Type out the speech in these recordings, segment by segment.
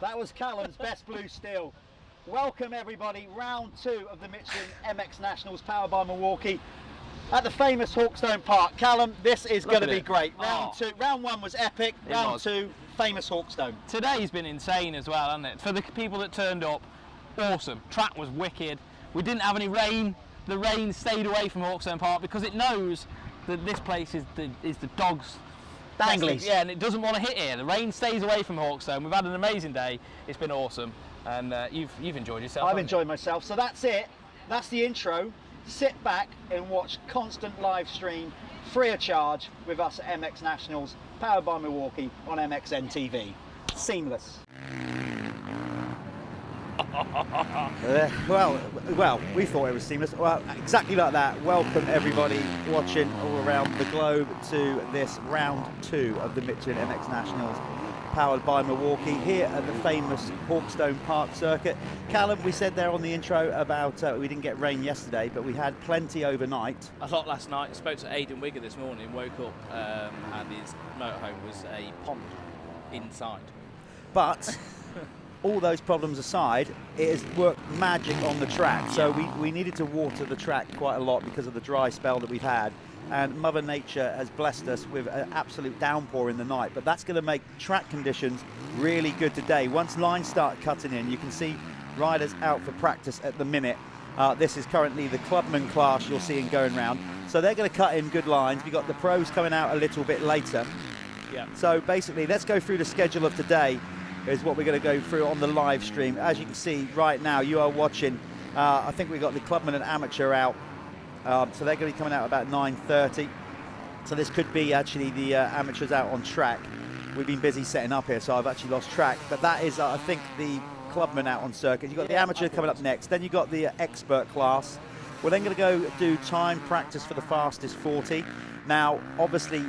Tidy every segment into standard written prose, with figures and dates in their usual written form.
That was Callum's best blue steel. Welcome everybody, round 2 of the Michelin MX Nationals powered by Milwaukee at the famous Hawkstone Park. Callum, this is going to be great. Round 1 was epic, round 2, famous Hawkstone. Today's been insane as well, hasn't it? For the people that turned up, awesome. Track was wicked. We didn't have any rain. The rain stayed away from Hawkstone Park because it knows that this place is the dogs' Danglies. Yeah, and it doesn't want to hit here. The rain stays away from Hawkstone. We've had an amazing day. It's been awesome, and you've enjoyed yourself. I've enjoyed myself. So that's it. That's the intro. Sit back and watch constant live stream, free of charge, with us at MX Nationals, powered by Milwaukee on MXN TV. Seamless. Well, we thought it was seamless. Well, exactly like that. Welcome everybody watching all around the globe to this round 2 of the Michelin MX Nationals, powered by Milwaukee, here at the famous Hawkstone Park circuit. Callum, we said there on the intro about we didn't get rain yesterday, but we had plenty overnight. A lot last night. I spoke to Aidan Wigger this morning, woke up and his motorhome was a pond inside. But all those problems aside, it has worked magic on the track. So we needed to water the track quite a lot because of the dry spell that we've had. And Mother Nature has blessed us with an absolute downpour in the night. But that's going to make track conditions really good today. Once lines start cutting in, you can see riders out for practice at the minute. This is currently the Clubman class you're seeing going round. So they're going to cut in good lines. We've got the pros coming out a little bit later. Yeah. So basically, let's go through the schedule of today. Is what we're going to go through on the live stream. As you can see right now, you are watching, I think we've got the Clubman and Amateur out. So they're going to be coming out about 9:30. So this could be actually the amateurs out on track. We've been busy setting up here, so I've actually lost track. But that is, I think, the Clubman out on circuit. You've got the amateur coming up next. Then you've got the expert class. We're then going to go do time practice for the fastest 40. Now, obviously,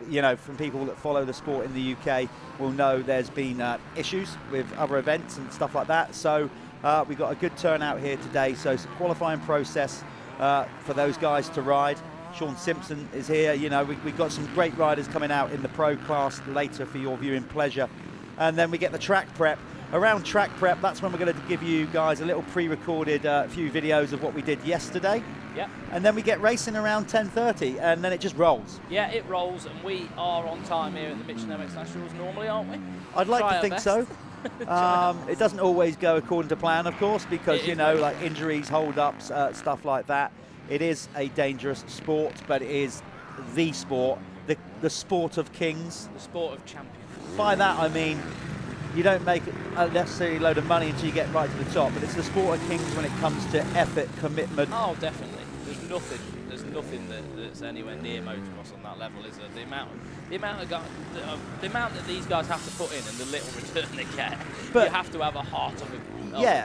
you know, from people that follow the sport in the UK will know there's been issues with other events and stuff like that. So we've got a good turnout here today. So it's a qualifying process for those guys to ride. Sean Simpson is here. You know, we've got some great riders coming out in the pro class later for your viewing pleasure. And then we get the track prep. Around track prep, that's when we're going to give you guys a little pre-recorded few videos of what we did yesterday. Yeah. And then we get racing around 10:30, and then it just rolls. Yeah, it rolls, and we are on time here at the Michelin MX Nationals normally, aren't we? I'd like to think so. It doesn't always go according to plan, of course, because, you know, like injuries, hold-ups, stuff like that. It is a dangerous sport, but it is the sport, the sport of kings. The sport of champions. By that, I mean, you don't make a necessarily load of money until you get right to the top, but it's the sport of kings when it comes to effort, commitment. Oh, definitely. There's nothing that's anywhere near motocross on that level, is there? The amount that these guys have to put in and the little return they get. But you have to have a heart of a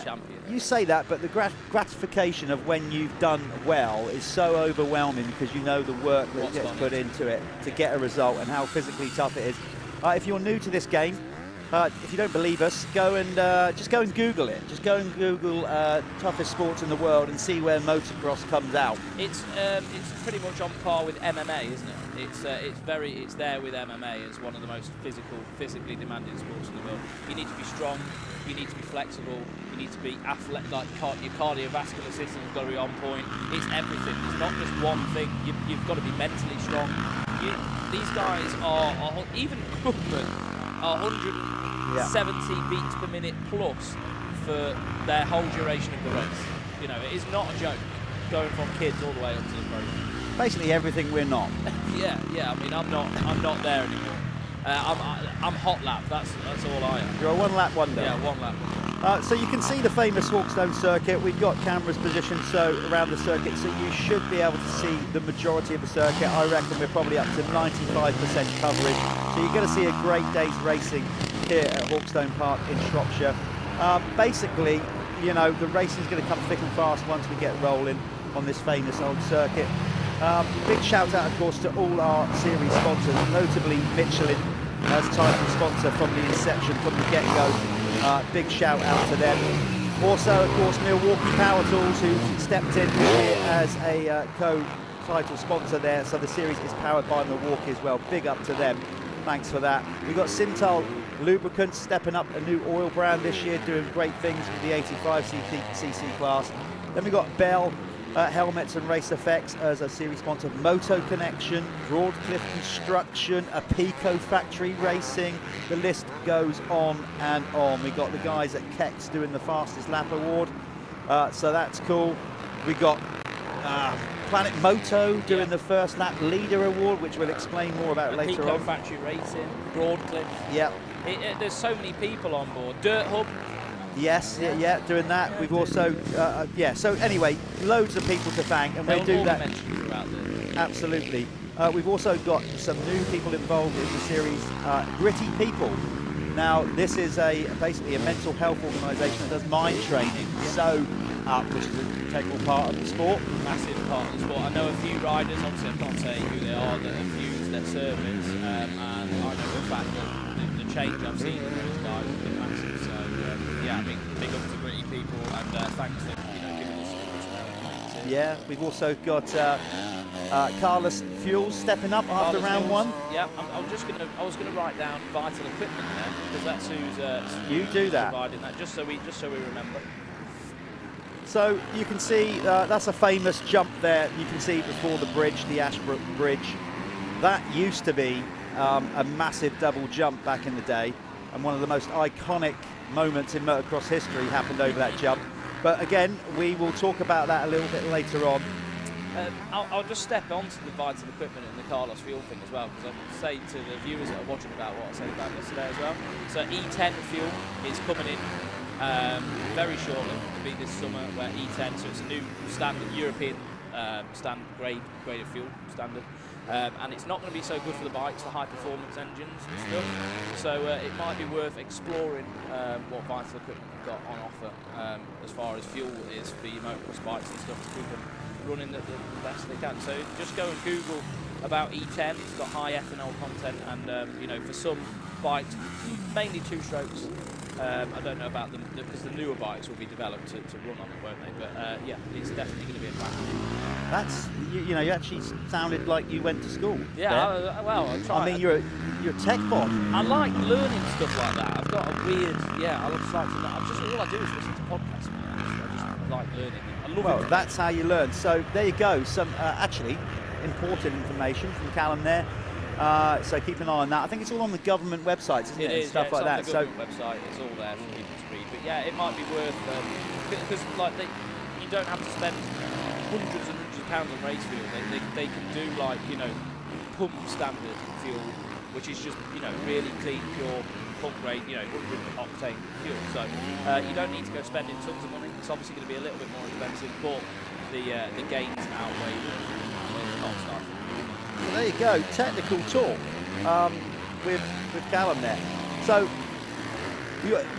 champion. You say that, but the gratification of when you've done well is so overwhelming because you know the work that gets put into it to get a result and how physically tough it is. If you're new to this game, if you don't believe us, go and just go and Google it. Just go and Google toughest sports in the world and see where motocross comes out. It's pretty much on par with MMA, isn't it? It's there with MMA as one of the most physically demanding sports in the world. You need to be strong. You need to be flexible. You need to be athletic. Like your cardiovascular system's got to be on point. It's everything. It's not just one thing. You've got to be mentally strong. These guys are even Clubman, 170 beats per minute plus for their whole duration of the race. You know, it is not a joke going from kids all the way up to the pros. Basically everything we're not. yeah. I mean, I'm not there anymore. I'm hot lap. That's all I am. You're a one lap wonder. Yeah, one lap. So you can see the famous Hawkstone circuit. We've got cameras positioned around the circuit, so you should be able to see the majority of the circuit. I reckon we're probably up to 95% coverage. So you're going to see a great day's racing here at Hawkstone Park in Shropshire. Basically, you know, the racing's going to come thick and fast once we get rolling on this famous old circuit. Big shout out, of course, to all our series sponsors, notably Michelin as title sponsor from the inception, from the get-go. Big shout out to them. Also, of course, Milwaukee Power Tools, who stepped in here as a co-title sponsor there. So the series is powered by Milwaukee as well. Big up to them. Thanks for that. We've got Sintal Lubricants stepping up a new oil brand this year, doing great things with the 85cc class. Then we've got Bell Helmets and Race Effects as a series sponsor. Moto Connection, Broadcliffe Construction, Apico Factory Racing. The list goes on and on. We got the guys at Kex doing the fastest lap award, so that's cool. We got Planet Moto doing the first lap leader award, which we'll explain more about later on. Apico Factory Racing, Broadcliffe. Yep. There's so many people on board. Dirthub. Yes, yeah, doing that. We've also, so anyway, loads of people to thank, and we do that. Absolutely. We've also got some new people involved in the series, Gritty People. Now, this is basically a mental health organisation that does mind training, so which is an integral part of the sport. Massive part of the sport. I know a few riders, obviously I can't say who they are, that have used their service, and I know for a fact that the change I've seen in those guys has been massive. So yeah, big up to Gritty People, and thanks for giving us support. Yeah, we've also got Carlos Fuels stepping up after round one. Yeah, I was gonna write down Vital Equipment there, because that's who's you do that. Providing that, just so we remember. So you can see that's a famous jump there. You can see before the bridge, the Ashbrook Bridge. That used to be a massive double jump back in the day, and one of the most iconic moments in motocross history happened over that jump. But again, we will talk about that a little bit later on. I'll just step onto the Vital Equipment and the Carlos Fuel thing as well, because I'll say to the viewers that are watching about what I said about yesterday as well. So E10 fuel is coming in very shortly. It'll be this summer, where E10, so it's a new standard European standard grade of fuel standard. And it's not going to be so good for the bikes, the high performance engines and stuff. So it might be worth exploring what Vital Equipment have got on offer as far as fuel is for your motocross bikes and stuff, to keep them running the best they can. So just go and Google about E10. It's got high ethanol content, and for some bikes, mainly two strokes. I don't know about them, because the newer bikes will be developed to run on it, won't they? But yeah, it's definitely going to be a factor. That's you actually sounded like you went to school. Yeah, well, I try. I mean, you're a tech bod. I like learning stuff like that. I've got a weird, I just like to. All I do is listen to podcasts, man. I just like learning. I love it. That's how you learn. So there you go. Some actually important information from Callum there. So keep an eye on that. I think it's all on the government websites, isn't it? It is, stuff like that. It's on the government website. It's all there for people to read. But yeah, it might be worth, because you don't have to spend hundreds and hundreds of pounds on race fuel. They can do pump standard fuel, which is just really clean, pure pump grade, 100 octane fuel. So you don't need to go spending tons of money. It's obviously going to be a little bit more expensive, but the gains outweigh the cost. Well, there you go, technical talk with Callum there. So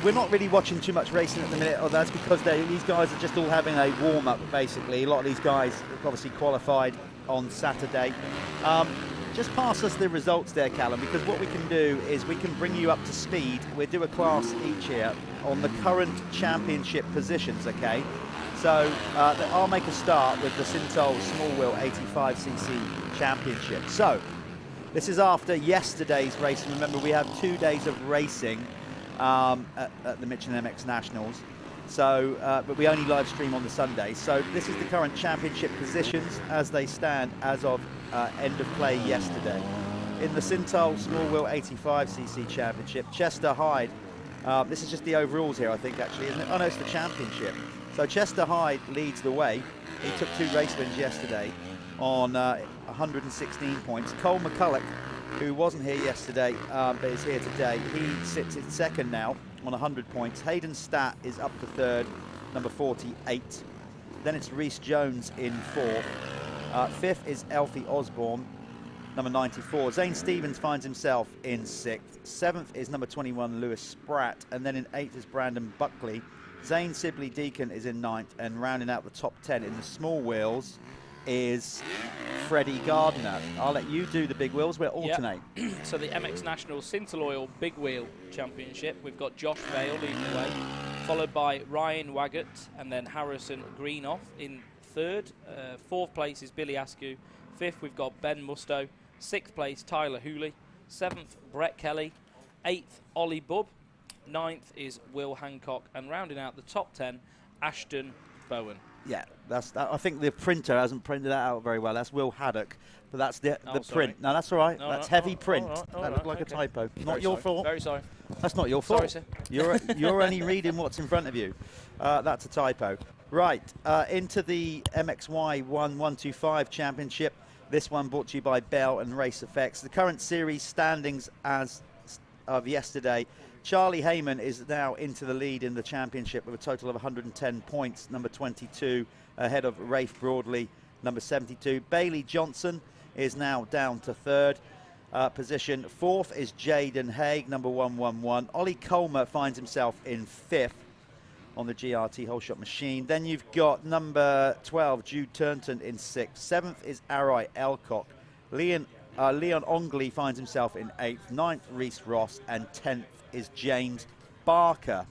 we're not really watching too much racing at the minute, or that's because these guys are just all having a warm-up, basically. A lot of these guys obviously qualified on Saturday. Just pass us the results there, Callum, because what we can do is we can bring you up to speed. We'll do a class each here on the current championship positions, okay? So I'll make a start with the Sintal Small Wheel 85cc Championship. So this is after yesterday's racing. Remember, we have 2 days of racing at the Michelin MX Nationals. So, but we only live stream on the Sunday. So this is the current championship positions as they stand as of end of play yesterday. In the Sintal Small Wheel 85cc Championship, Chester Hyde. This is just the overalls here, I think, actually, isn't it? Oh no, it's the championship. So Chester Hyde leads the way. He took 2 race wins yesterday on 116 points. Cole McCulloch, who wasn't here yesterday but is here today, he sits in second now on 100 points. Hayden Statt is up to third, number 48. Then it's Reese Jones in fourth. Fifth is Alfie Osborne, number 94. Zane Stevens finds himself in sixth. Seventh is number 21, Lewis Spratt. And then in eighth is Brandon Buckley. Zane Sibley Deacon is in ninth, and rounding out the top 10 in the small wheels is Freddie Gardner. I'll let you do the big wheels. We'll alternate. Yep. So the MX National Sintal Oil Big Wheel Championship, we've got Josh Vale leading the way, followed by Ryan Waggett and then Harrison Greenoff in third. Fourth place is Billy Askew. Fifth, we've got Ben Musto. Sixth place, Tyler Hooley. 7th, Brett Kelly. 8th, Ollie Bubb. 9th is Will Hancock. And rounding out the top 10, Ashton Bowen. Yeah, I think the printer hasn't printed that out very well. That's Will Haddock, but that's the print. No, that's all right. No, that's no, heavy print. That looked like a typo. Not your fault. Very sorry. That's not your fault. Sorry, sir. You're only reading what's in front of you. That's a typo. Right, into the MXY 125 Championship. This one brought to you by Bell and Race Effects. The current series standings as of yesterday. Charlie Heyman is now into the lead in the championship with a total of 110 points, number 22, ahead of Rafe Broadley, number 72. Bailey Johnson is now down to third position. Fourth is Jaden Haig, number 111. Ollie Colmer finds himself in fifth on the GRT whole shot machine. Then you've got number 12, Jude Turnton, in sixth. Seventh is Arai Elcock. Leon Ongley finds himself in eighth. Ninth, Reese Ross, and 10th is James Barker.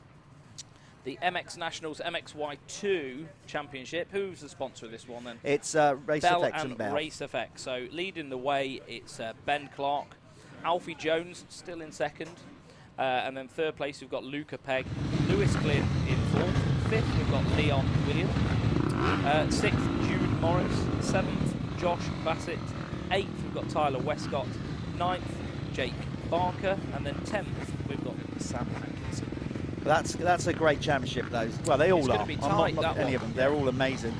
The MX Nationals MXY2 Championship. Who's the sponsor of this one then? It's Race Bell Effects and Bell. Race Effects. So leading the way, it's Ben Clark. Alfie Jones still in second. And then third place, we've got Luca Pegg. Lewis Glynn in fourth. Fifth, we've got Leon Williams. Sixth, Jude Morris. Seventh, Josh Bassett. Eighth, we've got Tyler Westcott. Ninth, Jake Barker. And then 10th, we've got Sam Hankinson. That's a great championship, those. Well, they all are. Be I'm not any of them. They're all amazing.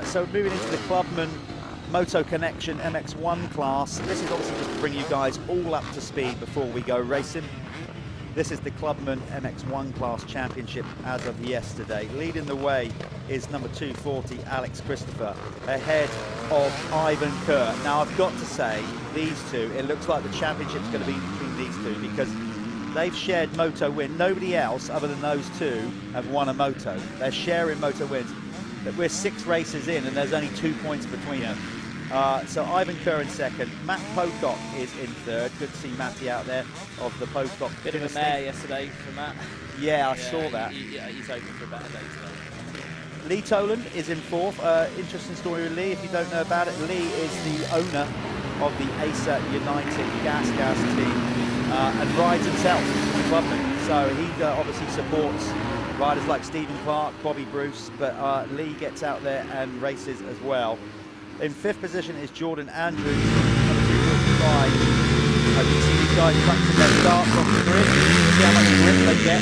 So moving into the Clubman Moto Connection MX1 class. This is obviously just to bring you guys all up to speed before we go racing. This is the Clubman MX1 class championship as of yesterday. Leading the way is number 240, Alex Christopher, ahead of Ivan Kerr. Now, I've got to say, these two, it looks like the championship's going to be between these two because they've shared moto win. Nobody else, other than those two, have won a moto. They're sharing moto wins. We're 6 races in, and there's only 2 points between them. So Ivan Kerr in second. Matt Pocock is in third. Good to see Matty out there of the Pocock Bit dynasty. of a mare yesterday for Matt. Yeah, I saw that. He's hoping for a better day today. Lee Toland is in fourth. Interesting story with Lee. If you don't know about it, Lee is the owner of the Acer United Gas team and rides himself in the Clubman. So he obviously supports riders like Stephen Clark, Bobby Bruce, but Lee gets out there and races as well. In fifth position is Jordan Andrews, number 245. As you can see, these guys practicing their starts off the grid. See how much grip they get.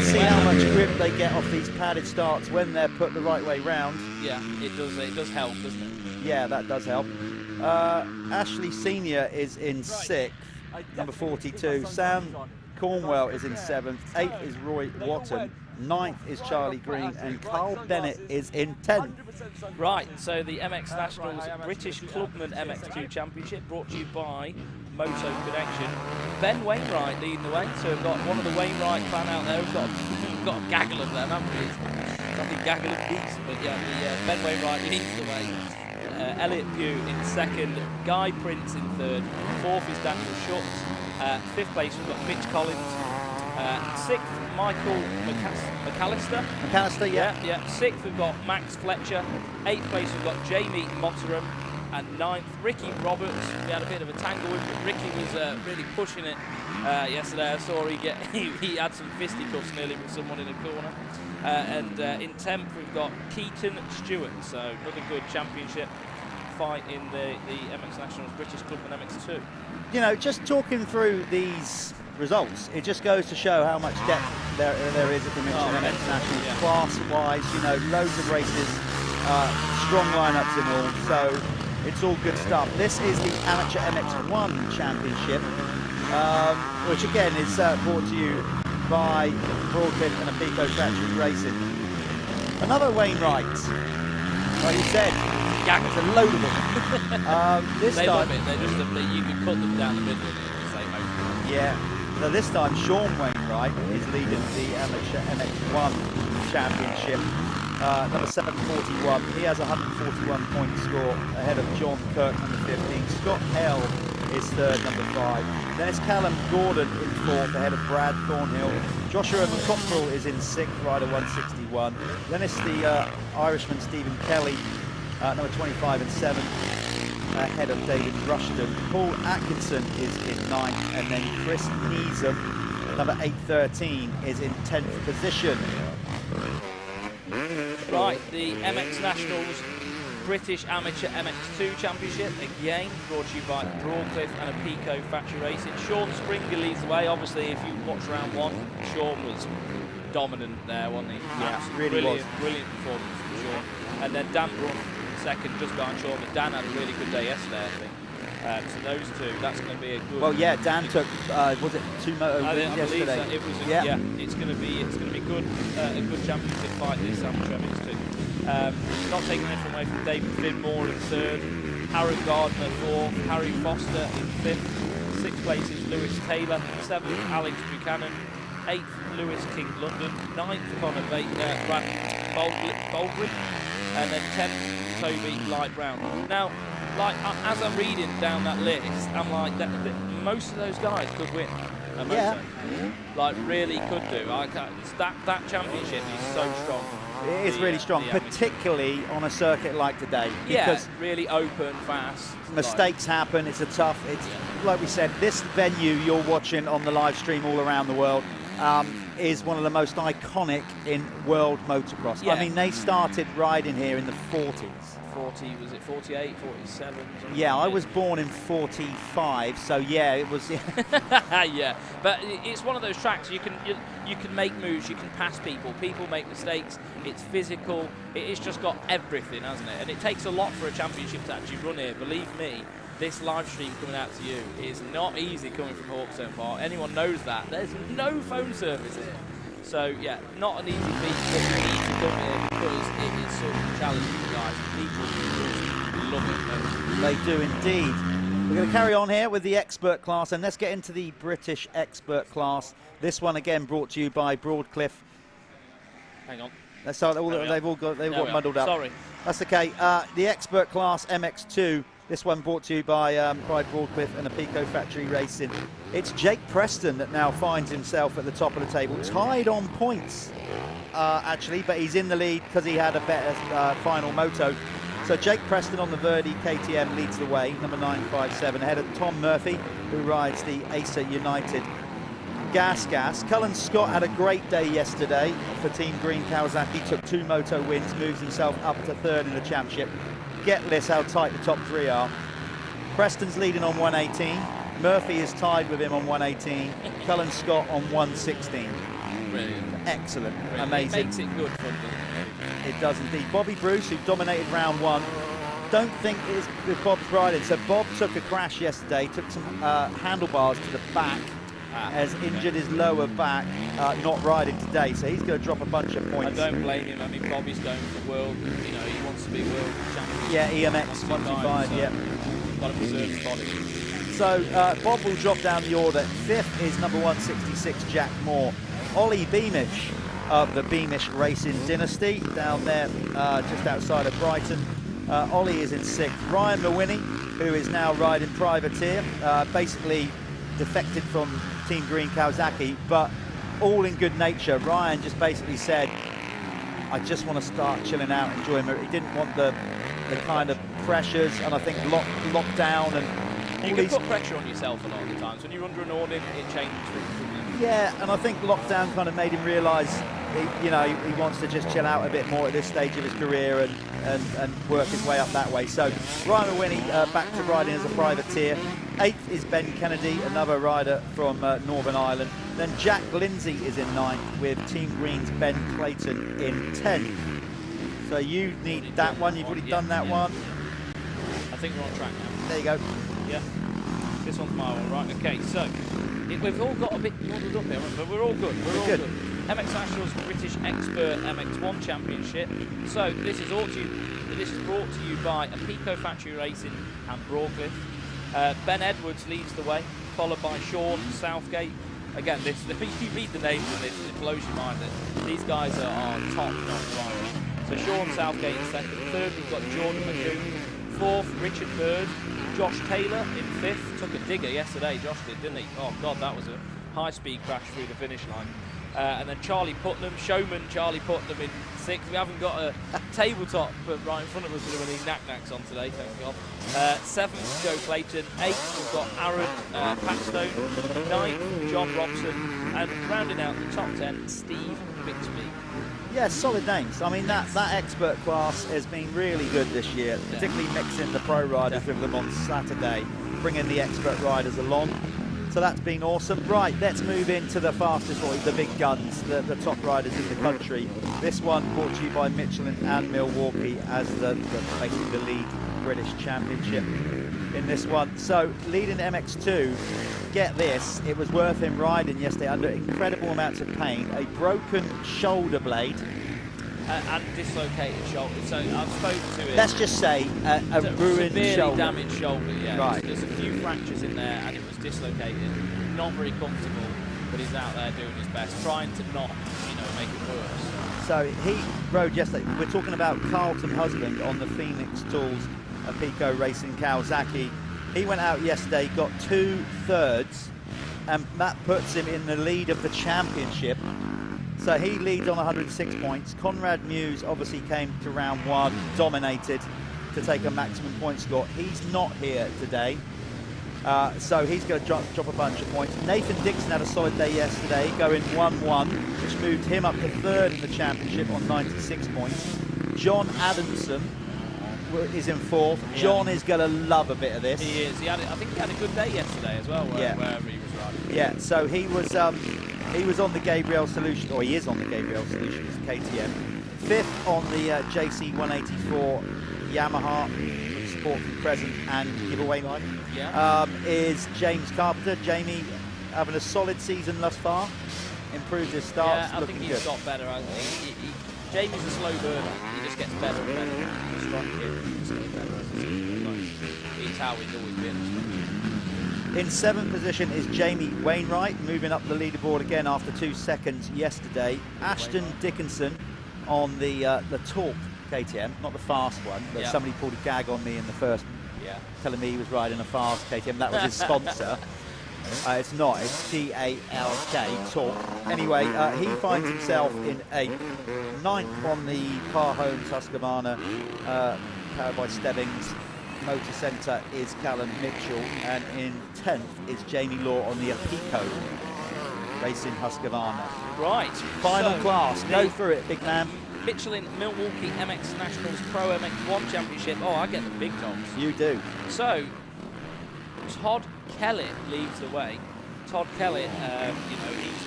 See how much grip they get off these padded starts when they're put the right way round. Yeah, it does help, doesn't it? Yeah, that does help. Ashley Senior is in sixth, number 42. Sam Cornwell is in seventh. Eighth is Roy Watton. Ninth is Charlie Green, and Carl Bennett is in 10th. Right, so the MX Nationals British Clubman MX2 Championship brought to you by Moto Connection. Ben Wainwright leading the way, so we've got one of the Wainwright clan out there. We've got a gaggle of them, haven't we? Nothing gaggle of beasts, but yeah, Ben Wainwright leads the way. Elliot Pugh in second, Guy Prince in third, fourth is Daniel Schutz, fifth place we've got Mitch Collins, sixth Michael McAllister. McAllister, yeah. Sixth we've got Max Fletcher. Eighth place we've got Jamie Motteram. And ninth, Ricky Roberts. We had a bit of a tangle with him. Ricky was really pushing it yesterday. I saw he had some fisticuffs nearly with someone in a corner. And in 10th we've got Keaton Stewart. So another good championship fight in the MX Nationals British Clubman MX2. You know, just talking through these results, it just goes to show how much depth there is at the Michelin MX Nationals, class-wise. You know, loads of races, strong lineups and all. So it's all good stuff. This is the Amateur MX1 Championship, which again is brought to you by Broadcliff and Apico Factory Racing. Another Wainwright, like you said, there's a load of them. This they time, love it. You can cut them down the middle and say most. Yeah. So this time, Sean Wainwright is leading the Amateur MX1 Championship. Number 741. He has a 141 point score ahead of John Kirk, number 15. Scott Hell is third, number 5. Then it's Callum Gordon in fourth, ahead of Brad Thornhill. Joshua McCockrell is in sixth, rider 161. Then it's the Irishman Stephen Kelly, number 25 and 7. ahead of David Rushton. Paul Atkinson is in 9th, and then Chris Neeson, number 813, is in 10th position. Right, the MX Nationals British Amateur MX2 Championship, again brought to you by Broadcliffe and Apico Factory Racing. Sean Springer leads the way. Obviously, if you watch round 1, Sean was dominant there, wasn't he? Yeah, really was. Brilliant performance from Sean. And then Dan Brunt second, just behind Sean, but Dan had a really good day yesterday, I think. So those two, that's going to be a good. Well, yeah, Dan took was it 2 moto wins yesterday? So it was. Yeah, it's going to be good, a good championship fight this Amateur MX2. Not taking anything away from David Finmore in 3rd, Harry Gardner 4th, Harry Foster in 5th, 6th place is Lewis Taylor, 7th Alex Buchanan, 8th Lewis King London, 9th Connor Baldwin, and then 10th Toby Light Brown. Now, like as I'm reading down that list, I'm like, most of those guys could win a moto. Yeah. Like really could do. That championship is so strong. It is really strong, particularly on a circuit like today. Because really open, fast. Mistakes happen. It's like we said, this venue you're watching on the live stream all around the world is one of the most iconic in world motocross. Yeah. I mean, they started riding here in the 40s. 40, was it 48, 47? Yeah, I was born in 45, so yeah, it was. Yeah, but it's one of those tracks you can make moves, you can pass people make mistakes. It's physical. It's just got everything, hasn't it? And it takes a lot for a championship to actually run here. Believe me, this live stream coming out to you is not easy coming from Hawkstone Park. Anyone knows that. There's no phone service here. So yeah, not an easy feat, but you need to come here because it is such a challenge for you guys. People love it. They do indeed. We're going to carry on here with the expert class, and let's get into the British expert class. This one again brought to you by Broadcliffe. Hang on. They've all got muddled up. Sorry. That's okay. The expert class MX2. This one brought to you by Broadcliffe and Apico Factory Racing. It's Jake Preston that now finds himself at the top of the table, tied on points, actually, but he's in the lead because he had a better final moto. So Jake Preston on the Verdi KTM leads the way, number 957, ahead of Tom Murphy, who rides the Acer United Gas. Cullen Scott had a great day yesterday for Team Green Kawasaki, took 2 moto wins, moves himself up to 3rd in the championship. Get this how tight the top 3 are. Preston's leading on 118. Murphy is tied with him on 118. Cullen Scott on 116. Brilliant. Excellent. Brilliant. Amazing. It makes it good fun, doesn't it? It does indeed. Bobby Bruce, who dominated round 1. Don't think it's with Bob's riding. So Bob took a crash yesterday, took some handlebars to the back, has injured his lower back, not riding today. So he's going to drop a bunch of points. I don't blame him. I mean, Bobby's going for world. You know, he wants to be world champion. Yeah, EMX 125. Yeah. Got to preserve his body. So Bob will drop down the order. 5th is number 166, Jack Moore. Ollie Beamish of the Beamish Racing Dynasty down there just outside of Brighton. Ollie is in 6th. Ryan Mawhinney, who is now riding privateer, basically defected from Team Green Kawasaki, but all in good nature. Ryan just basically said, I just want to start chilling out, enjoying it. He didn't want the kind of pressures, and I think lockdown and you can put pressure on yourself a lot of the times. When you're under an awning, it changes things. Yeah, and I think lockdown kind of made him realise, he wants to just chill out a bit more at this stage of his career and work his way up that way. So Ryan Mawhinney back to riding as a privateer. 8th is Ben Kennedy, another rider from Northern Ireland. Then Jack Lindsay is in 9th with Team Green's Ben Clayton in 10th. So you need that one. You've already done that one. I think we're on track now. There you go. Yeah. This one's my one, right? Okay, so we've all got a bit muddled up here, but we're all good. We're all good. MX Nationals British Expert MX1 Championship. So this is brought to you by Apico Factory Racing and Broadcliffe. Ben Edwards leads the way, followed by Sean Southgate. Again, you read the names of this, it blows your mind that these guys are top-notch riders. So Sean Southgate in 2nd. 3rd, we've got Jordan McCoon. 4th, Richard Bird. Josh Taylor in 5th. Took a digger yesterday, Josh did, didn't he? Oh, God, that was a high-speed crash through the finish line. And then Charlie Putnam, showman Charlie Putnam in 6th. We haven't got a tabletop right in front of us with any knack-knacks on today, thank God. 7th, Joe Clayton. 8th, we've got Aaron Paxstone. 9th, John Robson. And rounding out the top 10, Steve Bixby. Yeah, solid names. I mean, that expert class has been really good this year, particularly mixing the pro riders with them on Saturday, bringing the expert riders along. So that's been awesome. Right, let's move into the fastest boys, the big guns, the top riders in the country. This one brought to you by Michelin and Milwaukee as basically the lead British Championship in this one. So leading MX2, get this, it was worth him riding yesterday under incredible amounts of pain. A broken shoulder blade. And dislocated shoulder. So I've spoken to him. Let's just say a ruined severely shoulder. Damaged shoulder, yeah. Right. There's a few fractures in there and it was dislocated. Not very comfortable, but he's out there doing his best, trying to not, make it worse. So he rode yesterday. We're talking about Carlton Husband on the Phoenix Tools Pico Racing Kawasaki. He went out yesterday, got 2 thirds, and that puts him in the lead of the championship. So he leads on 106 points. Conrad Muse obviously came to round 1, dominated to take a maximum point score. He's not here today, so he's going to drop a bunch of points. Nathan Dixon had a solid day yesterday, going 1-1, which moved him up to 3rd in the championship on 96 points. John Adamson is in 4th. Yeah. John is going to love a bit of this. He is. I think he had a good day yesterday as well, wherever he was riding. Yeah, so he was on the Gabriel Solution, or he is on the Gabriel Solutions KTM. 5th on the JC 184 Yamaha, with support from Crescent and giveaway line. Yeah. Is James Carpenter. Jamie having a solid season thus far. Improved his starts. Yeah, I think he's got better. Jamie's a slow burner. He just gets better and better. He's a strong kid. He just gets better. He's how he's always been. In 7th position is Jamie Wainwright, moving up the leaderboard again after 2 seconds yesterday. Ashton Dickinson on the Torque KTM, not the fast one, but somebody pulled a gag on me in the first, telling me he was riding a fast KTM. That was his sponsor. It's not, it's TALK, Torque. Anyway, he finds himself in 8th. 9th on the Parhomes Husqvarna, powered by Stebbings Motor Centre is Callum Mitchell, and in 10th is Jamie Law on the Apico Racing Husqvarna. Right. Final class, go through it, big man. Michelin Milwaukee MX Nationals Pro MX1 Championship. Oh, I get the big dogs. You do. So, Todd Kellett leads the way. Todd Kellett,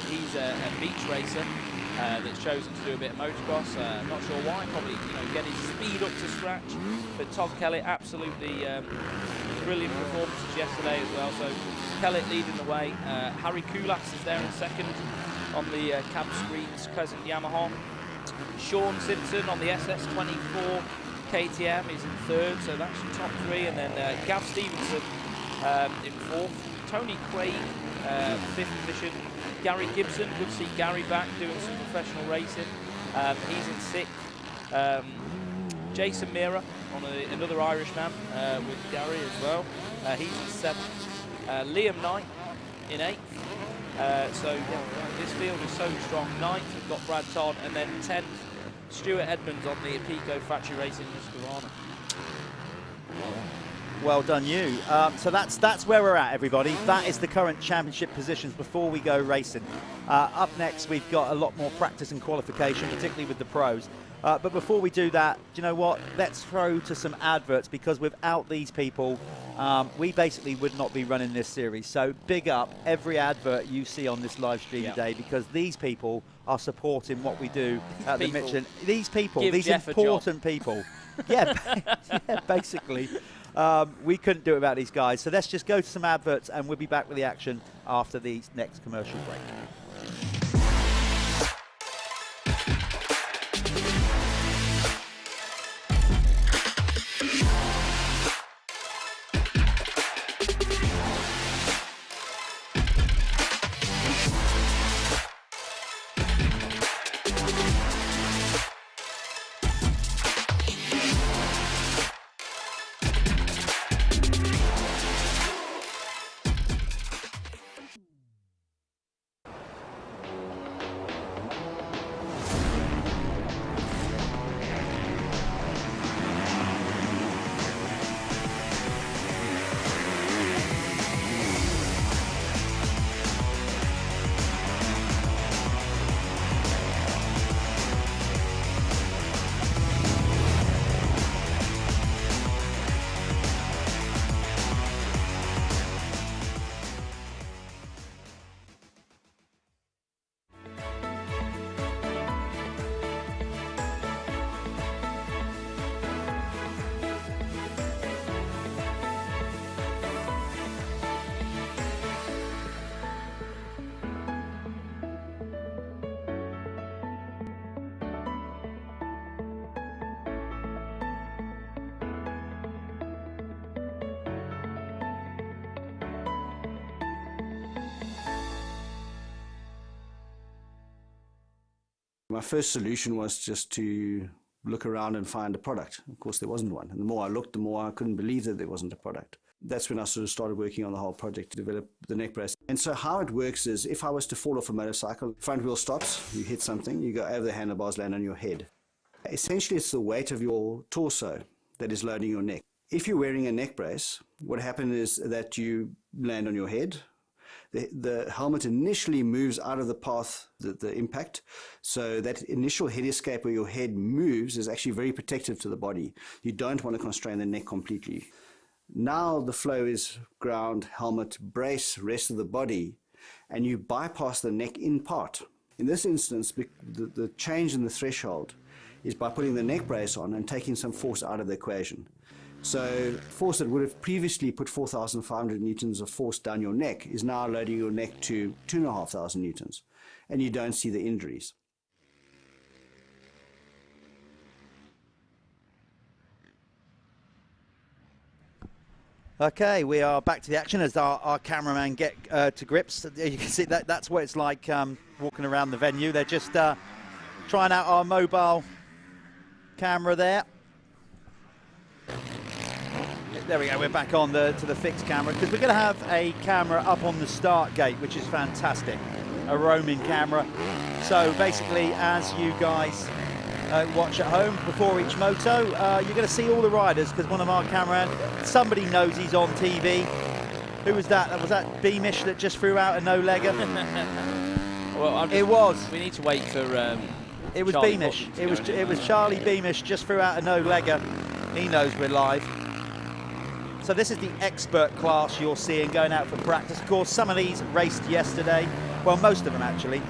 he's a beach racer that's chosen to do a bit of motocross. Not sure why, probably get his speed up to scratch. But Todd Kellett, absolutely brilliant performances yesterday as well. So Kellett leading the way. Harry Kulas is there in 2nd on the cab screens Crescent Yamaha. Sean Simpson on the SS24 KTM is in 3rd, so that's your top 3. And then Gav Stevenson in 4th. Tony Craig, 5th position. Gary Gibson, good to see Gary back doing some professional racing. He's in 6th. Jason Mira on another Irishman with Gary as well. He's in 7th. Liam Knight in 8th. So this field is so strong. 9th, we've got Brad Todd, and then 10th, Stuart Edmonds on the Apico Factory Racing Husqvarna. Well done, you. So that's where we're at, everybody. That is the current championship positions before we go racing. Up next, we've got a lot more practice and qualification, particularly with the pros. But before we do that, do you know what? Let's throw to some adverts, because without these people, we basically would not be running this series. So big up every advert you see on this live stream today, because these people are supporting what we do at the Michelin. These people, Give these Jeff important people. Yeah, basically. We couldn't do it without these guys. So let's just go to some adverts, and we'll be back with the action after the next commercial break. My first solution was just to look around and find a product. Of course, there wasn't one. And the more I looked, the more I couldn't believe that there wasn't a product. That's when I sort of started working on the whole project to develop the neck brace. And so how it works is, if I was to fall off a motorcycle, front wheel stops, you hit something, you go over the handlebars, land on your head. Essentially, it's the weight of your torso that is loading your neck. If you're wearing a neck brace, what happens is that you land on your head. The helmet initially moves out of the path, the impact, so that initial head escape where your head moves is actually very protective to the body. You don't want to constrain the neck completely. Now the flow is ground, helmet, brace, rest of the body, and you bypass the neck in part. In this instance, the change in the threshold is by putting the neck brace on and taking some force out of the equation. So force that would have previously put 4,500 newtons of force down your neck is now loading your neck to 2,500 newtons, and you don't see the injuries. Okay, we are back to the action as our cameraman get to grips. You can see that's what it's like walking around the venue. They're just trying out our mobile camera there. There we go, we're back on to the fixed camera, because we're going to have a camera up on the start gate, which is fantastic, a roaming camera. So basically, as you guys watch at home before each moto, you're going to see all the riders, because one of our cameramen, somebody knows he's on TV. Who was that? Was that Beamish that just threw out a no-legger? Well, it was. We need to wait for it was Charlie Beamish. Bottoms It was Charlie Beamish just threw out a no-legger. He knows we're live. So this is the expert class you're seeing going out for practice. Of course, some of these raced yesterday. Well, most of them actually.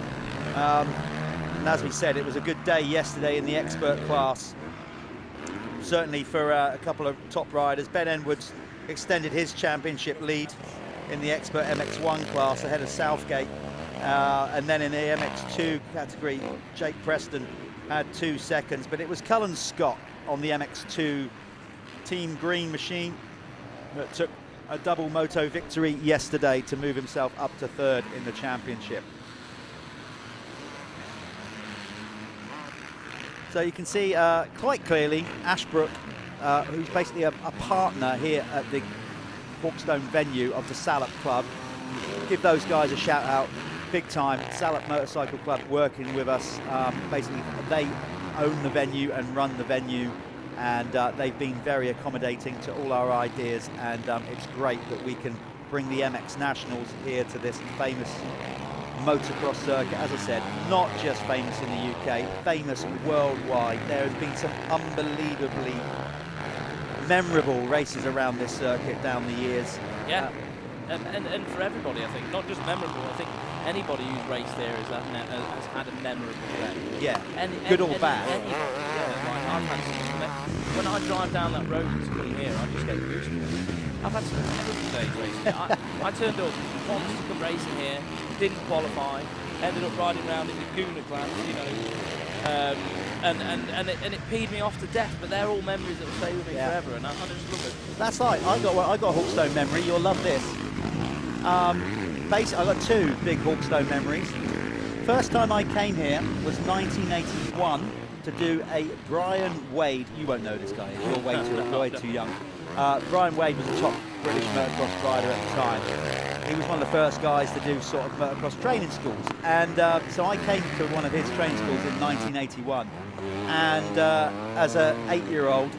And as we said, it was a good day yesterday in the expert class. Certainly for a couple of top riders. Ben Edwards extended his championship lead in the expert MX1 class ahead of Southgate. And then in the MX2 category, Jake Preston had 2 seconds. But it was Cullen Scott on the MX2 Team Green machine that took a double moto victory yesterday to move himself up to 3rd in the championship. So you can see quite clearly Ashbrook, who's basically a partner here at the Hawkstone venue of the Salop Club. Give those guys a shout out, big time. Salop Motorcycle Club working with us. Basically, they own the venue and run the venue, and they've been very accommodating to all our ideas, and it's great that we can bring the MX Nationals here to this famous motocross circuit. As I said, not just famous in the UK, famous worldwide. There has been some unbelievably memorable races around this circuit down the years. Yeah, and for everybody, I think, not just memorable. I think anybody who's raced there has had a memorable day. Yeah, good or bad. When I drive down that road to come here, I just get goosebumps. I've had some terrible days racing. I turned up once to come racing here, didn't qualify, ended up riding around in the Guna class, you know, and it peed me off to death. But they're all memories that will stay with me forever, and I just love it. That's right. I got a Hawkstone memory. You'll love this. Basically, I got 2 big Hawkstone memories. First time I came here was 1981 to do a Brian Wade. You won't know this guy. You're way too young. Brian Wade was the top British motocross rider at the time. He was one of the first guys to do sort of motocross training schools, and so I came to one of his training schools in 1981. And as an 8-year-old,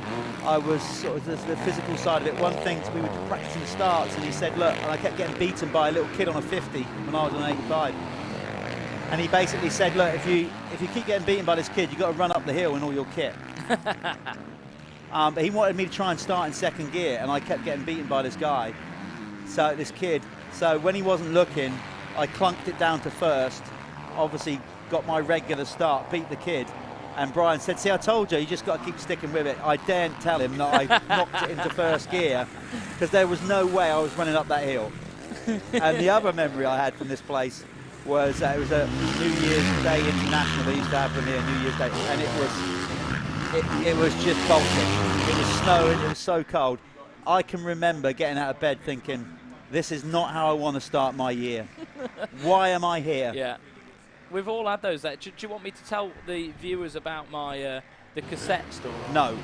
I was sort of the physical side of it. One thing, we were practicing starts, and he said, look, and I kept getting beaten by a little kid on a 50 when I was on 85. And he basically said, look, if you keep getting beaten by this kid, you've got to run up the hill in all your kit. But he wanted me to try and start in 2nd gear, and I kept getting beaten by this guy, this kid. So when he wasn't looking, I clunked it down to 1st, obviously got my regular start, beat the kid. And Brian said, see, I told you, you just got to keep sticking with it. I daren't tell him that I knocked it into 1st gear, because there was no way I was running up that hill. And the other memory I had from this place was it was a New Year's Day International they used to have them here, New Year's Day, and it was just bolting. It was snowing, it was so cold. I can remember getting out of bed thinking, this is not how I want to start my year. Why am I here? Yeah. we've all had those. Do you want me to tell the viewers about my the cassette story? No.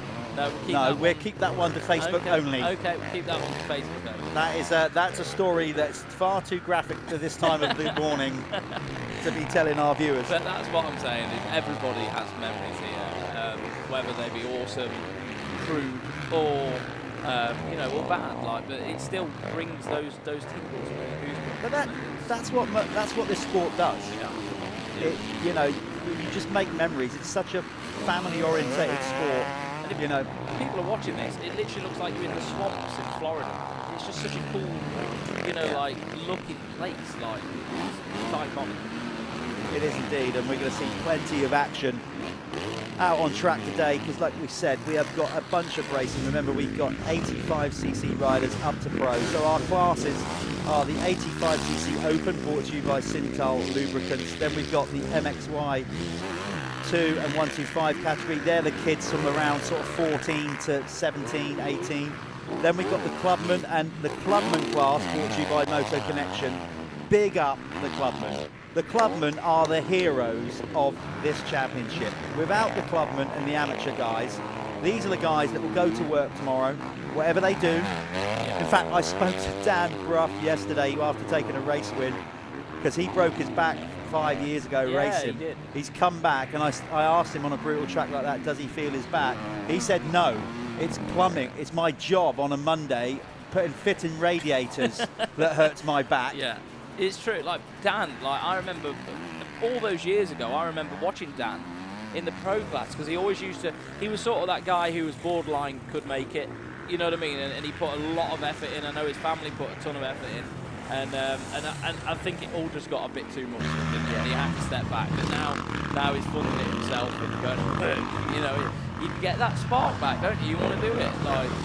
No, we'll keep that one to Facebook only. Okay, we'll keep that one to Facebook only. That is that's a story that's far too graphic for this time of the morning to be telling our viewers. But that's what I'm saying, is everybody has memories here, whether they be awesome, crude, or or bad. Like, but it still brings those tingles. But that's what this sport does. Yeah. You just make memories. It's such a family-orientated sport. And if people are watching this, it literally looks like you're in the swamps in Florida. It's just such a cool, looking place. Like, it's iconic. It is indeed, and we're going to see plenty of action out on track today, because like we said, we have got a bunch of racing. Remember, we've got 85cc riders up to pro. So our classes are the 85cc Open, brought to you by Sintal Lubricants. Then we've got the MXY 2 and 125 category. They're the kids from around sort of 14 to 17, 18. Then we've got the Clubman, and the Clubman class, brought to you by Moto Connection. Big up the Clubman. The Clubmen are the heroes of this championship. Without the Clubmen and the amateur guys, these are the guys that will go to work tomorrow, whatever they do. In fact, I spoke to Dan Bruff yesterday after taking a race win, because he broke his back 5 years ago racing. He did. He's come back, and I asked him on a brutal track like that, does he feel his back? He said, no, it's plumbing. It's my job on a Monday, fitting radiators that hurts my back. Yeah. It's true, like Dan, I remember all those years ago, I remember watching Dan in the pro class, because he always he was sort of that guy who was borderline could make it, you know what I mean, and he put a lot of effort in. I know his family put a ton of effort in, and I think it all just got a bit too much, and he had to step back, but now he's funding it himself and going, you get that spark back, don't you? You want to do it.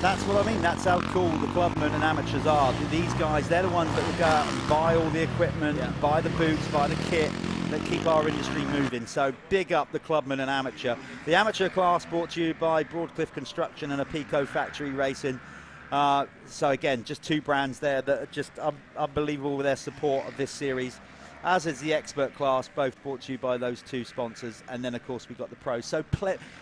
That's what I mean. That's how cool the Clubmen and amateurs are. These guys, they're the ones that will go out and buy all the equipment, buy the boots, buy the kit that keep our industry moving. So big up the Clubmen and amateur. The amateur class brought to you by Broadcliffe Construction and Apico Factory Racing. So again, just two brands there that are just unbelievable with their support of this series. As is the expert class, both brought to you by those two sponsors. And then, of course, we've got the pros. So,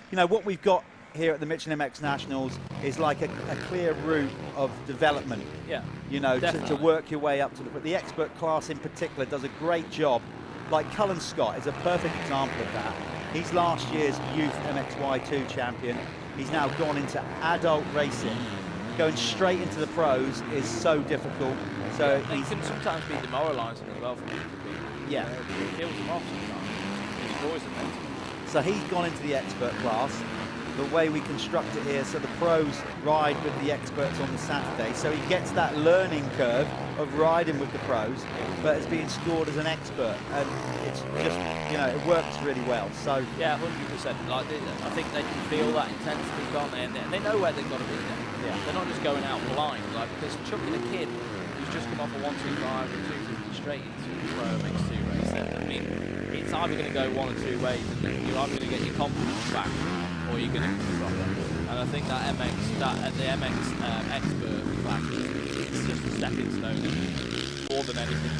what we've got here at the Michelin MX Nationals is like a clear route of development. Yeah. To work your way up to the expert class in particular does a great job. Like Cullen Scott is a perfect example of that. He's last year's youth MXY2 champion. He's now gone into adult racing. Going straight into the pros is so difficult. So it can sometimes be demoralising as well for people. Yeah. It kills them off sometimes. It's always amazing. So he's gone into the expert class. The way we construct it here, so the pros ride with the experts on the Saturday. So he gets that learning curve of riding with the pros, but it's being scored as an expert. And it's just, it works really well. So yeah, 100%. I think they can feel that intensity, can't they? And they know where they've got to be there. Yeah. They're not just going out blind. Because chucking a kid who's just come off a 125 and 250 straight into the Pro MX2 race, I mean, it's either going to go one or two ways, and you're either going to get your confidence back, or you're going to drop it. And I think that the MX expert package, it's just a stepping stone. More than anything,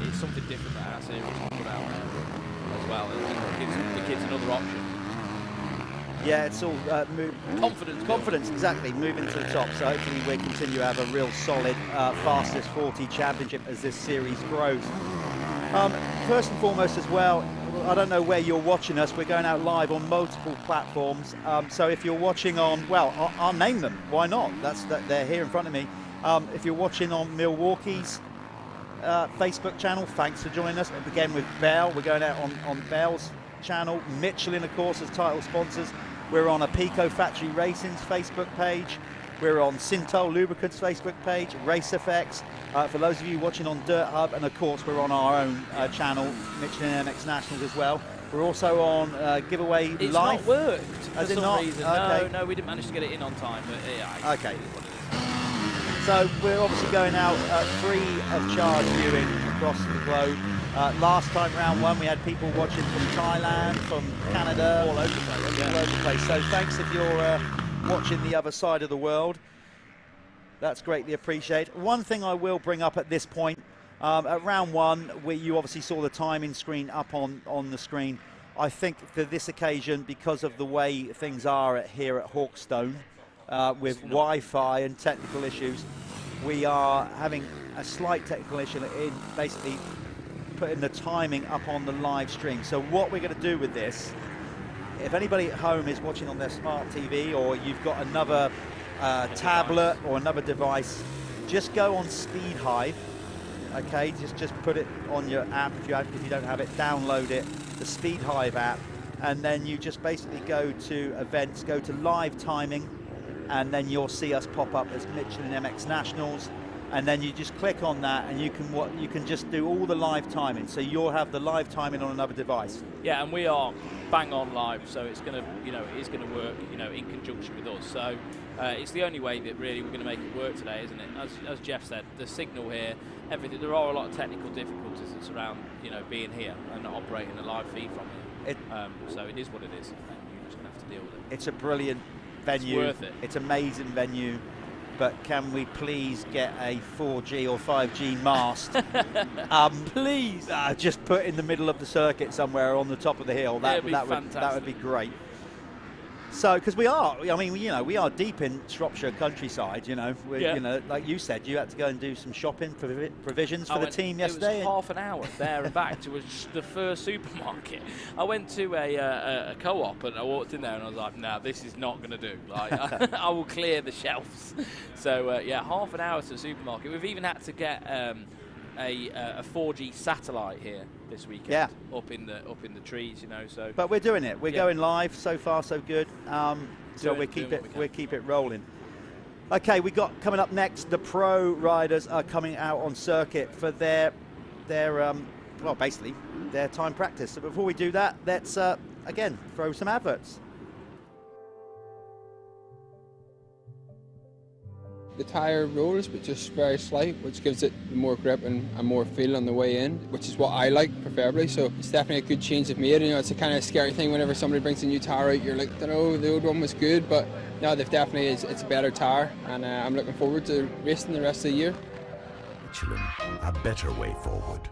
it's something different that our series can put out as well. It gives the kids another option. Yeah, it's all confidence, exactly, moving to the top. So hopefully we'll continue to have a real solid fastest 40 championship as this series grows. First and foremost as well, I don't know where you're watching us. We're going out live on multiple platforms. So if you're watching on, I'll name them. Why not? They're here in front of me. If you're watching on Milwaukee's Facebook channel, thanks for joining us. Again with Bell, we're going out on Bell's channel. Michelin, of course, as title sponsors. We're on Apico Factory Racing's Facebook page. We're on Sintal Lubricants Facebook page, RaceFX. For those of you watching on Dirthub, and of course we're on our own channel, Michelin MX Nationals as well. We're also on Giveaway Live. It's not worked for some reason. Okay. No, we didn't manage to get it in on time, but yeah. Okay. So we're obviously going out free of charge viewing across the globe. Last time round one, we had people watching from Thailand, from Canada, all over the place. Yeah. All over the place. So thanks if you're watching the other side of the world. That's greatly appreciated. One thing I will bring up at this point, At round 1, you obviously saw the timing screen up on the screen. I think for this occasion, because of the way things are here at Hawkstone, with Wi-Fi and technical issues, we are having a slight technical issue in basically putting the timing up on the live stream. So what we're going to do with this, if anybody at home is watching on their smart TV, or you've got another tablet or another device, just go on Speed Hive. Okay, just put it on your app if you don't have it, download it, the Speed Hive app, and then you just basically go to events, go to live timing, and then you'll see us pop up as Michelin MX Nationals, and then you just click on that, and you can just do all the live timing. So you'll have the live timing on another device. Yeah, and we are bang on live, so it's going to, it is going to work, in conjunction with us. So it's the only way that really we're going to make it work today, isn't it? As Jeff said, the signal here, everything. There are a lot of technical difficulties that surround, being here and operating a live feed from here. So it is what it is, and you're just going to have to deal with it. It's a brilliant venue. It's worth it. It's an amazing venue. But can we please get a 4G or 5G mast? Please. Just put in the middle of the circuit somewhere on the top of the hill. That would be great. So, because we are deep in Shropshire countryside. Like you said, you had to go and do some shopping provisions for the team yesterday. It was half an hour there and back to the first supermarket. I went to a co-op and I walked in there and I was like, no, this is not going to do. Like, I will clear the shelves. So half an hour to the supermarket. We've even had to get a 4G satellite here this weekend. Yeah. Up in the trees, So. But we're doing it. We're going live. So far, so good. So we keep it rolling. Okay, we got coming up next. The pro riders are coming out on circuit for their basically their time practice. So before we do that, let's again throw some adverts. The tyre rolls, but just very slight, which gives it more grip and more feel on the way in, which is what I like preferably. So it's definitely a good change they've made. It's a kind of scary thing whenever somebody brings a new tyre out. You're like, the old one was good, but no, they've definitely it's a better tyre, and I'm looking forward to racing the rest of the year. Michelin, a better way forward.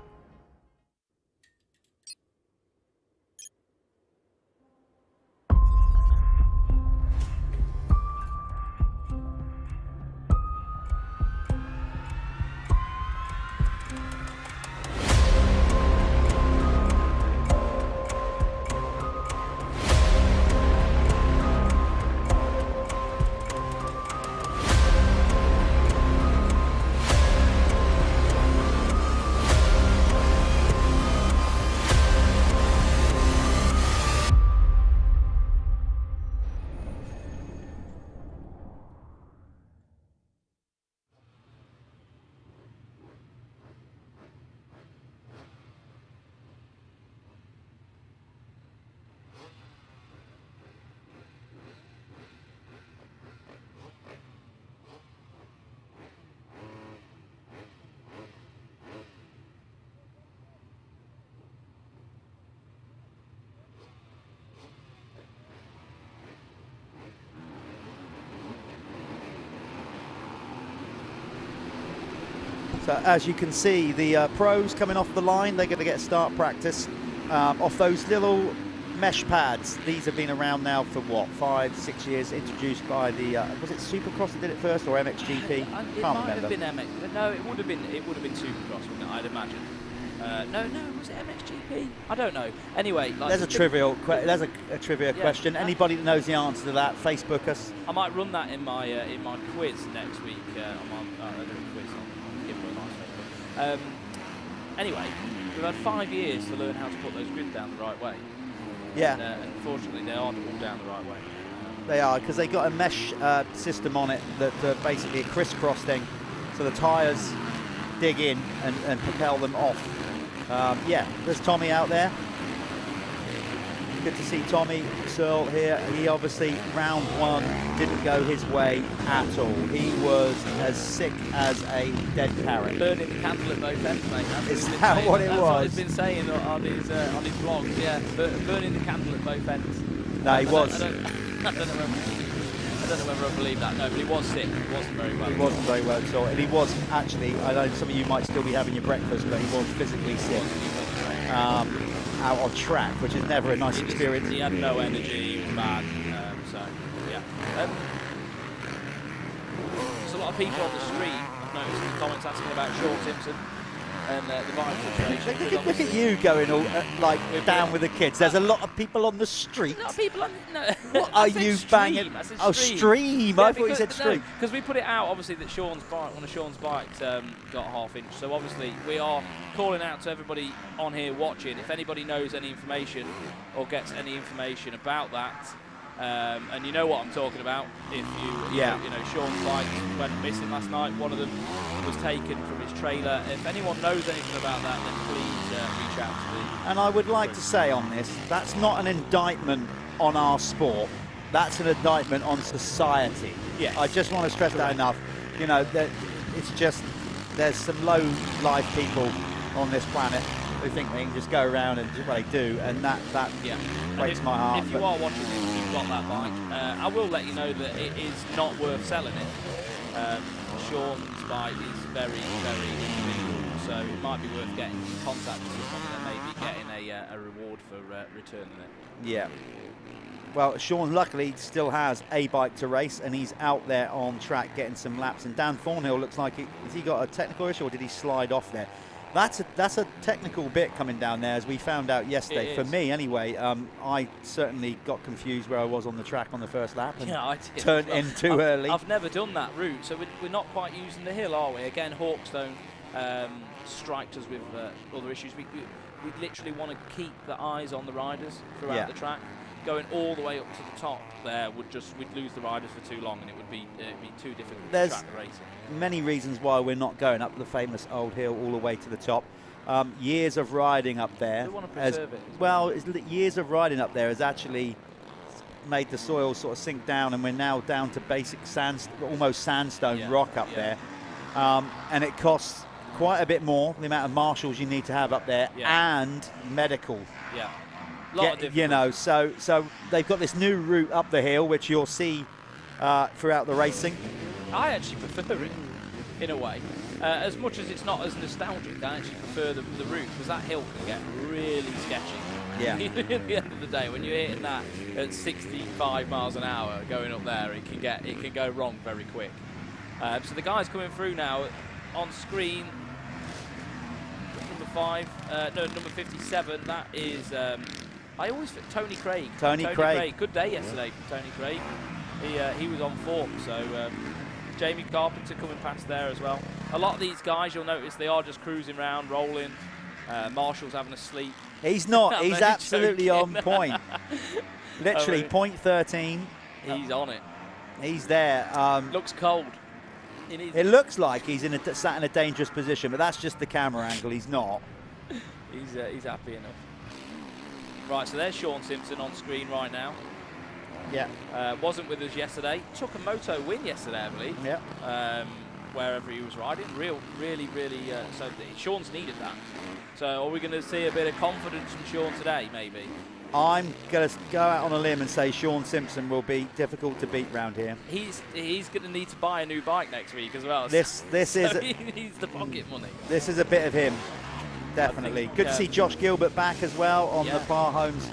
So as you can see, the pros coming off the line, they're going to get start practice off those little mesh pads. These have been around now for what, 5-6 years, introduced by the was it Supercross that did it first, or MXGP? It might have been MX. No, it would have been Supercross, wouldn't it? I'd imagine. No, was it MXGP? I don't know. Anyway, there's a trivia question. Yeah. Anybody that knows the answer to that, Facebook us. I might run that in my quiz next week. Anyway, we've had 5 years to learn how to put those grids down the right way. Yeah. And unfortunately, they aren't all down the right way. They are, because they got a mesh system on it that basically a crisscross thing, so the tyres dig in and propel them off. There's Tommy out there. Good to see Tommy Searle here. He obviously, round 1, didn't go his way at all. He was as sick as a dead parrot. Burning the candle at both ends, mate. Is that what it was? That's what he's been saying on his vlogs. Yeah, burning the candle at both ends. No, he was. I don't know. don't know whether I believe that. No, but he was sick. He wasn't very well. He wasn't very well at all, and he was actually, I know some of you might still be having your breakfast, but he was physically sick. Out on track, which is never a nice experience. He had no energy, he was bad, so yeah. There's a lot of people on the street, I've noticed in the comments asking about Sean Simpson and the bike situation. Look at you going all like down with the kids. There's a lot of people on the street. A lot of people on. No, what are you banging? Oh, stream! Yeah, I thought you said stream. Because we put it out, obviously, that Sean's bike, one of Sean's bikes, got a half-inch. So obviously, we are calling out to everybody on here watching. If anybody knows any information or gets any information about that, and you know what I'm talking about. If you know, Sean's bike went missing last night. One of them was taken from his trailer. If anyone knows anything about that, then please reach out to me. And I would like to say on this, that's not an indictment on our sport. That's an indictment on society. Yes. I just want to stress that enough. You know, that it's just there's some low-life people on this planet who think they can just go around and do what they do, and that breaks my heart. If you are watching this and you've got that bike, I will let you know that it is not worth selling it. Sean's bike is very, very individual, so it might be worth getting in contact with someone and maybe getting a reward for returning it. Yeah. Well, Sean luckily still has a bike to race, and he's out there on track getting some laps. And Dan Thornhill looks like has he got a technical issue, or did he slide off there? That's a technical bit coming down there, as we found out yesterday. For me, anyway, I certainly got confused where I was on the track on the first lap and I did. turned in too early. I've never done that route, so we're not quite using the hill, are we? Again, Hawkstone striked us with other issues. We literally want to keep the eyes on the riders throughout the track. Going all the way up to the top there we'd lose the riders for too long, and it would be too difficult to track the racing. Many reasons why we're not going up the famous old hill all the way to the top. Years of riding up there. We want to preserve it. Years of riding up there has actually made the soil sort of sink down, and we're now down to basic almost sandstone rock up there. And it costs quite a bit more, the amount of marshals you need to have up there, and medical. Yeah. You know, so they've got this new route up the hill, which you'll see throughout the racing. I actually prefer it, in a way. As much as it's not as nostalgic, I actually prefer the route, because that hill can get really sketchy. Yeah. At the end of the day, when you're hitting that at 65 miles an hour going up there, it can go wrong very quick. So the guys coming through now on screen. Number 57. That is. I always think Tony Craig. Tony Craig. Good day yesterday from Tony Craig. He was on form, so Jamie Carpenter coming past there as well. A lot of these guys, you'll notice, they are just cruising around, rolling. Marshall's having a sleep. He's not. He's absolutely on point. Literally, point 13. He's on it. He's there. Looks cold. It looks like he's sat in a dangerous position, but that's just the camera angle. He's not. He's happy enough. Right, so there's Sean Simpson on screen right now. Yeah. Wasn't with us yesterday. Took a moto win yesterday, I believe. Yeah. Wherever he was riding. Really. So Sean's needed that. So are we going to see a bit of confidence from Sean today, maybe? I'm going to go out on a limb and say Sean Simpson will be difficult to beat round here. He's going to need to buy a new bike next week as well. This he needs the pocket money. This is a bit of him, definitely. Good to see Josh Gilbert back as well on the Par Homes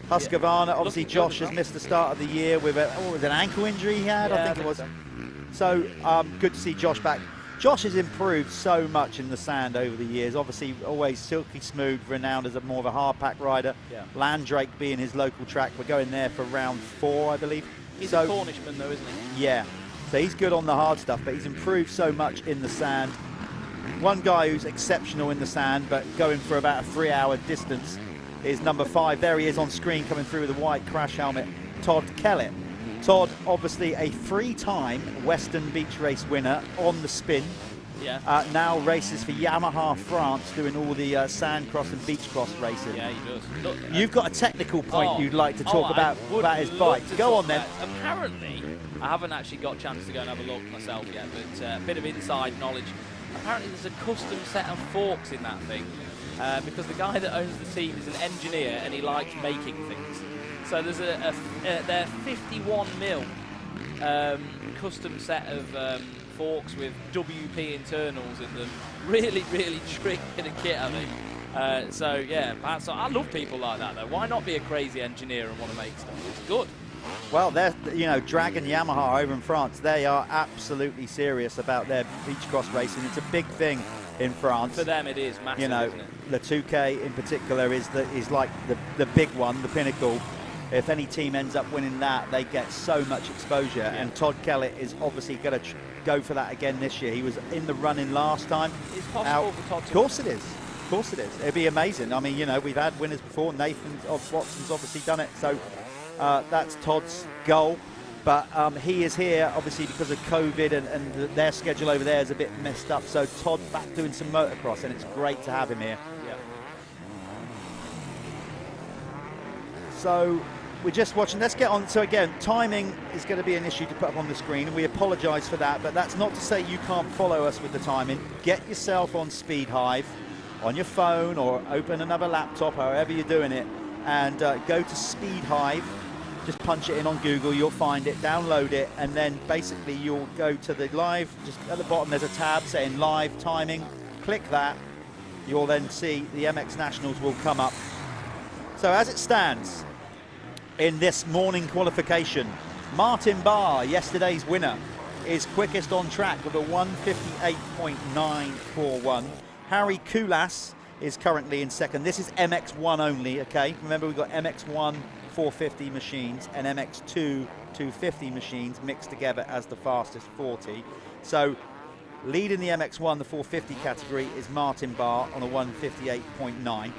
Husqvarna. Obviously, Josh has missed the start of the year with an ankle injury he had, I think it was. So good to see Josh back. Josh has improved so much in the sand over the years. Obviously, always silky smooth, renowned as more of a hard pack rider. Yeah. Landrake being his local track. We're going there for round 4, I believe. He's a Cornishman, though, isn't he? Yeah. So he's good on the hard stuff, but he's improved so much in the sand. One guy who's exceptional in the sand, but going for about a 3-hour distance, is number 5. There he is on screen, coming through with a white crash helmet, Todd Kellett. Todd, obviously a 3-time Western Beach Race winner on the spin. Yeah. Now races for Yamaha France, doing all the sand cross and beach cross racing. Yeah, he does. Look, you've got a technical point you'd like to talk about his bike. Go on then. Apparently, I haven't actually got a chance to go and have a look myself yet, but a bit of inside knowledge. Apparently there's a custom set of forks in that thing, because the guy that owns the team is an engineer and he likes making things. So there's they're 51mm custom set of forks with WP internals in them. Really, really tricky to kit, I think. So yeah, I love people like that though. Why not be a crazy engineer and want to make stuff? It's good. Well, they're, you know, Dragon Yamaha over in France, they are absolutely serious about their beach cross racing. It's a big thing in France. For them it is massive, you know, isn't it? the 2K in particular is like the big one, the pinnacle. If any team ends up winning that, they get so much exposure. Yeah. And Todd Kellett is obviously going to go for that again this year. He was in the running last time. It's possible for Todd to Of course it is. Of course it is. It'd be amazing. I mean, you know, we've had winners before. Nathan Watson's obviously done it. So that's Todd's goal. But he is here, obviously, because of COVID and their schedule over there is a bit messed up. So Todd's back doing some motocross, and it's great to have him here. Yeah. So we're just watching. Let's get on. So again, timing is going to be an issue to put up on the screen, and we apologise for that. But that's not to say you can't follow us with the timing. Get yourself on Speed Hive on your phone, or open another laptop, however you're doing it, and go to Speed Hive. Just punch it in on Google, you'll find it, download it, and then basically you'll go to the live, just at the bottom there's a tab saying live timing, click that, you'll then see the MX Nationals will come up. So as it stands in this morning qualification, Martin Barr, yesterday's winner, is quickest on track with a 1:58.941. Harry Koulas is currently in second. This is MX1 only, okay? Remember, we've got MX1 450 machines and MX2 250 machines mixed together as the fastest 40. So leading the MX1, the 450 category, is Martin Barr on a 1:58.9.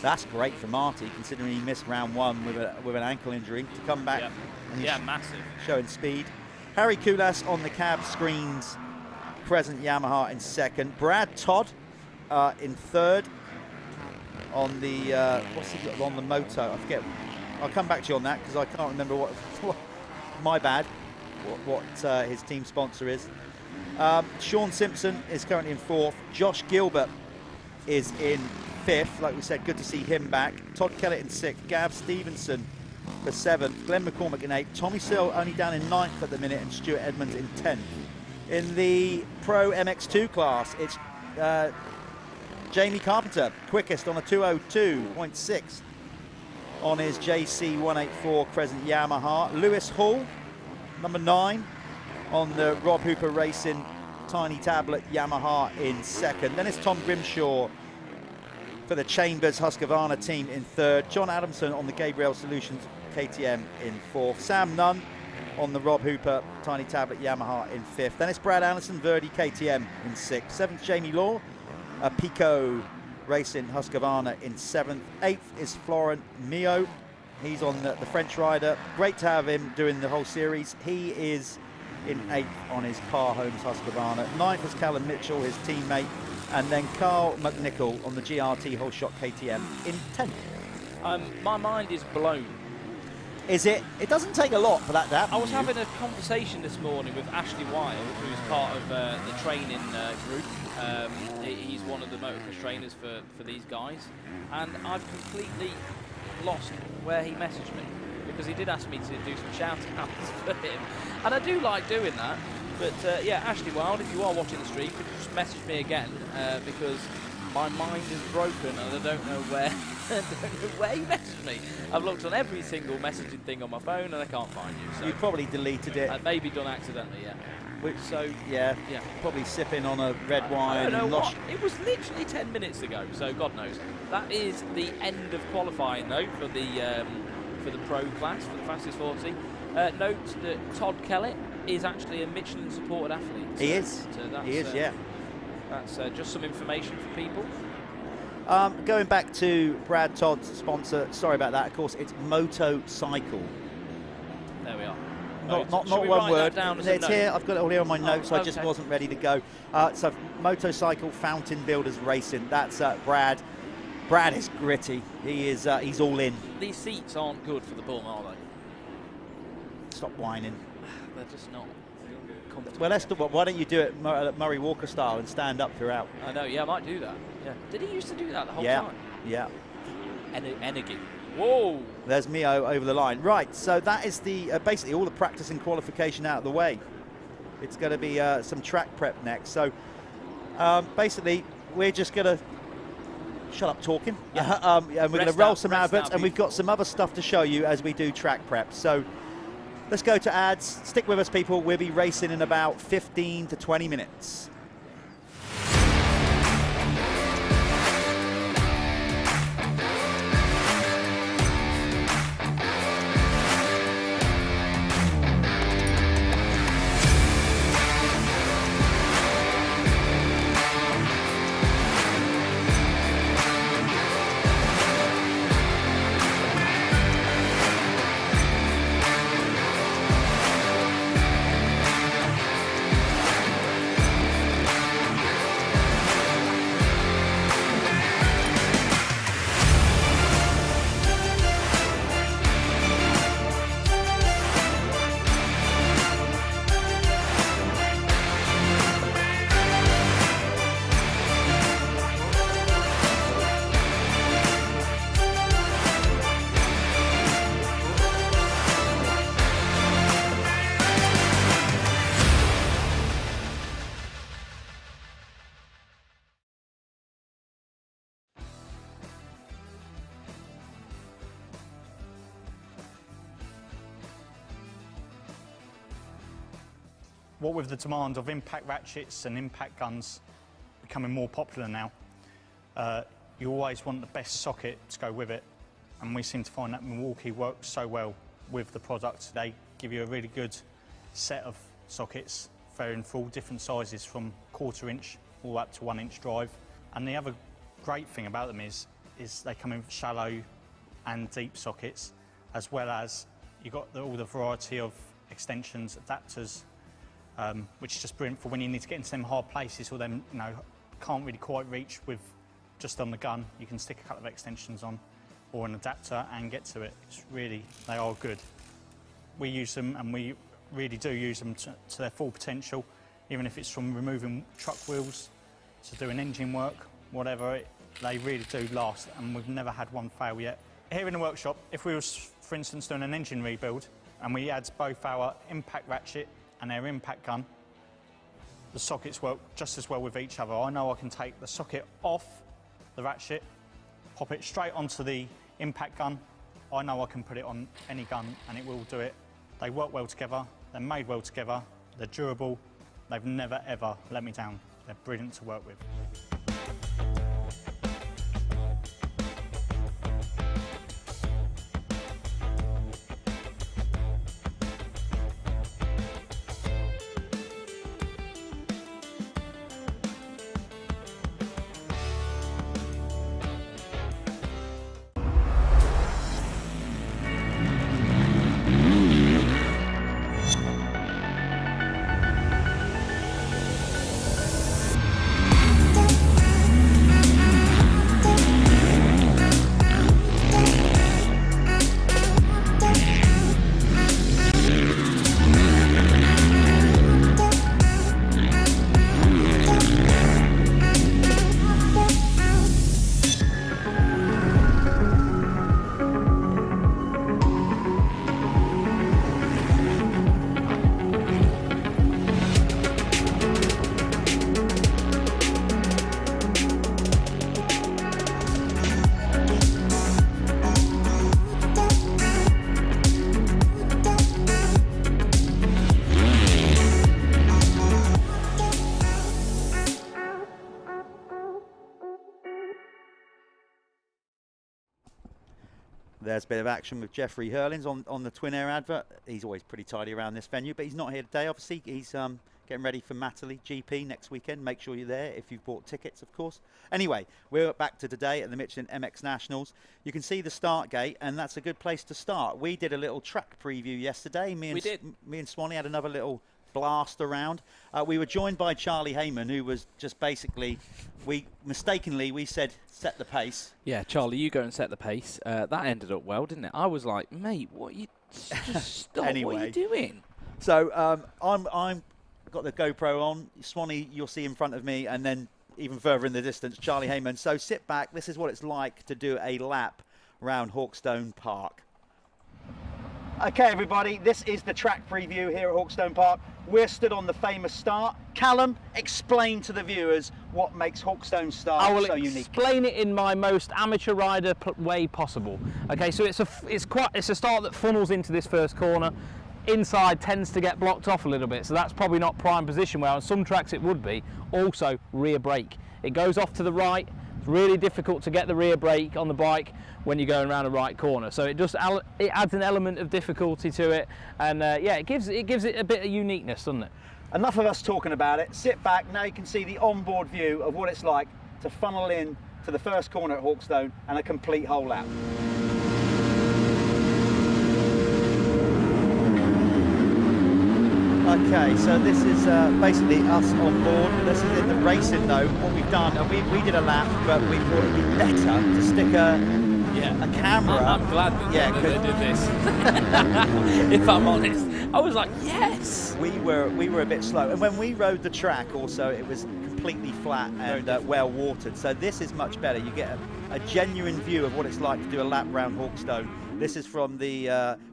That's great for Marty, considering he missed round one with an ankle injury, to come back. Yep. And Yeah, massive. Showing speed. Harry Koulas on the cab screens, Crescent Yamaha in second. Brad Todd in third on the what's he got on the moto? I forget. I'll come back to you on that because I can't remember what my bad, what his team sponsor is. Sean Simpson is currently in fourth. Josh Gilbert is in fifth. Like we said, good to see him back. Todd Kellett in sixth. Gav Stevenson for seventh. Glenn McCormick in eighth. Tommy Sill only down in ninth at the minute, and Stuart Edmonds in 10th. In the Pro MX2 class, it's Jamie Carpenter, quickest on a 2:02.6 on his JC184 Crescent Yamaha. Lewis Hall, number 9, on the Rob Hooper Racing Tiny Tablet Yamaha in second. Then it's Tom Grimshaw for the Chambers Husqvarna team in third. John Adamson on the Gabriel Solutions KTM in fourth. Sam Nunn on the Rob Hooper Tiny Tablet Yamaha in fifth. Then it's Brad Anderson, Verdi KTM in sixth. Seventh, Jamie Law, Pico Racing Husqvarna in seventh. Eighth is Florent Mio. He's on the French rider. Great to have him doing the whole series. He is in eighth on his Par Homes Husqvarna. Ninth is Callum Mitchell, his teammate. And then Carl McNichol on the GRT Whole Shot KTM in 10th. My mind is blown. Is it? It doesn't take a lot for that to happen. I was having a conversation this morning with Ashley Wilde, who's part of the training group. He's one of the motocross trainers for these guys. And I've completely lost where he messaged me, because he did ask me to do some shout-outs for him. And I do like doing that. But yeah, Ashley Wilde, if you are watching the stream, could you just message me again, because my mind is broken and I don't know where he messaged me. I've looked on every single messaging thing on my phone and I can't find you. So you probably deleted it. I've maybe done accidentally, yeah. So yeah, probably sipping on a red wine. I don't know what. It was literally 10 minutes ago, so God knows. That is the end of qualifying though for the pro class, for the fastest 40. Note that Todd Kellett is actually a Michelin supported athlete. So he is. Yeah. That's just some information for people. Going back to Brad Todd's sponsor, sorry about that, of course, it's Motocycle. There we are. Not one word. It's note? here. I've got it all here on my notes. Okay. I just wasn't ready to go. So Motocycle Fountain Builders Racing. That's Brad. Brad is gritty. He is. He's all in. These seats aren't good for the bum, are they? Stop whining. They're just not comfortable. Well, why don't you do it Murray Walker style and stand up throughout? I know. Yeah, I might do that. Yeah. Did he used to do that the whole time? Yeah. Energy. Whoa! There's Mio over the line. Right, so that is the basically all the practice and qualification out of the way. It's going to be some track prep next. So basically, we're just going to shut up talking. Yeah. And we're going to roll some adverts, and we've got some other stuff to show you as we do track prep. So let's go to ads. Stick with us, people. We'll be racing in about 15 to 20 minutes. What with the demand of impact ratchets and impact guns becoming more popular now, you always want the best socket to go with it, and we seem to find that Milwaukee works so well with the product. They give you a really good set of sockets, varying for all different sizes from 1/4 inch all up to 1 inch drive. And the other great thing about them is they come in shallow and deep sockets, as well as you've got all the variety of extensions, adapters, which is just brilliant for when you need to get into them hard places or them, you know, can't really quite reach with just on the gun. You can stick a couple of extensions on or an adapter and get to it. It's really, they are good. We use them, and we really do use them to their full potential, even if it's from removing truck wheels to doing engine work, whatever, they really do last, and we've never had one fail yet. Here in the workshop, if we was, for instance, doing an engine rebuild and we had both our impact ratchet and our impact gun, the sockets work just as well with each other. I know I can take the socket off the ratchet, pop it straight onto the impact gun. I know I can put it on any gun and it will do it. They work well together, they're made well together, they're durable, they've never ever let me down. They're brilliant to work with. There's a bit of action with Jeffrey Hurlins on the Twin Air advert. He's always pretty tidy around this venue, but he's not here today, obviously. He's getting ready for Matterley GP next weekend. Make sure you're there if you've bought tickets, of course. Anyway, we're back to today at the Michelin MX Nationals. You can see the start gate, and that's a good place to start. We did a little track preview yesterday. Me and Swanee had another little blast around. We were joined by Charlie Heyman, who was just basically, we said set the pace. Yeah, Charlie, you go and set the pace. That ended up well, didn't it? I was like, mate, what you just stop? Anyway. What are you doing? So I'm got the GoPro on. Swanee, you'll see in front of me, and then even further in the distance, Charlie Heyman. So sit back. This is what it's like to do a lap around Hawkstone Park. Okay, everybody, this is the track preview here at Hawkstone Park. We're stood on the famous start. Callum, explain to the viewers what makes Hawkstone start so unique. I will explain it in my most amateur rider way possible. Okay, so it's a start that funnels into this first corner. Inside tends to get blocked off a little bit, so that's probably not prime position, where on some tracks it would be. Also, rear brake. It goes off to the right. It's really difficult to get the rear brake on the bike when you're going around a right corner. So it adds an element of difficulty to it, and yeah, it gives it a bit of uniqueness, doesn't it? Enough of us talking about it. Sit back, now you can see the onboard view of what it's like to funnel in to the first corner at Hawkstone and a complete whole lap. Okay, so this is basically us on board. This is in the racing though. What we've done, and we did a lap, but we thought it'd be better to stick a camera. I'm glad that they did this. If I'm honest, I was like, yes. We were a bit slow, and when we rode the track, also it was completely flat and well watered. So this is much better. You get a genuine view of what it's like to do a lap round Hawkstone. This is from the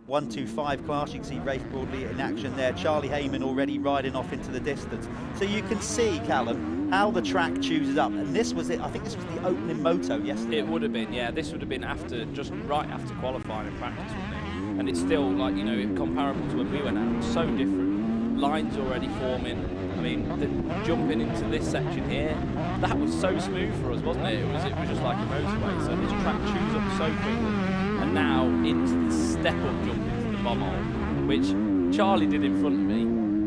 125 class. You can see Rafe Broadley in action there. Charlie Heyman already riding off into the distance. So you can see, Callum, how the track chooses up. And this was it. I think this was the opening moto yesterday. It would have been, yeah. This would have been just right after qualifying and practice, wouldn't it? And it's still, like, you know, comparable to when we went out. So different. Lines already forming. I mean, jumping into this section here, that was so smooth for us, wasn't it? It was just like a motorway. So this track chews up so quickly. And now into the step-up jump into the bomb hole, which Charlie did in front of me,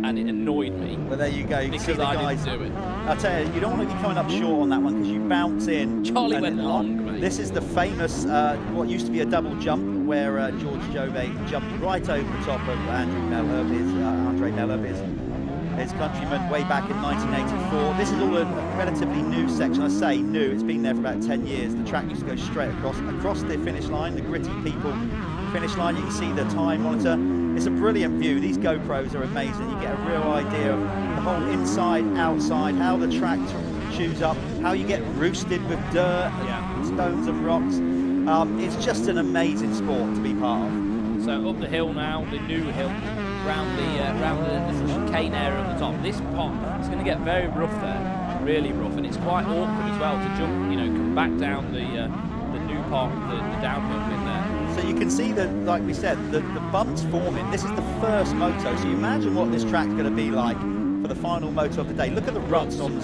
and it annoyed me. Well, there you go. You because see the guys didn't do it. I'll tell you, you don't want to be coming up short on that one because you bounce in. Charlie went long, mate. This is the famous, what used to be a double jump, where George Jove jumped right over the top of Andre Melhub, his countryman, way back in 1984. This is all a relatively new section. I say new, it's been there for about 10 years. The track used to go straight across the finish line, the gritty people finish line. You can see the time monitor. It's a brilliant view. These GoPros are amazing. You get a real idea of the whole inside, outside, how the track chews up, how you get roosted with dirt, and stones and rocks. It's just an amazing sport to be part of. So up the hill now, the new hill, round the chicane area on the top. This pot is going to get very rough there, really rough, and it's quite awkward as well to jump, you know, come back down the new part of the downhill bit there. So you can see that, like we said, the bumps forming. This is the first moto, so you imagine what this track's going to be like for the final moto of the day. Look at the ruts on the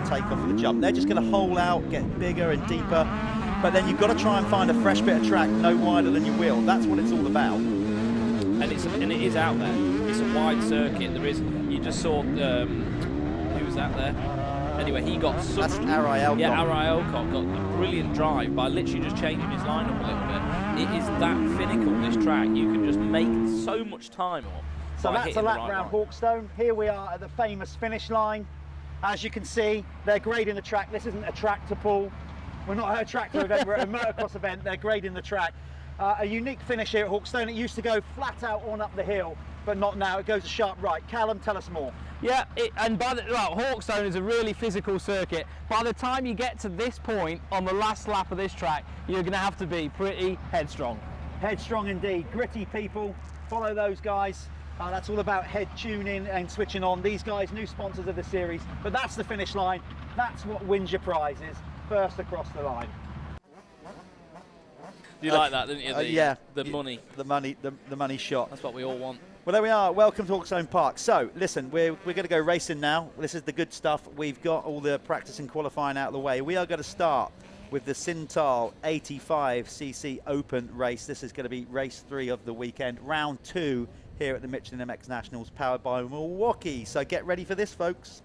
takeoff of the jump. They're just going to hole out, get bigger and deeper, but then you've got to try and find a fresh bit of track no wider than your wheel. That's what it's all about. And it is out there. It's a wide circuit. There is. You just saw who was that there? Anyway, he got such. That's Arai Alcott. Yeah, Arai Alcott got a brilliant drive by literally just changing his lineup a little bit. It is that finical, this track. You can just make so much time on. So that's a lap round Hawkstone. Here we are at the famous finish line. As you can see, they're grading the track. This isn't a tractor pull. We're not at a tractor event. We're at a motocross event. They're grading the track. A unique finish here at Hawkstone. It used to go flat out on up the hill, but not now. It goes a sharp right. Callum, tell us more. Yeah, Hawkstone is a really physical circuit. By the time you get to this point on the last lap of this track, you're going to have to be pretty headstrong. Headstrong indeed. Gritty people. Follow those guys. That's all about head tuning and switching on. These guys, new sponsors of the series. But that's the finish line. That's what wins your prizes. First across the line. You like that, didn't you? Yeah. The money. The money shot. That's what we all want. Well, there we are. Welcome to Hawkstone Park. So, listen, we're going to go racing now. This is the good stuff. We've got all the practice and qualifying out of the way. We are going to start with the Sintal 85cc Open race. This is going to be race 3 of the weekend, round 2 here at the Michelin MX Nationals, powered by Milwaukee. So get ready for this, folks.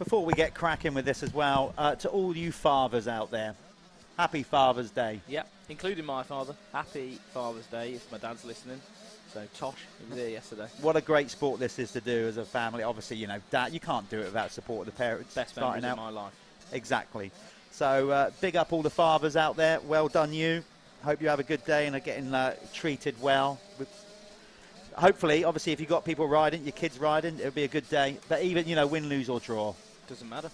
Before we get cracking with this as well, to all you fathers out there, happy Father's Day. Yep, including my father. Happy Father's Day if my dad's listening. So Tosh, he was here yesterday. What a great sport this is to do as a family. Obviously, you know, Dad, you can't do it without support of the parents. Best memories of my life. Exactly. So big up all the fathers out there. Well done you. Hope you have a good day and are getting treated well. Hopefully, obviously, if you've got people riding, your kids riding, it'll be a good day. But even, you know, win, lose or draw. Doesn't matter.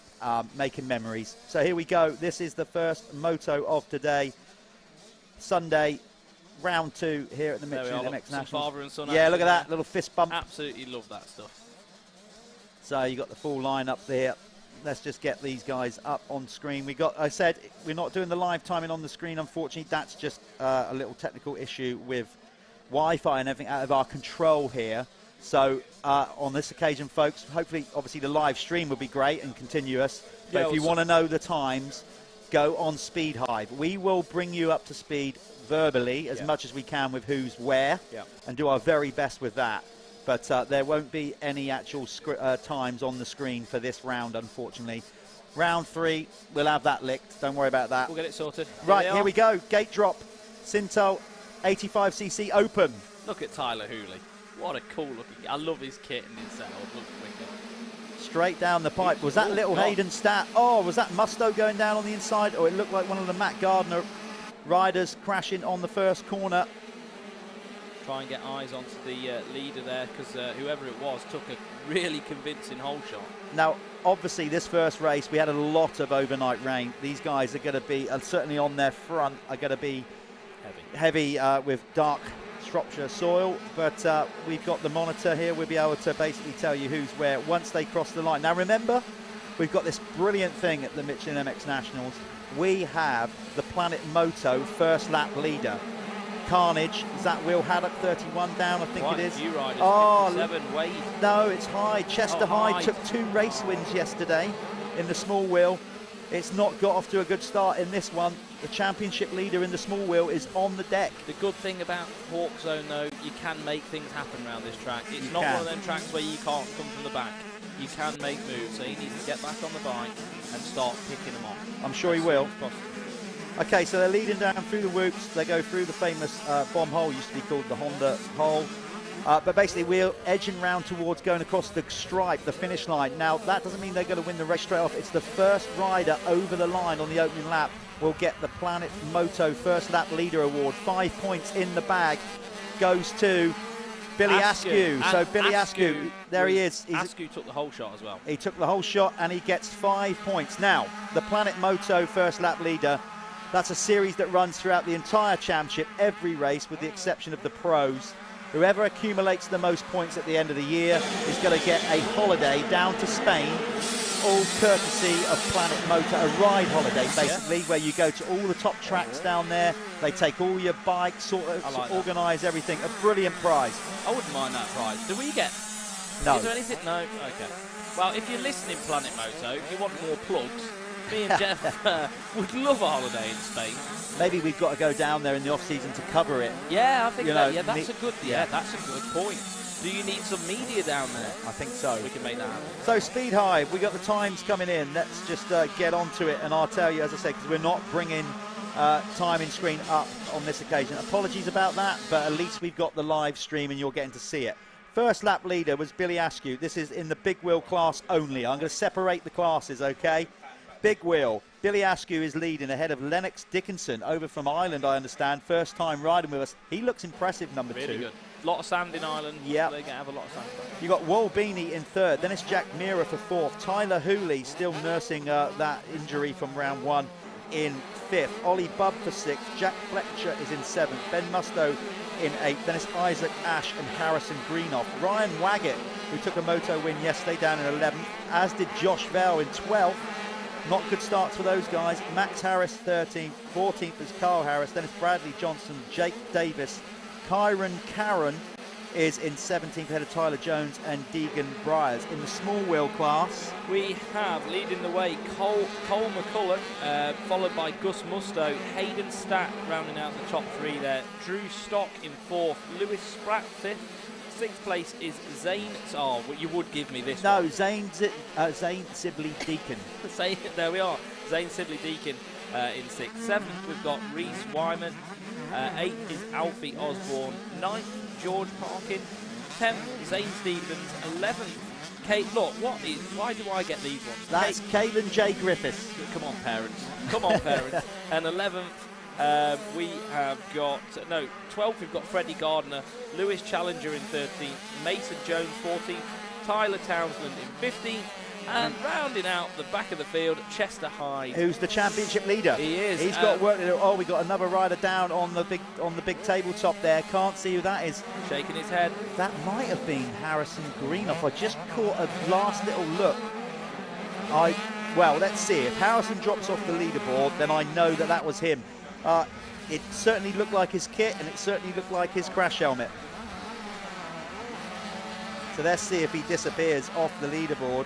Making memories. So here we go. This is the first moto of today. Sunday, round 2 here at the Michelin MX Nationals. Father and son. Yeah, look at that little fist bump. Absolutely love that stuff. So you got the full lineup there. Let's just get these guys up on screen. I said we're not doing the live timing on the screen. Unfortunately, that's just a little technical issue with Wi-Fi and everything out of our control here. So on this occasion, folks, hopefully, obviously, the live stream will be great and continuous. But if you want to know the times, go on Speed Hive. We will bring you up to speed verbally as much as we can with who's where and do our very best with that. But there won't be any actual times on the screen for this round, unfortunately. Round 3, we'll have that licked. Don't worry about that. We'll get it sorted. Right, here we go. Gate drop. Sintel 85cc open. Look at Tyler Hooley. What a cool looking. I love his kit and his setup. Looks wicked. Straight down the pipe. Was that little Hayden Stat? Oh, was that Musto going down on the inside? Or it looked like one of the Matt Gardner riders crashing on the first corner. Try and get eyes onto the leader there, because whoever it was took a really convincing hole shot. Now, obviously, this first race, we had a lot of overnight rain. These guys are going to be, certainly on their front, are going to be heavy with dark Shropshire soil. But we've got the monitor here. We'll be able to basically tell you who's where once they cross the line. Now, remember, we've got this brilliant thing at the Michelin MX Nationals. We have the Planet Moto first lap leader. Carnage, is that Will Haddock, 31 down, I think it is. Few riders, oh, 57, Wade. No, it's Hyde. Chester Hyde took 2 race wins yesterday in the small wheel. It's not got off to a good start in this one. The championship leader in the small wheel is on the deck. The good thing about Hawkstone, though, you can make things happen around this track. It's not one of them tracks where you can't come from the back. You can make moves, so you need to get back on the bike and start picking them off. I'm sure he will. Okay, so they're leading down through the whoops. They go through the famous bomb hole, used to be called the Honda hole. But basically, we're edging round towards going across the stripe, the finish line. Now, that doesn't mean they're going to win the race straight off. It's the first rider over the line on the opening lap will get the Planet Moto First Lap Leader Award. 5 points in the bag goes to Billy Askew. So Billy Askew, there he is. Askew took the whole shot as well. He took the whole shot and he gets 5 points. Now, the Planet Moto First Lap Leader, that's a series that runs throughout the entire championship, every race, with the exception of the pros. Whoever accumulates the most points at the end of the year is going to get a holiday down to Spain, all courtesy of Planet Motor, a ride holiday, basically, where you go to all the top tracks down there. They take all your bikes, sort of organise everything. A brilliant prize. I wouldn't mind that prize. Do we get? No. Is there anything? No? Okay. Well, if you're listening, Planet Moto, if you want more plugs, me and Jeff would love a holiday in Spain. Maybe we've got to go down there in the off-season to cover it. Yeah, I think that's a good. Yeah, that's a good point. Do you need some media down there? I think so. We can make that happen. So Speed Hive, we got the times coming in. Let's just get onto it, and I'll tell you, as I said, because we're not bringing timing screen up on this occasion. Apologies about that, but at least we've got the live stream, and you're getting to see it. First lap leader was Billy Askew. This is in the big wheel class only. I'm going to separate the classes, okay? Big wheel. Billy Askew is leading ahead of Lennox Dickinson, over from Ireland, I understand. First time riding with us. He looks impressive, number 2. Really good. A lot of sand in Ireland. Yeah. They're going to have a lot of sand. You got Walbini in 3rd. Then it's Jack Meara for 4th. Tyler Hooley still nursing that injury from round 1 in 5th. Ollie Bubb for 6th. Jack Fletcher is in 7th. Ben Musto in 8th. Then it's Isaac Ash and Harrison Greenoff. Ryan Waggett, who took a moto win yesterday, down in 11th, as did Josh Vell in 12th. Not good starts for those guys. Max Harris 13th, 14th is Carl Harris, then it's Bradley Johnson, Jake Davis. Kyron Caron is in 17th ahead of Tyler Jones and Deegan Bryars. In the small wheel class, we have leading the way Cole McCulloch, followed by Gus Musto, Hayden Stack rounding out the top 3 there, Drew Stock in 4th, Lewis Spratt 5th, Sixth place is Zane. Oh, well, you would give me this No, one. Zane Sibley Deacon. There we are. Zane Sibley Deacon in sixth. Seventh, we've got Reese Wyman. Eighth is Alfie Osborne. Ninth, George Parkin. 10th, Zane Stevens. 11th, Kate. Look, why do I get these ones? That's Caelan J. Griffiths. Come on, parents. Come on, parents. And 11th, we have got, 12th, we've got Freddie Gardner. Lewis Challenger in 13th. Mason Jones, 14th. Tyler Townsend in 15th. And rounding out the back of the field, Chester Hyde. Who's the championship leader. He is. He's got work to do. Oh, we got another rider down on the big tabletop there. Can't see who that is. Shaking his head. That might have been Harrison Greenoff. I just caught a last little look. Well, let's see. If Harrison drops off the leaderboard, then I know that was him. It certainly looked like his kit, and it certainly looked like his crash helmet. So let's see if he disappears off the leaderboard.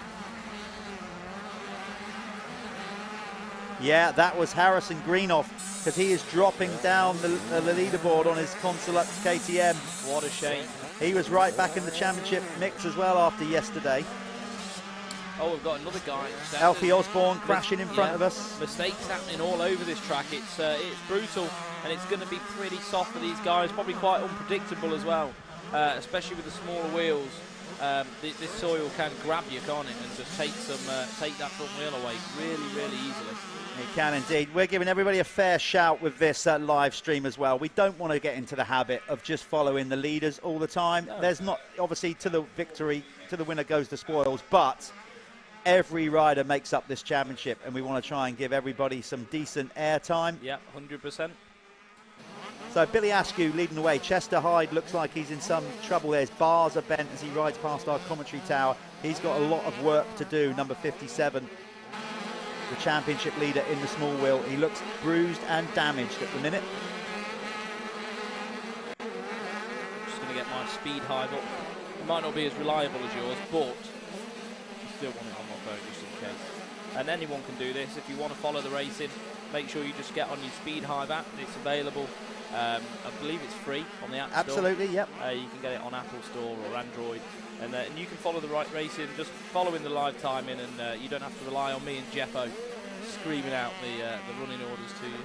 Yeah, that was Harrison Greenoff, because he is dropping down the leaderboard on his Consulux KTM. What a shame. He was right back in the championship mix as well after yesterday. Oh, we've got another guy. Alfie Osborne crashing in front of us. Mistakes happening all over this track. It's brutal, and it's going to be pretty soft for these guys. Probably quite unpredictable as well, especially with the smaller wheels. This soil can grab you, can't it, and just take that front wheel away really, really easily. It can indeed. We're giving everybody a fair shout with this live stream as well. We don't want to get into the habit of just following the leaders all the time. No. There's not, obviously, to the victory, to the winner goes the spoils, but every rider makes up this championship, and we want to try and give everybody some decent airtime. Yeah, 100%. So Billy Askew leading the way. Chester Hyde looks like he's in some trouble. There's bars are bent as he rides past our commentary tower. He's got a lot of work to do, number 57. The championship leader in the small wheel. He looks bruised and damaged at the minute. Just going to get my speed hive up. It might not be as reliable as yours, but I still want it on my phone just in case. And anyone can do this. If you want to follow the racing, make sure you just get on your Speed Hive app. It's available. I believe it's free on the App Store. Absolutely, yep. You can get it on Apple Store or Android. And you can follow the right racing, just following the live timing, and you don't have to rely on me and Jeffo screaming out the running orders to you.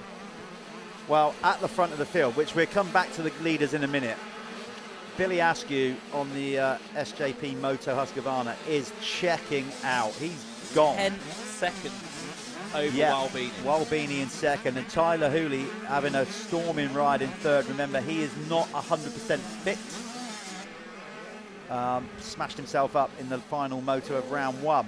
Well, at the front of the field, which we'll come back to the leaders in a minute, Billy Askew on the SJP Moto Husqvarna is checking out. He's gone. 10 seconds over Walbeanie. Walbeanie in second, and Tyler Hooley having a storming ride in third. Remember, he is not 100% fit. Smashed himself up in the final moto of round one.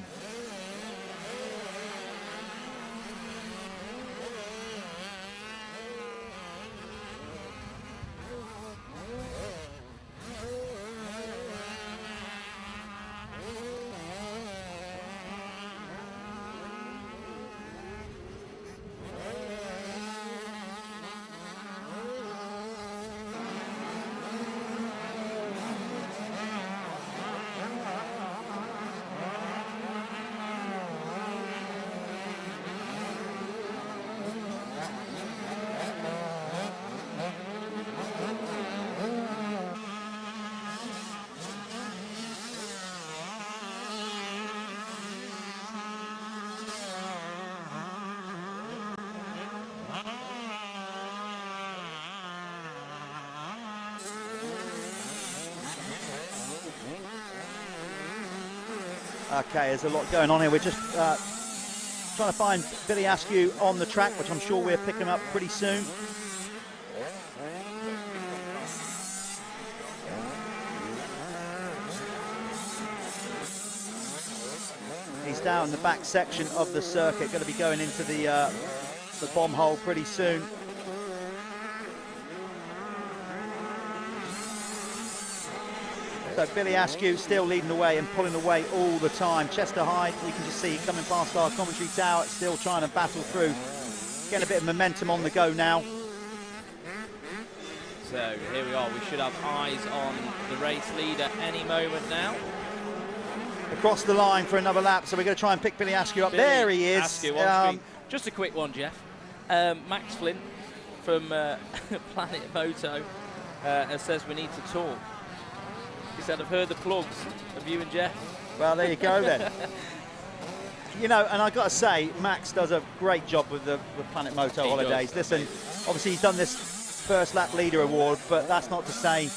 Okay, there's a lot going on here. We're just trying to find Billy Askew on the track, which I'm sure we're picking up pretty soon. He's down in the back section of the circuit, going to be going into the bomb hole pretty soon. So Billy Askew still leading the way and pulling away all the time. Chester Hyde, you can just see coming past our commentary tower, still trying to battle through. Getting a bit of momentum on the go now. So here we are, we should have eyes on the race leader any moment now. Across the line for another lap, so we're going to try and pick Billy Askew up. There he is. Askew on screen. Just a quick one, Jeff. Max Flint from Planet Moto says we need to talk. said, I've heard the plugs of you and Jeff. Well, there you go then. You know, and I've got to say, Max does a great job with Planet Moto Holidays. Listen, obviously he's done this first lap leader award, but that's not to say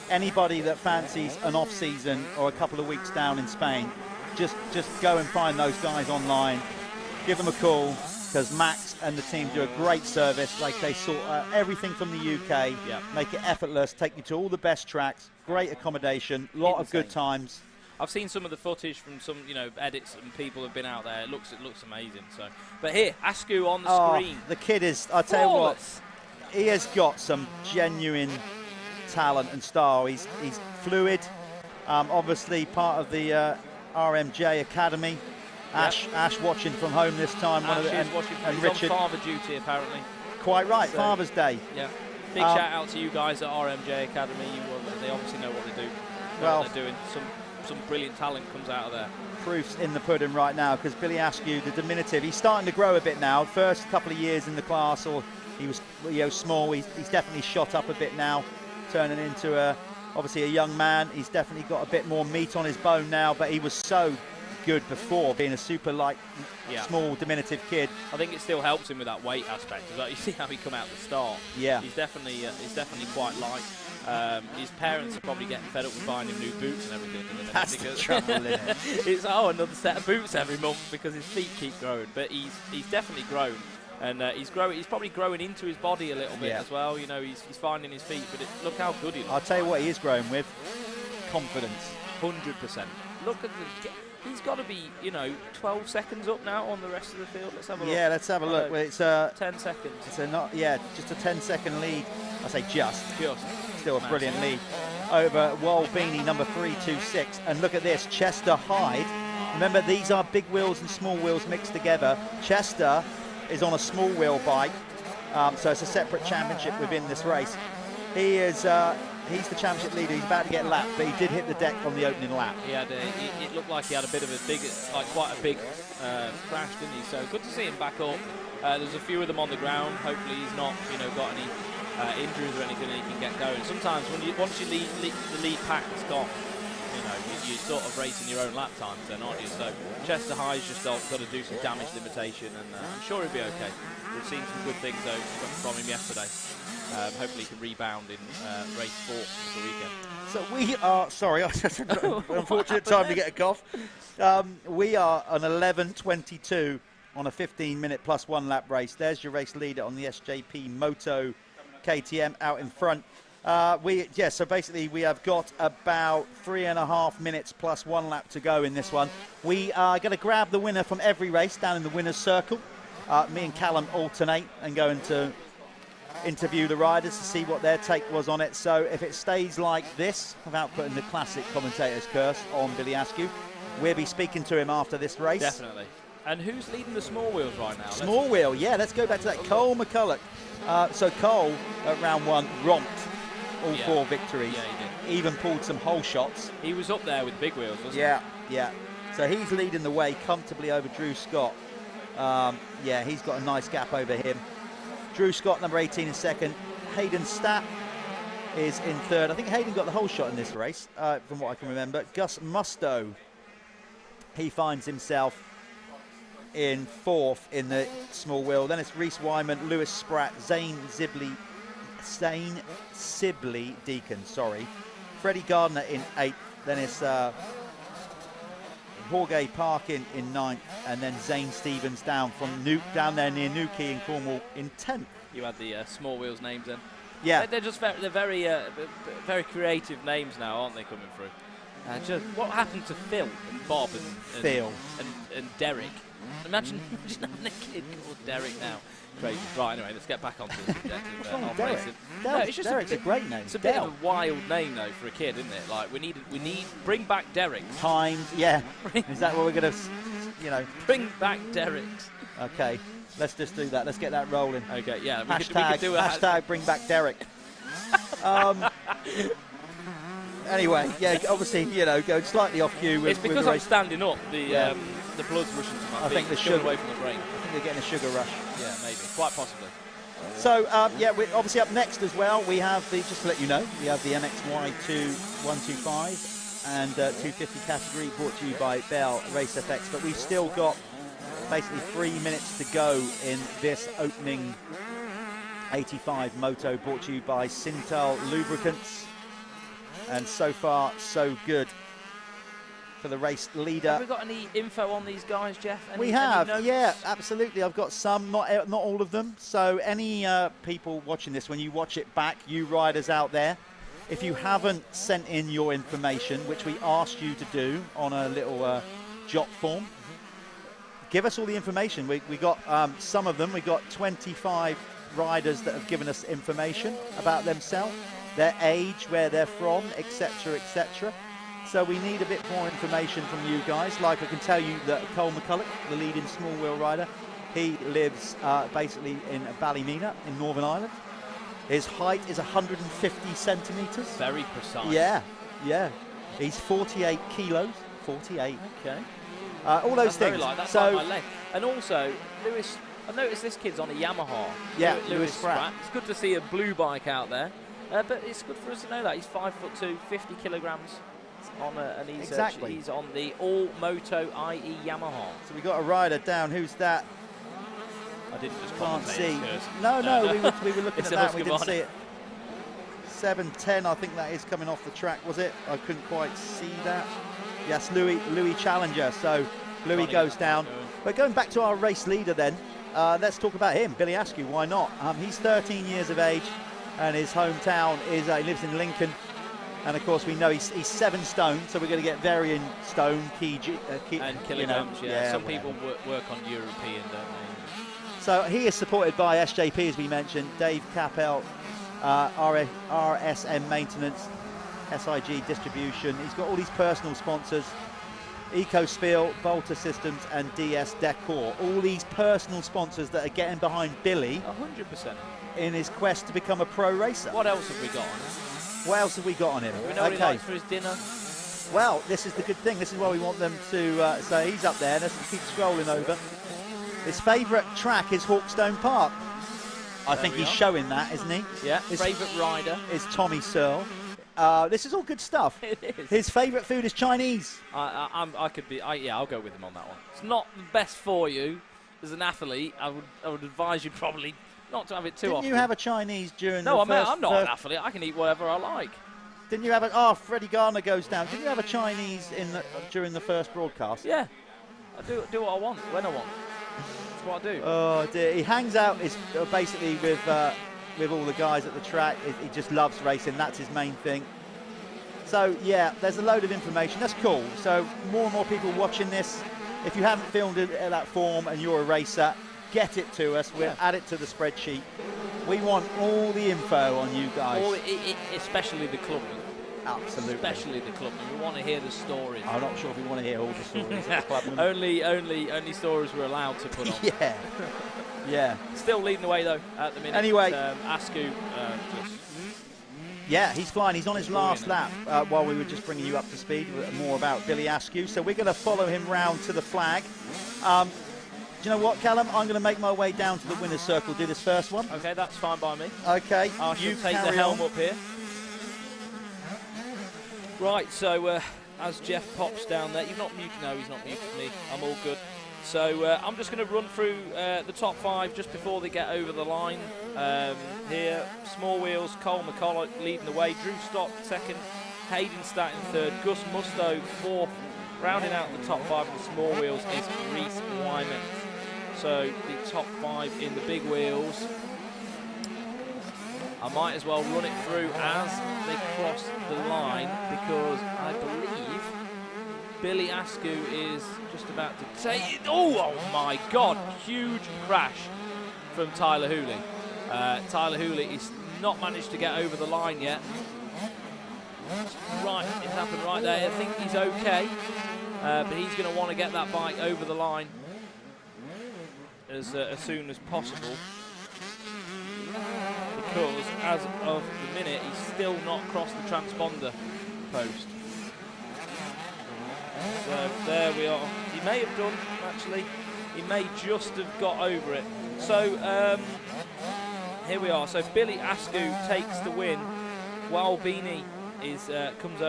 anybody that fancies an off-season or a couple of weeks down in Spain, just go and find those guys online, give them a call, because Max and the team do a great service. Like, they sort everything from the UK, make it effortless, take you to all the best tracks, great accommodation, lot of good times. I've seen some of the footage from some, you know, edits and people have been out there. It looks amazing. So, but here, Askew on the screen. The kid is, I tell you what, he has got some genuine talent and style. He's fluid. Obviously part of the RMJ Academy. Ash watching from home this time. He's Richard on father duty apparently. Quite right, so, Father's Day. Yeah. Big shout out to you guys at RMJ Academy. They obviously know what they do. Know what they're doing. Some brilliant talent comes out of there. Proof's in the pudding right now, because Billy Askew, the diminutive, he's starting to grow a bit now. First couple of years in the class, or he was small. He's definitely shot up a bit now, turning into obviously a young man. He's definitely got a bit more meat on his bone now, but he was so good before, being a super light, small, diminutive kid. I think it still helps him with that weight aspect. Like, you see how he come out at the start. Yeah, he's definitely quite light. His parents are probably getting fed up with buying him new boots and everything. That's the trouble, isn't it? It's another set of boots every month because his feet keep growing. But he's definitely grown, and he's probably growing into his body a little bit as well. You know, he's finding his feet. But look how good he looks. I'll tell you what he is growing with: confidence. 100%. Look at the. He's got to be, 12 seconds up now on the rest of the field. Let's have a look. Yeah, let's have a look. Well, it's 10 seconds. It's just a 10-second lead. I say just. Still a brilliant lead over Walbini, number 326. And look at this, Chester Hyde. Remember, these are big wheels and small wheels mixed together. Chester is on a small wheel bike, so it's a separate championship within this race. He is. He's the championship leader. He's about to get lapped, but he did hit the deck on the opening lap. It looked like he had a bit of quite a big crash, didn't he? So good to see him back up. There's a few of them on the ground. Hopefully he's not, got any injuries or anything, and he can get going. Sometimes once you lead the lead pack has gone, you're sort of racing your own lap times then, aren't you? So Chester High's just got to do some damage limitation, and I'm sure he'll be okay. We've seen some good things though from him yesterday. Hopefully he can rebound in race 4 for the weekend. So we are, sorry, unfortunate time to get a cough. We are on 11:22 on a 15-minute plus 1 lap race. There's your race leader on the SJP Moto KTM out in front. So basically we have got about 3.5 minutes plus 1 lap to go in this one. We are going to grab the winner from every race down in the winner's circle. Me and Callum alternate and go into interview the riders to see what their take was on it. So if it stays like this, without putting the classic commentator's curse on Billy Askew, we'll be speaking to him after this race. Definitely. And who's leading the small wheels right now? Small wheel, let's go back to that. Cole McCulloch. So Cole, at round 1, romped all 4 victories. Yeah, he did. Even pulled some hole shots. He was up there with big wheels, wasn't he? Yeah. So he's leading the way comfortably over Drew Scott. He's got a nice gap over him. Drew Scott, number 18, in second. Hayden Stapp is in third. I think Hayden got the whole shot in this race, from what I can remember. Gus Musto, he finds himself in 4th in the small wheel. Then it's Reese Wyman, Lewis Spratt, Zane Sibley Deacon, Freddie Gardner in 8th. Then it's Jorge Park in 9th, and then Zane Stevens down there near Newquay in Cornwall in 10th. You had the small wheels names then. Yeah, they're very creative names now, aren't they, coming through? What happened to Phil and Bob and Derek? Imagine having a kid called Derek now. Crazy. Right, anyway, let's get back onto the subject of racing. Derek's a great name. It's a bit of a wild name though for a kid, isn't it? Like we need bring back Derek's. Times, Is that what we're gonna, Bring back Derek's. Okay, let's just do that. Let's get that rolling. Okay, yeah. We could do a hashtag bring back Derek. Anyway, obviously, go slightly off cue. It's because I'm standing up. The blood's rushing to my feet. I think the sugar away from the brain. I think they're getting a sugar rush. Yeah, maybe. Quite possibly. So, we're obviously up next as well. We have just to let you know, we have the MXY2 125 and 250 category, brought to you by Bell Race FX. But we've still got basically 3 minutes to go in this opening 85 moto, brought to you by Sintal Lubricants. And so far, so good for the race leader. Have we got any info on these guys, Jeff? We have, yeah, absolutely. I've got some, not all of them. So any people watching this, when you watch it back, you riders out there, if you haven't sent in your information, which we asked you to do on a little jot form, give us all the information. We got some of them. We got 25 riders that have given us information about themselves, their age, where they're from, etc., etc. So we need a bit more information from you guys. Like I can tell you that Cole McCulloch, the leading small wheel rider, he lives basically in Ballymena in Northern Ireland. His height is 150 centimetres. Very precise. Yeah, yeah. He's 48 kilos. 48. Okay. All those things. That's so, like my leg. And also, Lewis, I've noticed this kid's on a Yamaha. Yeah, Lewis Spratt. It's good to see a blue bike out there. But it's good for us to know that. He's 5'2", 50 kilograms. And he's, exactly. He's on the All Moto IE Yamaha. So we got a rider down. Who's that? I didn't just Can't see. No, we were looking at that. We didn't see it. 7:10, I think that is coming off the track, was it? I couldn't quite see that. Yes, Louis Challenger. So Louis goes down. But going back to our race leader then, let's talk about him, Billy Askew. Why not? He's 13 years of age, and his hometown is he lives in Lincoln. And of course, we know he's 7 stone, so we're going to get varying stone, and kilograms. You know, yeah, some people work on European, don't they? So he is supported by SJP, as we mentioned, Dave Capel, RSM Maintenance, SIG Distribution. He's got all these personal sponsors, EcoSpeel, Bolter Systems, and DS Decor. All these personal sponsors that are getting behind Billy 100%. in his quest to become a pro racer. What else have we got on him? What else have we got on him? We know what he likes for his dinner. Well, this is the good thing. This is why we want them to say he's up there. Let's keep scrolling over. His favourite track is Hawkstone Park. I think he's showing that, isn't he? Yeah. His favourite rider is Tommy Searle. This is all good stuff. It is. His favourite food is Chinese. I'll go with him on that one. It's not the best for you as an athlete. I would advise you probably not to have it too often. Didn't you have a Chinese during No, the I'm not an athlete. I can eat whatever I like. Didn't you have Freddie Gardner goes down. Didn't you have a Chinese during the first broadcast? Yeah. I do what I want, when I want. That's what I do. Oh dear. He hangs out basically with all the guys at the track. He just loves racing. That's his main thing. So yeah, there's a load of information. That's cool. So more and more people watching this. If you haven't filled in that form and you're a racer, get it to us. We'll add it to the spreadsheet. We want all the info on you guys. Especially the clubman. Absolutely. Especially the clubman. We want to hear the stories. I'm not sure if we want to hear all the stories. only stories we're allowed to put on. Yeah. Yeah. Still leading the way though at the minute. Anyway, Askew yeah, he's flying. He's on his last lap while we were just bringing you up to speed with more about Billy Askew. So we're going to follow him round to the flag. Do you know what, Callum? I'm going to make my way down to the winner's circle, do this first one. Okay, that's fine by me. Okay. I shall take the helm up here. Right, so as Jeff pops down there, you're not muted. No, he's not muted me. I'm all good. So I'm just going to run through the top 5 just before they get over the line. Here, small wheels, Cole McCulloch leading the way, Drew Stott second, Hayden Statt in third, Gus Musto fourth. Rounding out the top 5 in the small wheels is Reese Wyman. So the top 5 in the big wheels. I might as well run it through as they cross the line because I believe Billy Askew is just about to take it. Oh my God, huge crash from Tyler Hooley. Tyler Hooley is not managed to get over the line yet. Right, it happened right there. I think he's okay, but he's going to want to get that bike over the line as soon as possible, because as of the minute he's still not crossed the transponder post. So there we are. He may have done, actually. He may just have got over it. So here we are. So Billy Askew takes the win, while Beanie comes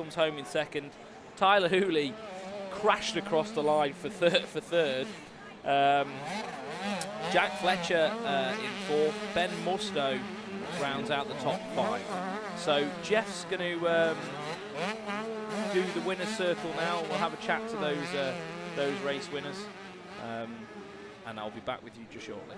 comes home in second. Tyler Hooley crashed across the line for third. Jack Fletcher in fourth. Ben Musto rounds out the top 5. So Jeff's going to do the winner's circle now. We'll have a chat to those race winners, and I'll be back with you just shortly.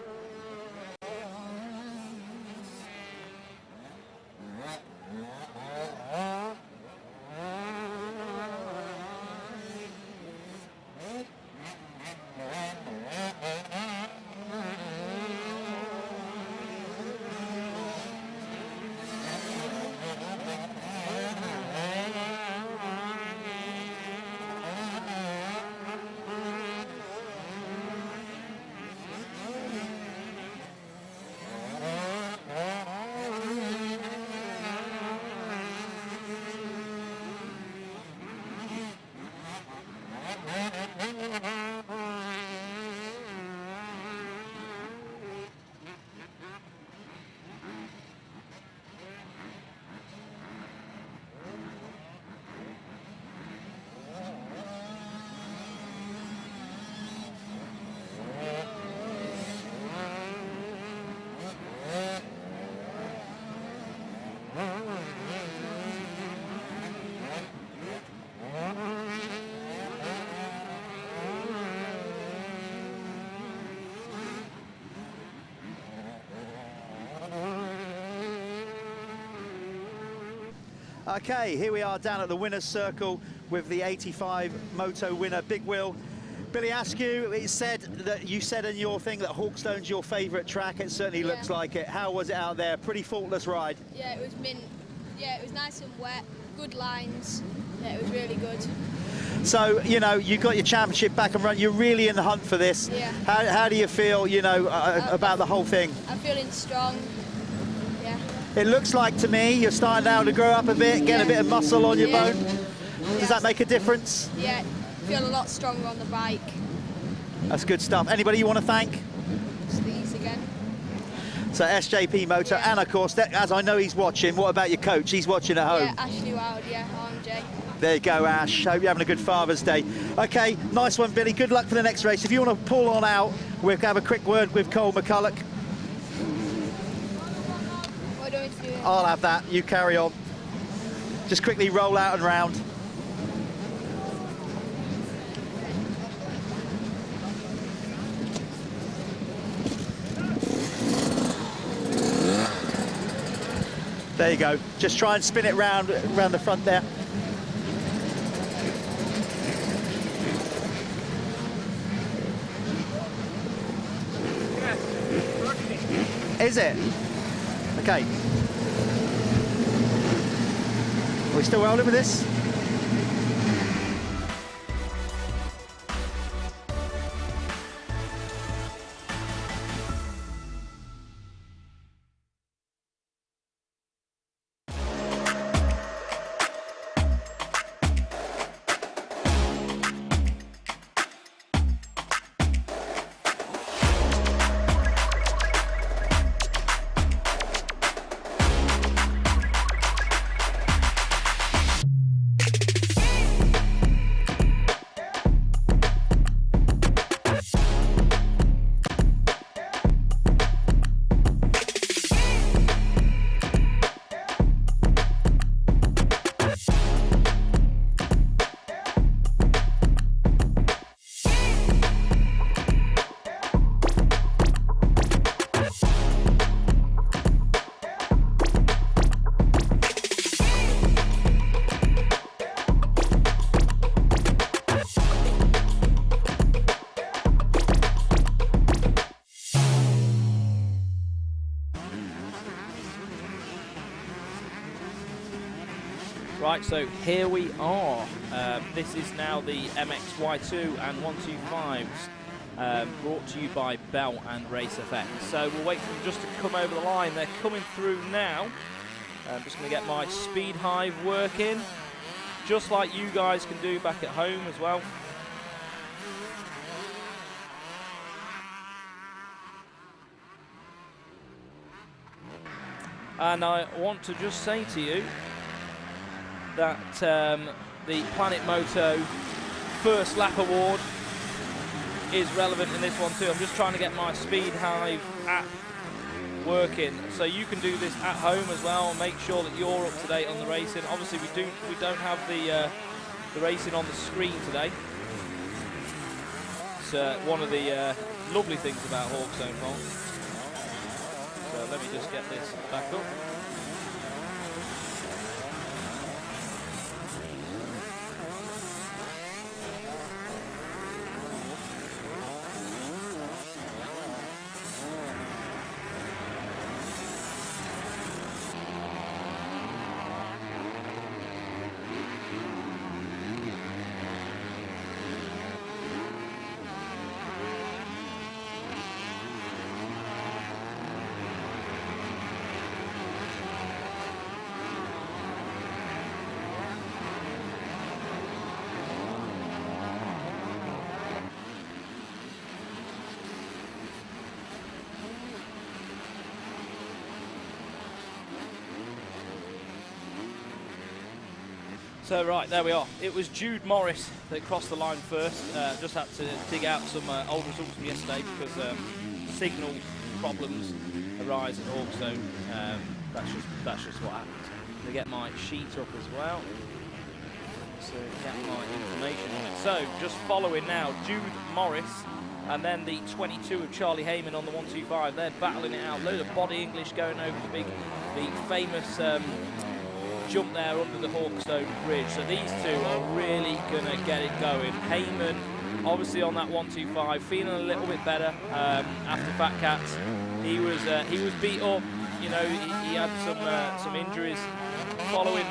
Okay, here we are down at the winner's circle with the 85 Moto winner, Big Will. Billy Askew, it said that you said in your thing that Hawkstone's your favourite track. It certainly looks like it. How was it out there? Pretty faultless ride. Yeah, it was mint. Yeah, it was nice and wet, good lines. Yeah, it was really good. So, you know, you got your championship back and run. You're really in the hunt for this. Yeah. How do you feel, you know, about the whole thing? I'm feeling strong. Yeah. It looks like to me you're starting now to grow up a bit, get a bit of muscle on your bone. Does that make a difference? Yeah, feel a lot stronger on the bike. That's good stuff. Anybody you want to thank? Just these again. So SJP Motor, and of course, as I know he's watching, what about your coach? He's watching at home. Yeah, Ashley Wild, yeah, RMJ. There you go, Ash. Hope you're having a good Father's Day. Okay, nice one, Billy. Good luck for the next race. If you want to pull on out, we'll have a quick word with Cole McCulloch. What do I do? I'll have that. You carry on. Just quickly roll out and round. There you go. Just try and spin it round the front there. Is it? Okay. Are we still rolling with this? Right, so here we are. This is now the MXY2 and 125s brought to you by Bell and Race FX. So we'll wait for them just to come over the line. They're coming through now. I'm just going to get my speed hive working, just like you guys can do back at home as well. And I want to just say to you that the Planet Moto first lap award is relevant in this one too. I'm just trying to get my Speed Hive app working, so you can do this at home as well. Make sure that you're up to date on the racing. Obviously, we don't have the racing on the screen today. It's one of the lovely things about Hawkstone, Paul. So let me just get this back up. So right, there we are. It was Jude Morris that crossed the line first. Just had to dig out some old results from yesterday because signal problems arise at Hawkstone. That's just what happens. I'm gonna get my sheet up as well, so get my information on it. So just following now, Jude Morris, and then the 22 of Charlie Heyman on the 125. They're battling it out. Load of body English going over the famous jump there under the Hawkstone bridge. So these two are really going to get it going. Heyman, obviously on that 125, feeling a little bit better after FatCat. He was beat up. You know, he had some injuries following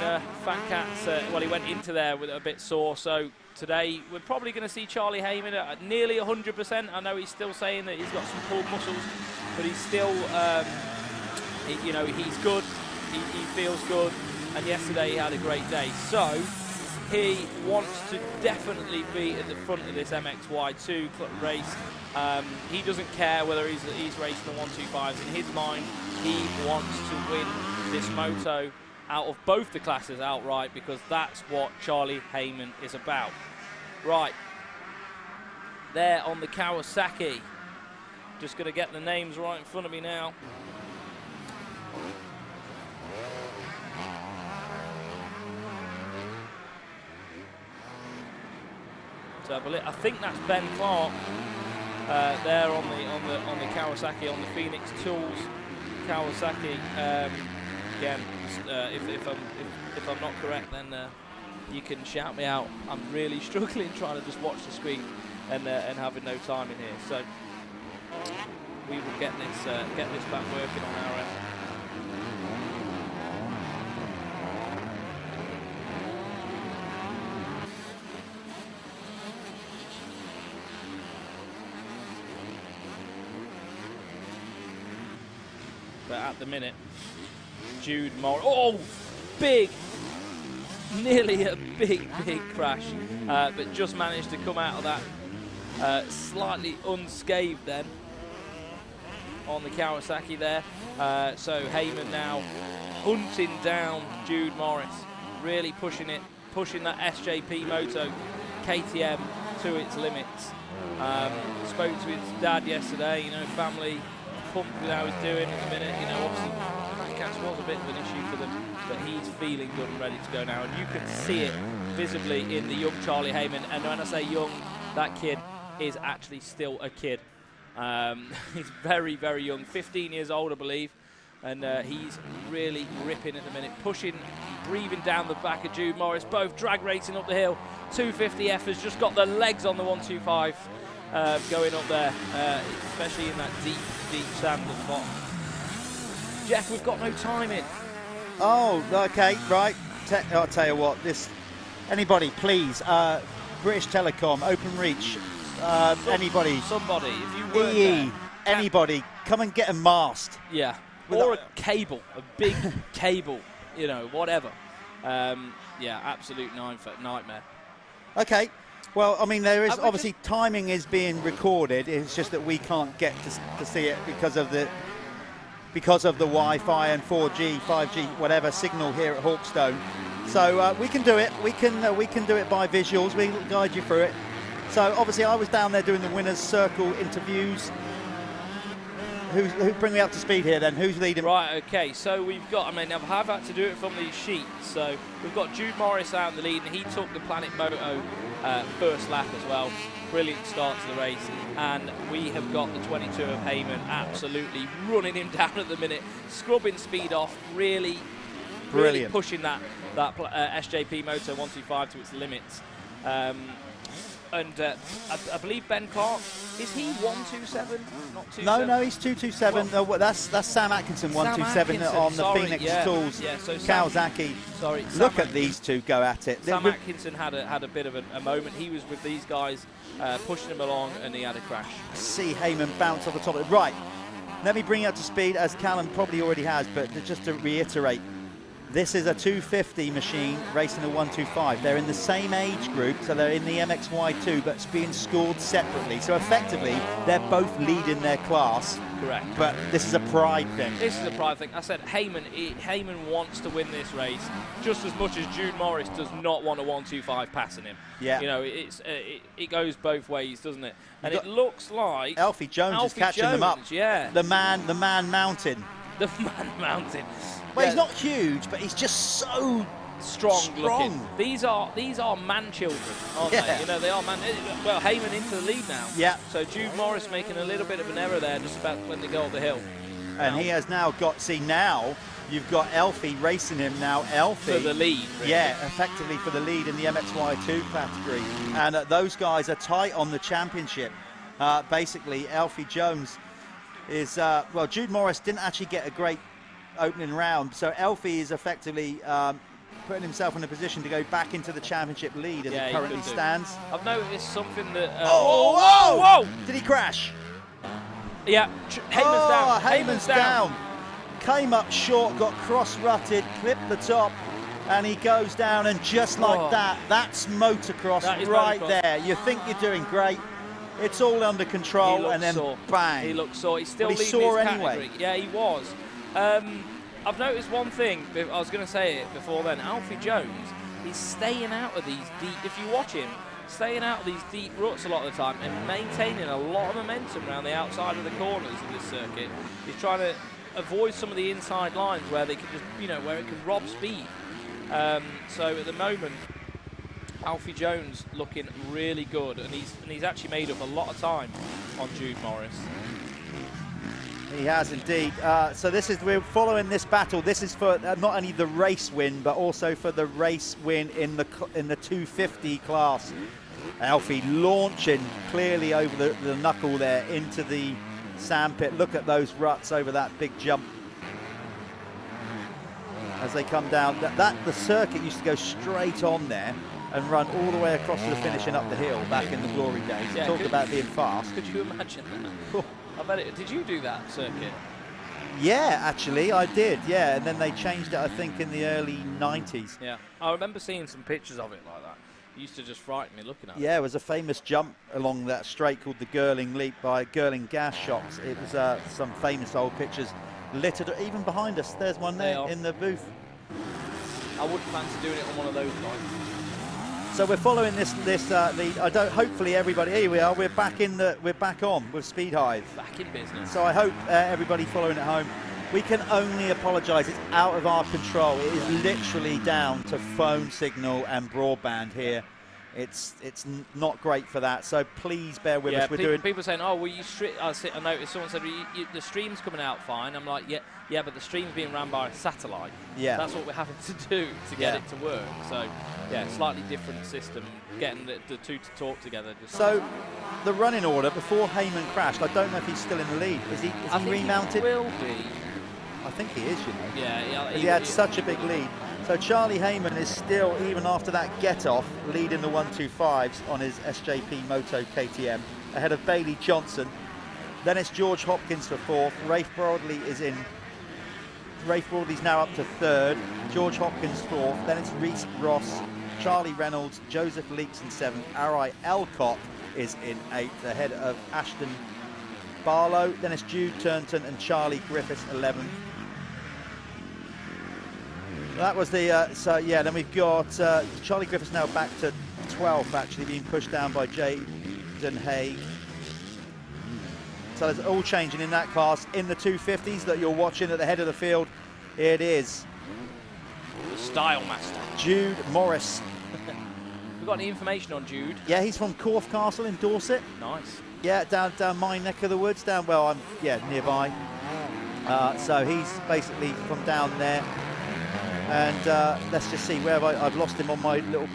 FatCat's. Well, he went into there with a bit sore. So today we're probably going to see Charlie Heyman at nearly 100%. I know he's still saying that he's got some pulled muscles, but he's still, you know, he's good. He feels good. And yesterday he had a great day. So he wants to definitely be at the front of this MXY2 race. He doesn't care whether he's racing the 125s. In his mind, he wants to win this moto out of both the classes outright, because that's what Charlie Heyman is about. Right, there on the Kawasaki. Just going to get the names right in front of me now. So I think that's Ben Clark there on the Kawasaki, on the Phoenix Tools Kawasaki. Again, if I'm not correct, then you can shout me out. I'm really struggling trying to just watch the screen and having no time in here. So we will get this back working on our end. But at the minute, Jude Morris, oh, big, nearly a big crash, but just managed to come out of that slightly unscathed then on the Kawasaki there. So Heyman now hunting down Jude Morris, really pushing that SJP Moto KTM to its limits. Spoke to his dad yesterday, you know, family pumped with how he's doing at the minute. You know, obviously FatCat was a bit of an issue for them, but he's feeling good and ready to go now. And you can see it visibly in the young Charlie Heyman. And when I say young, that kid is actually still a kid. He's very, very young, 15 years old, I believe. And he's really ripping at the minute, pushing, breathing down the back of Jude Morris, both drag racing up the hill. 250F has just got the legs on the 125 going up there, especially in that deep sand at the bottom. Jeff, we've got no time in. Oh, okay, right. I'll tell you what, anybody, please, British Telecom, OpenReach, anybody. Somebody, if you work EE, there, anybody, come and get a mast. Yeah. Or a cable, a big cable, you know, whatever. Yeah, absolute nightmare. Okay. Well, I mean, there is obviously timing is being recorded. It's just that we can't get to see it because of the Wi-Fi and 4G, 5G, whatever signal here at Hawkstone. So we can do it. We can do it by visuals. We'll guide you through it. So obviously I was down there doing the winners circle interviews. Who bring me up to speed here then? Who's leading? Right, okay, so we've got, I mean, I've had to do it from these sheets. So we've got Jude Morris out in the lead, and he took the Planet Moto first lap as well. Brilliant start to the race. And we have got the 22 of Heyman absolutely running him down at the minute, scrubbing speed off, really pushing that SJP Moto 125 to its limits. And I believe Ben Clark, is he 127? Not 27? No, he's 227. Well, that's Sam Atkinson 127 on the Phoenix Tools. Yeah, so Kawasaki. Sorry, look at these two go at it. Sam Atkinson had a bit of a moment. He was with these guys, pushing him along, and he had a crash. See Heyman bounce off the top of it. Right, let me bring you up to speed, as Callum probably already has, but just to reiterate, this is a 250 machine racing a 125. They're in the same age group, so they're in the MXY2, but it's being scored separately. So effectively, they're both leading their class. Correct. But this is a pride thing. This is a pride thing. I said Heyman wants to win this race just as much as Jude Morris does not want a 125 passing him. Yeah. You know, it goes both ways, doesn't it? And it looks like Alfie Jones is catching them up. Yeah. The man mountain. The man mountain. Well, he's not huge, but he's just so strong looking. These are man children, aren't they? You know, they are man. Well, Heyman into the lead now. Yeah. So Jude Morris making a little bit of an error there, just about when they go up the hill. And he has now got. See, now you've got Alfie racing him now. Alfie for the lead. Really. Yeah, effectively for the lead in the MXY2 category. And those guys are tight on the championship. Basically, Alfie Jones is well. Jude Morris didn't actually get a great opening round, so Alfie is effectively putting himself in a position to go back into the championship lead as it currently stands. I've noticed something that whoa! Did he crash? Yeah, Heyman's down. Heyman's down. Came up short, got cross-rutted, clipped the top, and he goes down, and just like that, that's motocross right there. You think you're doing great. It's all under control, and then bang. He looks sore. He's still leading his category. Yeah, he was. I've noticed one thing. I was going to say it before then. Alfie Jones, he's staying out of these deep, if you watch him, staying out of these deep ruts a lot of the time and maintaining a lot of momentum around the outside of the corners of this circuit. He's trying to avoid some of the inside lines where they can just, you know, where it can rob speed. So at the moment, Alfie Jones looking really good, and he's actually made up a lot of time on Jude Morris. He has indeed. So we're following this battle. This is for not only the race win, but also for the race win in the 250 class. Alfie launching clearly over the knuckle there into the sandpit. Look at those ruts over that big jump as they come down. The circuit used to go straight on there and run all the way across to the finish and up the hill back in the glory days. Yeah, talked about being fast. Could you imagine that? I bet it. Did you do that circuit? Yeah, actually, I did. Yeah, and then they changed it, I think, in the early 90s. Yeah, I remember seeing some pictures of it like that. It used to just frighten me looking at it. Yeah, it was a famous jump along that straight called the Girling Leap by Girling Gas Shops. It was some famous old pictures littered, even behind us. There's one there in the booth. I wouldn't fancy doing it on one of those nights. So we're following this lead. Hopefully everybody. Here we are. We're back on with Speed Hive. Back in business. So I hope everybody following at home. We can only apologise. It's out of our control. It is literally down to phone signal and broadband here. It's not great for that. So please bear with us. People are saying, "Oh, well, I noticed someone said the stream's coming out fine." I'm like, yeah, but the stream's being ran by a satellite. Yeah, that's what we're having to do to get it to work. So yeah, slightly different system, getting the two to talk together. So the running order before Heyman crashed. I don't know if he's still in the lead. Is he remounted? He will be. I think he is. You know. Yeah. He had such a big lead. So Charlie Heyman is still, even after that get-off, leading the 125s on his SJP Moto KTM, ahead of Bailey Johnson. Then it's George Hopkins for fourth. Rafe Broadley is in. Rafe Broadley's now up to third. George Hopkins fourth. Then it's Reese Ross, Charlie Reynolds, Joseph Leeks in seventh. Ari Elcott is in eighth, ahead of Ashton Barlow. Then it's Jude Turnton and Charlie Griffiths 11th. That was the, so yeah, then we've got Charlie Griffiths now back to 12th, actually being pushed down by Jaden Haig. So it's all changing in that class. In the 250s that you're watching at the head of the field, it is The style master. Jude Morris. We've got any information on Jude? Yeah, he's from Corfe Castle in Dorset. Nice. Yeah, down my neck of the woods, well, I'm nearby. So he's basically from down there. And let's just see, where have I've lost him on my little...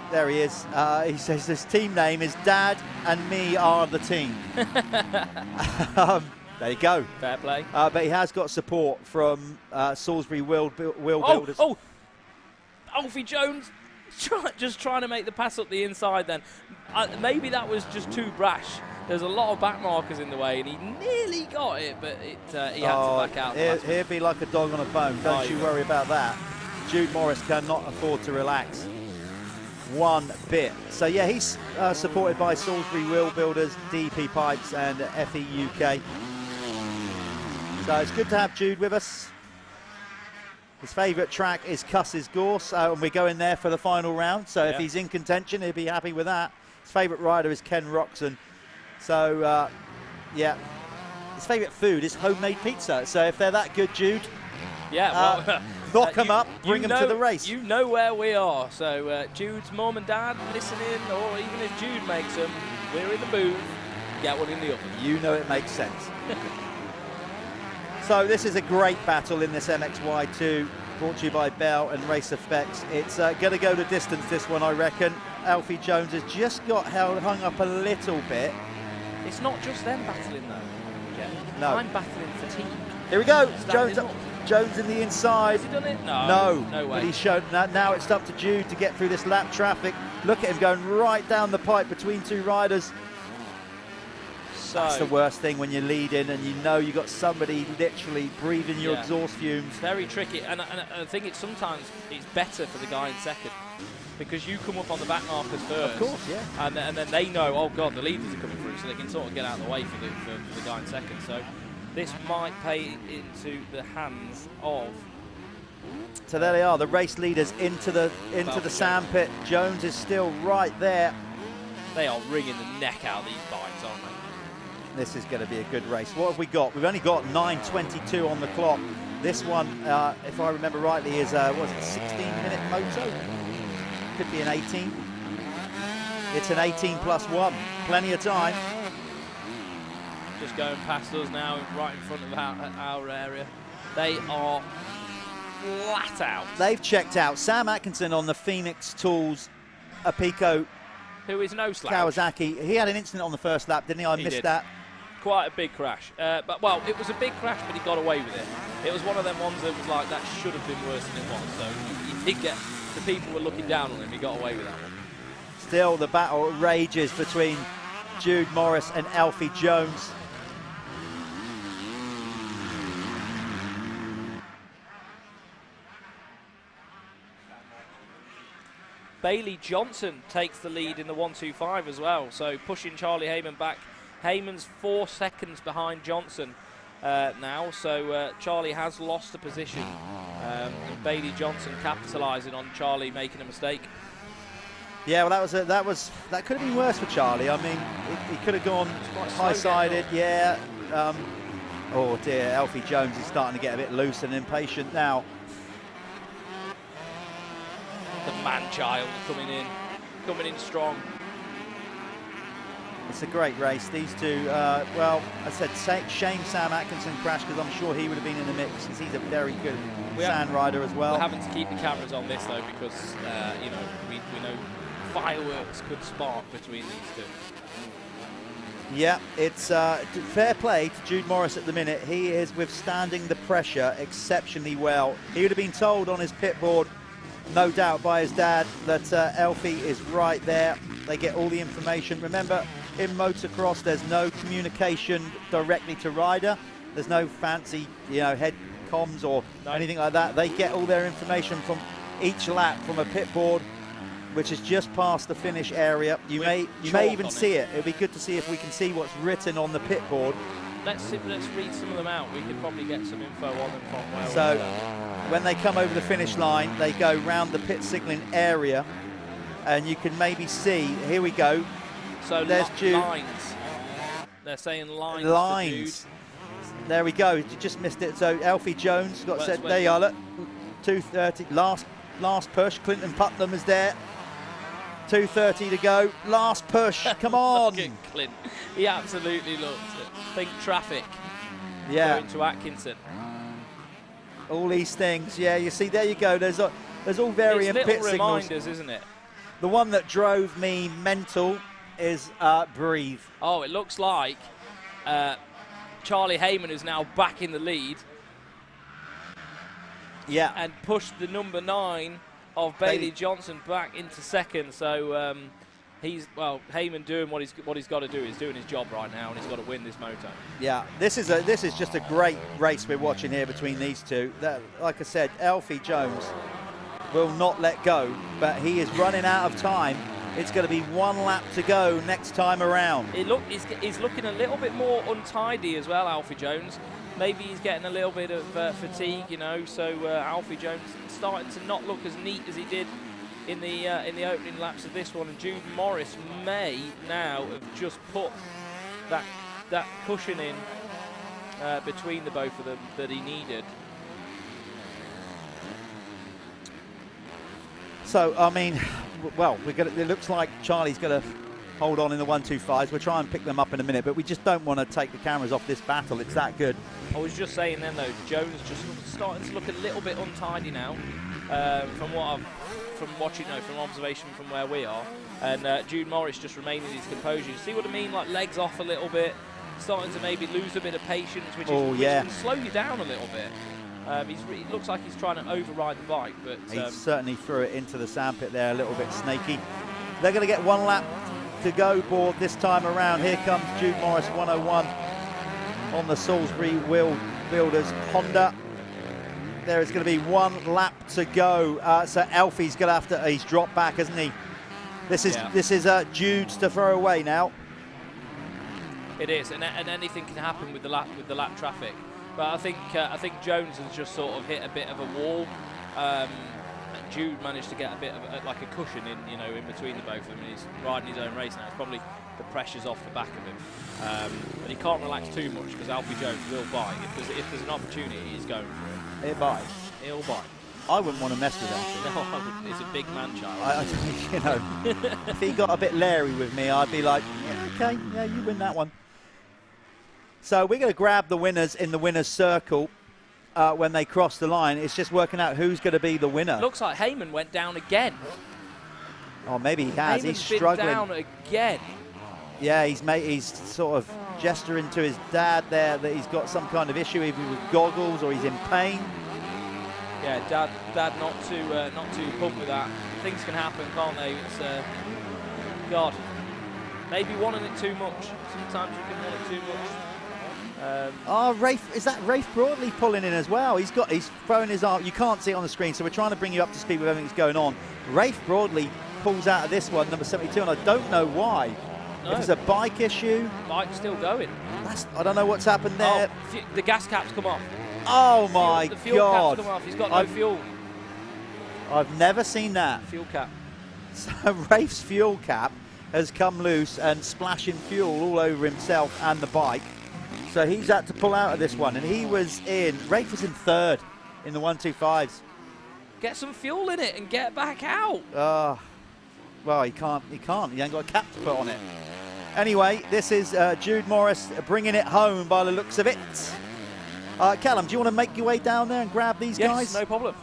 There he is. He says his team name is Dad and Me Are the Team. There you go. Fair play. But he has got support from Salisbury Wheel Builders. Oh, Alfie Jones just trying to make the pass up the inside then. Maybe that was just too brash. There's a lot of back markers in the way, and he nearly got it, but he had to back out. He'll be like a dog on a bone. Don't you worry about that. Jude Morris cannot afford to relax one bit. So yeah, he's supported by Salisbury Wheel Builders, DP Pipes and FE UK. So it's good to have Jude with us. His favourite track is Cuss's Gorse, and we're going there for the final round. So if he's in contention, he'll be happy with that. His favourite rider is Ken Roxon. So yeah, his favourite food is homemade pizza. So if they're that good, Jude, knock them up, bring them to the race. You know where we are. So Jude's mum and dad listening, or even if Jude makes them, we're in the booth. Get one in the oven. You know it makes sense. So this is a great battle in this MXY2, brought to you by Bell and Race Effects. It's going to go the distance, this one, I reckon. Alfie Jones has just got hung up a little bit. It's not just them battling, though. Yeah. No. I'm battling fatigue. Here we go. Jones in the inside. Has he done it? No. No way. But he's shown that now it's up to Jude to get through this lap traffic. Look at him going right down the pipe between two riders. So that's the worst thing when you're leading and you know you've got somebody literally breathing your exhaust fumes. Very tricky, and I think sometimes it's better for the guy in second because you come up on the back markers first. Of course, yeah. And then they know, oh God, the leaders are coming through, so they can sort of get out of the way for the guy in second. So this might pay into the hands of... So there they are, the race leaders into the sandpit. Jones is still right there. They are wringing the neck out of these bikes, aren't they? This is going to be a good race. What have we got? We've only got 9:22 on the clock. This one, if I remember rightly, is was it 16-minute moto? Could be an 18. It's an 18+1. Plenty of time. Just going past us now, right in front of our area. They are flat out. They've checked out. Sam Atkinson on the Phoenix Tools Apico. Who is no slouch. Kawasaki. He had an incident on the first lap, didn't he? I missed that. Quite a big crash. Well, it was a big crash, but he got away with it. It was one of them ones that was like, that should have been worse than it was. So he did get, the people were looking down on him. He got away with that one. Still, the battle rages between Jude Morris and Alfie Jones. Bailey Johnson takes the lead in the 125 as well, so pushing Charlie Heyman back. Heyman's 4 seconds behind Johnson now, so Charlie has lost a position. And Bailey Johnson capitalising on Charlie making a mistake. Yeah, well, that could have been worse for Charlie. I mean, he could have gone high-sided. Yeah. Oh dear, Alfie Jones is starting to get a bit loose and impatient now. The man-child coming in strong. It's a great race. These two, well, I said shame Sam Atkinson crashed because I'm sure he would have been in the mix because he's a very good sand rider as well. We're having to keep the cameras on this though because you know we know fireworks could spark between these two. Yeah, it's fair play to Jude Morris at the minute. He is withstanding the pressure exceptionally well. He would have been told on his pit board, no doubt by his dad, that Alfie is right there. They get all the information. Remember, in motocross, there's no communication directly to rider. There's no fancy, head comms or anything like that. They get all their information from each lap from a pit board, which is just past the finish area. You may even see it. It'll be good to see if we can see what's written on the pit board let's read some of them out. We could probably get some info on them from where So we are. when they come over the finish line, they go round the pit signalling area, and you can maybe see, here we go. So there's Jude. lines. They're saying lines. Lines. There we go. You just missed it. So Alfie Jones got said. There you are. Look, 2:30. Last push. Clinton Putnam is there. 2:30 to go. Last push. Come on. Look at Clint. He absolutely looked it. Think traffic. Yeah. Going to Atkinson. All these things. Yeah. You see. There you go. There's all varying it's pit little signals. reminders, isn't it? The one that drove me mental is breathe. Oh, it looks like Charlie Heyman is now back in the lead. Yeah. And pushed the number 9 of Bailey Johnson back into second. So Heyman doing what he's got to do. He's doing his job right now, and he's got to win this moto. Yeah, this is just a great race we're watching here between these two. Like I said, Alfie Jones will not let go, but he is running out of time. It's going to be 1 lap to go next time around. He's looking a little bit more untidy as well, Alfie Jones. Maybe he's getting a little bit of fatigue, you know. So Alfie Jones starting to not look as neat as he did in the opening laps of this one. And Jude Morris may now have just put that cushion in between the both of them that he needed. So, I mean, well, it looks like Charlie's going to hold on in the 125s. We'll try and pick them up in a minute, but we just don't want to take the cameras off this battle. It's that good. I was just saying then, though, Jones just starting to look a little bit untidy now from watching, from observation from where we are. And Jude Morris just remaining his composure. You see what I mean? Like legs off a little bit, starting to maybe lose a bit of patience, which can slow you down a little bit. It looks like he's trying to override the bike, but he certainly threw it into the sandpit there, a little bit snaky. They're going to get 1 lap to go board this time around. Here comes Jude Morris, 101 on the Salisbury Wheel Builders Honda. There is going to be 1 lap to go. So Alfie's going to have to. He's dropped back, hasn't he? This is Jude's to throw away now. It is, and anything can happen with the lap traffic. But I think Jones has just sort of hit a bit of a wall. Jude managed to get a bit of like a cushion in between the both of them. And he's riding his own race now. It's probably the pressure's off the back of him, but he can't relax too much because Alfie Jones will bite. If there's an opportunity, he's going for it. He'll bite. He'll bite. I wouldn't want to mess with Alfie. No, I wouldn't. He's a big man child. If he got a bit leery with me, I'd be like, yeah, okay, yeah, you win that one. So we're going to grab the winners in the winner's circle when they cross the line. It's just working out who's going to be the winner. Looks like Heyman went down again. Oh, maybe he has. Heyman's he's struggling. been down again. Yeah, he's sort of gesturing to his dad there that he's got some kind of issue, either with goggles or he's in pain. Yeah, dad not too pumped with that. Things can happen, can't they? It's God, maybe wanting it too much. Sometimes you can want it too much. Rafe, is that Rafe Broadley pulling in as well? He's throwing his arm. You can't see it on the screen, so we're trying to bring you up to speed with everything that's going on. Rafe Broadley pulls out of this one, number 72, and I don't know why. No. If it's a bike issue. Bike's still going. I don't know what's happened there. Oh, the gas cap's come off. Oh my God. The fuel cap's come off. He's got no fuel. I've never seen that. Fuel cap. So Rafe's fuel cap has come loose and splashing fuel all over himself and the bike. So he's had to pull out of this one, and Rafe was in 3rd in the 125s. Get some fuel in it and get back out. Well, he can't. He ain't got a cap to put on it. Anyway, this is Jude Morris bringing it home by the looks of it. Callum, do you want to make your way down there and grab these guys? Yes, no problem.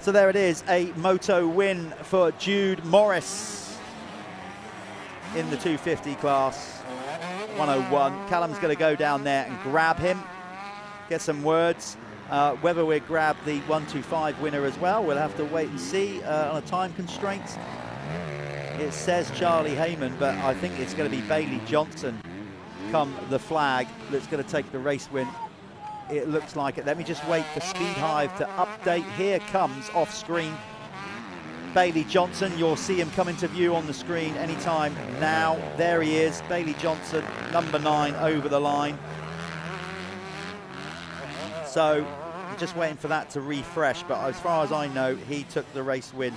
So there it is, a moto win for Jude Morris in the 250 class, 101. Callum's going to go down there and grab him, get some words. Whether we grab the 125 winner as well, we'll have to wait and see on a time constraint. It says Charlie Heyman, but I think it's going to be Bailey Johnson come the flag that's going to take the race win. It looks like it. Let me just wait for Speed Hive to update. Here comes off screen Bailey Johnson. You'll see him come into view on the screen anytime now. There he is, Bailey Johnson, number 9 over the line. So I'm just waiting for that to refresh, but as far as I know, he took the race win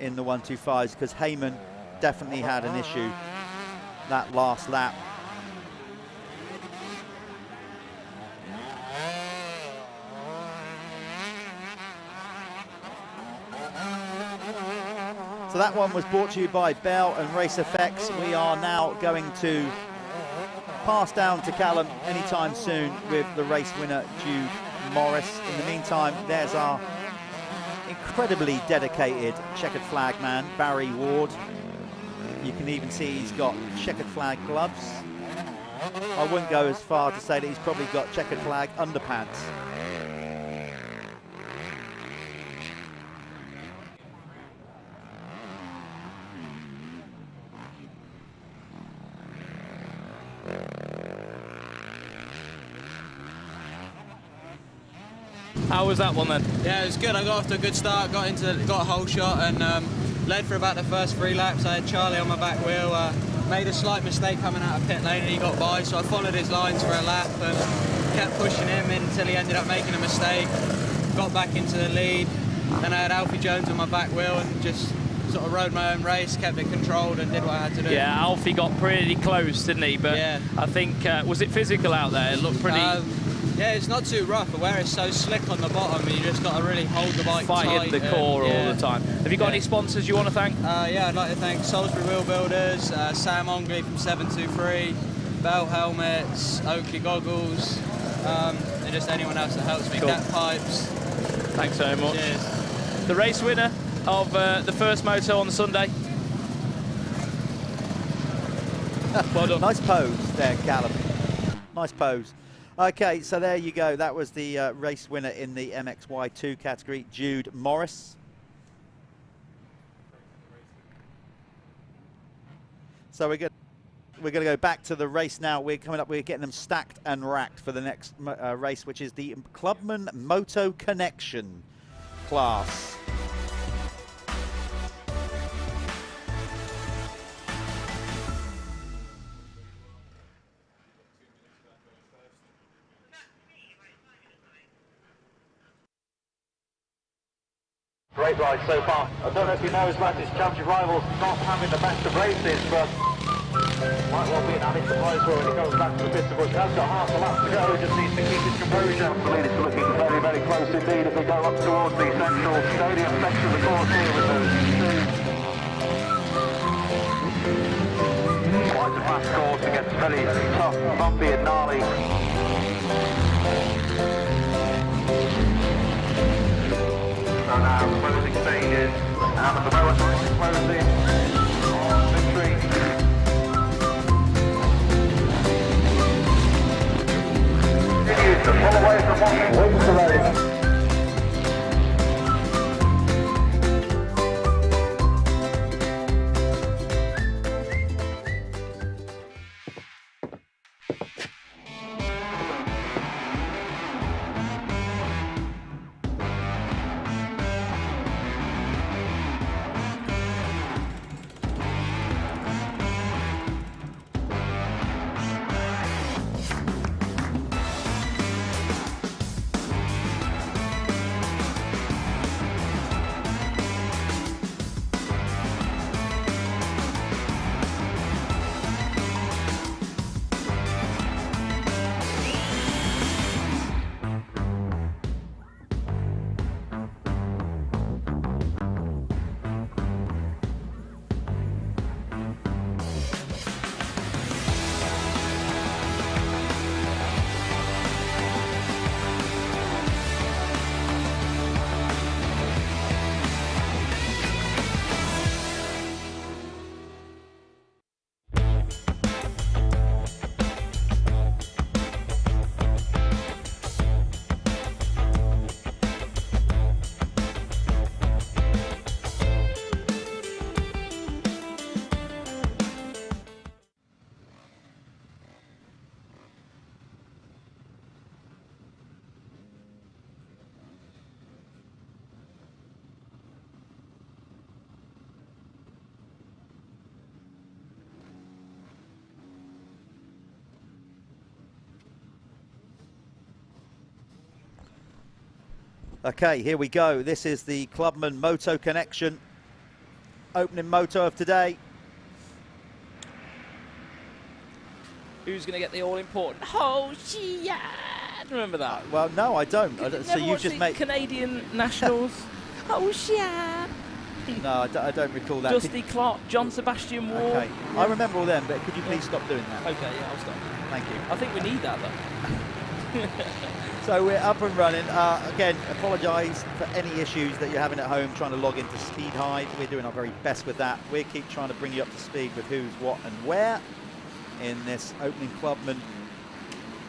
in the 125s, because Heyman definitely had an issue that last lap. So that one was brought to you by Bell and Race Effects. We are now going to pass down to Callum anytime soon with the race winner, Jude Morris. In the meantime, there's our incredibly dedicated checkered flag man, Barry Ward. You can even see he's got checkered flag gloves. I wouldn't go as far to say that he's probably got checkered flag underpants. How was that one then? Yeah, it was good. I got off to a good start, got a whole shot, and led for about the first 3 laps. I had Charlie on my back wheel, made a slight mistake coming out of pit lane, and he got by, so I followed his lines for a lap and kept pushing him until he ended up making a mistake. Got back into the lead. Then I had Alfie Jones on my back wheel and just sort of rode my own race, kept it controlled and did what I had to do. Yeah, Alfie got pretty close, didn't he? But yeah. I think, was it physical out there? It looked pretty... yeah, it's not too rough, but where it's so slick on the bottom, you just got to really hold the bike tight. Fighting the core yeah. all the time. Have you got any sponsors you want to thank? Yeah, I'd like to thank Salisbury Wheel Builders, Sam Ongley from 723, Bell Helmets, Oakley Goggles, and just anyone else that helps me. Cool. Cat Pipes. Thanks very much. Cheers. The race winner of the first moto on the Sunday. Well done. Nice pose there, Callum. Nice pose. Okay, so there you go. That was the race winner in the MXY2 category, Jude Morris. So we're going to go back to the race now. We're getting them stacked and racked for the next race, which is the Clubman Moto Connection class. Great ride so far. I don't know if you know as much as Championship Rivals not having the best of races, but might well be an added surprise for when he goes back to the pits, but he has got half a lap to go, just needs to keep his composure. The lead is looking very, very close indeed as they go up towards the central stadium section of the course here with those two. Quite a fast course, it gets very tough, bumpy and gnarly. So now closing stages, and the Developmental closing on victory. Continues to pull away from Washington. Wins the race. Okay, here we go. This is the Clubman Moto Connection. Opening moto of today. Who's going to get the all-important Hawkstone? Remember that? Well, no, I don't. So you just made Canadian nationals. Hawkstone. No, I don't recall that. Dusty Clark, John Sebastian Ward. Okay, I remember all them, but could you please stop doing that? Okay, yeah, I'll stop. Thank you. I think we need that though. So we're up and running. Again, apologise for any issues that you're having at home trying to log into Speed Hide. We're doing our very best with that. We keep trying to bring you up to speed with who's, what and where in this opening Clubman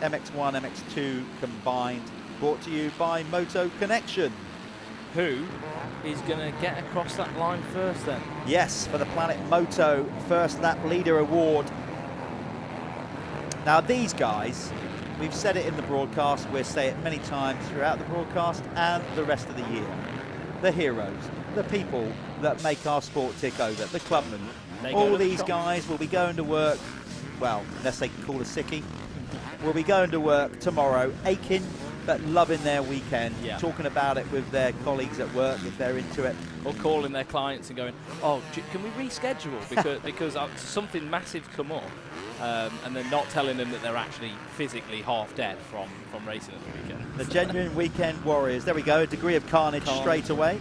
MX1, MX2 combined, brought to you by Moto Connection. Who is going to get across that line first then? Yes, for the Planet Moto First Lap Leader Award. Now these guys, we've said it in the broadcast, we'll say it many times throughout the broadcast and the rest of the year. The heroes, the people that make our sport tick over, the clubmen. All these guys will be going to work, well, unless they can call a sickie, will be going to work tomorrow, aching but loving their weekend, talking about it with their colleagues at work if they're into it. Or calling their clients and going, oh, can we reschedule? Because something massive come up. And they're not telling them that they're actually physically half dead from racing at the weekend. The genuine weekend warriors. There we go, a degree of carnage straight away.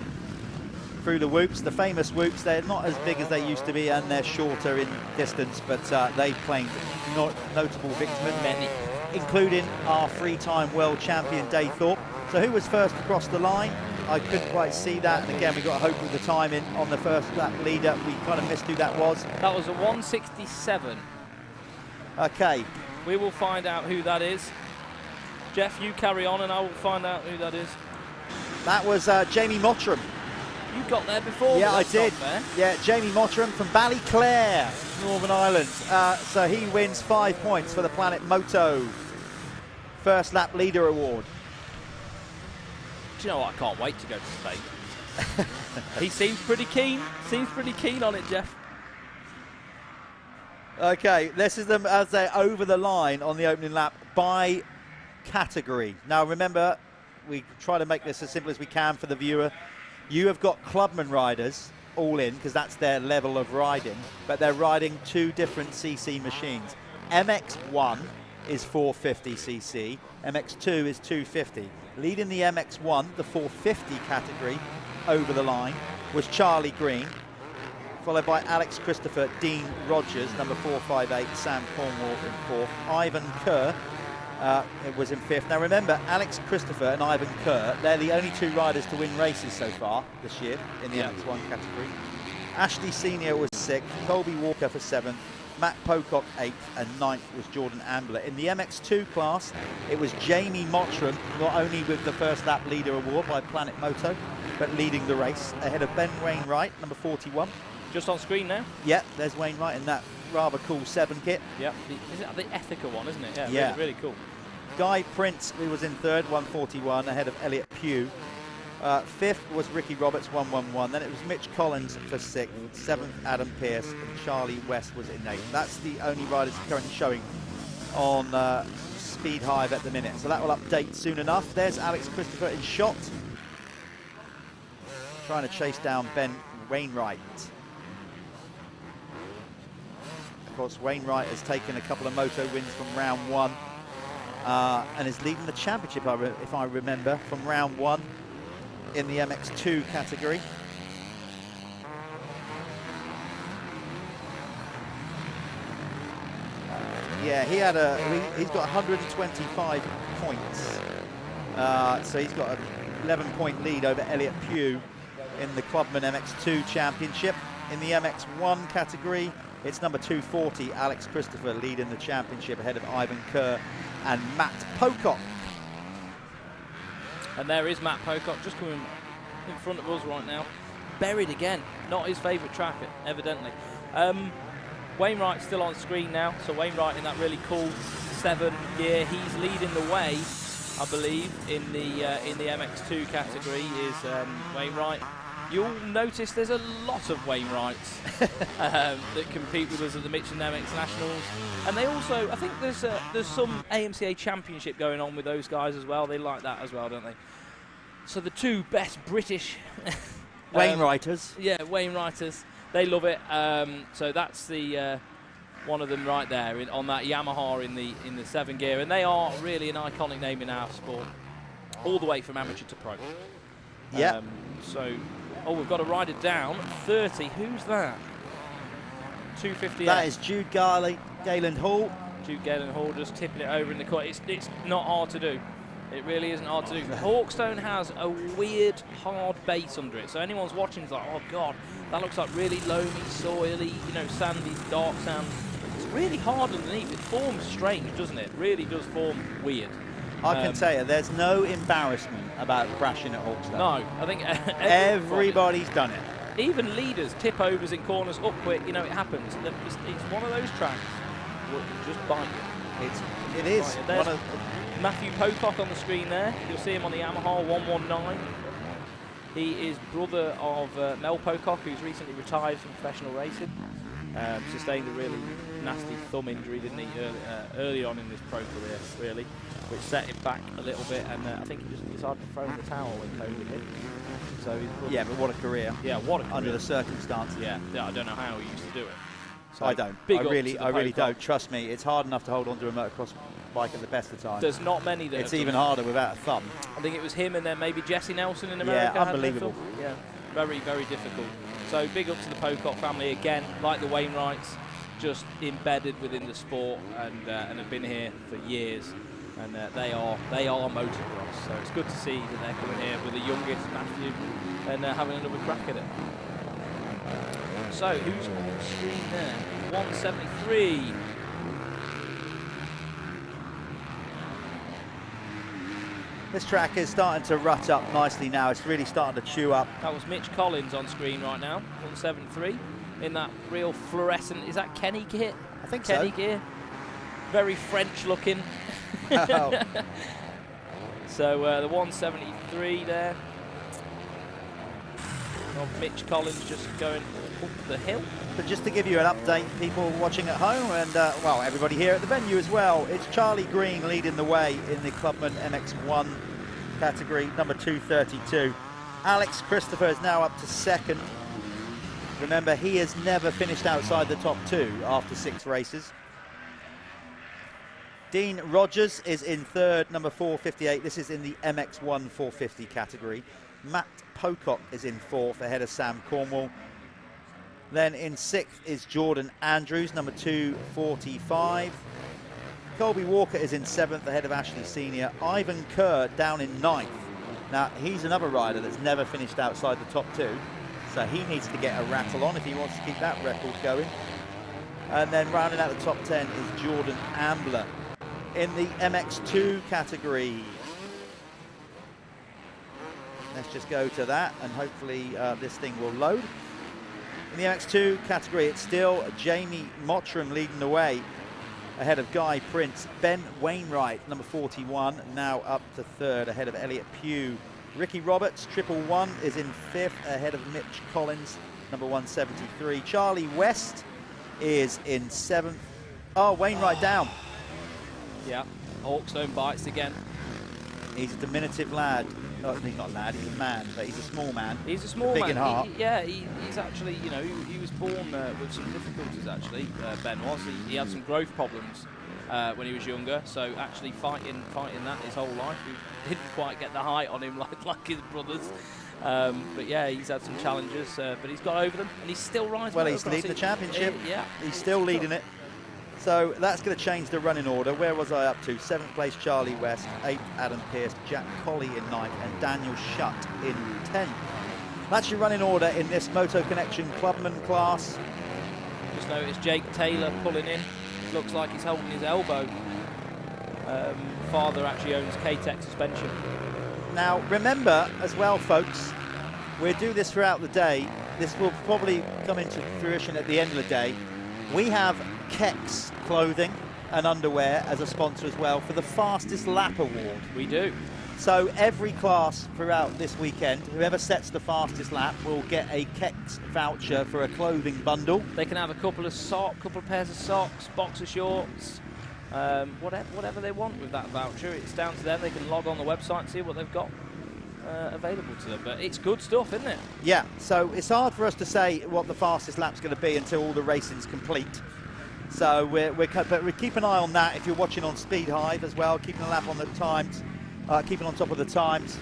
Through the whoops, the famous whoops. They're not as big as they used to be and they're shorter in distance, but they claimed notable victims. Many. Including our three-time world champion Dave Thorpe. So who was first across the line? I couldn't quite see that, and again we got to hope with the timing on the first lap leader. We kind of missed who that was. That was a 167. Okay. We will find out who that is. Jeff, you carry on and I will find out who that is. That was Jamie Mottram. You got there before. Yeah, I did. Yeah, Jamie Mottram from Ballyclare, Northern Ireland. So he wins 5 points for the Planet Moto First Lap Leader Award. Do you know what? I can't wait to go to Spain. He seems pretty keen. Seems pretty keen on it, Jeff. Okay, this is them as they're over the line on the opening lap by category. Now remember, we try to make this as simple as we can for the viewer. You have got Clubman riders all in, because that's their level of riding, but they're riding two different CC machines. MX1 is 450cc, MX2 is 250. Leading the MX1, the 450 category, over the line was Charlie Green, followed by Alex Christopher, Dean Rogers, number 458, Sam Cornwall in fourth. Ivan Kerr was in fifth. Now remember, Alex Christopher and Ivan Kerr, they're the only two riders to win races so far this year in the MX1 category. Ashley Senior was sixth, Colby Walker for seventh, Matt Pocock eighth, and ninth was Jordan Ambler. In the MX2 class, it was Jamie Mottram, not only with the first lap leader award by Planet Moto, but leading the race, ahead of Ben Wainwright, number 41. Just on screen now? Yep, there's Wainwright in that rather cool 7 kit. Yep, is it the Ethica one, isn't it? Yeah. Really, really cool. Guy Prince, who was in third, 141, ahead of Elliot Pugh. Fifth was Ricky Roberts, 111. Then it was Mitch Collins for sixth. Seventh, Adam Pearce, and Charlie West was in eighth. That's the only riders currently showing on Speed Hive at the minute. So that will update soon enough. There's Alex Christopher in shot, trying to chase down Ben Wainwright. Of course, Wainwright has taken a couple of moto wins from round one and is leading the championship, if I remember, from round one in the MX2 category. Yeah, he's got 125 points. So he's got an 11-point lead over Elliot Pugh in the Clubman MX2 championship. In the MX1 category, it's number 240, Alex Christopher, leading the championship ahead of Ivan Kerr and Matt Pocock. And there is Matt Pocock just coming in front of us right now. Buried again, not his favourite track, evidently. Wainwright's still on screen now, so Wainwright in that really cool 7 gear. He's leading the way, I believe, in the MX2 category is Wainwright. You'll notice there's a lot of Wainwrights that compete with us at the Michelin MX Nationals, and they also, I think there's some AMCA Championship going on with those guys as well. They like that as well, don't they? So the two best British Wainwriters. Yeah, Wainwriters. They love it. So that's the one of them right there on that Yamaha in the 7 gear, and they are really an iconic name in our sport, all the way from amateur to pro. Yeah. So, we've got a rider down. 30. Who's that? 258. That is Jude Gayland Hall. Jude Gayland Hall just tipping it over in the corner. It's not hard to do. It really isn't hard to do. Hawkstone has a weird, hard base under it. So anyone's watching is like, oh God, that looks like really loamy, soily, sandy, dark sand. It's really hard underneath. It forms strange, doesn't it? It really does form weird. I can tell you, there's no embarrassment about crashing at Hawkstone. No, I think everybody's done it. Even leaders, tip overs in corners, up quick, it happens. It's one of those tracks where you just bite you. It is. There's Matthew Pocock on the screen there. You'll see him on the Yamaha 119. He is brother of Mel Pocock, who's recently retired from professional racing. Sustained a really nasty thumb injury, didn't he, early on in his pro career, really, which set him back a little bit, and I think he just decided to throw in the towel when COVID hit. So yeah, but what a career. Yeah, what a career. Under the circumstances. Yeah, I don't know how he used to do it. So I don't. I really don't. Trust me, it's hard enough to hold onto a motocross bike at the best of times. There's not many that. It's even harder without a thumb. I think it was him and then maybe Jesse Nelson in America. Yeah, unbelievable. Yeah, very, very difficult. So big up to the Pocock family again, like the Wainwrights, just embedded within the sport and have been here for years. And they are motocross. So it's good to see that they're coming here with the youngest Matthew and having another crack at it. So who's on the screen there? 173. This track is starting to rut up nicely now. It's really starting to chew up. That was Mitch Collins on screen right now, 173, in that real fluorescent. Is that Kenny gear? I think Kenny so. gear. Very French looking. Oh. So the 173 there. Of Mitch Collins just going up the hill. But just to give you an update, people watching at home and, well, everybody here at the venue as well, it's Charlie Green leading the way in the Clubman MX1 category, number 232. Alex Christopher is now up to second. Remember, he has never finished outside the top 2 after 6 races. Dean Rogers is in third, number 458. This is in the MX1 450 category. Matt Pocock is in fourth, ahead of Sam Cornwall. Then in sixth is Jordan Andrews, number 245. Colby Walker is in seventh, ahead of Ashley Senior. Ivan Kerr down in ninth. Now, he's another rider that's never finished outside the top 2, so he needs to get a rattle on if he wants to keep that record going. And then rounding out the top 10 is Jordan Ambler. In the MX2 category, let's just go to that and hopefully this thing will load. In the MX2 category, it's still Jamie Mottram leading the way ahead of Guy Prince. Ben Wainwright, number 41, now up to third ahead of Elliot Pugh. Ricky Roberts, 111, is in fifth ahead of Mitch Collins, number 173. Charlie West is in seventh. Oh, Wainwright down. Yeah, Hawkstone bites again. He's a diminutive lad. Oh, he's not a lad, he's a man, but he's a small man. He's a small big man. in heart. He's actually, he was born with some difficulties, actually, Ben was. He had some growth problems when he was younger, so actually fighting that his whole life. He didn't quite get the height on him like his brothers. But yeah, he's had some challenges, but he's got over them, and he's still rising. Well, he's leading the championship. Yeah. He's still leading it. So that's going to change the running order. Where was I up to? 7th place, Charlie West. 8th, Adam Pearce. Jack Colley in 9th. And Daniel Shutt in 10th. That's your running order in this Moto Connection Clubman class. Just noticed Jake Taylor pulling in. Looks like he's holding his elbow. Father actually owns K-Tech suspension. Now, remember as well, folks, we'll do this throughout the day. This will probably come into fruition at the end of the day. We have Kex clothing and underwear as a sponsor as well for the fastest lap award. We do. So every class throughout this weekend, whoever sets the fastest lap will get a Kex voucher for a clothing bundle. They can have a couple of pairs of socks, boxer shorts, whatever they want with that voucher. It's down to them. They can log on the website and see what they've got. available to them. But it's good stuff, isn't it? Yeah, so it's hard for us to say what the fastest lap's going to be until all the racing's complete. So but we keep an eye on that. If you're watching on Speed Hive as well, keeping a lap on the times, keeping on top of the times.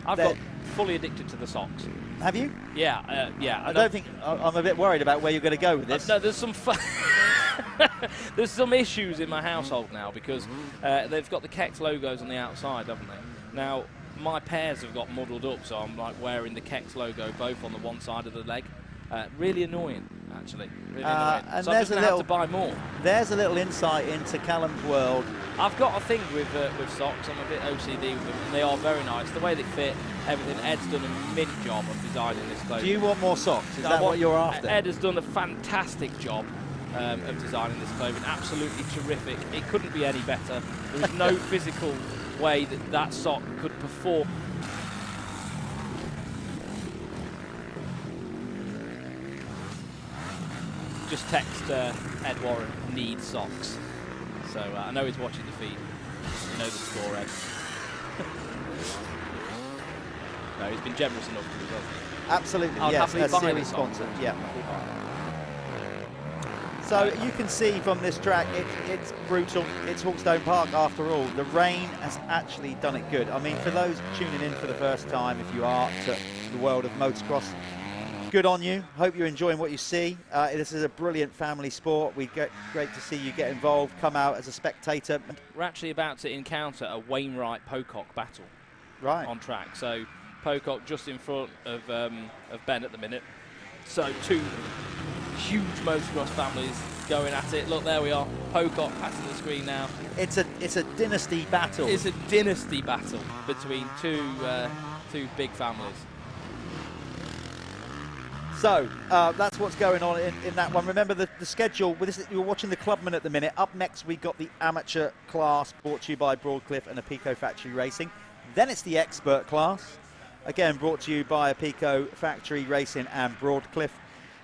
I've got fully addicted to the socks. Have you? Yeah, yeah. I don't think I'm a bit worried about where you're going to go with this. No, there's some there's some issues in my household now because they've got the Kex logos on the outside, haven't they? Now my pairs have got muddled up, so I'm like wearing the Kex logo both on the one side of the leg. Really annoying, actually. Really annoying. And so I'm just going to have to buy more. There's a little insight into Callum's world. I've got a thing with socks. I'm a bit OCD with them, and they are very nice. The way they fit, everything. Ed's done a mint job of designing this clothing. Do you want more socks? Is that what you're after? Ed has done a fantastic job of designing this clothing. Absolutely terrific. It couldn't be any better. There is no physical way that that sock could perform. Just text Ed Warren, need socks. So I know he's watching the feed. You know the score, Ed. No, he's been generous enough to as well. Absolutely, I'll yes, happily a buy series this sponsor, yeah. So you can see from this track, it's brutal. It's Hawkstone Park after all. The rain has actually done it good. I mean, for those tuning in for the first time, if you are to the world of motocross, good on you. Hope you're enjoying what you see. This is a brilliant family sport. Great to see you get involved, come out as a spectator. We're actually about to encounter a Wainwright-Pocock battle on track. So Pocock just in front of Ben at the minute. So two huge motocross families going at it. Look, there we are. Pocock passing the screen now. It's a dynasty battle. It's a dynasty battle between two big families. So that's what's going on in that one. Remember the schedule. You're watching the Clubman at the minute. Up next, we got the amateur class brought to you by Broadcliffe and Apico Factory Racing. Then it's the expert class, again brought to you by Apico Factory Racing and Broadcliffe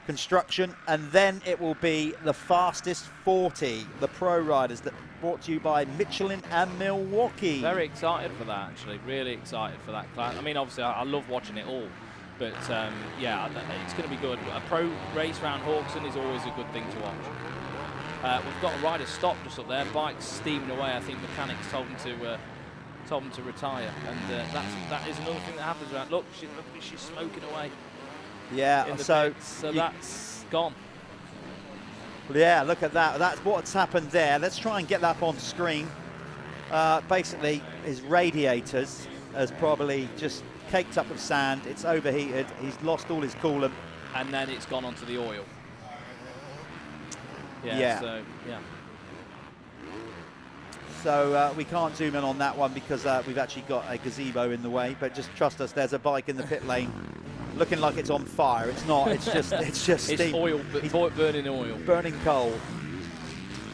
Construction. And then it will be the fastest 40, the pro riders, that brought to you by Michelin and Milwaukee. Very excited for that, actually. Really excited for that class. I mean, obviously, I love watching it all. But, yeah, it's going to be good. A pro race round Hawkstone is always a good thing to watch. We've got a rider stopped just up there. Bike's steaming away. I think mechanics told him to retire. And that is another thing that happens around. Look, she's smoking away. Yeah, so that's gone. Yeah, look at that. That's what's happened there. Let's try and get that up on screen. Basically, his radiators has probably just caked up with sand. It's overheated. He's lost all his coolant. And then it's gone onto the oil. Yeah. So, yeah. So we can't zoom in on that one because we've actually got a gazebo in the way. But just trust us, there's a bike in the pit lane looking like it's on fire. It's not. It's just steam. It's oil. He's burning oil. Burning coal.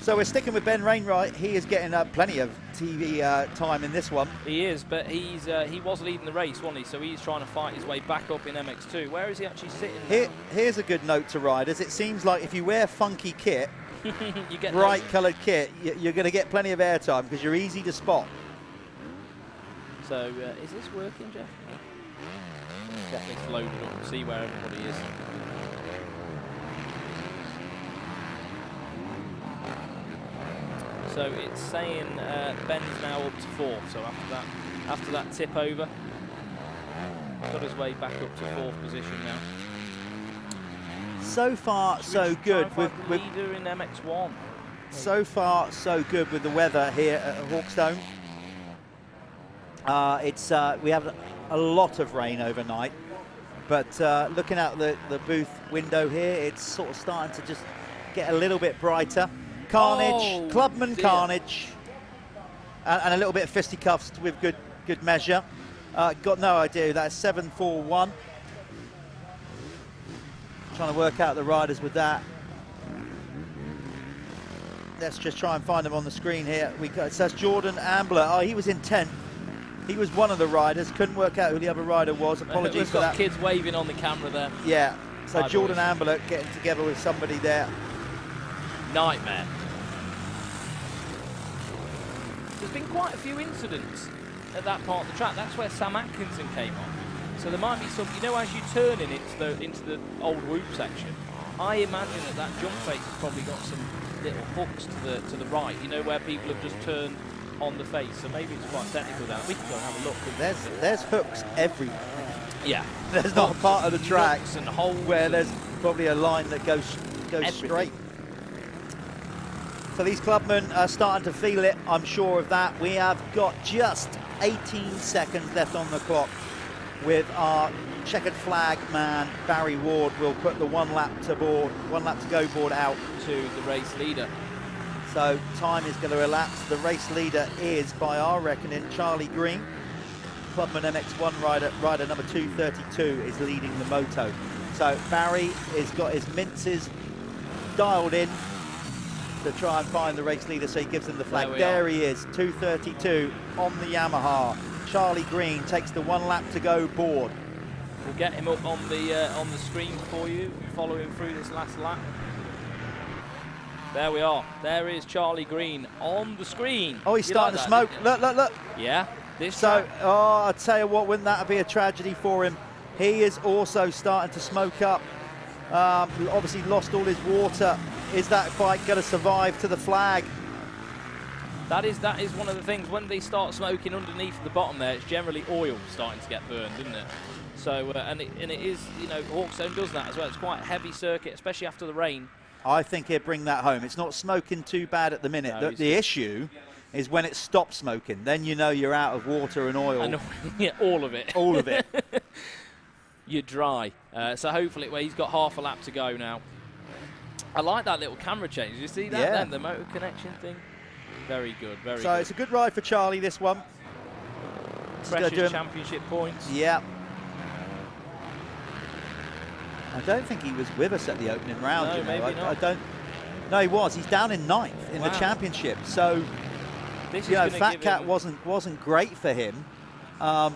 So we're sticking with Ben Wainwright. He is getting plenty of TV time in this one. He is, but he was leading the race, wasn't he? So he's trying to fight his way back up in MX2. Where is he actually sitting now? Here's a good note to riders. It seems like if you wear funky kit, you get bright coloured kit, you're going to get plenty of airtime because you're easy to spot. So is this working, Jeff? Get this loaded up and see where everybody is. So it's saying Ben's now up to 4th. So after that tip over, got his way back up to 4th position now. So far, so good with leader in MX1. So far, so good with the weather here at Hawkstone. We have a lot of rain overnight, but looking out the booth window here, it's sort of starting to just get a little bit brighter. Carnage, Clubman dear. Carnage, and a little bit of fisticuffs with good measure. Got no idea. That's 7-4-1. Trying to work out the riders with that. Let's just try and find them on the screen here. It says Jordan Ambler. Oh, he was in 10th. He was one of the riders. Couldn't work out who the other rider was. Apologies for that. We've got kids waving on the camera there. Yeah. So Hi, Jordan boys. Ambler getting together with somebody there. Nightmare. There's been quite a few incidents at that part of the track. That's where Sam Atkinson came on. So there might be some, you know, as you turn in into the old whoop section, I imagine that jump face has probably got some little hooks to the right, you know, where people have just turned on the face. So maybe it's quite technical down. We can go and have a look. There's hooks everywhere. Yeah. There's not a part of the track and holes where there's probably a line that goes straight. So these clubmen are starting to feel it, I'm sure of that. We have got just 18 seconds left on the clock with our checkered flag man, Barry Ward, will put the one lap to go board out to the race leader. So time is going to elapse. The race leader is, by our reckoning, Charlie Green. Clubman MX1 rider number 232 is leading the moto. So Barry has got his minces dialed in to try and find the race leader, so he gives him the flag. There he is, 232 on the Yamaha. Charlie Green takes the one lap to go board. We'll get him up on the screen for you, follow him through this last lap. There we are. There is Charlie Green on the screen. Oh, he's starting to smoke. Look. Yeah. I tell you what, wouldn't that be a tragedy for him? He is also starting to smoke up. Obviously lost all his water. Is that bike going to survive to the flag? That is one of the things, when they start smoking underneath the bottom there, it's generally oil starting to get burned, isn't it? So, and it is, you know, Hawkstone does that as well. It's quite a heavy circuit, especially after the rain. I think he'll bring that home. It's not smoking too bad at the minute. No, the issue is when it stops smoking. Then you know you're out of water and oil. Yeah, all of it. All of it. You're dry. So hopefully, well, he's got half a lap to go now. I like that little camera change. You see that? Yeah. Then the motor connection thing. Very good. Very good. So it's a good ride for Charlie, this one. Precious championship points. Yeah. I don't think he was with us at the opening round. No, you know. maybe not. I don't. No, he was. He's down in 9th in the championship. So, this you know, FatCat wasn't great for him.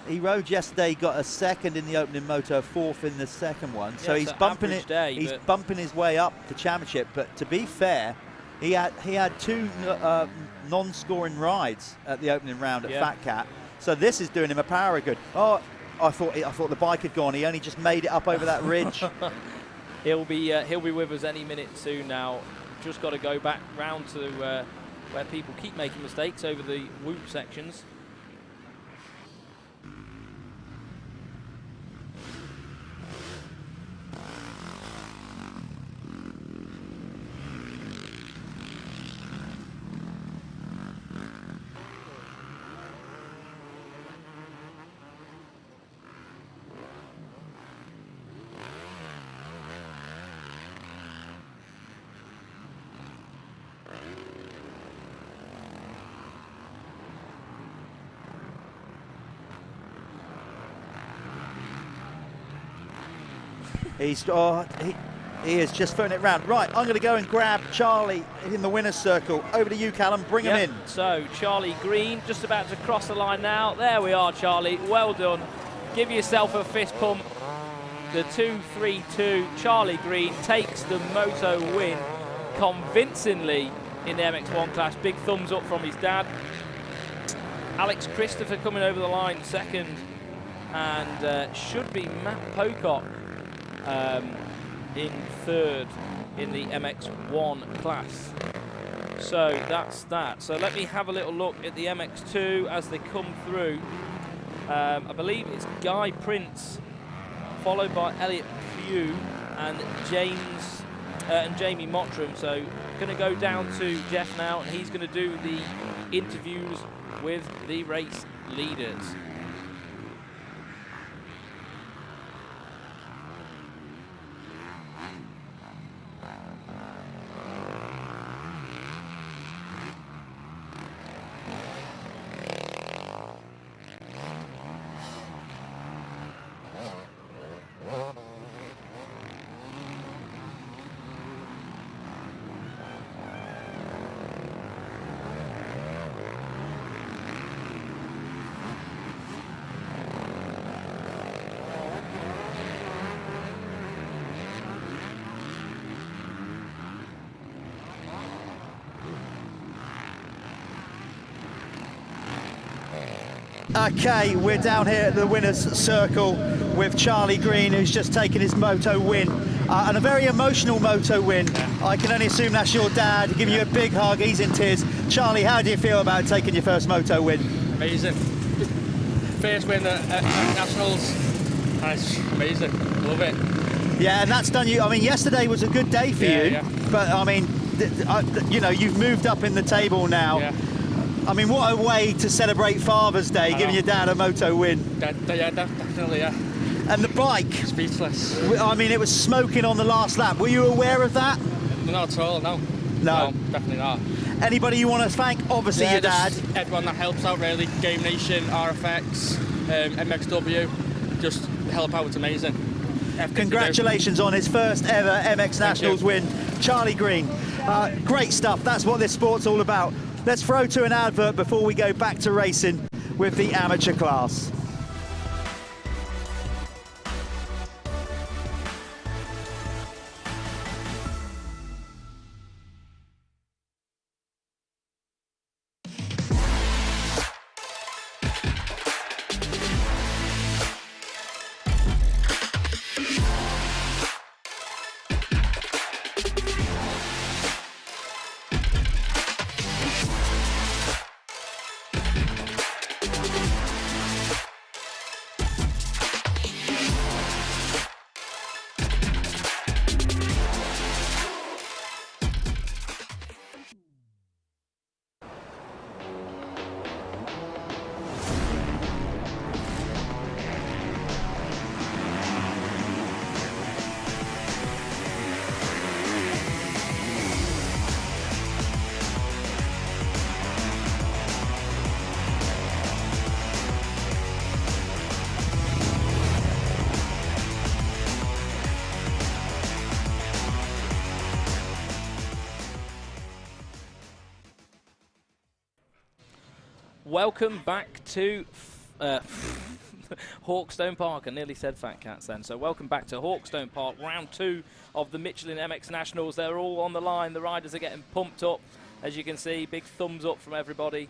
He rode yesterday, got a 2nd in the opening moto, 4th in the second one. So he's bumping it. He's bumping his way up the championship. But to be fair, he had 2 non-scoring rides at the opening round at FatCat. So this is doing him a power of good. Oh, I thought the bike had gone. He only just made it up over that ridge. He'll be with us any minute soon now. Just got to go back round to where people keep making mistakes over the whoop sections. He is just throwing it round. Right, I'm going to go and grab Charlie in the winner's circle. Over to you, Callum. Bring him in. So Charlie Green just about to cross the line now. There we are, Charlie. Well done. Give yourself a fist pump. The 2-3-2. Charlie Green takes the moto win convincingly in the MX1 class. Big thumbs up from his dad. Alex Christopher coming over the line 2nd, and should be Matt Pocock in 3rd in the MX1 class. So that's that. So let me have a little look at the MX2 as they come through. I believe it's Guy Prince, followed by Elliot Pugh and James and Jamie Mottram. So going to go down to Jeff now, and he's going to do the interviews with the race leaders. Okay, we're down here at the winner's circle with Charlie Green, who's just taken his moto win, and a very emotional moto win. I can only assume that's your dad giving you a big hug. He's in tears. Charlie, how do you feel about taking your first moto win? Amazing. First win at Nationals. That's amazing. Love it. Yeah, and that's done you. I mean, yesterday was a good day for you, but I mean, you know, you've moved up in the table now. Yeah. I mean, what a way to celebrate Father's Day, giving your dad a moto win. Yeah, definitely, yeah. And the bike? Speechless. I mean, it was smoking on the last lap. Were you aware of that? Not at all, no. No, definitely not. Anybody you want to thank? Obviously, your dad. Everyone that helps out, really. Game Nation, RFX, MX2. Just the help out was amazing. Congratulations on his first ever MX Nationals win, Charlie Green. Great stuff. That's what this sport's all about. Let's throw to an advert before we go back to racing with the amateur class. Welcome back to Hawkstone Park. I nearly said FatCats then. So welcome back to Hawkstone Park, round 2 of the Michelin MX Nationals. They're all on the line. The riders are getting pumped up, as you can see. Big thumbs up from everybody.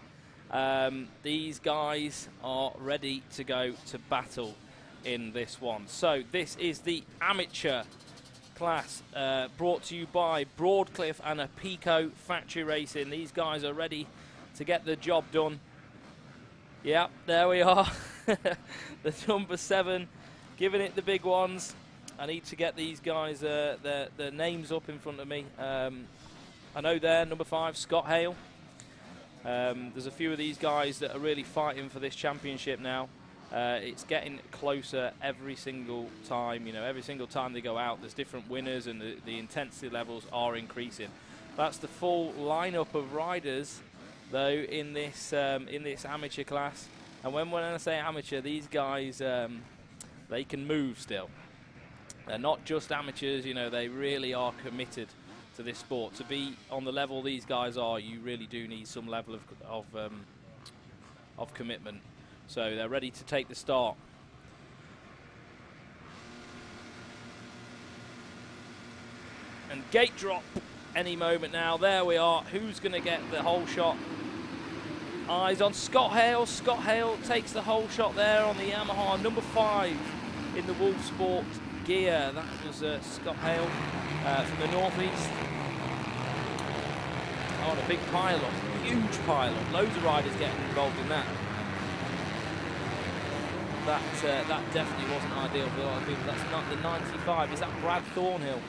These guys are ready to go to battle in this one. So this is the amateur class brought to you by Broadcliffe and a Pico Factory Racing. These guys are ready to get the job done. Yeah, there we are. The number 7, giving it the big ones. I need to get these guys their names up in front of me. I know there, number 5, Scott Hale. There's a few of these guys that are really fighting for this championship now. It's getting closer every single time. You know, every single time they go out, there's different winners, and the intensity levels are increasing. That's the full lineup of riders, though, in this amateur class. And when I say amateur, these guys, they can move still. They're not just amateurs, you know, they really are committed to this sport. To be on the level these guys are, you really do need some level of commitment. So they're ready to take the start. And gate drop any moment now. There we are. Who's going to get the whole shot? Eyes on Scott Hale. Scott Hale takes the whole shot there on the Yamaha, number 5 in the Wolf Sport gear. That was Scott Hale from the northeast. Oh, and a big pile-up, huge pile-up. Loads of riders getting involved in that. That definitely wasn't ideal for a lot of people. That's not the 95. Is that Brad Thornhill?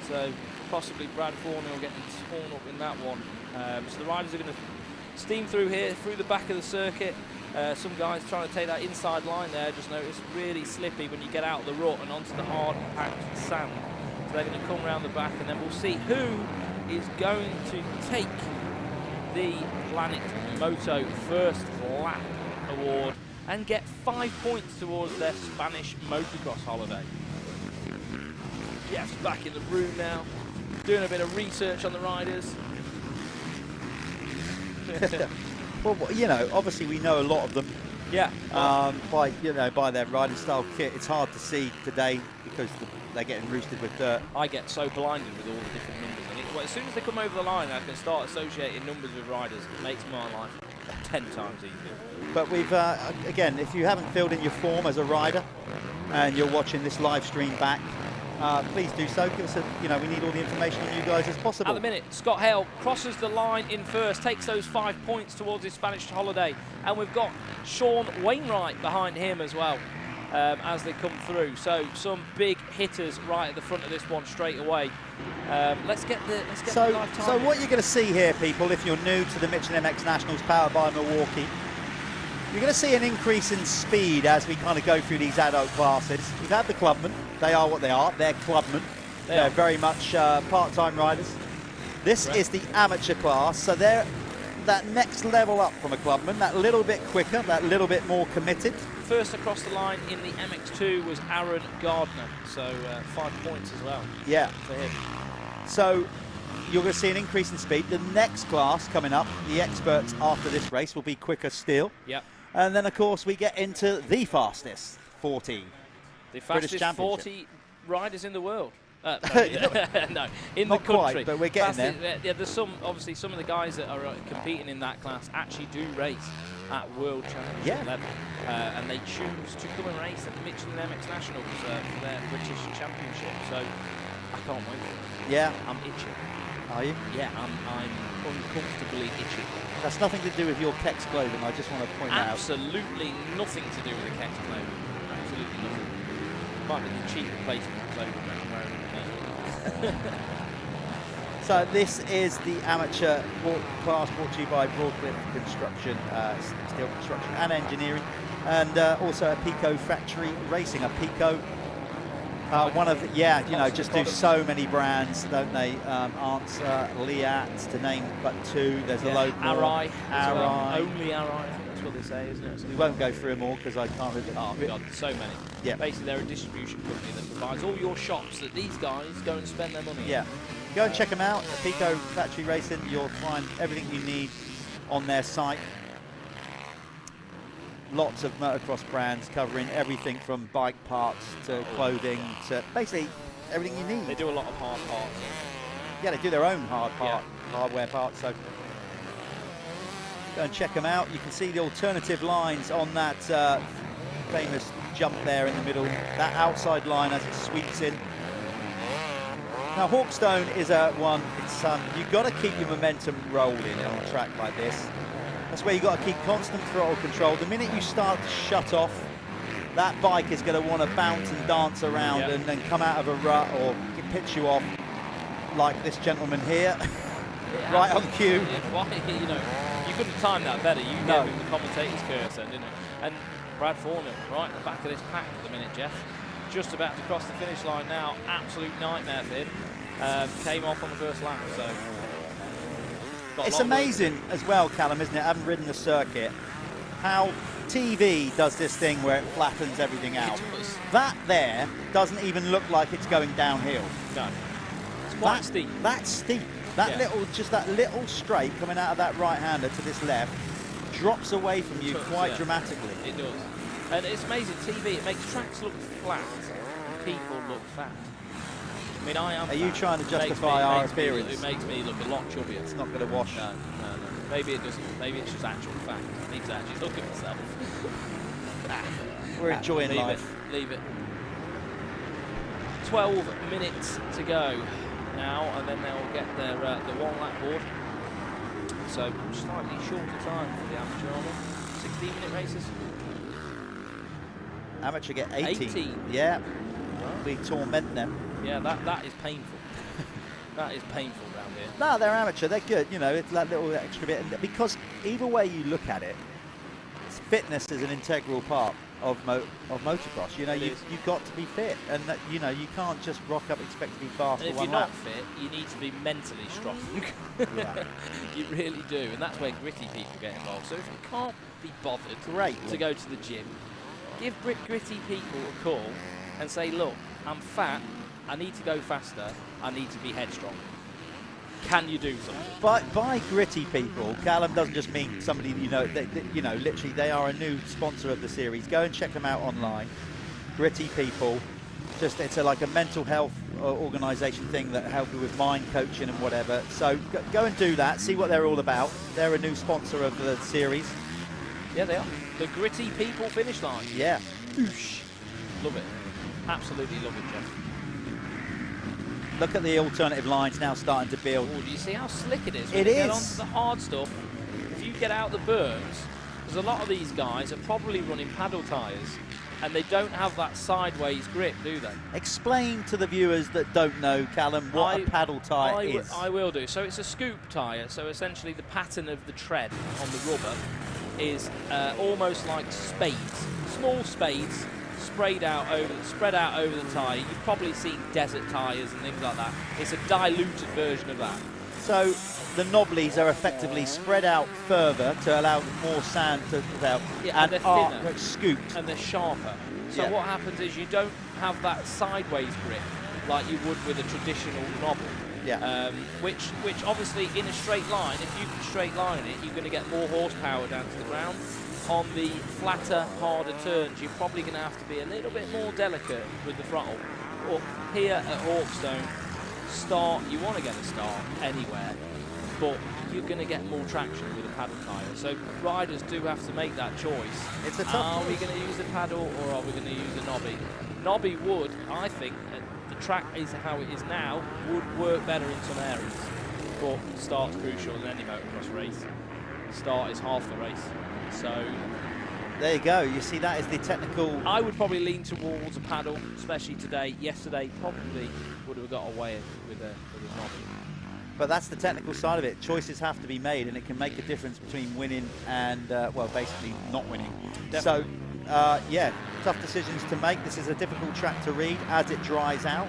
So possibly Brad Thornhill getting torn up in that one. So the riders are going to steam through here, through the back of the circuit. Some guys trying to take that inside line there. Just notice really slippy when you get out of the rut and onto the hard packed sand. So they're going to come around the back, and then we'll see who is going to take the Planet Moto First Lap Award and get 5 points towards their Spanish motocross holiday. Jeff's back in the room now, doing a bit of research on the riders. Well, you know, obviously we know a lot of them. Yeah. By their riding style kit. It's hard to see today because they're getting roosted with dirt. I get so blinded with all the different numbers. And as soon as they come over the line, I can start associating numbers with riders. It makes my life 10 times easier. But we've, again, if you haven't filled in your form as a rider, and you're watching this live stream back, please do so. Give us we need all the information on you guys as possible. At the minute, Scott Hale crosses the line in first, takes those 5 points towards his Spanish holiday, and we've got Sean Wainwright behind him as well as they come through. So some big hitters right at the front of this one straight away. Let's get the live time. So what you're going to see here, people, if you're new to the Michelin MX Nationals powered by Milwaukee, you're going to see an increase in speed as we kind of go through these adult classes. We've had the Clubmen. They are what they are. They're Clubmen. They're very much part-time riders. This is the amateur class, so they're that next level up from a Clubman, that little bit quicker, that little bit more committed. First across the line in the MX2 was Aaron Gardner, so 5 points as well. Yeah. For him. So you're going to see an increase in speed. The next class coming up, the experts after this race, will be quicker still. Yep. And then, of course, we get into the fastest 40. The fastest 40 riders in the world. No, in Not the country. Quite, but we're getting there. Yeah, there's obviously some of the guys that are competing in that class actually do race at World Championship level, and they choose to come and race at the Michelin MX Nationals for their British Championship. So I can't wait for it. Yeah, I'm itching. Are you? Yeah, I'm uncomfortably itching. That's nothing to do with your Kex clothing. I just want to point out. Absolutely nothing to do with the Kex clothing. Absolutely nothing. Might be the cheap replacement clothing that I'm wearing. So this is the amateur class brought to you by Broadcliffe Construction, Steel Construction and Engineering, and also a Pico Factory Racing. A Pico, one of the, just do so many brands, don't they? Answer, Liat, to name but two. There's a load more. Arai. Arai. Only Arai. That's what they say, isn't it? We won't go through them all because I can't really. Oh God, so many. Yeah. Basically, they're a distribution company that provides all your shops that these guys go and spend their money on. Yeah. Go and check them out. Pico Factory Racing. You'll find everything you need on their site. Lots of motocross brands covering everything from bike parts to clothing to basically everything you need. They do a lot of hard parts. Yeah, they do their own hardware parts. So go and check them out. You can see the alternative lines on that famous jump there in the middle. That outside line as it sweeps in. Now Hawkstone is one. It's you've got to keep your momentum rolling on a track like this. That's where you've got to keep constant throttle control. The minute you start to shut off, that bike is going to want to bounce and dance around and then come out of a rut or pitch you off, like this gentleman here, right on cue. You couldn't time that better. You gave him the commentator's curse then, didn't you? And Brad Fornell, right at the back of this pack at the minute, Jeff. Just about to cross the finish line now. Absolute nightmare for him. Came off on the first lap, so. It's amazing as well, Callum, isn't it? I haven't ridden the circuit. How TV does this thing where it flattens everything out. That there doesn't even look like it's going downhill. No. It's quite steep. That's steep. That little straight coming out of that right-hander to this left drops away from you quite dramatically. It does. And it's amazing, TV, it makes tracks look flat, people look fat. I mean, I am. Are you trying to justify our appearance? It makes me look a lot chubbier. It's not going to wash. No. Maybe it doesn't. Maybe it's just actual fact. I need to actually look at myself. We're enjoying life. Leave it. 12 minutes to go now, and then they'll get their the one-lap board. So slightly shorter time for the amateur army. 16-minute races. Amateur get 18. Yeah. We torment them. Yeah, that is painful. That is painful around here. No, they're amateur. They're good. You know, it's that little extra bit. And because either way you look at it, fitness is an integral part of motocross. You know, you've got to be fit, and that, you know, you can't just rock up and expect to be fast. And if you're not fit, you need to be mentally strong. You really do, and that's where gritty people get involved. So if you can't be bothered to go to the gym, give gritty people a call and say, look, I'm fat, I need to go faster, I need to be headstrong. Can you do something? By gritty people, Callum doesn't just mean somebody, you know, literally they are a new sponsor of the series. Go and check them out online. Gritty people, it's like a mental health organisation thing that help you with mind coaching and whatever. So go and do that, see what they're all about. They're a new sponsor of the series. Yeah, they are. The Gritty People finish line. Yeah. Oosh. Love it. Absolutely love it, Jeff. Look at the alternative lines now starting to build. Oh, do you see how slick it is? When It you is. get onto the hard stuff, if you get out the berms, because a lot of these guys are probably running paddle tyres, and they don't have that sideways grip, do they? Explain to the viewers that don't know, Callum, what a paddle tyre is. I will do. So it's a scoop tyre, so essentially the pattern of the tread on the rubber is almost like spades, small spades spread out over the tyre. You've probably seen desert tyres and things like that. It's a diluted version of that. So the knobblies are effectively spread out further to allow more sand to come out, Yeah, and they're thinner. scooped. And they're sharper. So Yeah. what happens is you don't have that sideways grip like you would with a traditional knobble. Yeah. Which obviously in a straight line, if you can straight line it, you're going to get more horsepower down to the ground. On the flatter, harder turns, you're probably going to have to be a little bit more delicate with the throttle. Or here at Hawkstone, you want to get a start anywhere, but you're going to get more traction with a paddle tyre. So riders do have to make that choice. It's a tough Are we choice. going to use a paddle or are we going to use a knobby? Knobby would, I think, the track is how it is now, would work better in some areas. But start's crucial in any motocross race. Start is half the race. So there you go. You see, that is the technical. I would probably lean towards a paddle, especially today. Yesterday probably would have got away with a knobby. But that's the technical side of it. Choices have to be made, and it can make a difference between winning and, well, basically not winning. Definitely. So, yeah, tough decisions to make. This is a difficult track to read as it dries out,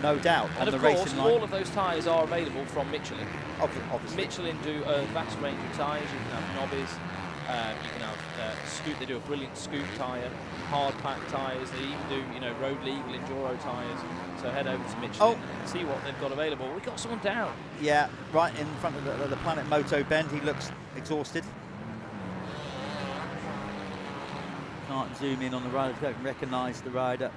no doubt, And on the of course, racing line. all of those tyres are available from Michelin. Obviously. Michelin do a vast range of tyres. You can have knobbies, you can have scoop. They do a brilliant scoop tyre, hard pack tyres. They even do, you know, road legal enduro tyres. So head over to Michelin and see what they've got available. We've got someone down. Yeah, right in front of the Planet Moto bend. He looks exhausted. Can't zoom in on the rider. Don't recognise the rider.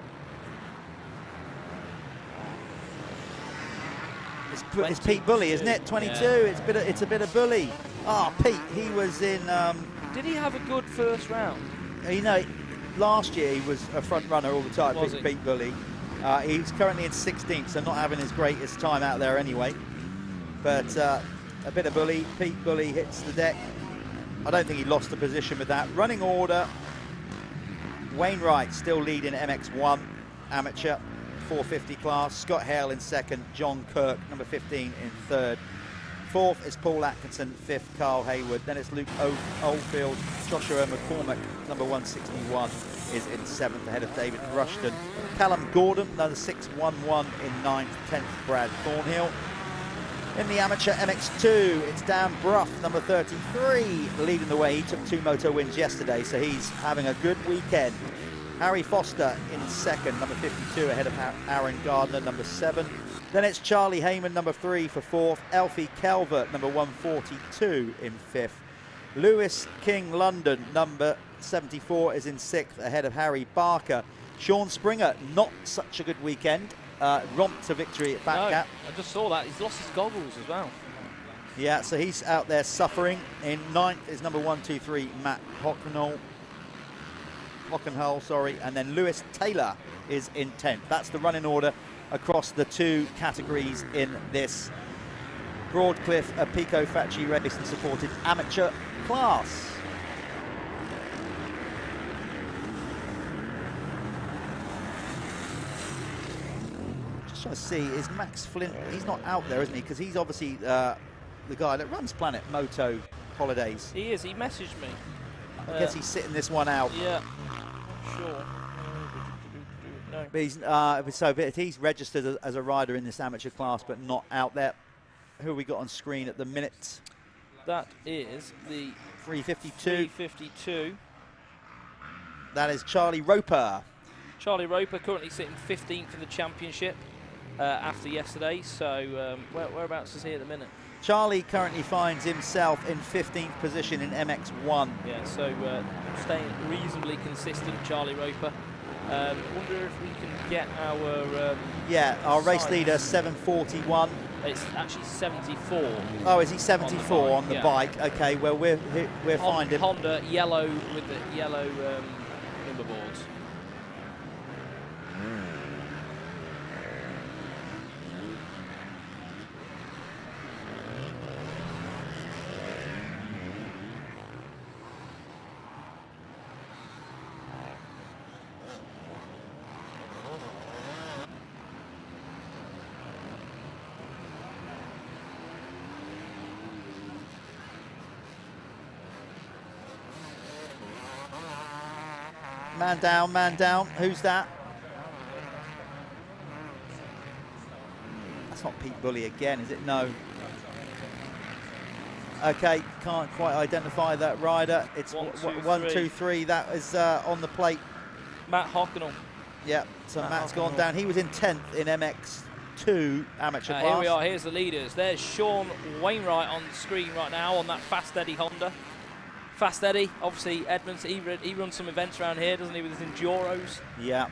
It's Pete Bully, isn't it? 22. Yeah. It's a bit of Bully. Ah, oh, Pete. He was in. Did he have a good first round? You know, last year he was a front runner all the time. Was he? Pete Bully. He's currently in 16th, so not having his greatest time out there anyway. But a bit of Bully. Pete Bully hits the deck. I don't think he lost the position with that. Running order. Wainwright still leading MX1 amateur 450 class. Scott Hale in second. John Kirk, number 15, in third. Fourth is Paul Atkinson. Fifth, Carl Hayward. Then it's Luke Oldfield. Joshua McCormick, number 161, is in seventh, ahead of David Rushton. Callum Gordon, another 611 in ninth. 10th, Brad Thornhill. In the Amateur MX2, it's Dan Bruff, number 33, leading the way. He took 2 moto wins yesterday, so he's having a good weekend. Harry Foster in second, number 52, ahead of Aaron Gardner, number 7. Then it's Charlie Heyman, number 3, for fourth. Alfie Calvert, number 142, in fifth. Lewis King London, number 74, is in sixth, ahead of Harry Barker. Sean Springer, not such a good weekend. Romped to victory at FatCat. I just saw that. He's lost his goggles as well. Yeah, so he's out there suffering. In ninth is number 123, Matt Hockenhull, and then Lewis Taylor is in 10th. That's the running order across the 2 categories in this Broadcliff Pico Factory Racing supported amateur class. Trying to see, is Max Flint, he's not out there, isn't he? Because he's obviously the guy that runs Planet Moto Holidays. He is. He messaged me. I guess he's sitting this one out. Yeah, sure. No. But he's registered as a rider in this amateur class, but not out there. Who have we got on screen at the minute? That is the 352. 352. That is Charlie Roper. Charlie Roper currently sitting 15th in the championship after yesterday. So whereabouts is he at the minute? Charlie currently finds himself in 15th position in MX1. Yeah, so staying reasonably consistent, Charlie Roper. Wonder if we can get our our race leader 741. It's actually 74. Oh, is he 74 on the bike? Okay, well we're finding Honda yellow with the yellow number boards. Man down, man down. Who's that? That's not Pete Bully again, is it? No. Okay, can't quite identify that rider. It's 1, 2, 3. That is on the plate. Matt Hawkstone. Yeah, so Matt's gone down. He was in 10th in MX2 amateur class. Here we are, here's the leaders. There's Sean Wainwright on the screen right now on that Fast Eddie Honda. Fast Eddie, obviously Edmonds, he runs some events around here, doesn't he, with his Enduros? Yeah.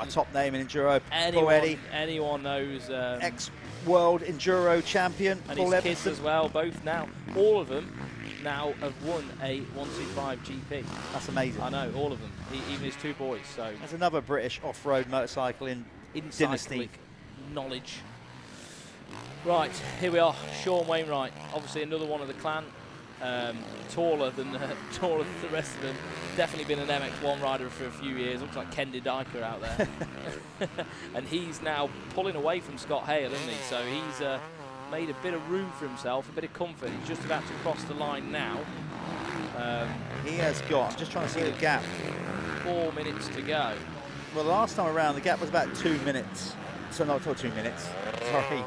Top name in Enduro, Paul Eddie. Anyone knows. Ex-world Enduro champion, and Paul his Edmonds. kids as well, both now. All of them now have won a 125 GP. That's amazing. I know, all of them, even his 2 boys. So there's another British off-road motorcycle in Dynasty. Knowledge. Right, here we are, Sean Wainwright, obviously another one of the clan. Taller than the rest of them. Definitely been an MX1 rider for a few years. Looks like Kendi Dyker out there. And he's now pulling away from Scott Hale, isn't he? So he's made a bit of room for himself, a bit of comfort. He's just about to cross the line now. He has got, I'm just trying to see the gap. 4 minutes to go. Well, the last time around, the gap was about 2 minutes. So not 2 minutes, sorry.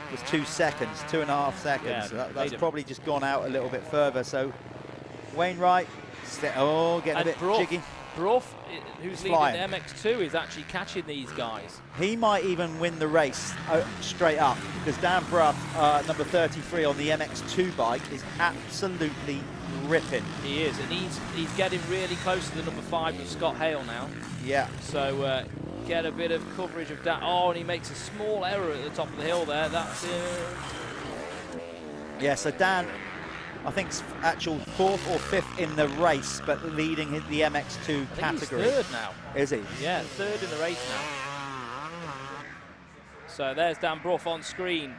It was 2 seconds, 2.5 seconds. Yeah, so that's probably just gone out a little bit further. So Wainwright, getting a bit jiggy. Brough, who's leading the MX2, is actually catching these guys. He might even win the race straight up, because Dan Brough, number 33 on the MX2 bike, is absolutely ripping. He is, and he's getting really close to the number 5 of Scott Hale now. Yeah. So get a bit of coverage of that. Oh, and he makes a small error at the top of the hill there. That's yeah, so Dan, I think actual 4th or 5th in the race, but leading in the MX2 category. He's 3rd now. Is he? Yeah, 3rd in the race now. So there's Dan Brough on screen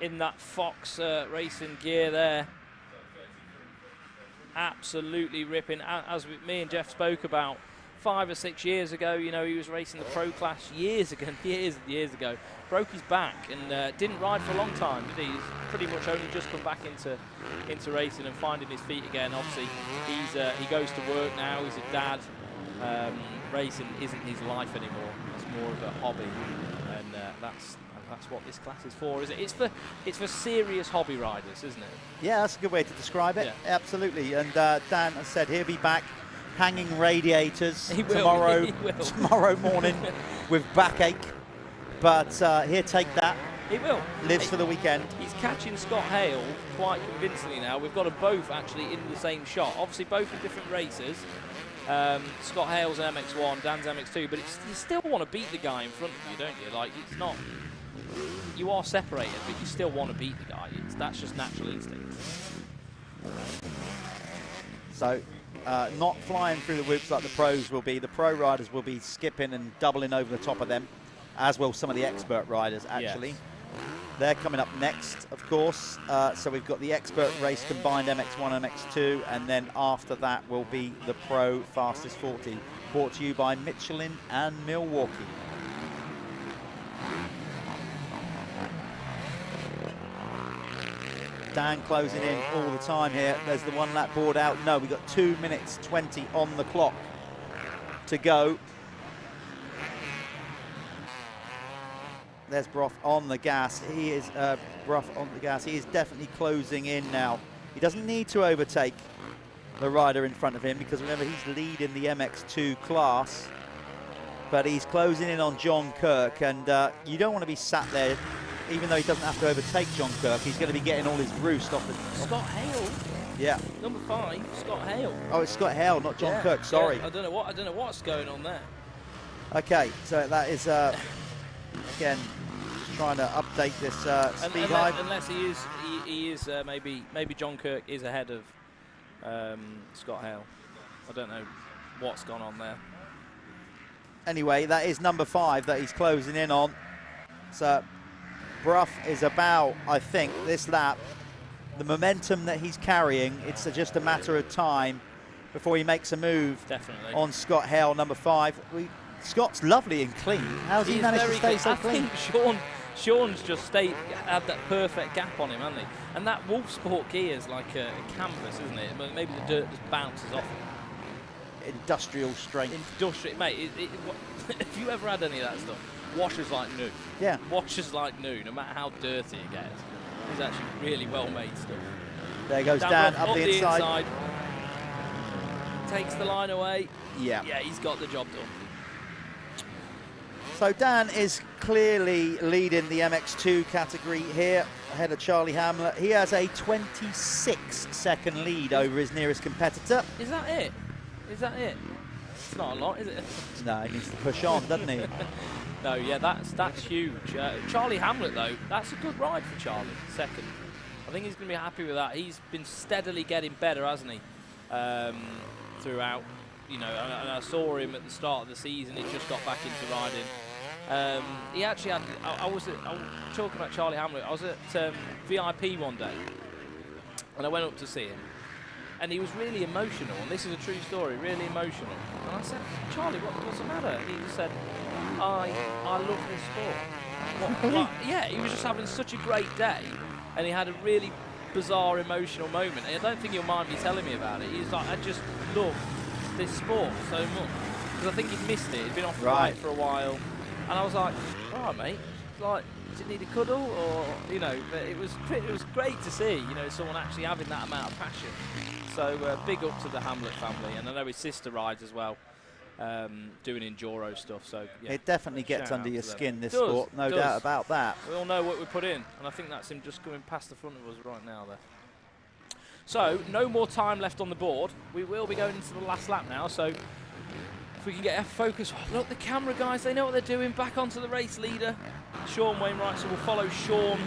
in that Fox racing gear there. Absolutely ripping. As me and Jeff spoke about 5 or 6 years ago, you know, he was racing the pro class years and years ago. Broke his back and didn't ride for a long time, did he? He's pretty much only just come back into racing and finding his feet again. Obviously, he goes to work now. He's a dad. Racing isn't his life anymore. It's more of a hobby, and that's what this class is for, is it? It's for serious hobby riders, isn't it? Yeah, that's a good way to describe it. Yeah. Absolutely. And Dan has said he'll be back hanging radiators tomorrow morning with backache. But here, take that. He will. Lives for the weekend. He's catching Scott Hale quite convincingly now. We've got them both actually in the same shot. Obviously, both in different races. Scott Hale's an MX1, Dan's MX2, but you still want to beat the guy in front of you, don't you? Like, it's not. You are separated, but you still want to beat the guy. That's just natural instinct. So, not flying through the whoops like the pros will be. The pro riders will be skipping and doubling over the top of them, as will some of the expert riders, actually. Yes. They're coming up next, of course. So we've got the expert race combined MX1 and MX2, and then after that will be the pro fastest 40, brought to you by Michelin and Milwaukee. Dan closing in all the time here. There's the 1 lap board out. No, we've got 2 minutes 20 on the clock to go. There's Brough on the gas. He is Brough on the gas. He is definitely closing in now. He doesn't need to overtake the rider in front of him, because remember, he's leading the MX2 class. But he's closing in on John Kirk, and you don't want to be sat there. Even though he doesn't have to overtake John Kirk, he's going to be getting all his roost off the... Scott Hale? Yeah. Number 5, Scott Hale. Oh, it's Scott Hale, not John Kirk, sorry. Yeah, I don't know what's going on there. Okay, so that is, again, just trying to update this speed hive. Unless he is maybe John Kirk is ahead of Scott Hale. I don't know what's gone on there. Anyway, that is number 5 that he's closing in on. So Brough is about, I think, this lap, the momentum that he's carrying, it's just a matter of time before he makes a move. Definitely. On Scott Hale, number 5. Scott's lovely and clean. How's he managed to stay so clean? I think Sean's just had that perfect gap on him, hasn't he? And that Wolf Sport gear is like a canvas, isn't it? Maybe the dirt just bounces off it. Industrial strength. Industrial, mate. If you ever had any of that stuff, washes like new. Yeah. Washes like new, no matter how dirty it gets. It's actually really well made stuff. There goes Dan up the inside. Takes the line away. Yeah. Yeah, he's got the job done. So Dan is clearly leading the MX2 category here, ahead of Charlie Hamlet. He has a 26-second lead over his nearest competitor. Is that it? Is that it? It's not a lot, is it? No, he needs to push on, doesn't he? No, yeah, that's huge. Charlie Hamlet, though, that's a good ride for Charlie, second. I think he's going to be happy with that. He's been steadily getting better, hasn't he, throughout. You know, and I saw him at the start of the season. He just got back into riding. He actually had. I was talking about Charlie Hamlet. I was at VIP one day, and I went up to see him, and he was really emotional. And this is a true story, really emotional. And I said, Charlie, what's the matter? And he just said, I love this sport. What? Yeah, he was just having such a great day, and he had a really bizarre emotional moment. And I don't think he'll mind me telling me about it. He's like, I just love this sport so much, because I think he'd missed it. He'd been off the bike for a while, and I was like, all right, mate, like, does it need a cuddle, or, you know? But it was great to see, you know, someone actually having that amount of passion. So big up to the Hamlet family, and I know his sister rides as well, doing enduro stuff. So yeah, it definitely gets under your skin, this sport, no doubt about that. We all know what we put in, and I think that's him just coming past the front of us right now there. So, no more time left on the board. We will be going into the last lap now, so if we can get our focus. Oh, look, the camera guys, they know what they're doing. Back onto the race leader, Sean Wainwright. So we'll follow Sean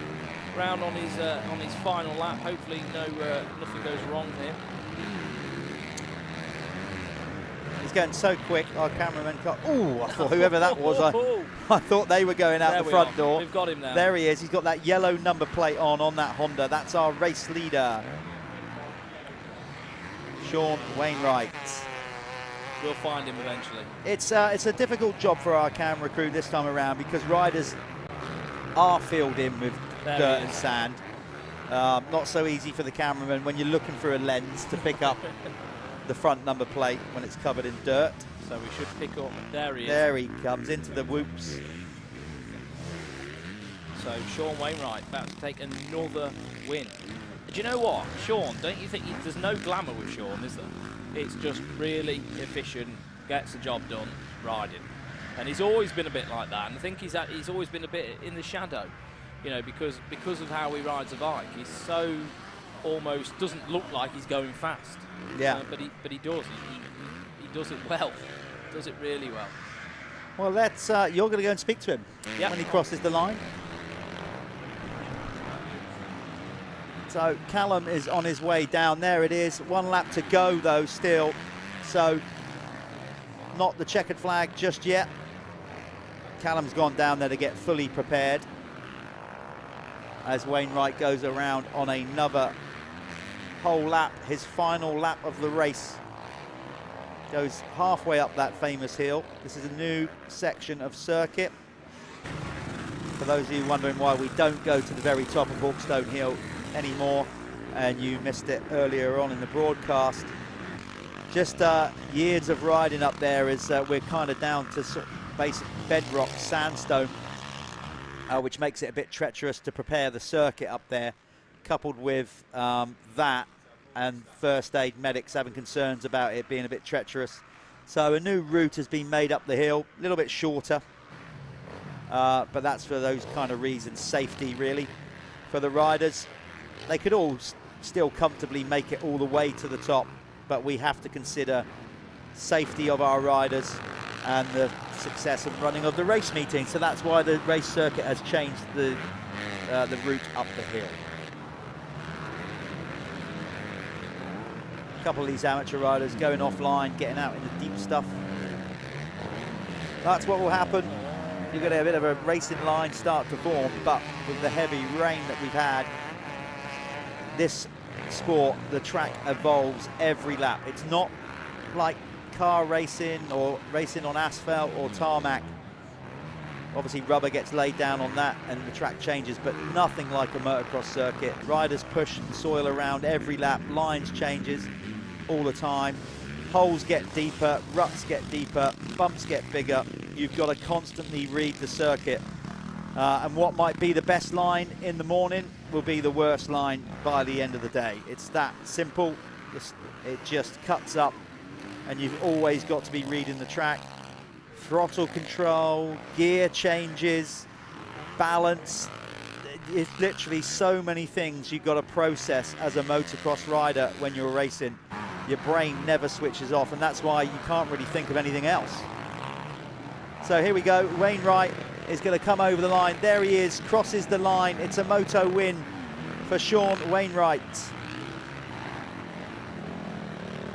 round on his final lap. Hopefully nothing goes wrong here. He's going so quick, our cameraman got, ooh, I thought whoever that was, I thought they were going out the front door. We've got him now. There he is, he's got that yellow number plate on that Honda. That's our race leader, Sean Wainwright. We'll find him eventually. It's a difficult job for our camera crew this time around, because riders are filled in with dirt and sand. Not so easy for the cameraman when you're looking for a lens to pick up the front number plate when it's covered in dirt. So we should pick up, there he is. There he comes into the whoops. So Sean Wainwright about to take another win. Do you know what, Sean, don't you think there's no glamour with Sean, is there? It's just really efficient, gets the job done, riding. And he's always been a bit like that, and I think he's always been a bit in the shadow, you know, because of how he rides a bike. He's so almost doesn't look like he's going fast. Yeah. But he does. He does it well. Does it really well. Well, let's. You're going to go and speak to him when he crosses the line. So Callum is on his way down. There it is. 1 lap to go, though, still. So not the checkered flag just yet. Callum's gone down there to get fully prepared, as Wainwright goes around on another whole lap, his final lap of the race. Goes halfway up that famous hill. This is a new section of circuit. For those of you wondering why we don't go to the very top of Hawkstone Hill anymore, and you missed it earlier on in the broadcast, just years of riding up there is we're kind of down to sort of basic bedrock sandstone, which makes it a bit treacherous to prepare the circuit up there, coupled with that and first aid medics having concerns about it being a bit treacherous. So a new route has been made up the hill, a little bit shorter, but that's for those kind of reasons, safety really for the riders. They could all still comfortably make it all the way to the top, but we have to consider safety of our riders and the success and running of the race meeting. So that's why the race circuit has changed the route up the hill. A couple of these amateur riders going offline, getting out in the deep stuff. That's what will happen. You're going to have a bit of a racing line start to form, but with the heavy rain that we've had, this sport, the track evolves every lap. It's not like car racing or racing on asphalt or tarmac, Obviously rubber gets laid down on that and the track changes, but nothing like a motocross circuit. Riders push the soil around every lap, lines changes all the time. Holes get deeper, ruts get deeper, bumps get bigger. You've got to constantly read the circuit. And what might be the best line in the morning will be the worst line by the end of the day. It's that simple. It just cuts up, and you've always got to be reading the track. Throttle control, gear changes, balance. It's literally so many things you've got to process as a motocross rider when you're racing. Your brain never switches off, and that's why you can't really think of anything else. So here we go. Wainwright is going to come over the line. There he is, crosses the line. It's a moto win for Sean Wainwright.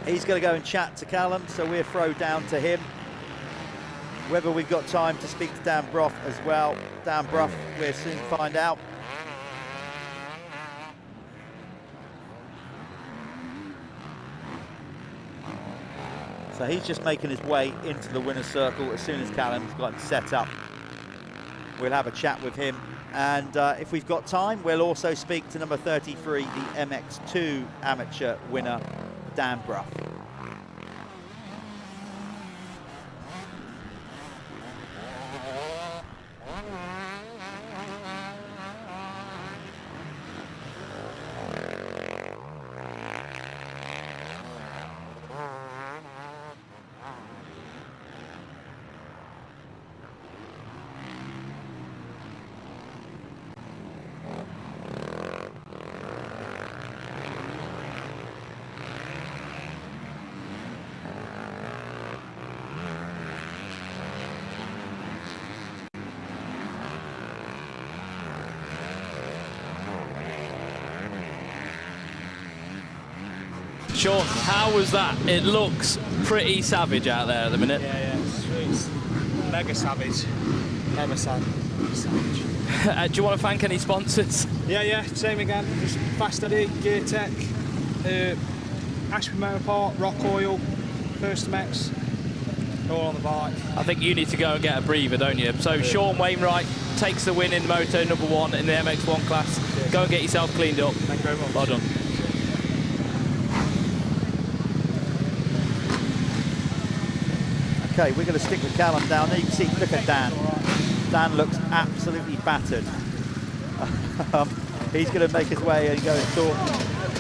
He's going to go and chat to Callum, so we'll throw down to him. Whether we've got time to speak to Dan Brough as well. Dan Brough, we'll soon find out. So he's just making his way into the winner's circle as soon as Callum's got him set up. We'll have a chat with him. And if we've got time, we'll also speak to number 33, the MX2 amateur winner, Dan Brough. Sean, how was that? It looks pretty savage out there at the minute. Yeah, it's mega savage. Never savage. Do you want to thank any sponsors? Yeah, same again. Just Fast Eddie, Gear Tech, Ashby Motoparc, Rock Oil, First MX, all on the bike. I think you need to go and get a breather, don't you? So yeah. Sean Wainwright takes the win in Moto #1 in the MX1 class. Yeah. Go and get yourself cleaned up. Thank you very much. Well done. Okay, we're going to stick with Callum down there. You can see, look at Dan. Dan looks absolutely battered. He's going to make his way and go and talk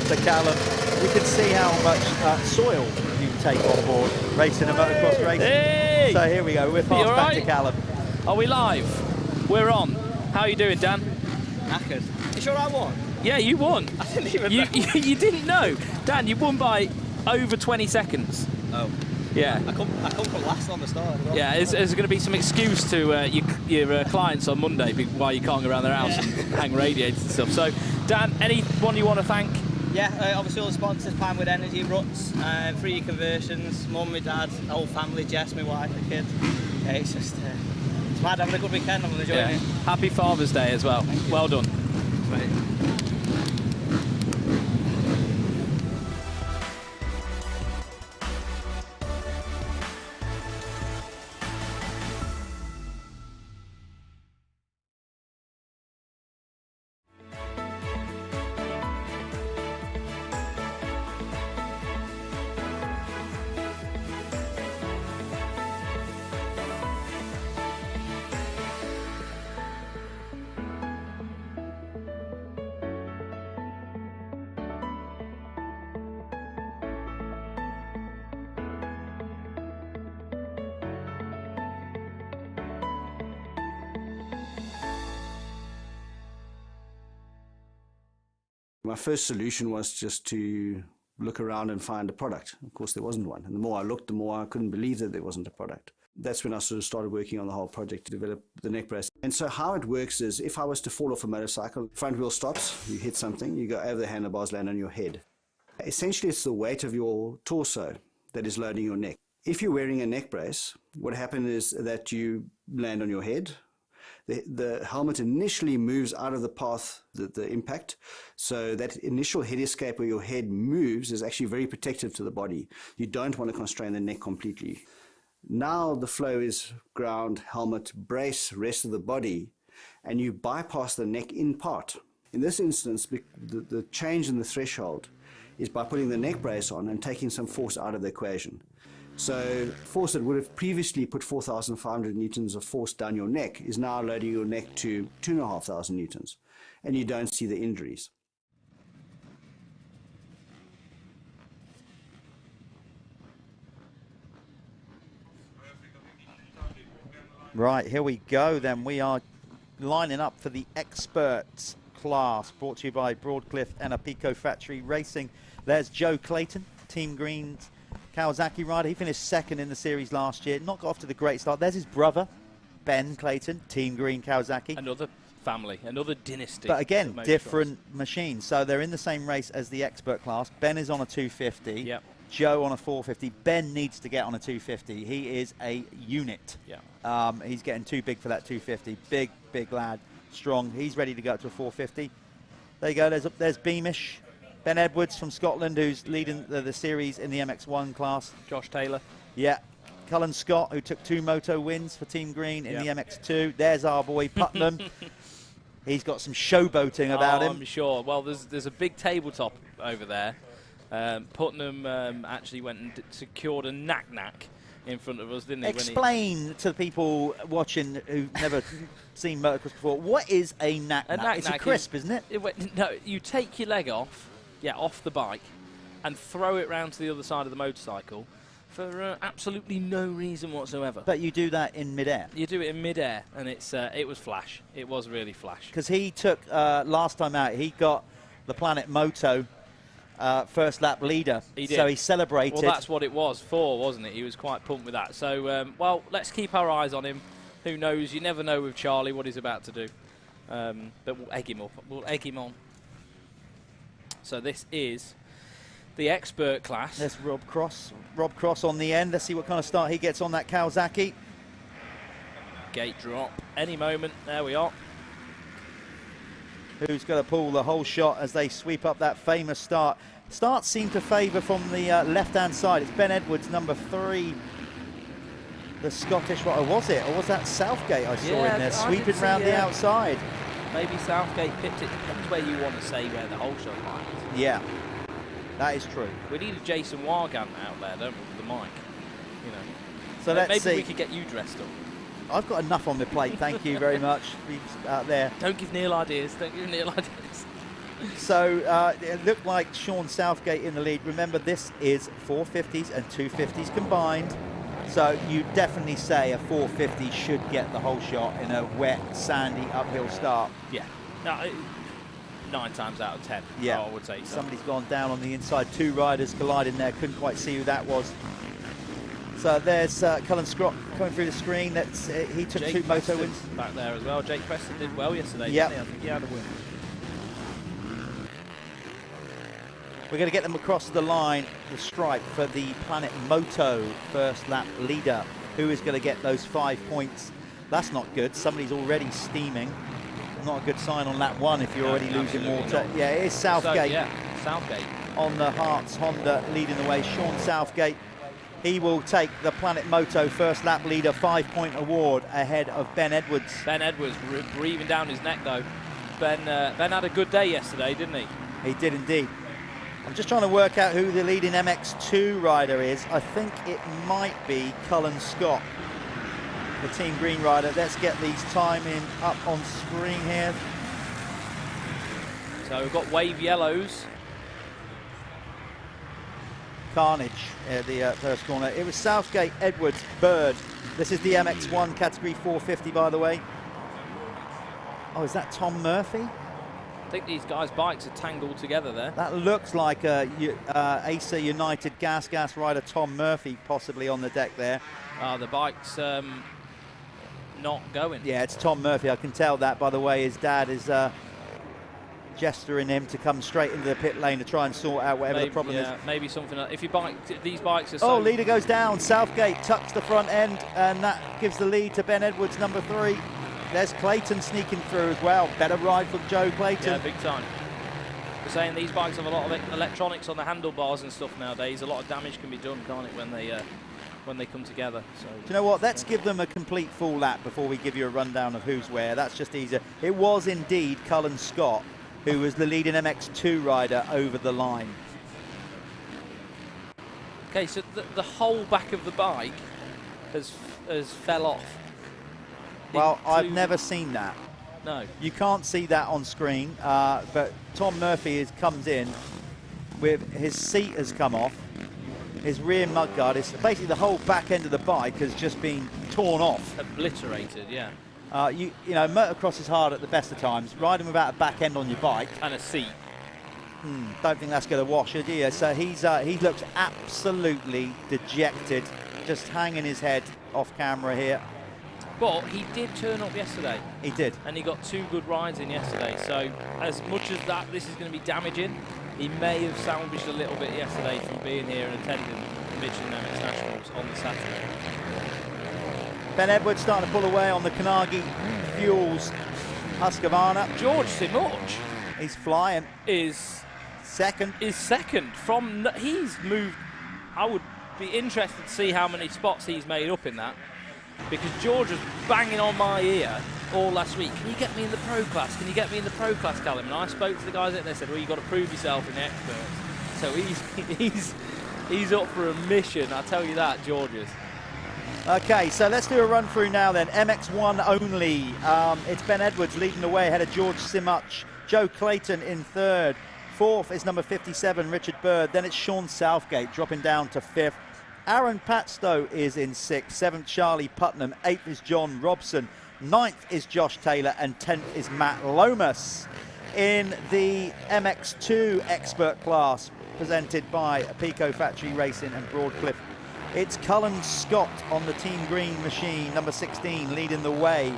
to Callum. We can see how much soil you take on board racing a motocross race. Hey! So here we go. We're passed back to Callum. Are we live? We're on. How are you doing, Dan? Knackered. You sure I won? Yeah, you won. I didn't even know. You didn't know. Dan, you won by over 20 seconds. Oh. Yeah. I come from last on the start as well. Yeah, is there going to be some excuse to your clients on Monday why you can't go around their house and hang radiators and stuff? So, Dan, anyone you want to thank? Yeah, obviously all the sponsors, Pinewood Energy, Ruts, 3 conversions, mum, my dad, the whole family, Jess, my wife, the kids. Yeah, it's just, it's mad having a good weekend, I'm enjoying it. Happy Father's Day as well. Well done. Right. My first solution was just to look around and find a product. Of course, there wasn't one. And the more I looked, the more I couldn't believe that there wasn't a product. That's when I sort of started working on the whole project to develop the neck brace. And so how it works is, if I was to fall off a motorcycle, front wheel stops, you hit something, you go over the handlebars, land on your head. Essentially, it's the weight of your torso that is loading your neck. If you're wearing a neck brace, what happens is that you land on your head. The helmet initially moves out of the path, the impact, so that initial head escape where your head moves is actually very protective to the body. You don't want to constrain the neck completely. Now the flow is ground, helmet, brace, rest of the body, and you bypass the neck in part. In this instance, the change in the threshold is by putting the neck brace on and taking some force out of the equation. So force that would have previously put 4,500 newtons of force down your neck is now loading your neck to 2,500 newtons, and you don't see the injuries. Right, here we go then. We are lining up for the experts class, brought to you by Broadcliff and Apico Factory Racing. There's Joe Clayton, Team Green's Kawasaki rider. He finished second in the series last year, not got off to the great start. There's his brother, Ben Clayton, Team Green Kawasaki. Another family, another dynasty. But again, different machines. So they're in the same race as the expert class. Ben is on a 250. Yep. Joe on a 450. Ben needs to get on a 250. He is a unit. Yeah. He's getting too big for that 250. Big lad, strong. He's ready to go up to a 450. There you go. There's Beamish. Ben Edwards from Scotland, who's leading the series in the MX1 class. Josh Taylor. Yeah. Cullen Scott, who took 2 moto wins for Team Green in the MX2. There's our boy Putnam. He's got some showboating about him. I'm sure. Well, there's a big tabletop over there. Putnam actually went and secured a knack in front of us, didn't he? Explain to the people watching who've never seen motocross before, what is a knack? It's a crisp, isn't it? No, you take your leg off the bike, and throw it round to the other side of the motorcycle for absolutely no reason whatsoever. But you do that in midair. You do it in midair, and it was flash. It was really flash. Because he took, last time out, he got the Planet Moto first lap leader. He did. So he celebrated. Well, that's what it was for, wasn't it? He was quite pumped with that. So, well, let's keep our eyes on him. Who knows? You never know with Charlie what he's about to do. But we'll egg him up. We'll egg him on. So this is the expert class. There's Rob Cross. Rob Cross on the end. Let's see what kind of start he gets on that Kawasaki. Gate drop any moment. There we are. Who's going to pull the whole shot as they sweep up that famous start. Starts seem to favour from the left-hand side. It's Ben Edwards, number 3. The Scottish rider, was it? Or was that Southgate I saw in there, sweeping round the outside? Maybe Southgate pipped it. Depends where you want to say where the whole shot lies. Yeah, that is true. We need a Jason Wargant out there, don't we, with the mic? You know. So let's maybe see. we could get you dressed up. I've got enough on the plate, thank you very much. Out there. Don't give Neil ideas. Don't give Neil ideas. So it looked like Sean Southgate in the lead. Remember, this is 450s and 250s combined. So you definitely say a 450 should get the whole shot in a wet, sandy, uphill start. Yeah. No, 9 times out of 10. Yeah. I would say so. Somebody's gone down on the inside. 2 riders colliding there. Couldn't quite see who that was. So there's Cullen Scott coming through the screen. He took Jake 2 moto wins. Back there as well. Jake Preston did well yesterday. Yeah. I think he had a win. We're going to get them across the line, the stripe, for the Planet Moto first lap leader. Who is going to get those 5 points? That's not good. Somebody's already steaming. Not a good sign on lap 1 if you're already losing water. Not. Yeah, it is Southgate. So, yeah, Southgate. On the Hearts Honda leading the way. Sean Southgate. He will take the Planet Moto first lap leader 5-point award ahead of Ben Edwards. Ben Edwards breathing down his neck though. Ben had a good day yesterday, didn't he? He did indeed. I'm just trying to work out who the leading MX2 rider is. I think it might be Cullen Scott, the Team Green rider. Let's get these timing up on screen here. So we've got wave yellows. Carnage at the first corner. It was Southgate, Edwards, Bird. This is the MX1 category 450, by the way. Oh, is that Tom Murphy? I think these guys' bikes are tangled together there. That looks like Acer United gas rider Tom Murphy possibly on the deck there. The bike's not going. Yeah, it's Tom Murphy. I can tell that by the way his dad is gesturing him to come straight into the pit lane to try and sort out whatever the problem is. Maybe something like, if your bike, these bikes are so... Oh, leader goes down. Southgate tucks the front end, and that gives the lead to Ben Edwards, number 3. There's Clayton sneaking through as well. Better ride from Joe Clayton. Yeah, big time. We're saying these bikes have a lot of electronics on the handlebars and stuff nowadays. A lot of damage can be done, can't it, when they when they come together. So do you know what? Let's give them a complete full lap before we give you a rundown of who's where. That's just easier. It was indeed Cullen Scott who was the leading MX2 rider over the line. Okay, so the whole back of the bike has fell off. Well, I've never seen that. No. You can't see that on screen, but Tom Murphy comes in with his seat has come off, his rear mudguard is basically the whole back end of the bike has just been torn off. Obliterated, yeah. You know, motocross is hard at the best of times. Riding without a back end on your bike. And a seat. Don't think that's going to wash it, do you? So he looks absolutely dejected, just hanging his head off camera here. But he did turn up yesterday. He did. And he got 2 good rides in yesterday. So as much as this is going to be damaging, he may have salvaged a little bit yesterday from being here and attending the Michelin MX Nationals on the Saturday. Ben Edwards starting to pull away on the Kanagi Fuels Husqvarna. George Simuch, he's flying. Is second. He's moved. I would be interested to see how many spots he's made up in that. Because George was banging on my ear all last week. Can you get me in the pro class? Can you get me in the pro class, Callum? And I spoke to the guys there. They said, well, you've got to prove yourself in the experts. So he's up for a mission. I tell you that, George is. Okay, so let's do a run through now then. MX1 only. It's Ben Edwards leading the way ahead of George Simuch. Joe Clayton in third. Fourth is number 57, Richard Bird. Then it's Sean Southgate dropping down to fifth. Aaron Patstow is in sixth. Seventh, Charlie Putnam. Eighth is John Robson. Ninth is Josh Taylor. And 10th is Matt Lomas. In the MX2 expert class, presented by Pico Factory Racing and Broadcliffe, it's Cullen Scott on the Team Green machine, number 16, leading the way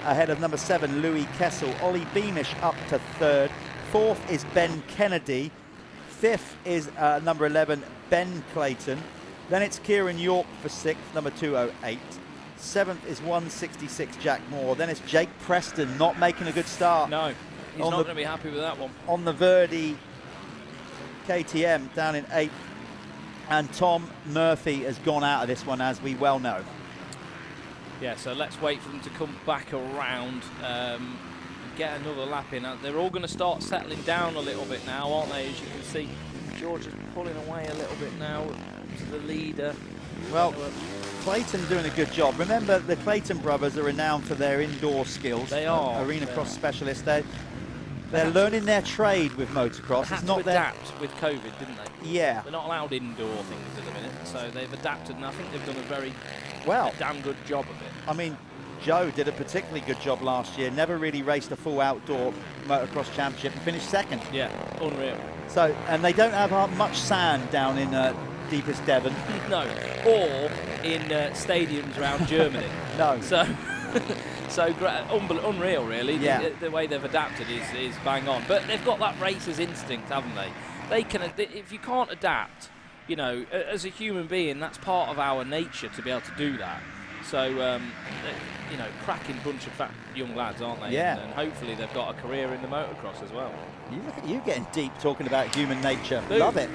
ahead of number 7, Louis Kessel. Ollie Beamish up to third. Fourth is Ben Kennedy. Fifth is number 11, Ben Clayton. Then it's Kieran York for sixth, number 208. Seventh is 166, Jack Moore. Then it's Jake Preston, not making a good start. No, he's not going to be happy with that one. On the Verdi KTM, down in eighth. And Tom Murphy has gone out of this one, as we well know. Yeah, so let's wait for them to come back around, get another lap in. They're all going to start settling down a little bit now, aren't they? As you can see, George is pulling away a little bit now to the leader. Well, Clayton doing a good job. Remember, the Clayton brothers are renowned for their indoor skills. They are. Arena cross specialists. They're learning their trade with motocross. They had to adapt with COVID, didn't they? Yeah. They're not allowed indoor things at the minute, so they've adapted, and I think they've done a very damn good job of it. I mean, Joe did a particularly good job last year. Never really raced a full outdoor motocross championship and finished second. Yeah, unreal. So, and they don't have much sand down in deepest Devon. No, or in stadiums around Germany. No. So unreal, really. Yeah. The way they've adapted is bang on. But they've got that racer's instinct, haven't they? They can. If you can't adapt, you know, as a human being, that's part of our nature to be able to do that. So, you know, cracking bunch of fat young lads, aren't they? Yeah. And hopefully they've got a career in the motocross as well. You look at you getting deep talking about human nature. Boom. Love it.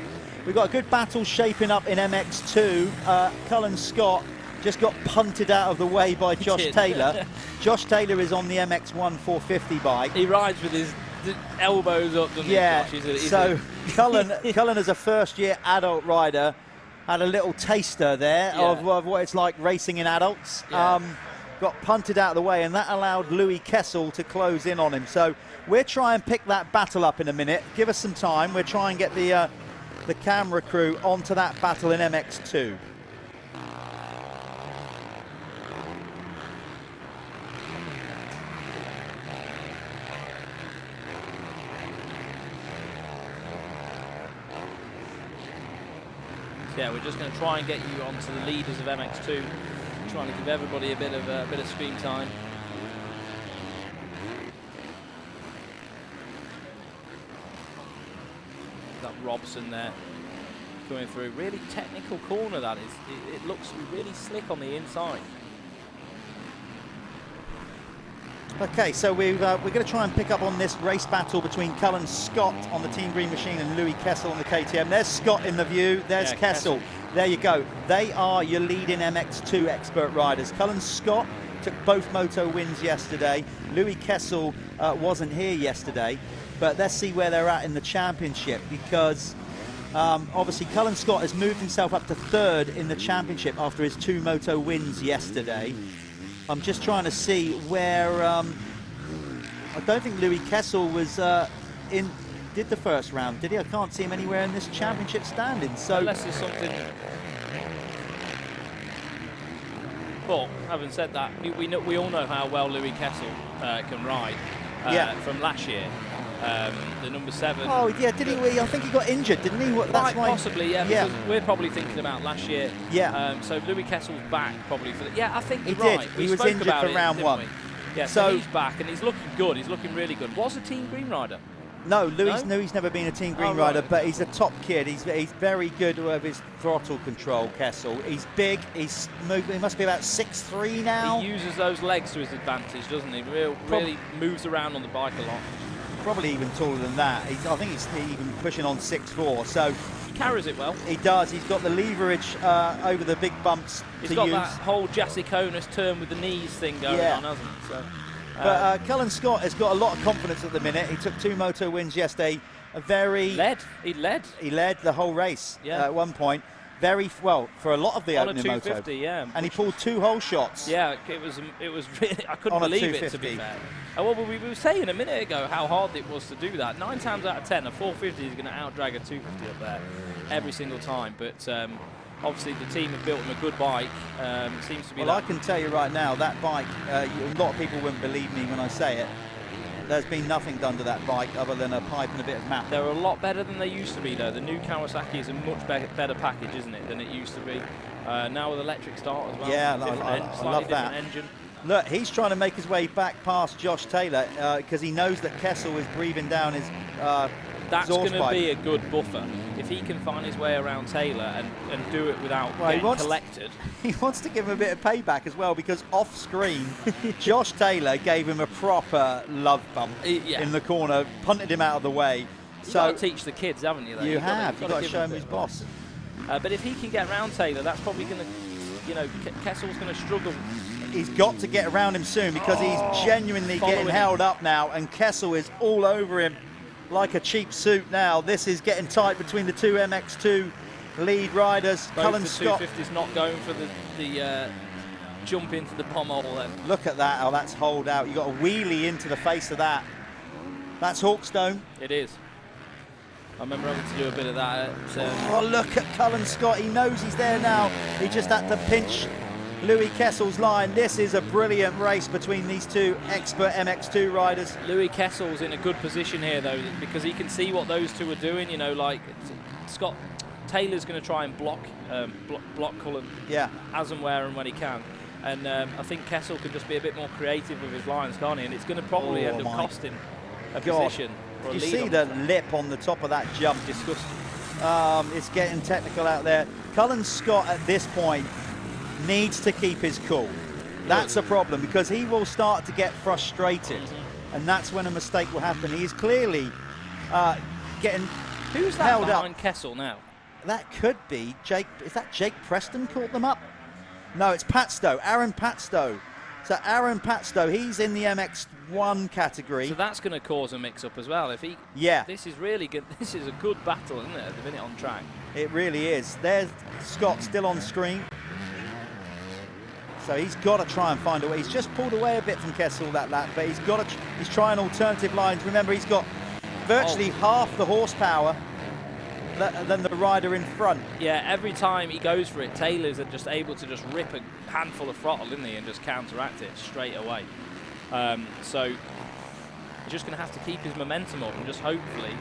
We've got a good battle shaping up in MX2. Cullen Scott just got punted out of the way by Josh Taylor. Josh Taylor is on the MX1 450 bike. He rides with his elbows up, doesn't he? So Cullen as a first-year adult rider had a little taster there of what it's like racing in adults. Yeah. Got punted out of the way, and that allowed Louis Kessel to close in on him. So we'll try and pick that battle up in a minute. Give us some time. We'll try and get the camera crew onto that battle in MX2. Yeah, we're just going to try and get you onto the leaders of MX2, trying to give everybody a bit of screen time. Got Robson there going through. Really technical corner, that is. It looks really slick on the inside. Okay, so we're going to try and pick up on this race battle between Cullen Scott on the Team Green machine and Louis Kessel on the KTM. There's Scott in the view, there's Kessel. there you go. They are your leading MX2 expert riders. Cullen Scott took both moto wins yesterday. Louis Kessel wasn't here yesterday, but let's see where they're at in the championship, because obviously Cullen Scott has moved himself up to 3rd in the championship after his 2 moto wins yesterday. I'm just trying to see where I don't think Louis Kessel was did the first round, did he? I can't see him anywhere in this championship standing. So unless there's something. But having said that, we all know how well Louis Kessel can ride from last year. The number 7. Oh yeah, did he? I think he got injured, didn't he? That's why. Possibly, yeah. Because we're probably thinking about last year. Yeah. So Louis Kessel's back probably for the. Yeah, I think you're he right. did. He was injured for round 1. Yeah. So he's back and he's looking good. He's looking really good. Was a team green rider? No, Louis never been a team green rider, but he's a top kid. He's very good with his throttle control, Kessel. He's big, he's moved, he must be about 6'3" now. He uses those legs to his advantage, doesn't he? Really moves around on the bike a lot. Probably even taller than that. I think he's even pushing on 6'4", so... He carries it well. He does. He's got the leverage over the big bumps He's to got use. that whole Jasiconis turn with the knees thing going on, hasn't he? So, but Cullen Scott has got a lot of confidence at the minute. He took 2 moto wins yesterday. He led the whole race at one point. Very well for a lot of the opening moto. 250, yeah. And he pulled 2 whole shots. Yeah, it was really, I couldn't believe it, to be fair. Well, we were saying a minute ago how hard it was to do that. 9 times out of 10, a 450 is going to outdrag a 250 up there every single time. But obviously the team have built him a good bike. Seems to be. Well, I can tell you right now, that bike, a lot of people wouldn't believe me when I say it. There's been nothing done to that bike other than a pipe and a bit of map. They're a lot better than they used to be, though. The new Kawasaki is a much better package, isn't it, than it used to be. Now with electric start as well. Yeah, I love that. Engine. Look, he's trying to make his way back past Josh Taylor because he knows that Kessel is breathing down his That's going to pipe. be a good buffer. If he can find his way around Taylor and do it without getting collected. He wants to give him a bit of payback as well, because off screen, Josh Taylor gave him a proper love bump in the corner, punted him out of the way. You've got to teach the kids, haven't you? Though? You've got to show him his boss. But if he can get around Taylor, that's probably going to, Kessel's going to struggle. He's got to get around him soon, because he's genuinely getting held up now, and Kessel is all over him like a cheap suit now. This is getting tight between the 2 MX2 lead riders. Cullen Scott. 250's not going for the jump into the pommel then. Look at that, that's hold out. You've got a wheelie into the face of that. That's Hawkstone. It is. I remember having to do a bit of that. Oh, look at Cullen Scott. He knows he's there now. He just had to pinch Louis Kessel's line. This is a brilliant race between these 2 expert MX2 riders. Louis Kessel's in a good position here, though, because he can see what those 2 are doing. Like Scott Taylor's going to try and block Cullen as and where and when he can. And I think Kessel can just be a bit more creative with his lines, can't he? And it's going to probably end up costing a position. Or a you lead see the lip on the top of that jump? Disgusting. It's getting technical out there. Cullen Scott at this point needs to keep his cool. That's a problem, because he will start to get frustrated, and that's when a mistake will happen. He's clearly getting Who's that held behind up. Kessel now? That could be Jake. Is that Jake Preston caught them up? No, it's Patstow, Aaron Patstow. So Aaron Patstow, he's in the MX1 category. So that's going to cause a mix-up as well. If he, this is really good. This is a good battle, isn't it, at the minute on track? It really is. There's Scott still on screen. So he's got to try and find a way. He's just pulled away a bit from Kessel that lap, but he's trying alternative lines. Remember, he's got virtually half the horsepower than the rider in front. Yeah, every time he goes for it, Taylor's just able to just rip a handful of throttle, isn't he, and just counteract it straight away. So he's just going to have to keep his momentum up and just hopefully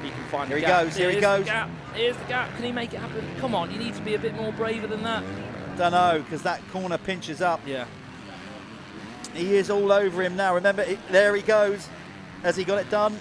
he can find the gap. Here he goes. Here's the gap. Can he make it happen? Come on, you need to be a bit more braver than that. Don't know, because that corner pinches up. Yeah. He is all over him now. Remember, there he goes. Has he got it done?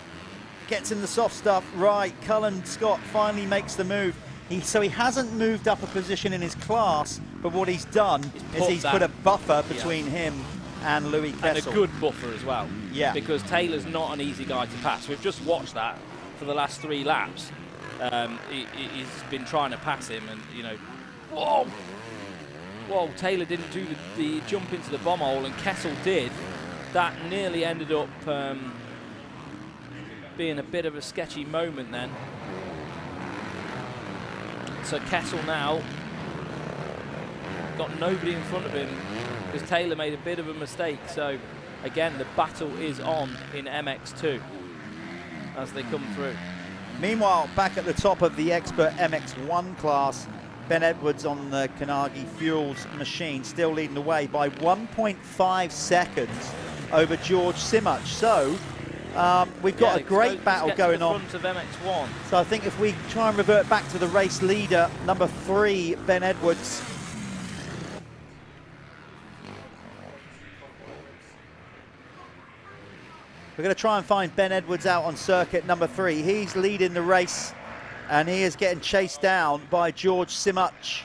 Gets in the soft stuff. Right, Cullen Scott finally makes the move. So he hasn't moved up a position in his class, but what he's done is he's put a buffer between him and Louis Kessel. And a good buffer as well. Yeah. Because Taylor's not an easy guy to pass. We've just watched that for the last 3 laps. He's been trying to pass him, and Whoa! Whoa, Taylor didn't do the jump into the bomb hole, and Kessel did. That nearly ended up being a bit of a sketchy moment then. So Kessel now got nobody in front of him because Taylor made a bit of a mistake. So again, the battle is on in MX2 as they come through. Meanwhile, back at the top of the Expert MX1 class, Ben Edwards on the Kanagi Fuels machine, still leading the way by 1.5 seconds over George Simach. So we've got a great battle going on. Front of MX1. So I think if we try and revert back to the race leader, number 3, Ben Edwards. We're going to try and find Ben Edwards out on circuit number 3. He's leading the race, and he is getting chased down by George Simach.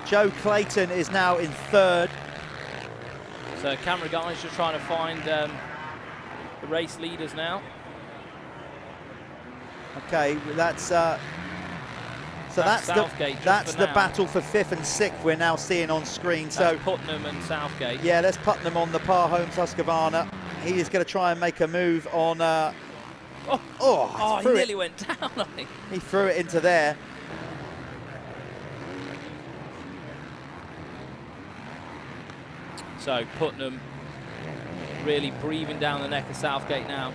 Joe Clayton is now in 3rd. So camera guys just trying to find the race leaders now. Okay, that's the battle for 5th and 6th we're now seeing on screen. That's so Putnam and Southgate. Yeah, there's Putnam on the Par Homes Husqvarna. He is going to try and make a move on. He nearly went down, I think. He threw it into there. So Putnam really breathing down the neck of Southgate now.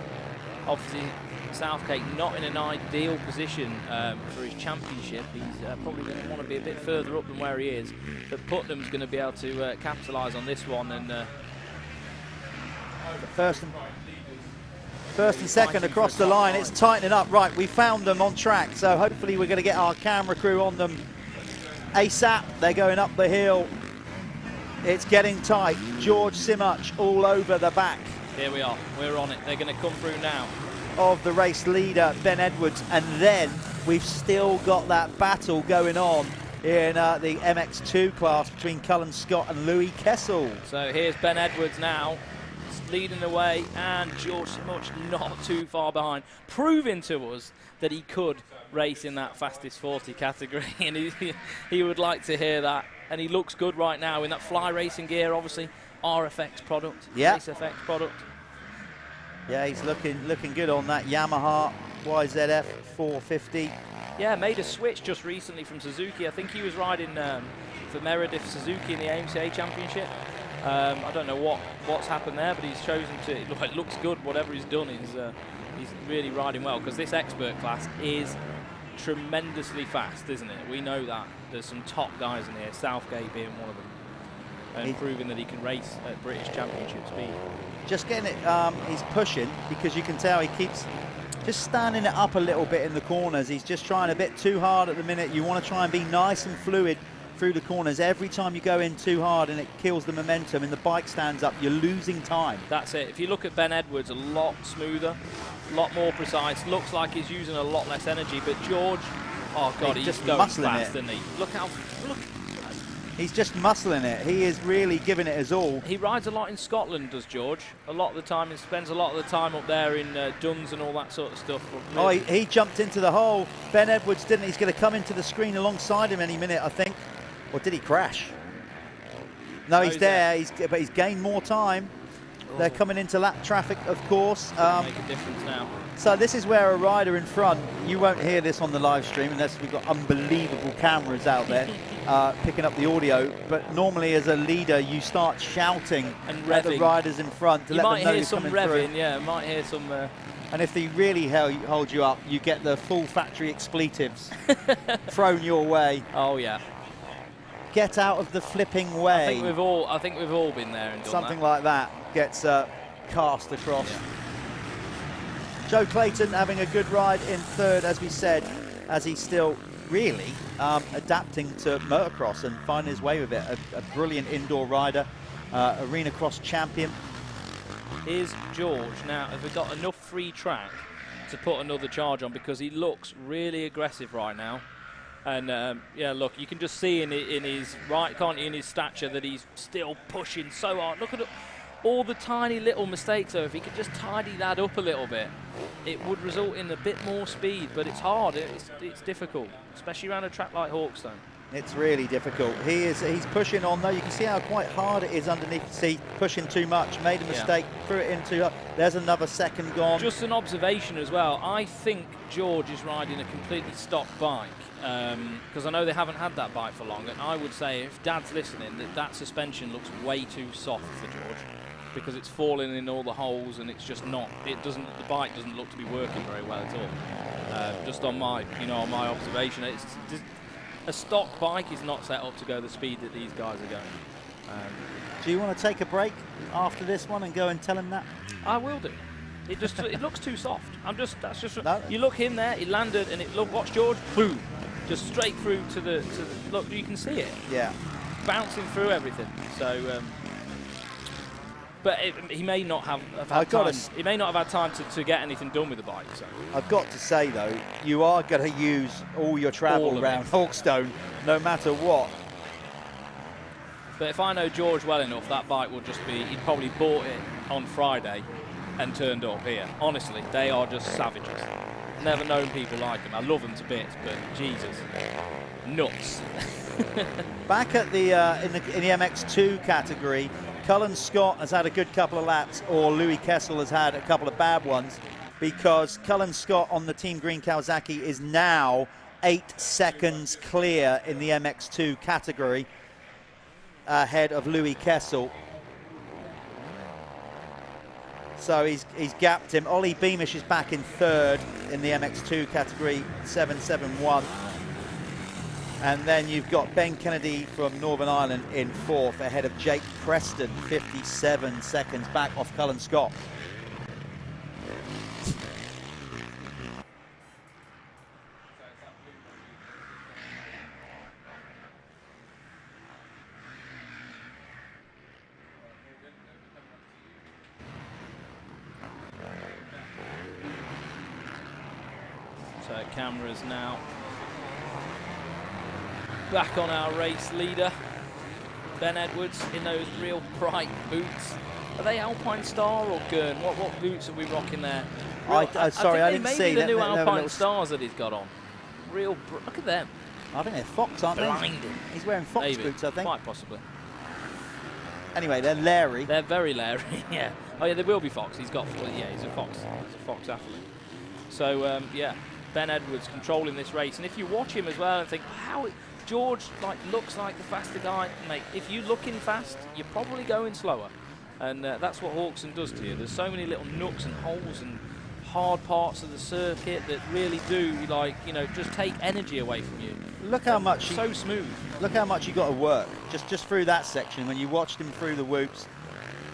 Obviously, Southgate not in an ideal position for his championship. He's probably going to want to be a bit further up than where he is. But Putnam's going to be able to capitalise on this one. And first and second across the line. It's tightening up. Right, we found them on track. So hopefully we're going to get our camera crew on them ASAP. They're going up the hill. It's getting tight. George Simach all over the back. Here we are. We're on it. They're going to come through now. Of the race leader, Ben Edwards. And then we've still got that battle going on in the MX2 class between Callum Scott and Louis Kessel. So here's Ben Edwards now, leading the way, and George Simach not too far behind, proving to us that he could race in that fastest 40 category, and he would like to hear that. And he looks good right now in that fly racing gear, obviously RFX product, RaceFX product. Yeah, he's looking good on that Yamaha YZF 450. Yeah, made a switch just recently from Suzuki. I think he was riding for Meredith Suzuki in the AMCA Championship. I don't know what's happened there, but he's chosen to. It looks good. Whatever he's done, he's really riding well, because this expert class is tremendously fast, isn't it? We know that. There's some top guys in here, Southgate being one of them, and proving that he can race at British Championship speed. Just getting it, he's pushing, because you can tell he keeps just standing it up a little bit in the corners. He's just trying a bit too hard at the minute. You want to try and be nice and fluid through the corners. Every time you go in too hard and it kills the momentum and the bike stands up, you're losing time. That's it. If you look at Ben Edwards, a lot smoother, a lot more precise. Looks like he's using a lot less energy, but George, oh God, he's just going fast, isn't he? Look. He's just muscling it. He is really giving it his all. He rides a lot in Scotland, does George? A lot of the time, he spends a lot of the time up there in Duns and all that sort of stuff. Oh, he jumped into the hole. Ben Edwards didn't. He's going to come into the screen alongside him any minute, I think. Or did he crash? No, he's there. But he's gained more time. They're coming into lap traffic, of course. Make a difference now. So this is where a rider in front, you won't hear this on the live stream unless we've got unbelievable cameras out there picking up the audio, but normally as a leader you start shouting and at the riders in front to let them know you're coming through. Might hear some and if they really hold you up, you get the full factory expletives thrown your way. Oh yeah. Get out of the flipping way. I think we've all been there and done something like that gets cast across. Yeah. Joe Clayton having a good ride in third, as we said, as he's still really adapting to motocross and finding his way with it. A brilliant indoor rider, arena cross champion. Is George now? Have we got enough free track to put another charge on? Because he looks really aggressive right now. And yeah, look, you can just see in his right, can't you, in his stature, that he's still pushing so hard. Look at all the tiny little mistakes, though, if he could just tidy that up a little bit, it would result in a bit more speed. But it's hard, it's difficult, especially around a track like Hawkstone. It's really difficult. He's pushing on, though. You can see how quite hard it is underneath the seat, pushing too much, made a mistake, threw it into, there's another second gone. Just an observation as well, I think George is riding a completely stock bike, because I know they haven't had that bike for long, and I would say, if Dad's listening, that suspension looks way too soft for George, because it's falling in all the holes, and it's just not, the bike doesn't look to be working very well at all. Just on my, on my observation, a stock bike is not set up to go the speed that these guys are going. Do you want to take a break after this one and go and tell him that? I will do. It looks too soft. No. You look in there, he landed, and watch George, boom, just straight through to the look. You can see it. Yeah. Bouncing through everything. So, but he may not have had time. He may not have had time to get anything done with the bike. So. I've got to say though, you are going to use all your travel around Hawkstone, no matter what. But if I know George well enough, that bike will just be. He'd probably bought it on Friday and turned up here. Honestly, they are just savages. Never known people like them. I love them to bits, but Jesus, nuts. Back at the in the MX2 category, Cullen Scott has had a good couple of laps, or Louis Kessel has had a couple of bad ones, because Cullen Scott on the Team Green Kawasaki is now 8 seconds clear in the MX2 category, ahead of Louis Kessel. So he's gapped him. Ollie Beamish is back in third in the MX2 category, 7.71. And then you've got Ben Kennedy from Northern Ireland in fourth, ahead of Jake Preston, 57 seconds back off Cullen Scott. So cameras now back on our race leader, Ben Edwards, in those real bright boots. Are they Alpine Star or Gurn? What boots are we rocking there? Sorry, I didn't see. Maybe the new Alpine Stars that he's got on. Look at them. I think they're Fox, aren't Blinding. they? He's wearing Fox boots, I think. Quite possibly. Anyway, they're Larry. They're very Larry, yeah. Oh yeah, they will be Fox. He's got, he's a Fox. He's a Fox athlete. So yeah, Ben Edwards controlling this race. And if you watch him as well and think, how George looks like the faster guy, mate. If you're looking fast, you're probably going slower. And that's what Hawkstone does to you. There's so many little nooks and holes and hard parts of the circuit that really do, just take energy away from you. Look how much so smooth. Look how much you got to work just through that section when you watched him through the whoops.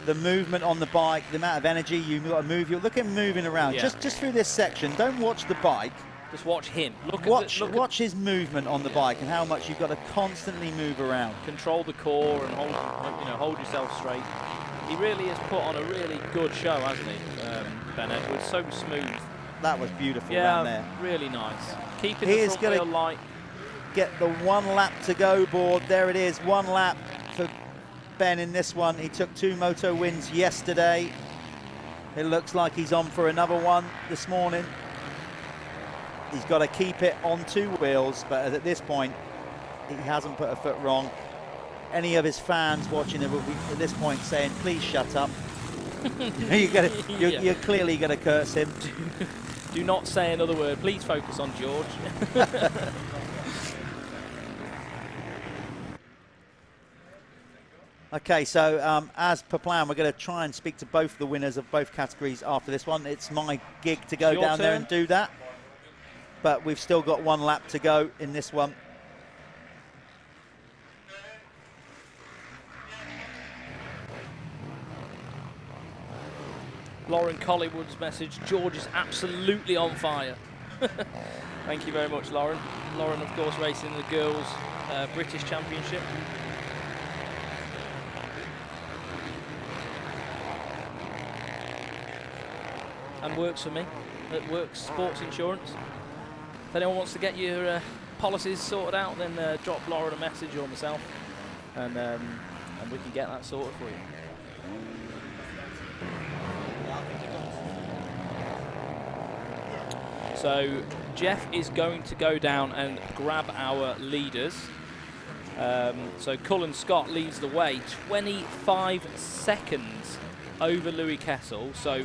The movement on the bike, the amount of energy you've got to move. Look at him moving around. Yeah. Just through this section. Don't watch the bike. Just watch him. Watch his movement on the bike and how much you've got to constantly move around. Control the core and hold yourself straight. He really has put on a really good show, hasn't he, Ben Edwards? So smooth. That was beautiful down there. Really nice. Keeping the front wheel light. Get the 1 lap to go board. There it is, 1 lap for Ben in this one. He took 2 moto wins yesterday. It looks like he's on for another one this morning. He's got to keep it on 2 wheels, but at this point, he hasn't put a foot wrong. Any of his fans watching it will be at this point saying, please shut up. You're clearly going to curse him. Do not say another word. Please focus on George. Okay, so as per plan, we're going to try and speak to both the winners of both categories after this one. It's my gig to go down there and do that. But we've still got 1 lap to go in this one. Lauren Collywood's message, George is absolutely on fire. Thank you very much, Lauren. Lauren, of course, racing the girls' British Championship. And works for me. It works sports insurance. If anyone wants to get your policies sorted out, then drop Lauren a message or myself, and we can get that sorted for you. So Jeff is going to go down and grab our leaders. So Cullen Scott leads the way, 25 seconds over Louis Kessel. So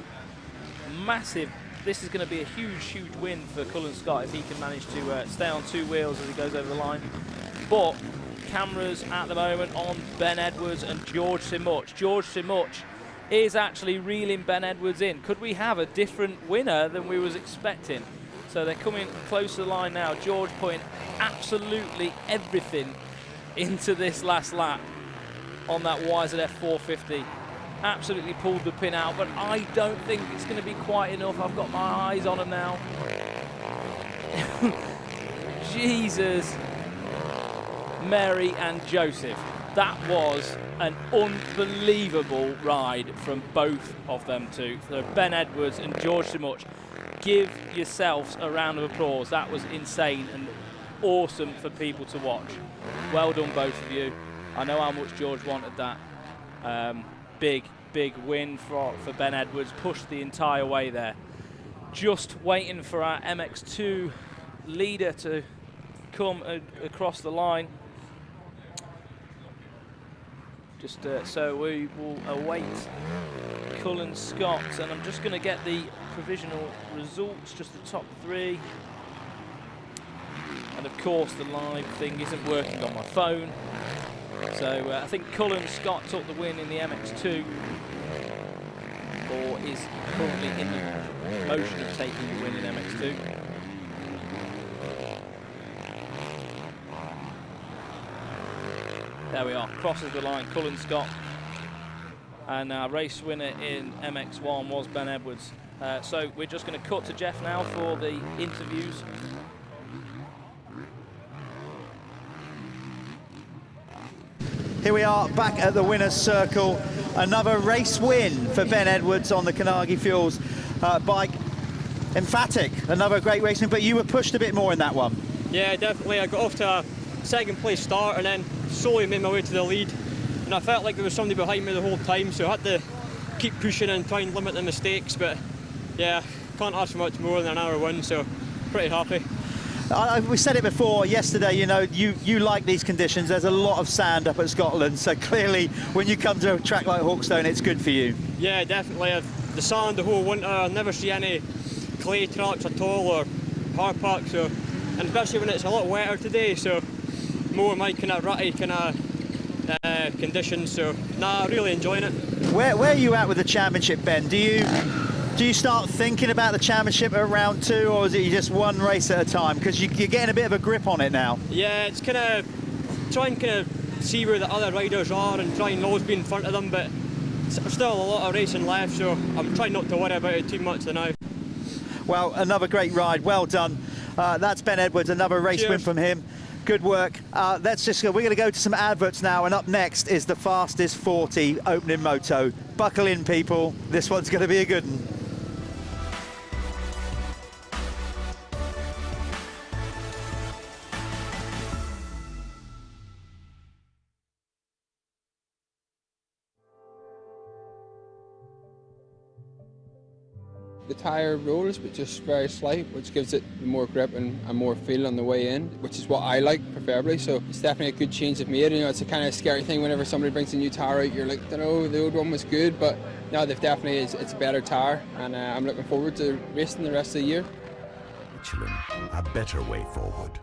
massive. This is going to be a huge win for Cullen Scott if he can manage to stay on 2 wheels as he goes over the line. But cameras at the moment on Ben Edwards and George Simuch. George Simuch is actually reeling Ben Edwards in. Could we have a different winner than we was expecting? So they're coming close to the line now. George putting absolutely everything into this last lap on that YZF 450. Absolutely pulled the pin out, but I don't think it's going to be quite enough. I've got my eyes on him now. Jesus, Mary and Joseph. That was an unbelievable ride from both of them two. So Ben Edwards and George Simuch, give yourselves a round of applause. That was insane and awesome for people to watch. Well done, both of you. I know how much George wanted that. Big win for Ben Edwards. Pushed the entire way there. Just waiting for our MX2 leader to come across the line. Just so we will await Cullen Scott, and I'm just going to get the provisional results, just the top 3. And of course the live thing isn't working on my phone. So I think Cullen Scott took the win in the MX2, or is currently in the motion of taking the win in MX2. There we are, crosses the line, Cullen Scott. And our race winner in MX1 was Ben Edwards. So we're just going to cut to Jeff now for the interviews. Here we are back at the winner's circle. Another race win for Ben Edwards on the Kanagi Fuels bike. Emphatic, another great racing, but you were pushed a bit more in that one. Yeah, definitely. I got off to a second place start and then slowly made my way to the lead. And I felt like there was somebody behind me the whole time, so I had to keep pushing and try and limit the mistakes. But yeah, can't ask for much more than an hour win, so pretty happy. We said it before yesterday, you know, you like these conditions. There's a lot of sand up at Scotland, so clearly when you come to a track like Hawkstone, it's good for you. Yeah, definitely. The sand the whole winter, I've never see any clay tracks at all or hard pack, so, and especially when it's a lot wetter today, so more my kind of rutty kind of conditions, so nah, really enjoying it. Where are you at with the championship, Ben? Do you start thinking about the championship at round 2, or is it just one race at a time? Because you're getting a bit of a grip on it now. Yeah, it's kind of trying to see where the other riders are and try and always be in front of them, but there's still a lot of racing left, so I'm trying not to worry about it too much now. Well, another great ride, well done. That's Ben Edwards, another race win from him. Good work. Let's just go. We're going to go to some adverts now, and up next is the fastest 40 opening moto. Buckle in, people. This one's going to be a good one. The tyre rolls, but just very slight, which gives it more grip and more feel on the way in, which is what I like preferably. So it's definitely a good change they've made. You know, it's a kind of scary thing whenever somebody brings a new tyre out. You're like, I don't know, the old one was good, but no, they've definitely it's a better tyre, and I'm looking forward to racing the rest of the year. Michelin, a better way forward.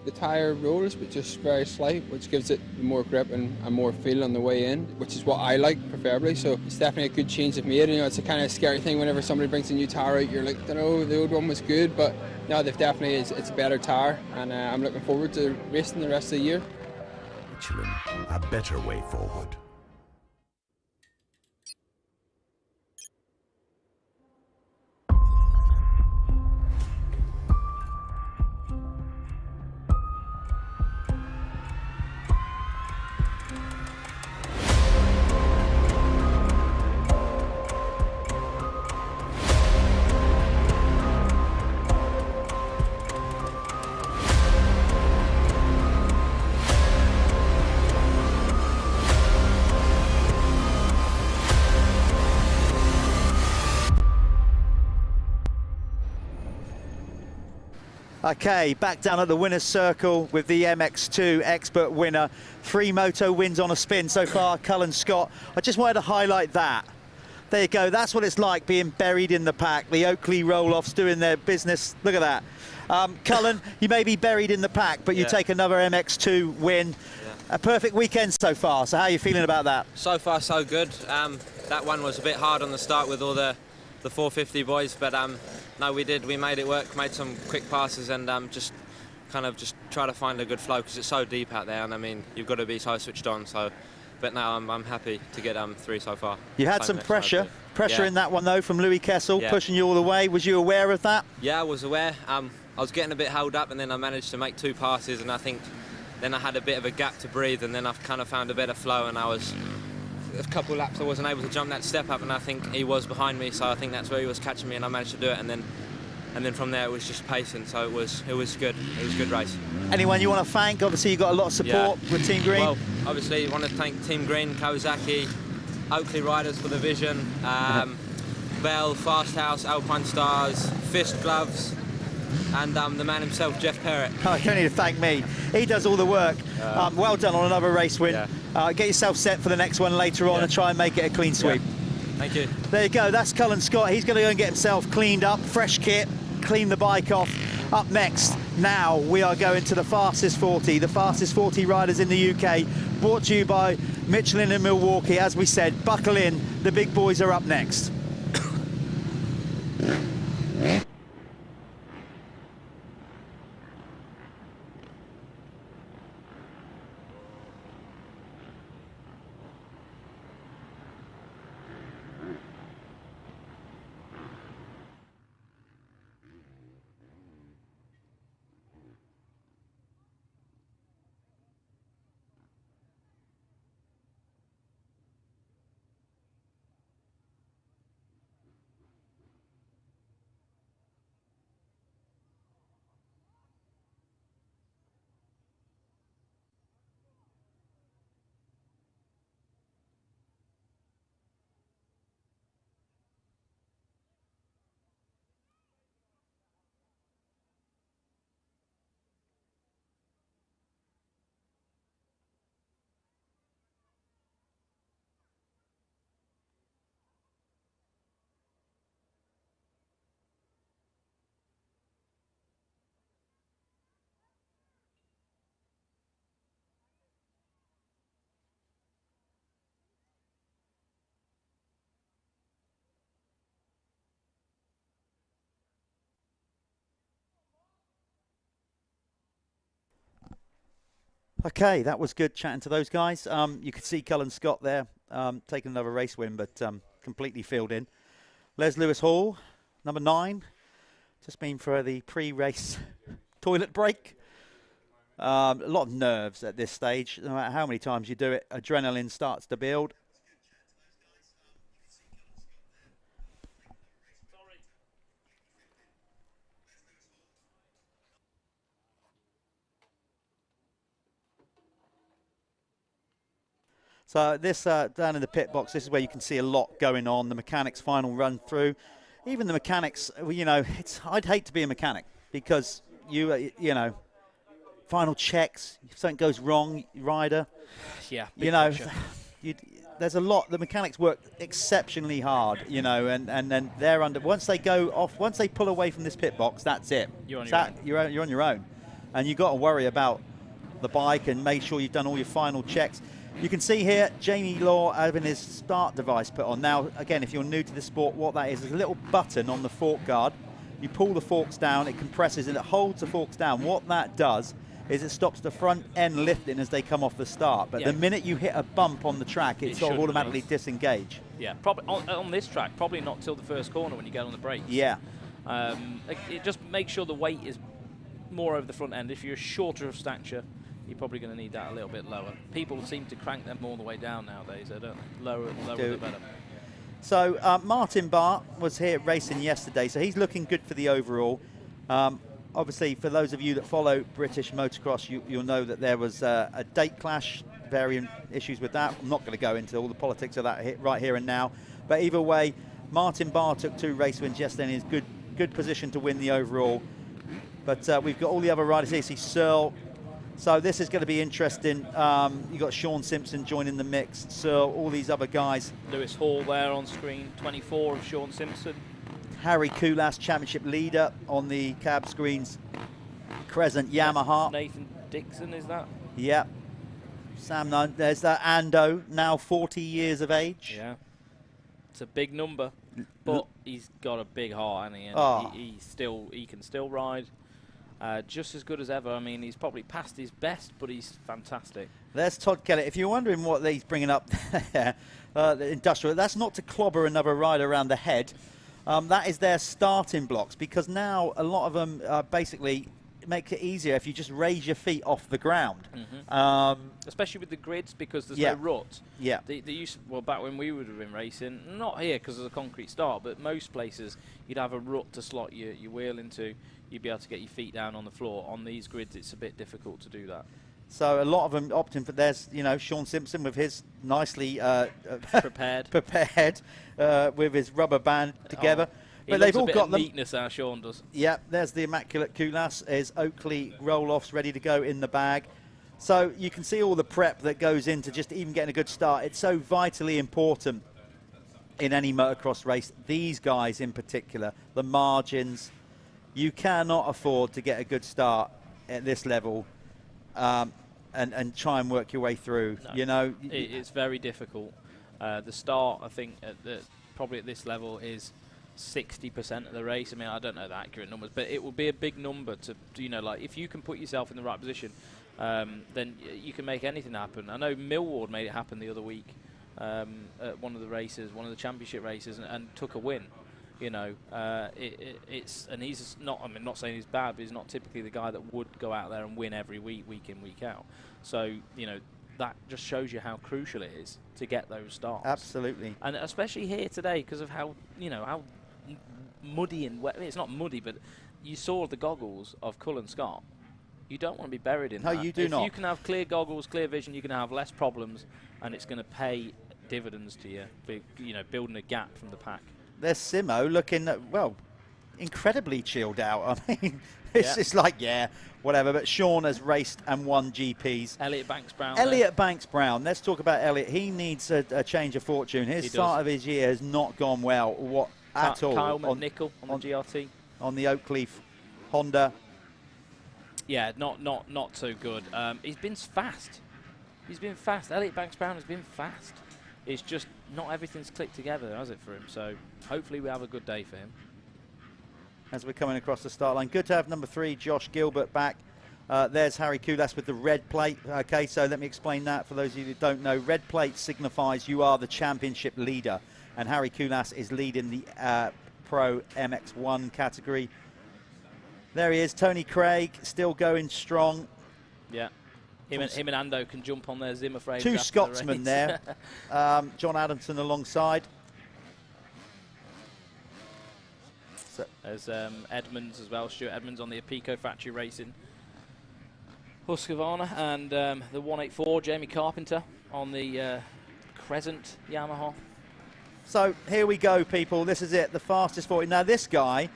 The tyre rolls, but just very slight, which gives it more grip and more feel on the way in, which is what I like preferably. So it's definitely a good change they've made. You know, it's a kind of scary thing whenever somebody brings a new tyre out. You're like, I don't know, the old one was good, but no, they've definitely it's a better tyre, and I'm looking forward to racing the rest of the year. Michelin, a better way forward. Okay, back down at the winner's circle with the MX2 expert winner. 3 moto wins on a spin so far, Callum Scott. I just wanted to highlight that. There you go, that's what it's like being buried in the pack. The Oakley roll-offs doing their business. Look at that. Cullen, you may be buried in the pack, but you take another MX2 win. Yeah. A perfect weekend so far, so how are you feeling about that? So far, so good. That one was a bit hard on the start with all the 450 boys, but no, we made it work, made some quick passes, and just try to find a good flow, because it's so deep out there, and I mean, you've got to be so switched on. So, but now I'm happy to get 3 so far. You had some pressure in that one though from Louis Kessel, pushing you all the way. Was you aware of that? Yeah, I was aware. I was getting a bit held up, and then I managed to make 2 passes, and I think then I had a bit of a gap to breathe, and then I've kind of found a better flow, and I was a couple of laps I wasn't able to jump that step up, and I think he was behind me, so I think that's where he was catching me, and I managed to do it, and then from there it was just pacing, so it was good. It was a good race. Anyone you want to thank? Obviously you got a lot of support with Team Green. Well, obviously I want to thank Team Green, Kawasaki, Oakley Riders for the vision, Bell, Fast House, Alpine Stars, Fist Gloves, and the man himself, Jeff Perrett. Oh, you don't need to thank me. He does all the work. Well done on another race win. Get yourself set for the next one later on and try and make it a clean sweep. Thank you. There you go. That's Callum Scott. He's going to go and get himself cleaned up, fresh kit, clean the bike off. Up next, now we are going to the fastest 40, the fastest 40 riders in the UK, brought to you by Michelin in Milwaukee. As we said, buckle in. The big boys are up next. Okay, that was good chatting to those guys. You could see Callum Scott there taking another race win, but completely filled in. Les Lewis Hall, number 9, just been for the pre-race toilet break. A lot of nerves at this stage. No matter how many times you do it, adrenaline starts to build. So this down in the pit box, this is where you can see a lot going on. The mechanics' final run through. Even the mechanics, you know, I'd hate to be a mechanic because you know, final checks, if something goes wrong, rider. Yeah. You know, there's a lot. The mechanics work exceptionally hard, you know, and then they're under. Once they go off, once they pull away from this pit box, that's it. You're on your own. You're on your own. and you've got to worry about the bike and make sure you've done all your final checks. You can see here Jamie Law having his start device put on. Now, again, if you're new to the sport, what that is a little button on the fork guard. You pull the forks down, it compresses and it holds the forks down. What that does is it stops the front end lifting as they come off the start. But the minute you hit a bump on the track, it sort of automatically disengage. Yeah, probably on this track, probably not till the first corner when you get on the brakes. Yeah. It just makes sure the weight is more over the front end. If you're shorter of stature, you're probably going to need that a little bit lower. People seem to crank them all the way down nowadays. They don't lower the better. So Martin Barr was here racing yesterday, so he's looking good for the overall. Obviously, for those of you that follow British motocross, you'll know that there was a date clash, varying issues with that. I'm not going to go into all the politics of that right here and now. But either way, Martin Barr took 2 race wins yesterday and is good position to win the overall. But we've got all the other riders here. See Searle. So this is going to be interesting. You've got Sean Simpson joining the mix. Searle, all these other guys. Lewis Hall there on screen, 24 of Sean Simpson. Harry Kulas, championship leader on the cab screens. Crescent Yamaha. Nathan Dixon, is that? Yep. Sam Nunn. There's that Ando, now 40 years of age. Yeah. It's a big number, but he's got a big heart, hasn't he? And he can still ride. Just as good as ever. I mean, he's probably past his best, but he's fantastic. There's Todd Kelly. If you're wondering what he's bringing up there, the industrial, that's not to clobber another rider around the head. That is their starting blocks, because now a lot of them basically make it easier if you just raise your feet off the ground. Especially with the grids, because there's no rut. Yeah. They used to, well, back when we would have been racing, not here because of the concrete start, but most places you'd have a rut to slot your wheel into. You'd be able to get your feet down on the floor. On these grids, it's a bit difficult to do that. So a lot of them opting for, there's, you know, Sean Simpson with his nicely prepared with his rubber band together. But they've all got the neatness, our Sean does. Yeah, there's the immaculate Kulas, is Oakley roll-offs ready to go in the bag. So you can see all the prep that goes into just even getting a good start. It's so vitally important in any motocross race. These guys in particular, the margins, you cannot afford to get a good start at this level and try and work your way through. No, you know, it's very difficult. The start, I think, probably at this level is 60% of the race. I mean, I don't know the accurate numbers, but it will be a big number to, you know, like if you can put yourself in the right position, then you can make anything happen. I know Millward made it happen the other week at one of the races, one of the championship races, and took a win. You know, and he's not, I mean, not saying he's bad, but he's not typically the guy that would go out there and win every week, week in, week out. So, you know, that just shows you how crucial it is to get those starts. Absolutely. And especially here today, because of how, you know, how muddy and wet. I mean, it's not muddy, but you saw the goggles of Cullen Scott. You don't want to be buried in that. No, you do not. If you can have clear goggles, clear vision, you're going to have less problems, and it's going to pay dividends to you for, you know, building a gap from the pack. There's Simo looking, well, incredibly chilled out. I mean, it's just like, yeah, whatever. But Sean has raced and won GPs. Elliot Banks-Brown. Elliot Banks-Brown. Let's talk about Elliot. He needs a change of fortune. His start of his year has not gone well at all. Kyle McNichol on the GRT. On the Oakley Honda. Yeah, not too good. He's been fast. He's been fast. Elliot Banks-Brown has been fast. It's just not everything's clicked together, has it, for him? So hopefully we have a good day for him. As we're coming across the start line, good to have number 3, Josh Gilbert, back. There's Harry Kulas with the red plate. Okay, so let me explain that for those of you who don't know. Red plate signifies you are the championship leader, and Harry Kulas is leading the Pro MX1 category. There he is, Tony Craig, still going strong. Yeah. Him and Ando can jump on their Zimmer frames. 2 Scotsmen there. John Adamson alongside. So there's Edmonds as well. Stuart Edmonds on the Apico Factory Racing Husqvarna, and the 184 Jamie Carpenter on the Crescent Yamaha. So here we go, people. This is it, the fastest 40. Now this guy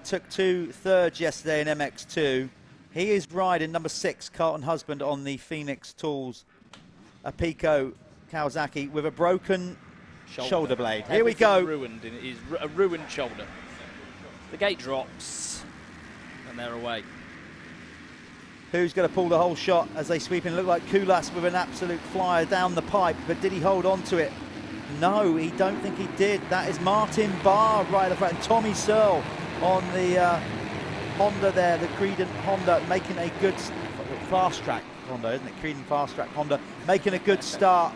took 2 thirds yesterday in MX2. He is riding number 6, Carlton Husband, on the Phoenix Tools Apico Kawasaki with a broken shoulder blade. Here we go. Ruined. He's a ruined shoulder. The gate drops, and they're away. who's going to pull the whole shot as they sweep in. Look like Kulas with an absolute flyer down the pipe, but did he hold on to it? No, he don't think he did. That is Martin Barr right at the front. And Tommy Searle on the Honda there, the Creedon Honda, making a good fast track Honda, isn't it? Creedon fast track Honda, making a good start.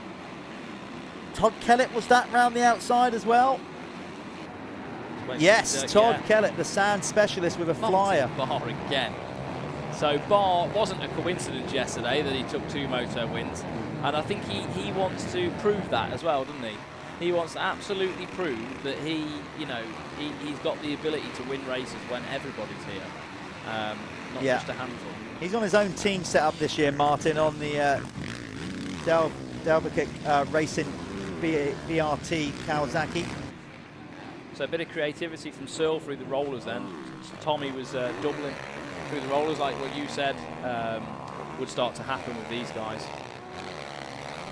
Todd Kellett, was that round the outside as well? Yes, Todd Kellett, the sand specialist with a flyer. Barr again. So Barr wasn't a coincidence yesterday that he took 2 moto wins, and I think he wants to prove that as well, doesn't he? He wants to absolutely prove that he's got the ability to win races when everybody's here, not just a handful. He's on his own team setup this year, Martin, on the Delphic Racing BRT Kawasaki. So a bit of creativity from Searle through the rollers then. Tommy was doubling through the rollers, like what you said would start to happen with these guys.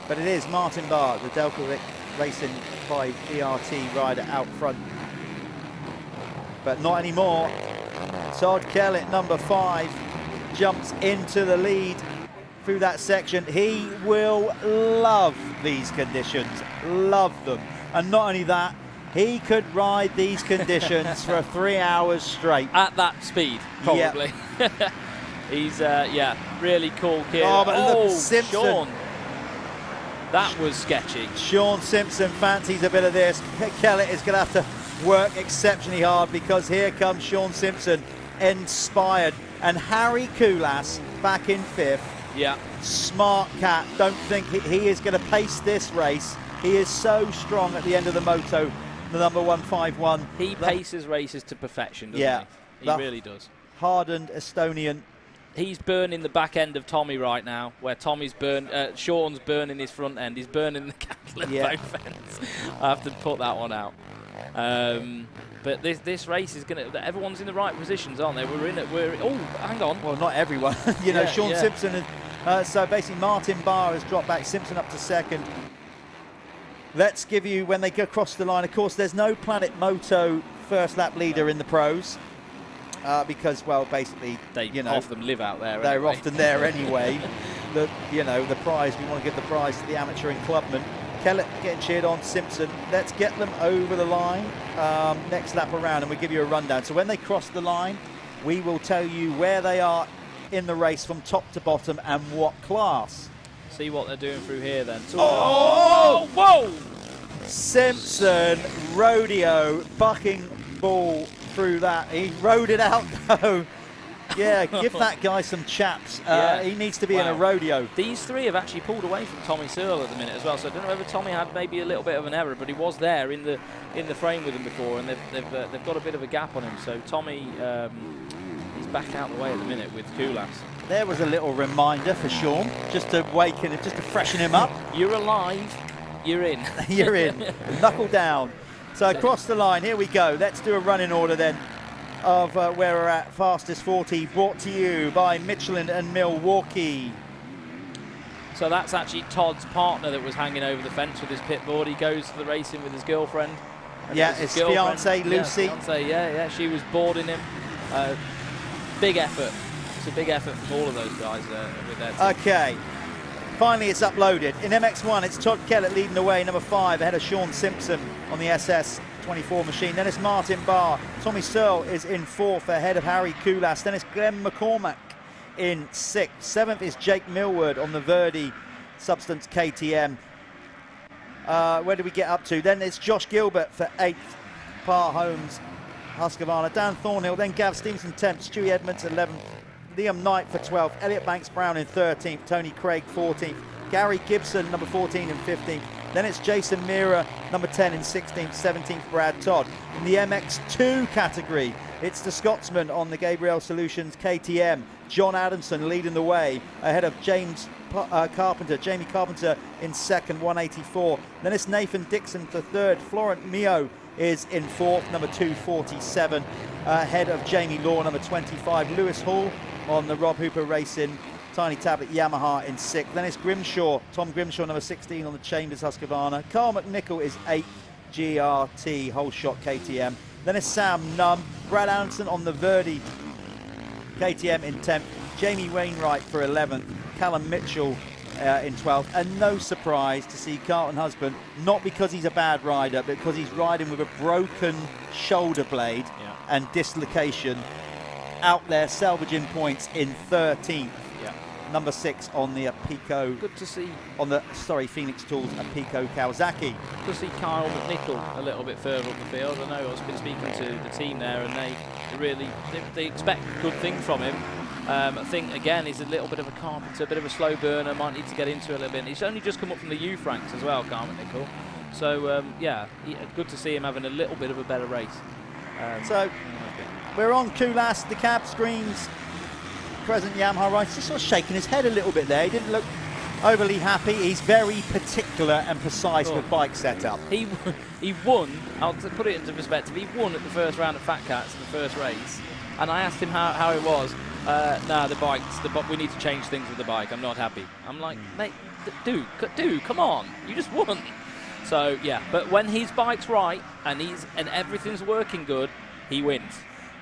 But it is Martin Barr, the Delphic Racing 5 BRT rider out front. But not anymore. Todd Kellett, number 5, jumps into the lead through that section. He will love these conditions, love them. And not only that, he could ride these conditions for 3 hours straight. At that speed, probably. Yep. He's, really cool kid. Oh, but look, Simpson. Sean. That was sketchy. Sean Simpson fancies a bit of this. Kellett is going to have to work exceptionally hard because here comes Sean Simpson, inspired. And Harry Kulas back in 5th. Yeah. Smart cat. Don't think he is going to pace this race. He is so strong at the end of the moto. The number 151. He paces races to perfection, doesn't he? He really does. Hardened Estonian. He's burning the back end of Tommy right now, where Tommy's Sean's burning his front end. He's burning the cattle both ends. I have to put that one out. But this race is going to. Everyone's in the right positions, aren't they? We're in it. Oh, hang on. Well, not everyone. Sean Simpson. So basically, Martin Barr has dropped back. Simpson up to 2nd. Let's give you when they go across the line. Of course, there's no Planet Moto first lap leader in the pros. Because, well, basically, they often live out there. They're anyway. often there anyway. The prize, we want to give the prize to the Amateur and Clubman. Kellett getting cheered on. Simpson. Let's get them over the line next lap around, and we'll give you a rundown. So when they cross the line, we will tell you where they are in the race from top to bottom and what class. See what they're doing through here then. Oh! Whoa! Simpson, rodeo, bucking ball through that. He rode it out though. Yeah, give that guy some chaps. He needs to be in a rodeo. These 3 have actually pulled away from Tommy Searle at the minute as well. So I don't know whether Tommy had maybe a little bit of an error, but he was there in the frame with him before, and they've got a bit of a gap on him. So Tommy he's back out the way at the minute with Kulas. There was a little reminder for Sean, just to waken him, just to freshen him up. You're alive. You're in. You're in. Knuckle down. So across the line, here we go. Let's do a running order then of where we're at. Fastest 40 brought to you by Michelin and Milwaukee. So that's actually Todd's partner that was hanging over the fence with his pit board. He goes to the racing with his girlfriend. His fiancée, Lucy. Yeah, she was boarding him. Big effort. It's a big effort from all of those guys with their team. Okay. Finally, it's uploaded. In MX1, it's Todd Kellett leading the way, number 5, ahead of Sean Simpson on the SS24 machine. Then it's Martin Barr. Tommy Searle is in 4th, ahead of Harry Kulas. Then it's Glenn McCormack in 6th. 7th is Jake Millward on the Verdi Substance KTM. Where do we get up to? Then it's Josh Gilbert for 8th. Par Holmes, Husqvarna. Dan Thornhill, then Gav Stevenson 10th. Stewie Edmonds 11th. Liam Knight for 12th, Elliot Banks-Brown in 13th, Tony Craig 14th, Gary Gibson number 14 and 15th, then it's Jason Mira number 10 in 16th, 17th Brad Todd. In the MX2 category, it's the Scotsman on the Gabriel Solutions KTM, John Adamson leading the way ahead of Jamie Carpenter in 2nd, 184. Then it's Nathan Dixon for 3rd, Florent Mio is in 4th, number 247, ahead of Jamie Law, number 25, Lewis Hall on the Rob Hooper Racing Tiny Tablet Yamaha in 6th. Then it's Grimshaw, Tom Grimshaw, number 16 on the Chambers Husqvarna. Carl McNichol is 8th, GRT Whole Shot KTM. Then it's Sam Nunn, Brad Anderson on the Verdi KTM in 10th. Jamie Wainwright for 11th, Callum Mitchell in 12th, and no surprise to see Carlton Husband, not because he's a bad rider, but because he's riding with a broken shoulder blade and dislocation, out there salvaging points in 13th. Number 6 on the Pico. Good to see. On the, Phoenix Tools, a Pico Kawasaki. Good to see Kyle McNichol a little bit further up the field. I know I've been speaking to the team there, and they expect good things from him. I think, again, he's a little bit of a carpenter, a bit of a slow burner, might need to get into it a little bit. He's only just come up from the youth ranks as well, Kyle McNichol. So, good to see him having a little bit of a better race. So, we're on Kulas, the cab screens. Present Yamaha rider, just sort of shaking his head a little bit there. He didn't look overly happy. He's very particular and precise with bike setup. He won, I'll put it into perspective, he won at the first round of FatCats in the first race. And I asked him how it was. We need to change things with the bike. I'm not happy. I'm like, mate, dude, come on. You just won. So, yeah, but when his bike's right and everything's working good, he wins.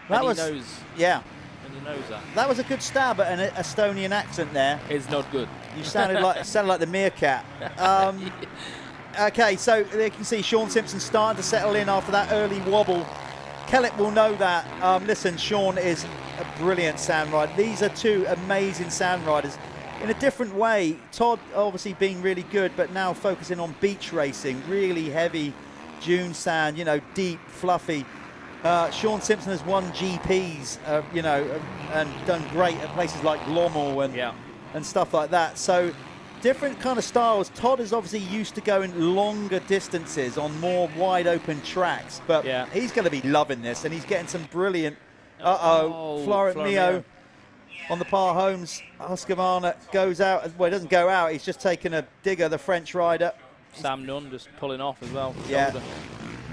He knows. Yeah. And he knows that. That was a good stab at an Estonian accent there. It's not good. You sounded like the meerkat. Okay, so you can see Sean Simpson starting to settle in after that early wobble. Kellett will know that. Listen, Sean is a brilliant sand rider. These are two amazing sand riders. In a different way, Todd obviously being really good, but now focusing on beach racing, really heavy dune sand, deep, fluffy. Sean Simpson has won GPs, and done great at places like Lommel and stuff like that. So different kind of styles. Todd is obviously used to going longer distances on more wide open tracks, but he's going to be loving this, and he's getting some brilliant, Florent Mio on the Par Homes. Husqvarna goes out, well, he doesn't go out, he's just taken a digger, the French rider. Sam Nunn just pulling off as well. Yeah.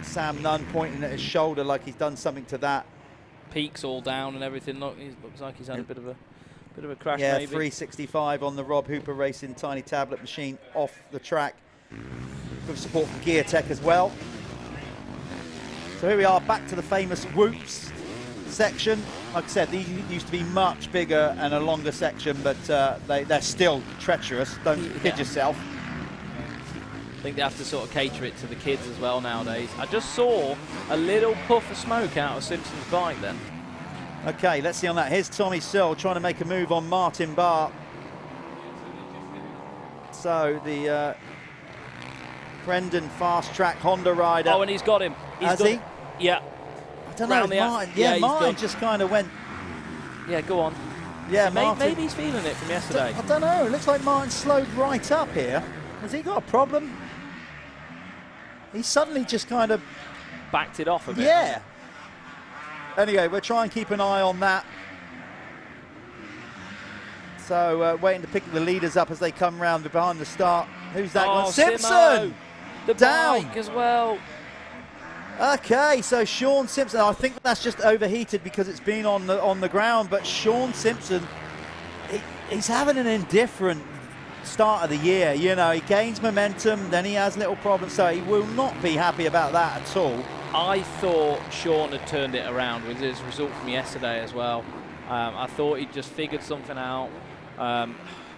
Sam Nunn pointing at his shoulder like he's done something to that. Peaks all down and everything. Look, he looks like he's had a bit of a crash. Yeah, maybe. 365 on the Rob Hooper Racing tiny tablet machine off the track, with support from Gear Tech as well. So here we are, back to the famous whoops section. Like I said, these used to be much bigger and a longer section, but they're still treacherous. Don't kid yourself. I think they have to sort of cater it to the kids as well nowadays. I just saw a little puff of smoke out of Simpson's bike then. Okay, let's see on that. Here's Tommy Searle trying to make a move on Martin Barr. So the Crendon fast track Honda rider. Oh, and he's got him. Has he? Yeah. I don't know. Martin, Martin just kind of went. Yeah, go on. Yeah, maybe he's feeling it from yesterday. I don't know. It looks like Martin slowed right up here. Has he got a problem? He suddenly just kind of backed it off a bit. Yeah. Anyway, we'll try and keep an eye on that. So waiting to pick the leaders up as they come round behind the start. Who's that one? Simpson! Simo, the down bike as well. Okay, so Sean Simpson, I think that's just overheated because it's been on the ground, but Sean Simpson, he's having an indifferent start of the year. He gains momentum, then he has little problems, so he will not be happy about that at all. I thought Sean had turned it around with his result from yesterday as well. I thought he'd just figured something out. But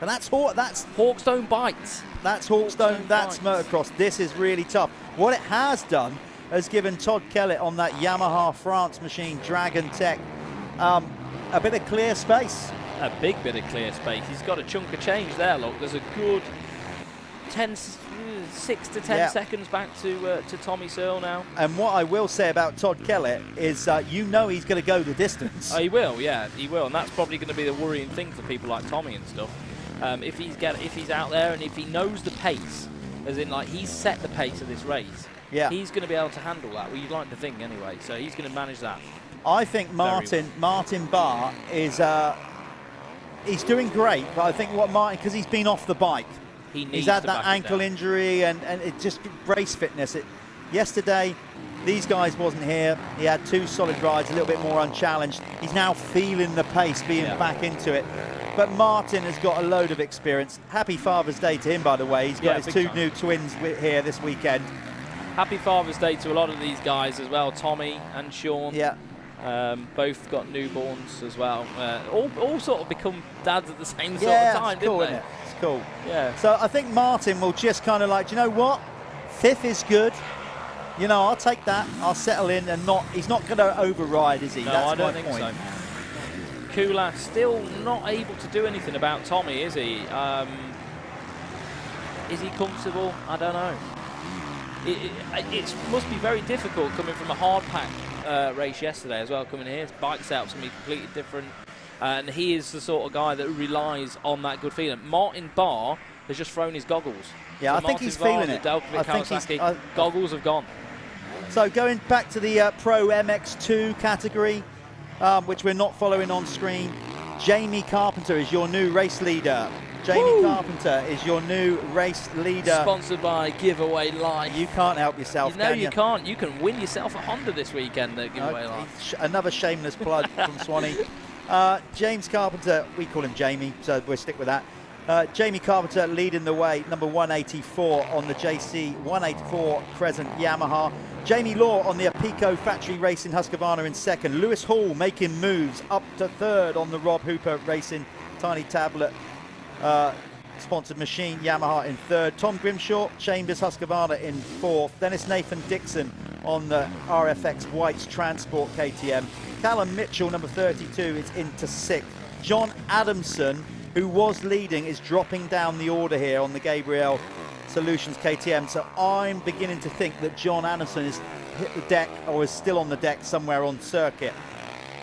that's Hawkstone bikes. That's Hawkstone, that's motocross. This is really tough. What it has done has given Todd Kellett on that Yamaha France machine, Dragon Tech, a bit of clear space. A big bit of clear space. He's got a chunk of change there, look. There's a good 6 to 10 seconds back to Tommy Searle now. And what I will say about Todd Kellett is he's going to go the distance. Oh, he will, yeah, he will. And that's probably going to be the worrying thing for people like Tommy and stuff. If he's out there and if he knows the pace, as in like he's set the pace of this race, he's going to be able to handle that. Well, you'd like to think anyway. So he's going to manage that. I think Martin Barr is he's doing great, but I think because he's been off the bike, he's had that ankle injury and it just race fitness. Yesterday, these guys wasn't here. He had 2 solid rides, a little bit more unchallenged. He's now feeling the pace, being back into it. But Martin has got a load of experience. Happy Father's Day to him, by the way. He's got his 2 new twins here this weekend. Happy Father's Day to a lot of these guys as well, Tommy and Sean. Yeah. Both got newborns as well. All sort of become dads at the same sort Yeah, of time, it's cool, didn't isn't they? it? It's cool. Yeah. So I think Martin will just kind of like, do you know what? 5th is good. You know, I'll take that. I'll settle in and he's not going to override, is he? No, That's I don't my think point. so. Kulas still not able to do anything about Tommy, is he? Is he comfortable? I don't know. It must be very difficult coming from a hard pack race yesterday as well. Coming here, his bike setup's going to be completely different. And he is the sort of guy that relies on that good feeling. Martin Barr has just thrown his goggles. Yeah, so I think Martin he's Barr feeling and it. the Delkovic I think Kawasaki goggles have gone. So going back to the Pro MX2 category, which we're not following on screen, Jamie Carpenter is your new race leader. Jamie Carpenter is your new race leader. Sponsored by Giveaway Life. You can't help yourself, No, can you can't. You can win yourself a Honda this weekend at Giveaway Life. Another shameless plug from Swanee. James Carpenter, we call him Jamie, so we'll stick with that. Jamie Carpenter leading the way, number 184 on the JC 184 Crescent Yamaha. Jamie Law on the Apico Factory Racing Husqvarna in second. Lewis Hall making moves up to third on the Rob Hooper Racing Tiny Tablet sponsored machine Yamaha in third. Tom Grimshaw, Chambers Husqvarna in fourth. Dennis Nathan Dixon on the RFX White's Transport KTM. Callum Mitchell, number 32, is into sixth. John Adamson, who was leading, is dropping down the order here on the Gabriel Solutions KTM. So I'm beginning to think that John Adamson has hit the deck or is still on the deck somewhere on circuit.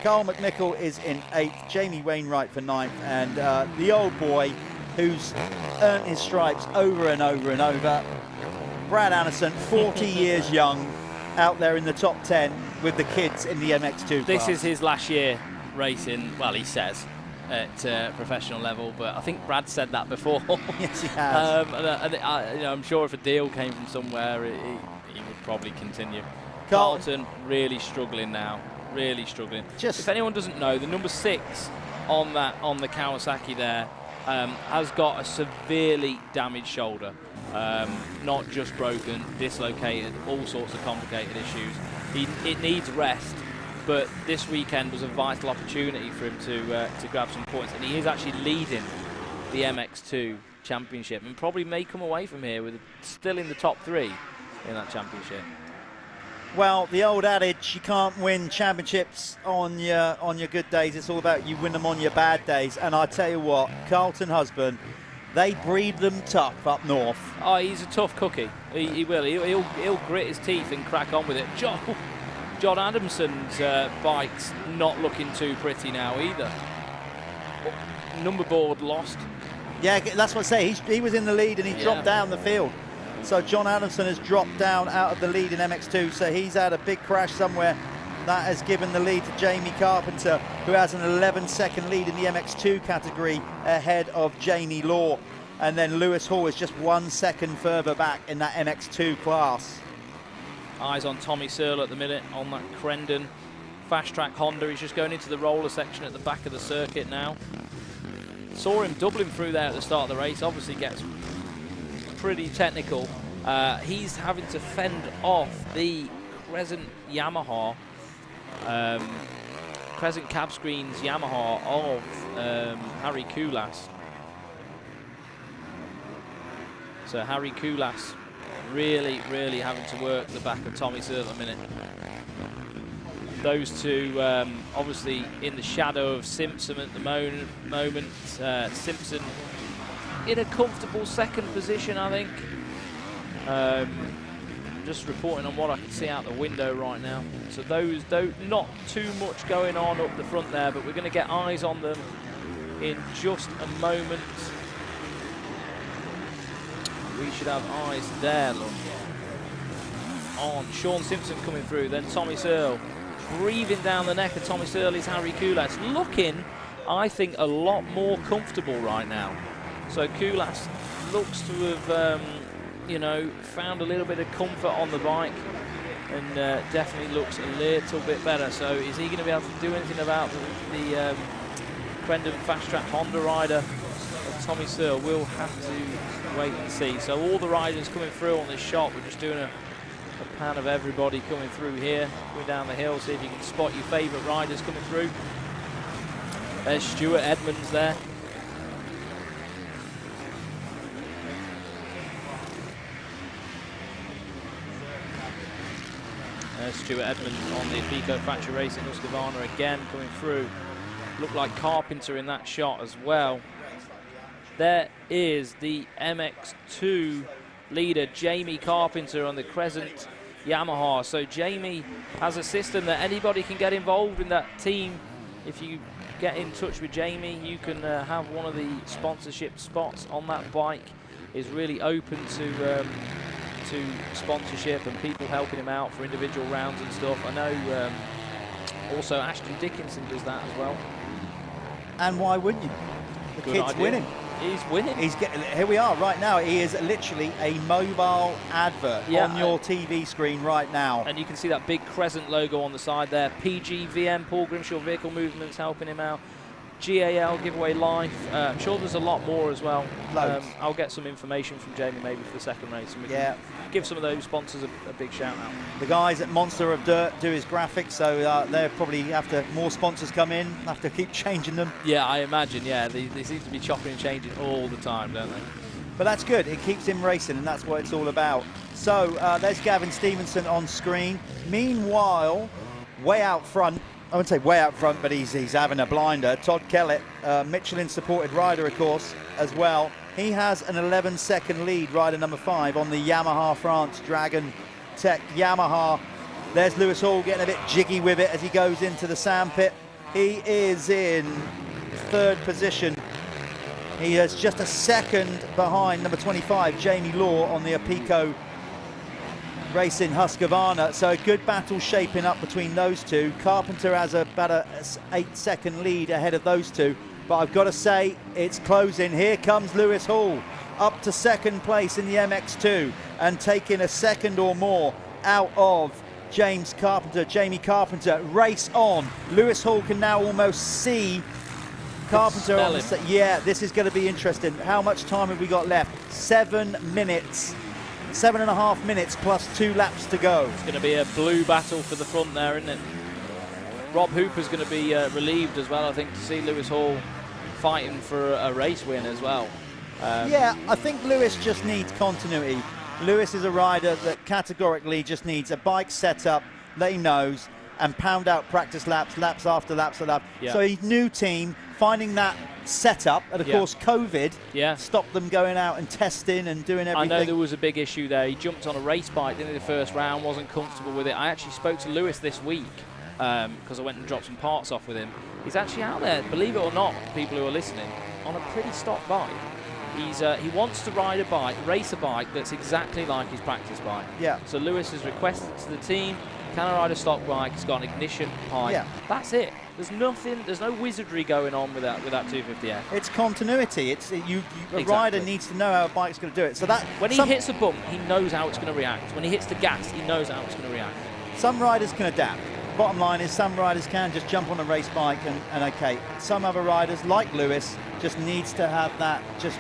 Carl McNichol is in 8th, Jamie Wainwright for 9th, and the old boy who's earned his stripes over and over and over, Brad Anderson, 40 years young, out there in the top 10 with the kids in the MX2 This class. is his last year racing, well, he says, at professional level, but I think Brad said that before. Yes, he has. I'm sure if a deal came from somewhere, he would probably continue. Carlton really struggling now, really struggling. If anyone doesn't know, the number 6 on the Kawasaki there has got a severely damaged shoulder. Not just broken, dislocated, all sorts of complicated issues. It needs rest, but this weekend was a vital opportunity for him to grab some points, and he is actually leading the MX2 championship and probably may come away from here with still in the top 3 in that championship. Well, the old adage, you can't win championships on your good days. It's all about you win them on your bad days. And I tell you what, Carlton Husband, they breed them tough up north. Oh, he's a tough cookie. He will. He'll grit his teeth and crack on with it. John Adamson's bike's not looking too pretty now either. Number board lost. Yeah, that's what I say. He was in the lead and he dropped down the field. So John Adamson has dropped down out of the lead in MX2, so he's had a big crash somewhere. That has given the lead to Jamie Carpenter, who has an 11-second lead in the MX2 category ahead of Jamie Law. And then Lewis Hall is just 1 second further back in that MX2 class. Eyes on Tommy Searle at the minute on that Crendon Fast Track Honda. He's just going into the roller section at the back of the circuit now. Saw him doubling through there at the start of the race. Obviously gets pretty technical. He's having to fend off the Crescent Yamaha, Crescent Cab Screens Yamaha of Harry Kulas. So Harry Kulas really having to work the back of Tommy Searle at the minute. Those two obviously in the shadow of Simpson at the moment. Simpson in a comfortable second position, I think. Just reporting on what I can see out the window right now. So those not too much going on up the front there, but we're going to get eyes on them in just a moment. We should have eyes there, look, on Sean Simpson coming through, then Tommy Searle breathing down the neck of Tommy Searle is Harry Kulas, looking, I think, a lot more comfortable right now. So Kulas looks to have, found a little bit of comfort on the bike and definitely looks a little bit better. So is he going to be able to do anything about the Crendon Fast Track Honda rider of Tommy Searle? We'll have to wait and see. So all the riders coming through on this shot, we're just doing a a pan of everybody coming through here, going down the hill. See if you can spot your favourite riders coming through. There's Stuart Edmonds there. There's Stuart Edmonds on the Apico Factory Racing Husqvarna again coming through. Looked like Carpenter in that shot as well. There is the MX2 leader, Jamie Carpenter, on the Crescent Yamaha. So Jamie has a system that anybody can get involved in that team. If you get in touch with Jamie, you can have one of the sponsorship spots on that bike. Is really open to sponsorship and people helping him out for individual rounds and stuff. I know also Ashton Dickinson does that as well. And why wouldn't you? The Good kid's idea. winning. He's winning. He's getting, here we are right now. He is literally a mobile advert on your TV screen right now. And you can see that big Crescent logo on the side there. PGVM, Paul Grimshaw Vehicle Movements, helping him out. GAL Giveaway Life. I'm sure there's a lot more as well. I'll get some information from Jamie maybe for the second race, and we can give some of those sponsors a big shout out. The guys at Monster of Dirt do his graphics, so they're probably after more sponsors come in, have to keep changing them. Yeah, I imagine. Yeah, they seem to be chopping and changing all the time, don't they? But that's good. It keeps him racing, and that's what it's all about. So there's Gavin Stevenson on screen. Meanwhile, way out front, I wouldn't say way out front, but he's having a blinder. Todd Kellett, Michelin-supported rider, of course, as well. He has an 11-second lead, rider number 5, on the Yamaha France Dragon Tech Yamaha. There's Lewis Hall getting a bit jiggy with it as he goes into the sandpit. He is in 3rd position. He is just a second behind number 25, Jamie Law, on the Apico Racing Husqvarna. So a good battle shaping up between those two. Carpenter has about a 8-second lead ahead of those two, but I've got to say it's closing. Here comes Lewis Hall up to 2nd place in the MX2 and taking a second or more out of Jamie Carpenter. Race on. Lewis Hall can now almost see Carpenter on the yeah, this is going to be interesting. How much time have we got left? 7 minutes. 7.5 minutes plus 2 laps to go. It's going to be a blue battle for the front there, isn't it? Rob Hooper's going to be relieved as well, I think, to see Lewis Hall fighting for a race win as well. Yeah, I think Lewis just needs continuity. Lewis is a rider that categorically just needs a bike set up that he knows and pound out practice laps after laps. Yeah. So he's new team, finding that setup, and of course COVID stopped them going out and testing and doing everything. I know there was a big issue there. He jumped on a race bike, didn't he, the first round, wasn't comfortable with it. I actually spoke to Lewis this week because I went and dropped some parts off with him. He's actually out there, believe it or not, people who are listening, on a pretty stock bike. He wants to ride a bike, race a bike that's exactly like his practice bike. Yeah. So Lewis has requested to the team, can I ride a stock bike? It's got an ignition pipe. Yeah. That's it. There's nothing. There's no wizardry going on with that 250F. It's continuity. It's a rider needs to know how a bike's going to do it. So that when he hits a bump, he knows how it's going to react. When he hits the gas, he knows how it's going to react. Some riders can adapt. Bottom line is some riders can just jump on a race bike and okay. Some other riders, like Lewis, just needs to have that just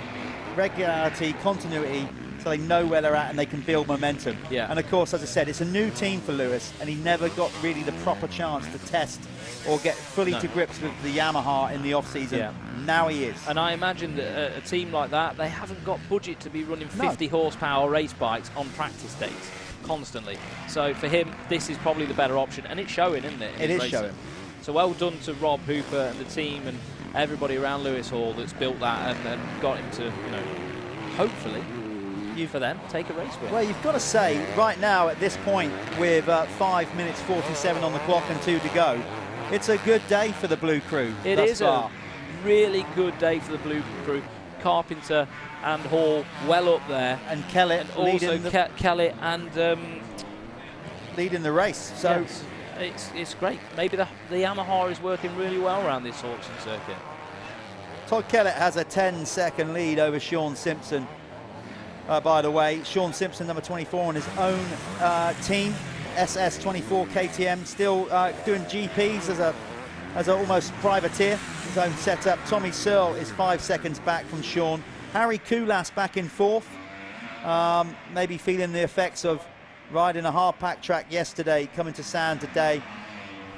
regularity, continuity, so they know where they're at and they can build momentum. Yeah. And of course, as I said, it's a new team for Lewis, and he never got really the proper chance to test or get fully to grips with the Yamaha in the off-season. Yeah. Now he is. And I imagine that a team like that, they haven't got budget to be running 50 horsepower race bikes on practice days constantly. So for him, this is probably the better option, and it's showing, isn't it? It is showing. So well done to Rob Hooper and the team and everybody around Lewis Hall that's built that and got him to, hopefully, for them, take a race win. Well, you've got to say, right now at this point, with 5 minutes 47 on the clock and 2 to go, it's a good day for the Blue Crew. It is a really good day for the Blue Crew. Carpenter and Hall well up there, and Kellett, and also Kellett and leading the race. So yes, it's great. Maybe the Yamaha is working really well around this auction circuit. Todd Kellett has a 10-second lead over Sean Simpson. By the way, Sean Simpson, number 24, on his own team, SS24 KTM, still doing GPs as a almost privateer, his own setup. Tommy Searle is 5 seconds back from Sean. Harry Koulas back in 4th, maybe feeling the effects of riding a hard pack track yesterday, coming to sand today.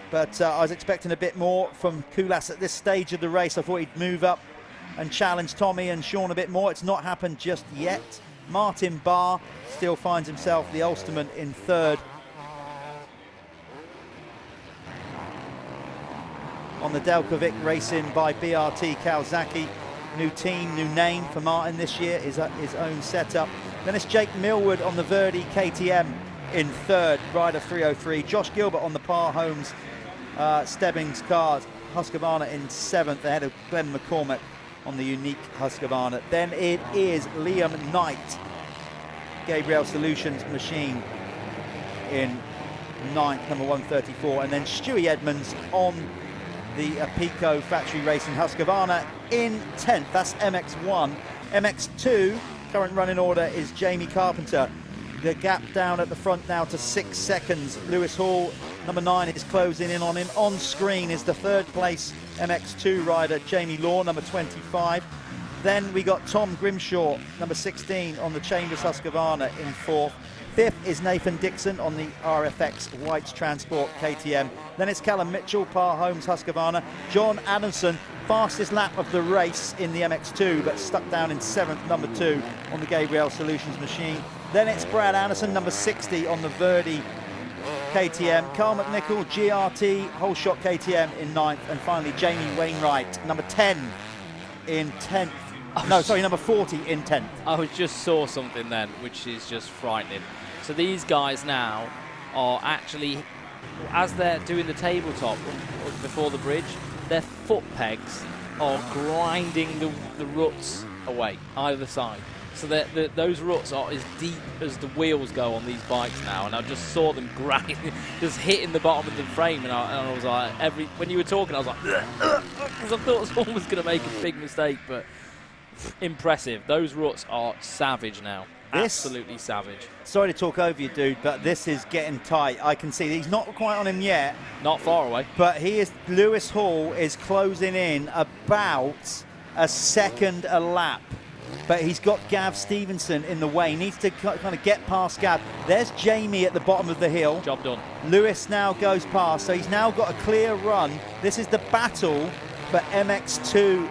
But I was expecting a bit more from Kulas at this stage of the race. I thought he'd move up and challenge Tommy and Sean a bit more. It's not happened just yet. Martin Barr still finds himself the Ulsterman in third. On the Delkovic Racing by BRT Kawasaki. New team, new name for Martin this year, his own setup. Then it's Jake Millward on the Verdi KTM in third, rider 303. Josh Gilbert on the Par Homes Stebbings cars, Husqvarna in seventh, ahead of Glenn McCormack on the unique Husqvarna. Then it is Liam Knight, Gabriel Solutions machine in ninth, number 134. And then Stewie Edmonds on the Pico Factory Racing Husqvarna in 10th. That's MX1. MX2, current running order is Jamie Carpenter. The gap down at the front now to 6 seconds. Lewis Hall, number 9, is closing in on him. On screen is the third place MX2 rider, Jamie Law, number 25. Then we got Tom Grimshaw, number 16, on the Chambers Husqvarna in fourth. Fifth is Nathan Dixon on the RFX Whites Transport KTM. Then it's Callum Mitchell, Par Homes Husqvarna. John Adamson, fastest lap of the race in the MX2, but stuck down in seventh, number 2, on the Gabriel Solutions machine. Then it's Brad Anderson, number 60, on the Verdi KTM. Carl McNichol, GRT, Whole Shot KTM in ninth. And finally, Jamie Wainwright, number 10 in 10th. No, sorry, number 40 in 10th. I just saw something then, which is just frightening. So these guys now are actually, as they're doing the tabletop before the bridge, their foot pegs are grinding the ruts away, either side. So those ruts are as deep as the wheels go on these bikes now, and I just saw them grinding, just hitting the bottom of the frame, and I was like, when you were talking, I was like, because I thought someone was going to make a big mistake, but impressive. Those ruts are savage now. Absolutely savage. Sorry to talk over you, dude, but this is getting tight. I can see he's not quite on him yet. Not far away. But Lewis Hall is closing in about a second a lap. But he's got Gav Stevenson in the way. He needs to kind of get past Gav. There's Jamie at the bottom of the hill. Job done. Lewis now goes past, so he's now got a clear run. This is the battle for MX2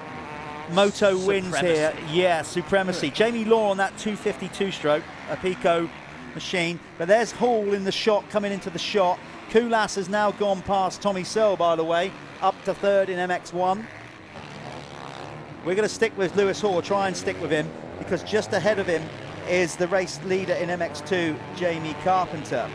Moto wins here. Yeah, supremacy. Jamie Law on that 252 stroke, a Pico machine. But there's Hall in the shot, coming into the shot. Kulas has now gone past Tommy Searle, by the way, up to third in MX1. We're going to stick with Lewis Hall, try and stick with him, because just ahead of him is the race leader in MX2, Jamie Carpenter.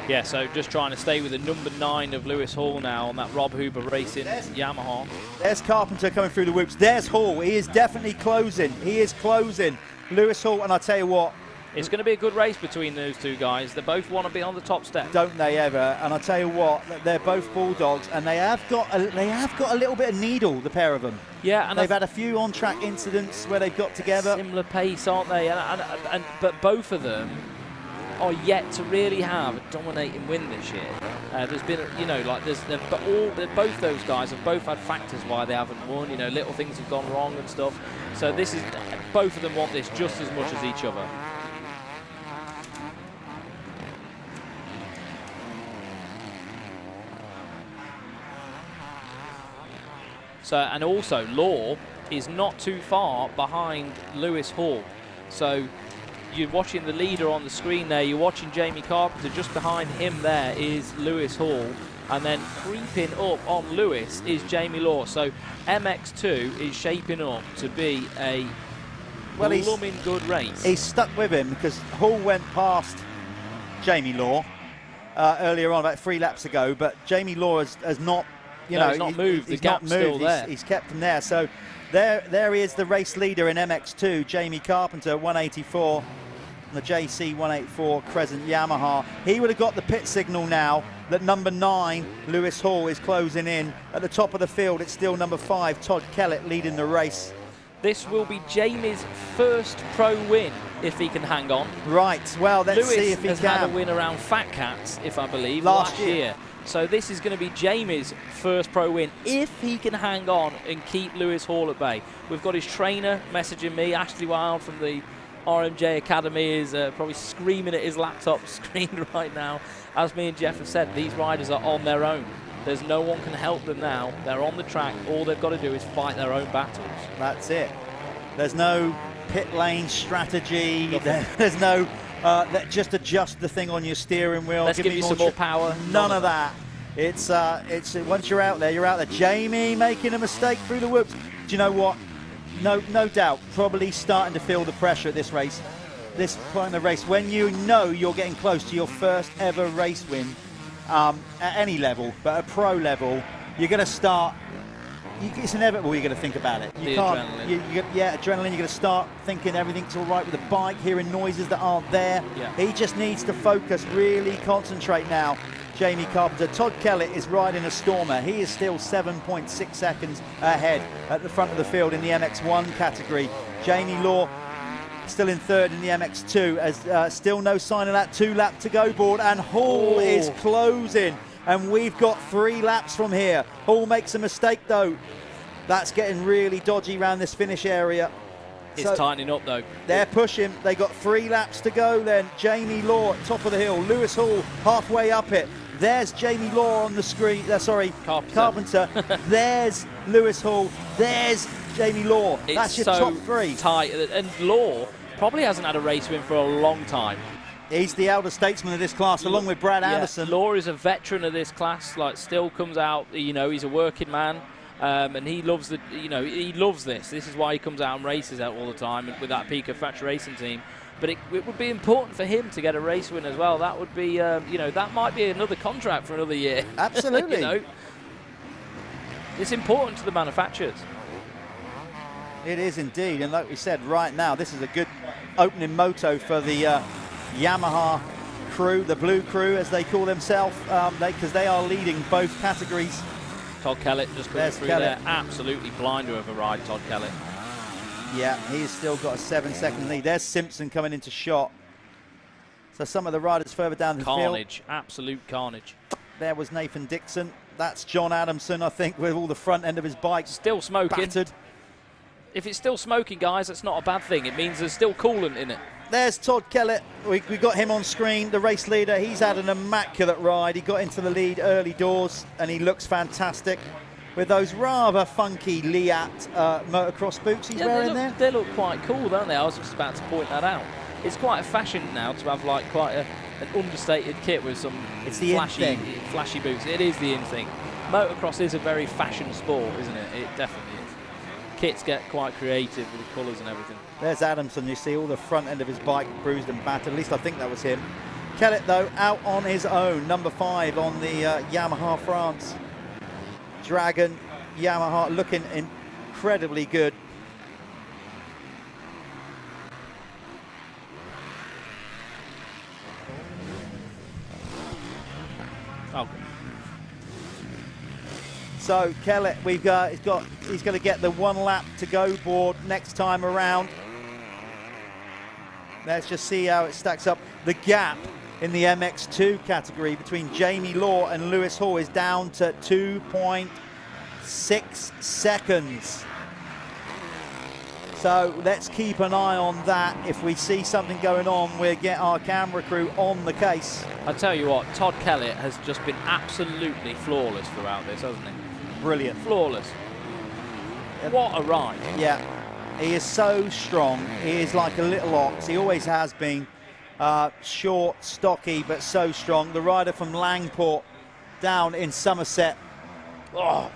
Yeah, so just trying to stay with the number 9 of Lewis Hall now on that Rob Huber Racing Yamaha. There's Carpenter coming through the whoops. There's Hall. He is definitely closing. He is closing. Lewis Hall, and I tell you what, it's going to be a good race between those two guys. They both want to be on the top step. Don't they ever? And I tell you what, they're both bulldogs, and they have got a little bit of needle, the pair of them. Yeah, and they've had a few on-track incidents where they've got together. Similar pace, aren't they? But both of them are yet to really have a dominating win this year. There's been, both those guys have both had factors why they haven't won. You know, little things have gone wrong and stuff. So this is, both of them want this just as much as each other. So, and also Law is not too far behind Lewis Hall. So you're watching the leader on the screen there, you're watching Jamie Carpenter, just behind him there is Lewis Hall, and then creeping up on Lewis is Jamie Law. So MX2 is shaping up to be a blooming good race. He's stuck with him because Hall went past Jamie Law earlier on, about 3 laps ago, but Jamie Law has not, he's not moved. The gap's still there. He's kept him there. So there he is, the race leader in MX2, Jamie Carpenter, 184 on the JC 184 Crescent Yamaha. He would have got the pit signal now that number 9, Lewis Hall, is closing in. At the top of the field, it's still number 5, Todd Kellett, leading the race. This will be Jamie's first pro win, if he can hang on. Right, well, let's see if he can. Lewis has had a win around FatCats, if I believe, last year. So this is going to be Jamie's first pro win, if he can hang on and keep Lewis Hall at bay. We've got his trainer messaging me, Ashley Wild from the RMJ Academy is probably screaming at his laptop screen right now. As me and Jeff have said, these riders are on their own. There's no one can help them now. They're on the track. All they've got to do is fight their own battles. That's it. There's no pit lane strategy. There's no just adjust the thing on your steering wheel. Let's give you some more power. None of that. It's once you're out there, you're out there. Jamie making a mistake through the whoops. Do you know what? No doubt, probably starting to feel the pressure at this race. This point in the race, when you know you're getting close to your first ever race win at any level, but at pro level, you're going to start. It's inevitable. You're going to think about it. You can't. Adrenaline. Yeah, adrenaline. You're going to start thinking everything's all right with the bike, hearing noises that aren't there. Yeah. He just needs to focus, really concentrate now. Jamie Carpenter. Todd Kellett is riding a stormer. He is still 7.6 seconds ahead at the front of the field in the MX1 category. Jamie Law still in third in the MX2, as still no sign of that 2-lap to go board, and Hall is closing, and we've got 3 laps from here. Hall makes a mistake though. That's getting really dodgy around this finish area. It's tightening up though. They're pushing. They got 3 laps to go then. Jamie Law top of the hill. Lewis Hall halfway up it. There's Jamie Law on the screen. Carpenter. There's Lewis Hall. There's Jamie Law. That's your top 3. Tight. And Law probably hasn't had a race win for a long time. He's the elder statesman of this class, along with Brad Anderson. Law is a veteran of this class. Like, still comes out. You know, he's a working man. And he loves he loves this. This is why he comes out and races out all the time with that Pico Factory Racing team. But it would be important for him to get a race win as well. That would be, that might be another contract for another year. Absolutely. It's important to the manufacturers. It is indeed. And like we said, right now, this is a good opening moto for the Yamaha crew, the Blue Crew, as they call themselves, because they are leading both categories. Todd Kellett just coming through there. Absolutely blind to override Todd Kellett. Yeah, he's still got a 7-second lead. There's Simpson coming into shot. So some of the riders further down the field. Carnage, absolute carnage. There was Nathan Dixon. That's John Adamson, I think, with all the front end of his bike still smoking. Battered. If it's still smoking, guys, that's not a bad thing. It means there's still coolant in it. There's Todd Kellett. We got him on screen, the race leader. He's had an immaculate ride. He got into the lead early doors, and he looks fantastic with those rather funky Liat motocross boots he's wearing there. They look quite cool, don't they? I was just about to point that out. It's quite a fashion now to have like quite an understated kit with some flashy boots. It is the in thing. Motocross is a very fashion sport, isn't it? It definitely is. Kits get quite creative with the colours and everything. There's Adamson. You see all the front end of his bike bruised and battered. At least I think that was him. Kellett, though, out on his own. Number 5 on the Yamaha France. Dragon Yamaha looking incredibly good. Oh. So Kellett, he's going to get the 1 lap to go board next time around. Let's just see how it stacks up. The gap in the MX2 category between Jamie Law and Lewis Hall is down to 2.6 seconds. So let's keep an eye on that. If we see something going on, we'll get our camera crew on the case. I tell you what, Todd Kellett has just been absolutely flawless throughout this, hasn't he? Brilliant. Flawless. What a ride. Yeah, he is so strong. He is like a little ox. He always has been. Short, stocky, but so strong. The rider from Langport down in Somerset. Oh.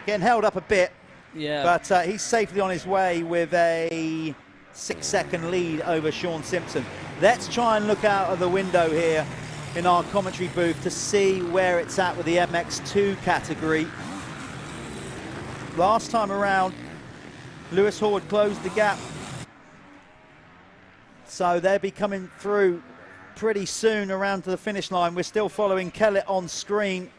Getting held up a bit. Yeah. But he's safely on his way with a 6-second lead over Sean Simpson. Let's try and look out of the window here in our commentary booth to see where it's at with the MX2 category. Last time around, Lewis Hall had closed the gap. So they'll be coming through pretty soon around to the finish line. We're still following Kellett on screen.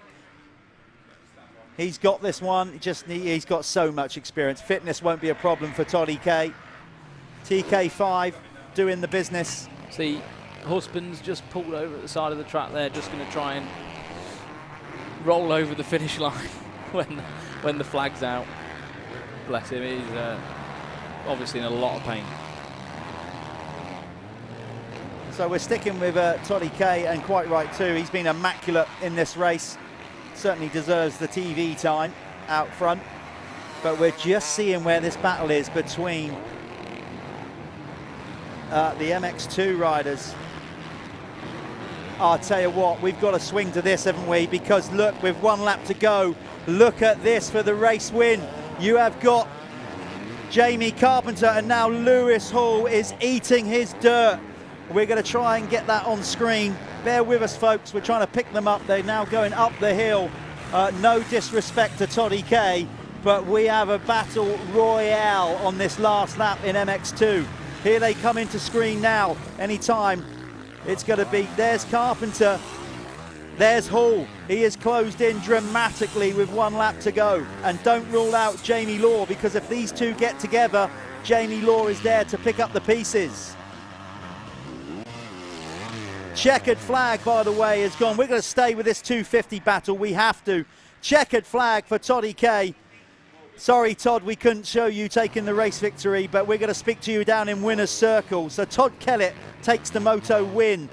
He's got this one. He's got so much experience. Fitness won't be a problem for Toddy K. TK5 doing the business. See, Husband's just pulled over at the side of the track there, just going to try and roll over the finish line when the flag's out. Bless him, he's obviously in a lot of pain. So we're sticking with Toddy K, and quite right too. He's been immaculate in this race. Certainly deserves the TV time out front. But we're just seeing where this battle is between the MX2 riders. I'll tell you what, we've got to swing to this, haven't we? Because look, with 1 lap to go, look at this for the race win. You have got Jamie Carpenter, and now Lewis Hall is eating his dirt. We're going to try and get that on screen. Bear with us, folks. We're trying to pick them up. They're now going up the hill. No disrespect to Toddy K, but we have a battle royale on this last lap in MX2. Here they come into screen now. Anytime it's going to be, there's Carpenter, there's Hall. He is closed in dramatically with 1 lap to go. And don't rule out Jamie Law, because if these two get together, Jamie Law is there to pick up the pieces. Checkered flag, by the way, is gone. We're going to stay with this 250 battle. We have to. Checkered flag for Toddy K. Sorry, Todd, we couldn't show you taking the race victory, but we're going to speak to you down in winner's circle. So Todd Kellett takes the moto win.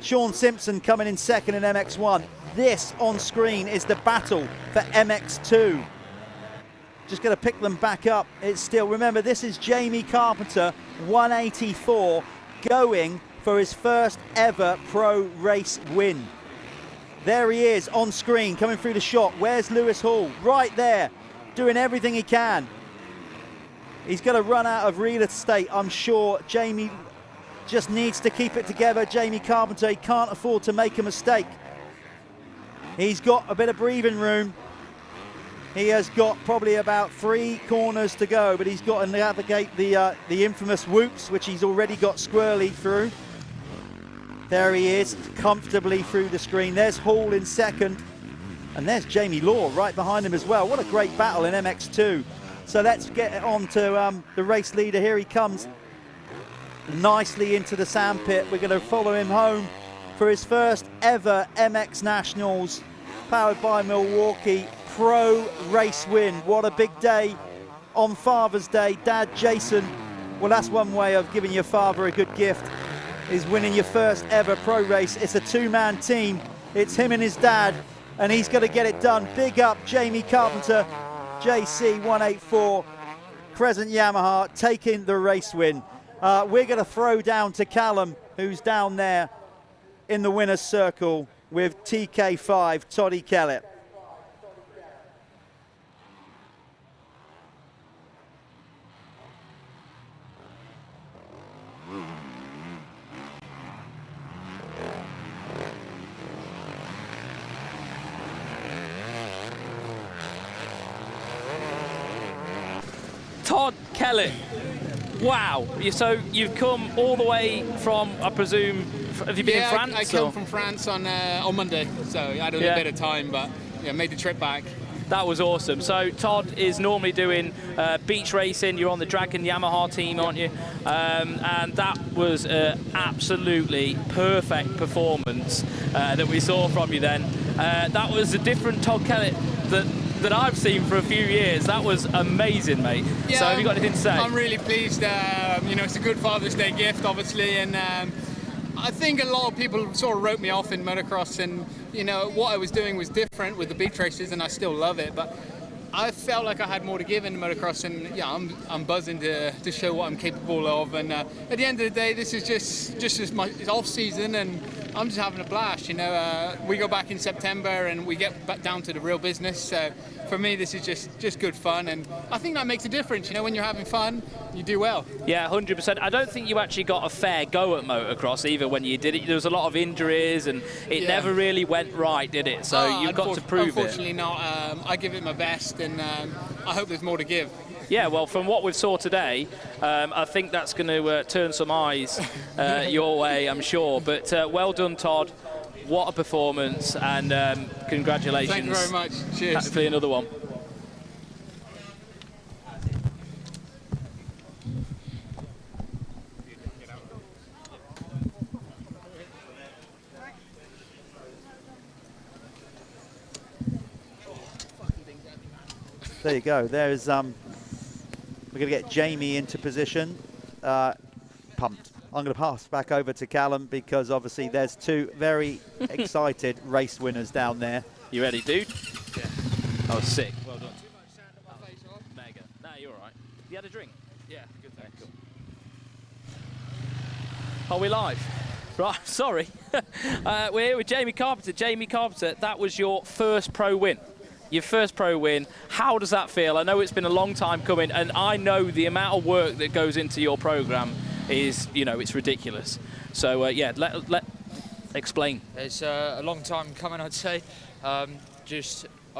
Sean Simpson coming in second in MX1. This on screen is the battle for MX2. Just going to pick them back up. It's still, remember, this is Jamie Carpenter, 184, going for his first ever pro race win. There he is on screen, coming through the shot. Where's Lewis Hall? Right there, doing everything he can. He's going to run out of real estate, I'm sure. Jamie just needs to keep it together. Jamie Carpenter, he can't afford to make a mistake. He's got a bit of breathing room. He has got probably about 3 corners to go, but he's got to navigate the infamous whoops, which he's already got squirrely through. There he is, comfortably through the screen. There's Hall in second, and there's Jamie Law right behind him as well. What a great battle in MX2. So let's get on to the race leader. Here he comes, nicely into the sandpit. We're going to follow him home for his first ever MX Nationals, powered by Milwaukee, pro race win. What a big day on Father's Day. Dad Jason, well, that's one way of giving your father a good gift, is winning your first ever pro race. It's a 2-man team. It's him and his dad, and he's going to get it done. Big up Jamie Carpenter, JC184, Crescent Yamaha, taking the race win. We're going to throw down to Callum, who's down there in the winner's circle with TK5, Toddy Kellett. Todd Kellett, wow. So you've come all the way from, I presume, have you been in France? I came from France on Monday, so I had a little bit of time, but yeah, made the trip back. That was awesome. So Todd is normally doing beach racing. You're on the Dragon Yamaha team, aren't you? And that was an absolutely perfect performance that we saw from you then. That was a different Todd Kellett that I've seen for a few years. That was amazing, mate. Yeah, so have you got anything to say? I'm really pleased. You know, it's a good Father's Day gift, obviously, and I think a lot of people sort of wrote me off in motocross, and you know what I was doing was different with the beach races, and I still love it. But I felt like I had more to give in motocross, and yeah, I'm buzzing to show what I'm capable of. And at the end of the day, this is just my off season, and I'm just having a blast. You know, we go back in September, and we get back down to the real business. So for me, this is just good fun, and I think that makes a difference. You know, when you're having fun, you do well. Yeah, 100%. I don't think you actually got a fair go at motocross either when you did it. There was a lot of injuries, and it never really went right, did it? So you've got to prove it. Unfortunately not. I give it my best, and I hope there's more to give. Yeah, well, from what we saw today, I think that's going to turn some eyes your way, I'm sure. But well done, Todd. What a performance, and congratulations. Thank you very much. Cheers. Hopefully another one. There you go. There's we're going to get Jamie into position. Pumped. I'm going to pass back over to Callum because obviously there's two very excited race winners down there. You ready, dude? Yeah. Oh, sick. Well done. Too much sand on my face, huh? Mega. Nah, you're all right. You had a drink? Yeah, good, thanks. Cool. Are we live? Right, sorry. We're here with Jamie Carpenter. Jamie Carpenter, that was your first pro win. Your first pro win. How does that feel? I know it's been a long time coming, and I know the amount of work that goes into your program is, you know, it's ridiculous. So, yeah, let explain. It's a long time coming, I'd say. I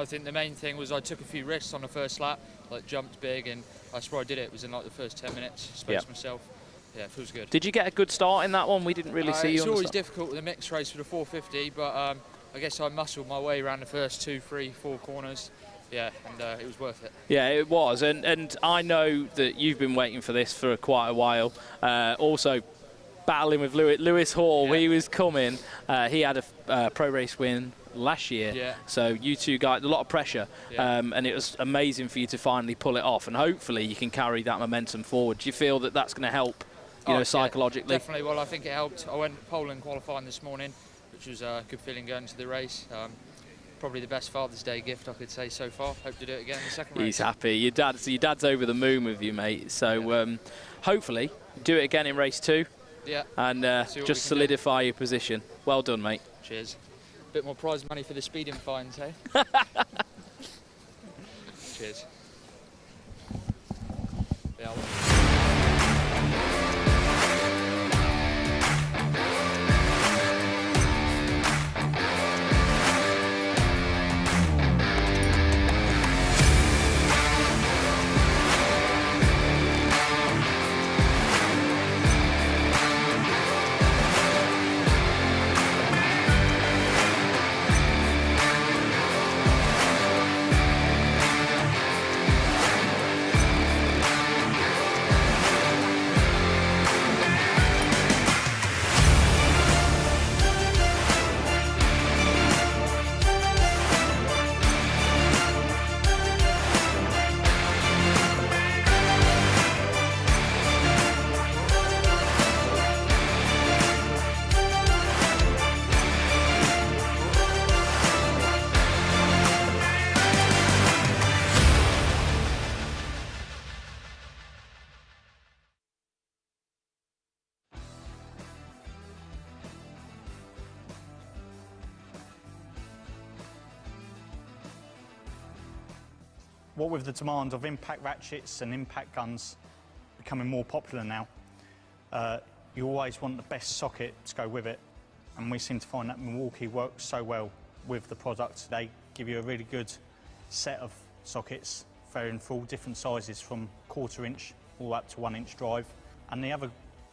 think the main thing was I took a few risks on the first lap, like jumped big, and I swear I did it. It was in like the first 10 minutes, spaced myself. Yeah, it feels good. Did you get a good start in that one? We didn't really see you on the start. It's always difficult with a mixed race with a 450, but I guess I muscled my way around the first 2, 3, 4 corners. Yeah, and it was worth it. Yeah, it was, and I know that you've been waiting for this for quite a while. Also, battling with Lewis Hall, he was coming. He had a pro race win last year, so you two got a lot of pressure, and it was amazing for you to finally pull it off, and hopefully you can carry that momentum forward. Do you feel that that's going to help, you know, psychologically? Yeah, definitely. Well, I think it helped. I went Poland qualifying this morning, which was a good feeling going to the race. Probably the best Father's Day gift I could say so far. Hope to do it again in the second race. He's happy. Your dad's over the moon with you, mate. So hopefully do it again in race 2. Yeah. And just solidify your position. Well done, mate. Cheers. Bit more prize money for the speeding fines, eh? Cheers. Yeah. What with the demand of impact ratchets and impact guns becoming more popular now, you always want the best socket to go with it. And we seem to find that Milwaukee works so well with the product. They give you a really good set of sockets, varying for all different sizes from 1/4 inch all up to 1 inch drive. And the other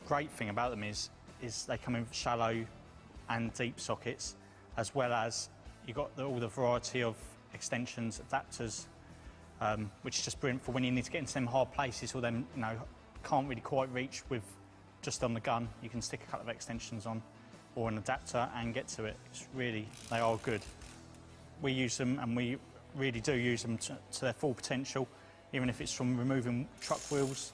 great thing about them is they come in shallow and deep sockets, as well as you've got all the variety of extensions, adapters, which is just brilliant for when you need to get into them hard places or them, you know, can't really quite reach with just on the gun. You can stick a couple of extensions on or an adapter and get to it. It's really, they are good. We use them, and we really do use them to their full potential, even if it's from removing truck wheels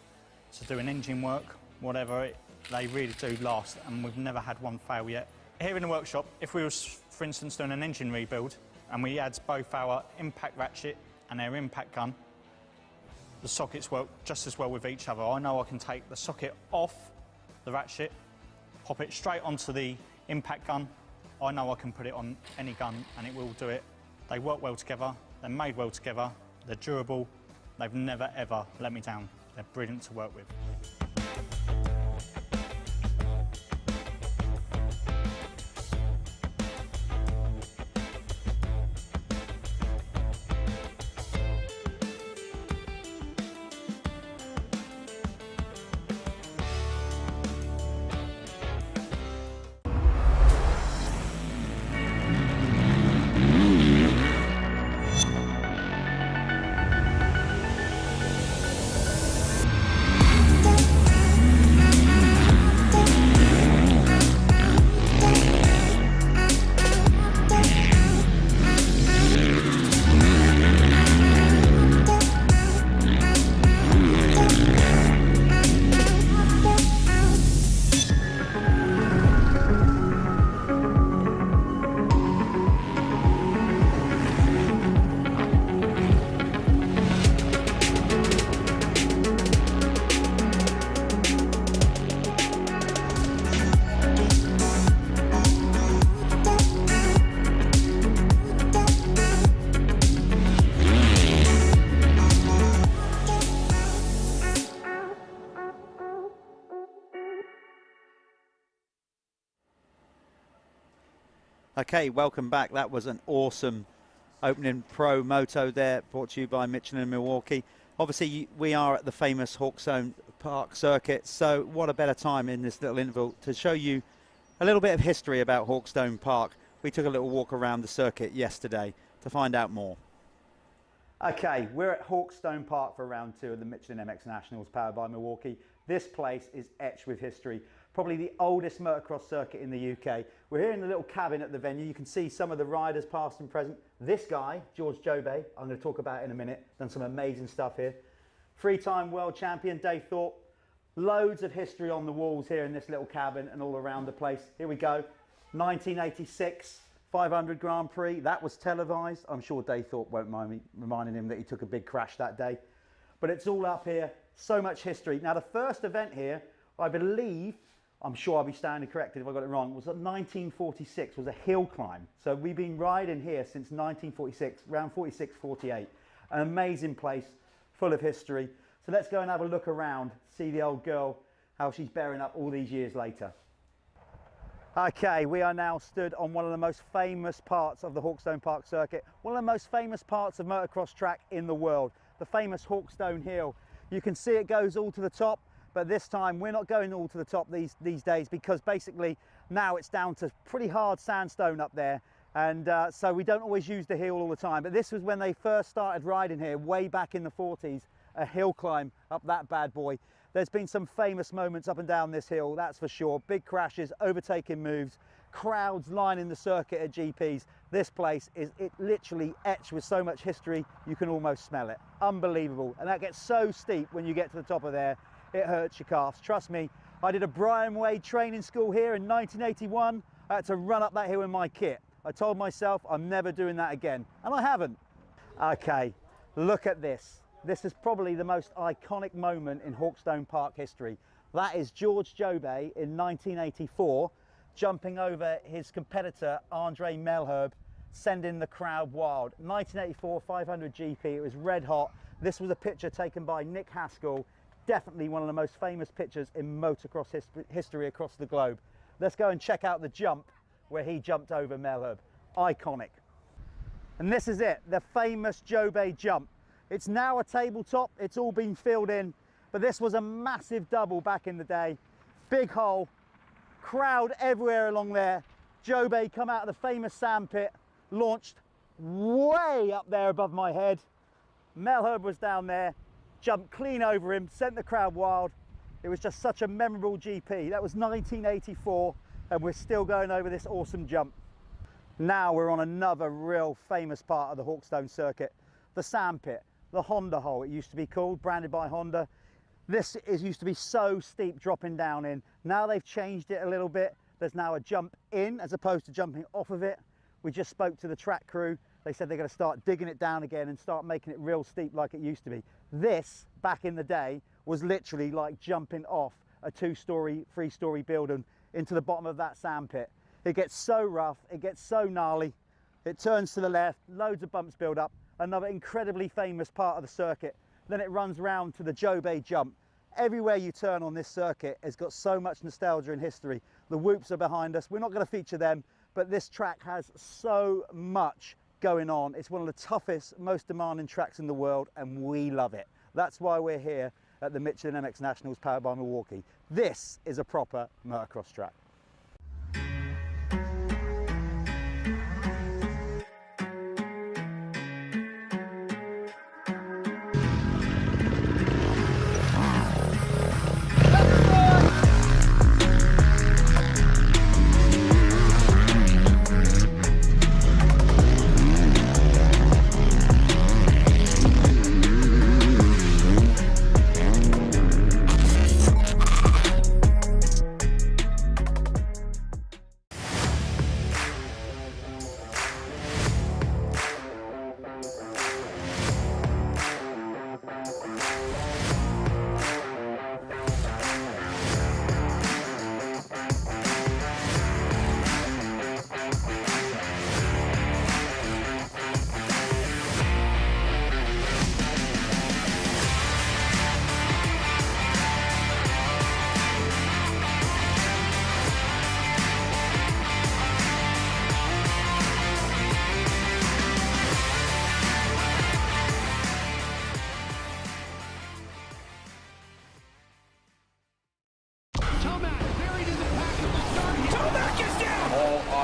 to doing engine work, whatever, they really do last, and we've never had one fail yet. Here in the workshop, if we was, for instance, doing an engine rebuild and we had both our impact ratchet and our impact gun, the sockets work just as well with each other. I know I can take the socket off the ratchet, pop it straight onto the impact gun. I know I can put it on any gun and it will do it. They work well together, they're made well together, they're durable, they've never ever let me down. They're brilliant to work with. Okay, welcome back. That was an awesome opening pro moto there, brought to you by Michelin in Milwaukee. Obviously, we are at the famous Hawkstone Park circuit, so what a better time in this little interval to show you a little bit of history about Hawkstone Park. We took a little walk around the circuit yesterday to find out more. Okay, we're at Hawkstone Park for round 2 of the Michelin MX Nationals powered by Milwaukee. This place is etched with history. Probably the oldest motocross circuit in the UK. We're here in the little cabin at the venue. You can see some of the riders past and present. This guy, George Jobey, I'm going to talk about in a minute. Done some amazing stuff here. 3-time world champion, Dave Thorpe. Loads of history on the walls here in this little cabin and all around the place. Here we go. 1986 500 Grand Prix. That was televised. I'm sure Dave Thorpe won't mind me reminding him that he took a big crash that day. But it's all up here. So much history. Now, the first event here, I believe, I'm sure I'll be standing corrected if I got it wrong, was at 1946, was a hill climb. So we've been riding here since 1946, around 46, 48. An amazing place, full of history. So let's go and have a look around, see the old girl, how she's bearing up all these years later. Okay, we are now stood on one of the most famous parts of the Hawkstone Park circuit, one of the most famous parts of motocross track in the world, the famous Hawkstone Hill. You can see it goes all to the top. But this time we're not going all to the top these days, because basically now it's down to pretty hard sandstone up there, and so we don't always use the hill all the time. But this was when they first started riding here way back in the 40s, a hill climb up that bad boy. There's been some famous moments up and down this hill, that's for sure. Big crashes, overtaking moves, crowds lining the circuit at GPs. This place is literally etched with so much history you can almost smell it. Unbelievable. And that gets so steep when you get to the top of there. It hurts your calves. Trust me, I did a Brian Wade training school here in 1981. I had to run up that hill in my kit. I told myself I'm never doing that again, and I haven't. Okay, look at this. This is probably the most iconic moment in Hawkstone Park history. That is George Jobey in 1984, jumping over his competitor, Andre Melherb, sending the crowd wild. 1984 500 GP, it was red hot. This was a picture taken by Nick Haskell. Definitely one of the most famous pictures in motocross history across the globe. Let's go and check out the jump where he jumped over Melherb. Iconic. And this is it, the famous Jobey jump. It's now a tabletop, it's all been filled in, but this was a massive double back in the day. Big hole, crowd everywhere along there. Jobey come out of the famous sandpit, launched way up there above my head. Melherb was down there, jumped clean over him, sent the crowd wild. It was just such a memorable GP. That was 1984, and we're still going over this awesome jump. Now we're on another real famous part of the Hawkstone circuit, the sandpit, the Honda hole it used to be called, branded by Honda. This used to be so steep dropping down in. Now they've changed it a little bit. There's now a jump in as opposed to jumping off of it. We just spoke to the track crew. They said they're going to start digging it down again and start making it real steep like it used to be. This, back in the day, was literally like jumping off a 2-story, 3-story building into the bottom of that sandpit. It gets so rough, it gets so gnarly. It turns to the left, loads of bumps build up. Another incredibly famous part of the circuit. Then it runs round to the Jobey jump. Everywhere you turn on this circuit has got so much nostalgia and history. The whoops are behind us. We're not going to feature them, but this track has so much going on. It's one of the toughest, most demanding tracks in the world, and we love it. That's why we're here at the Michelin MX Nationals powered by Milwaukee. This is a proper motocross track.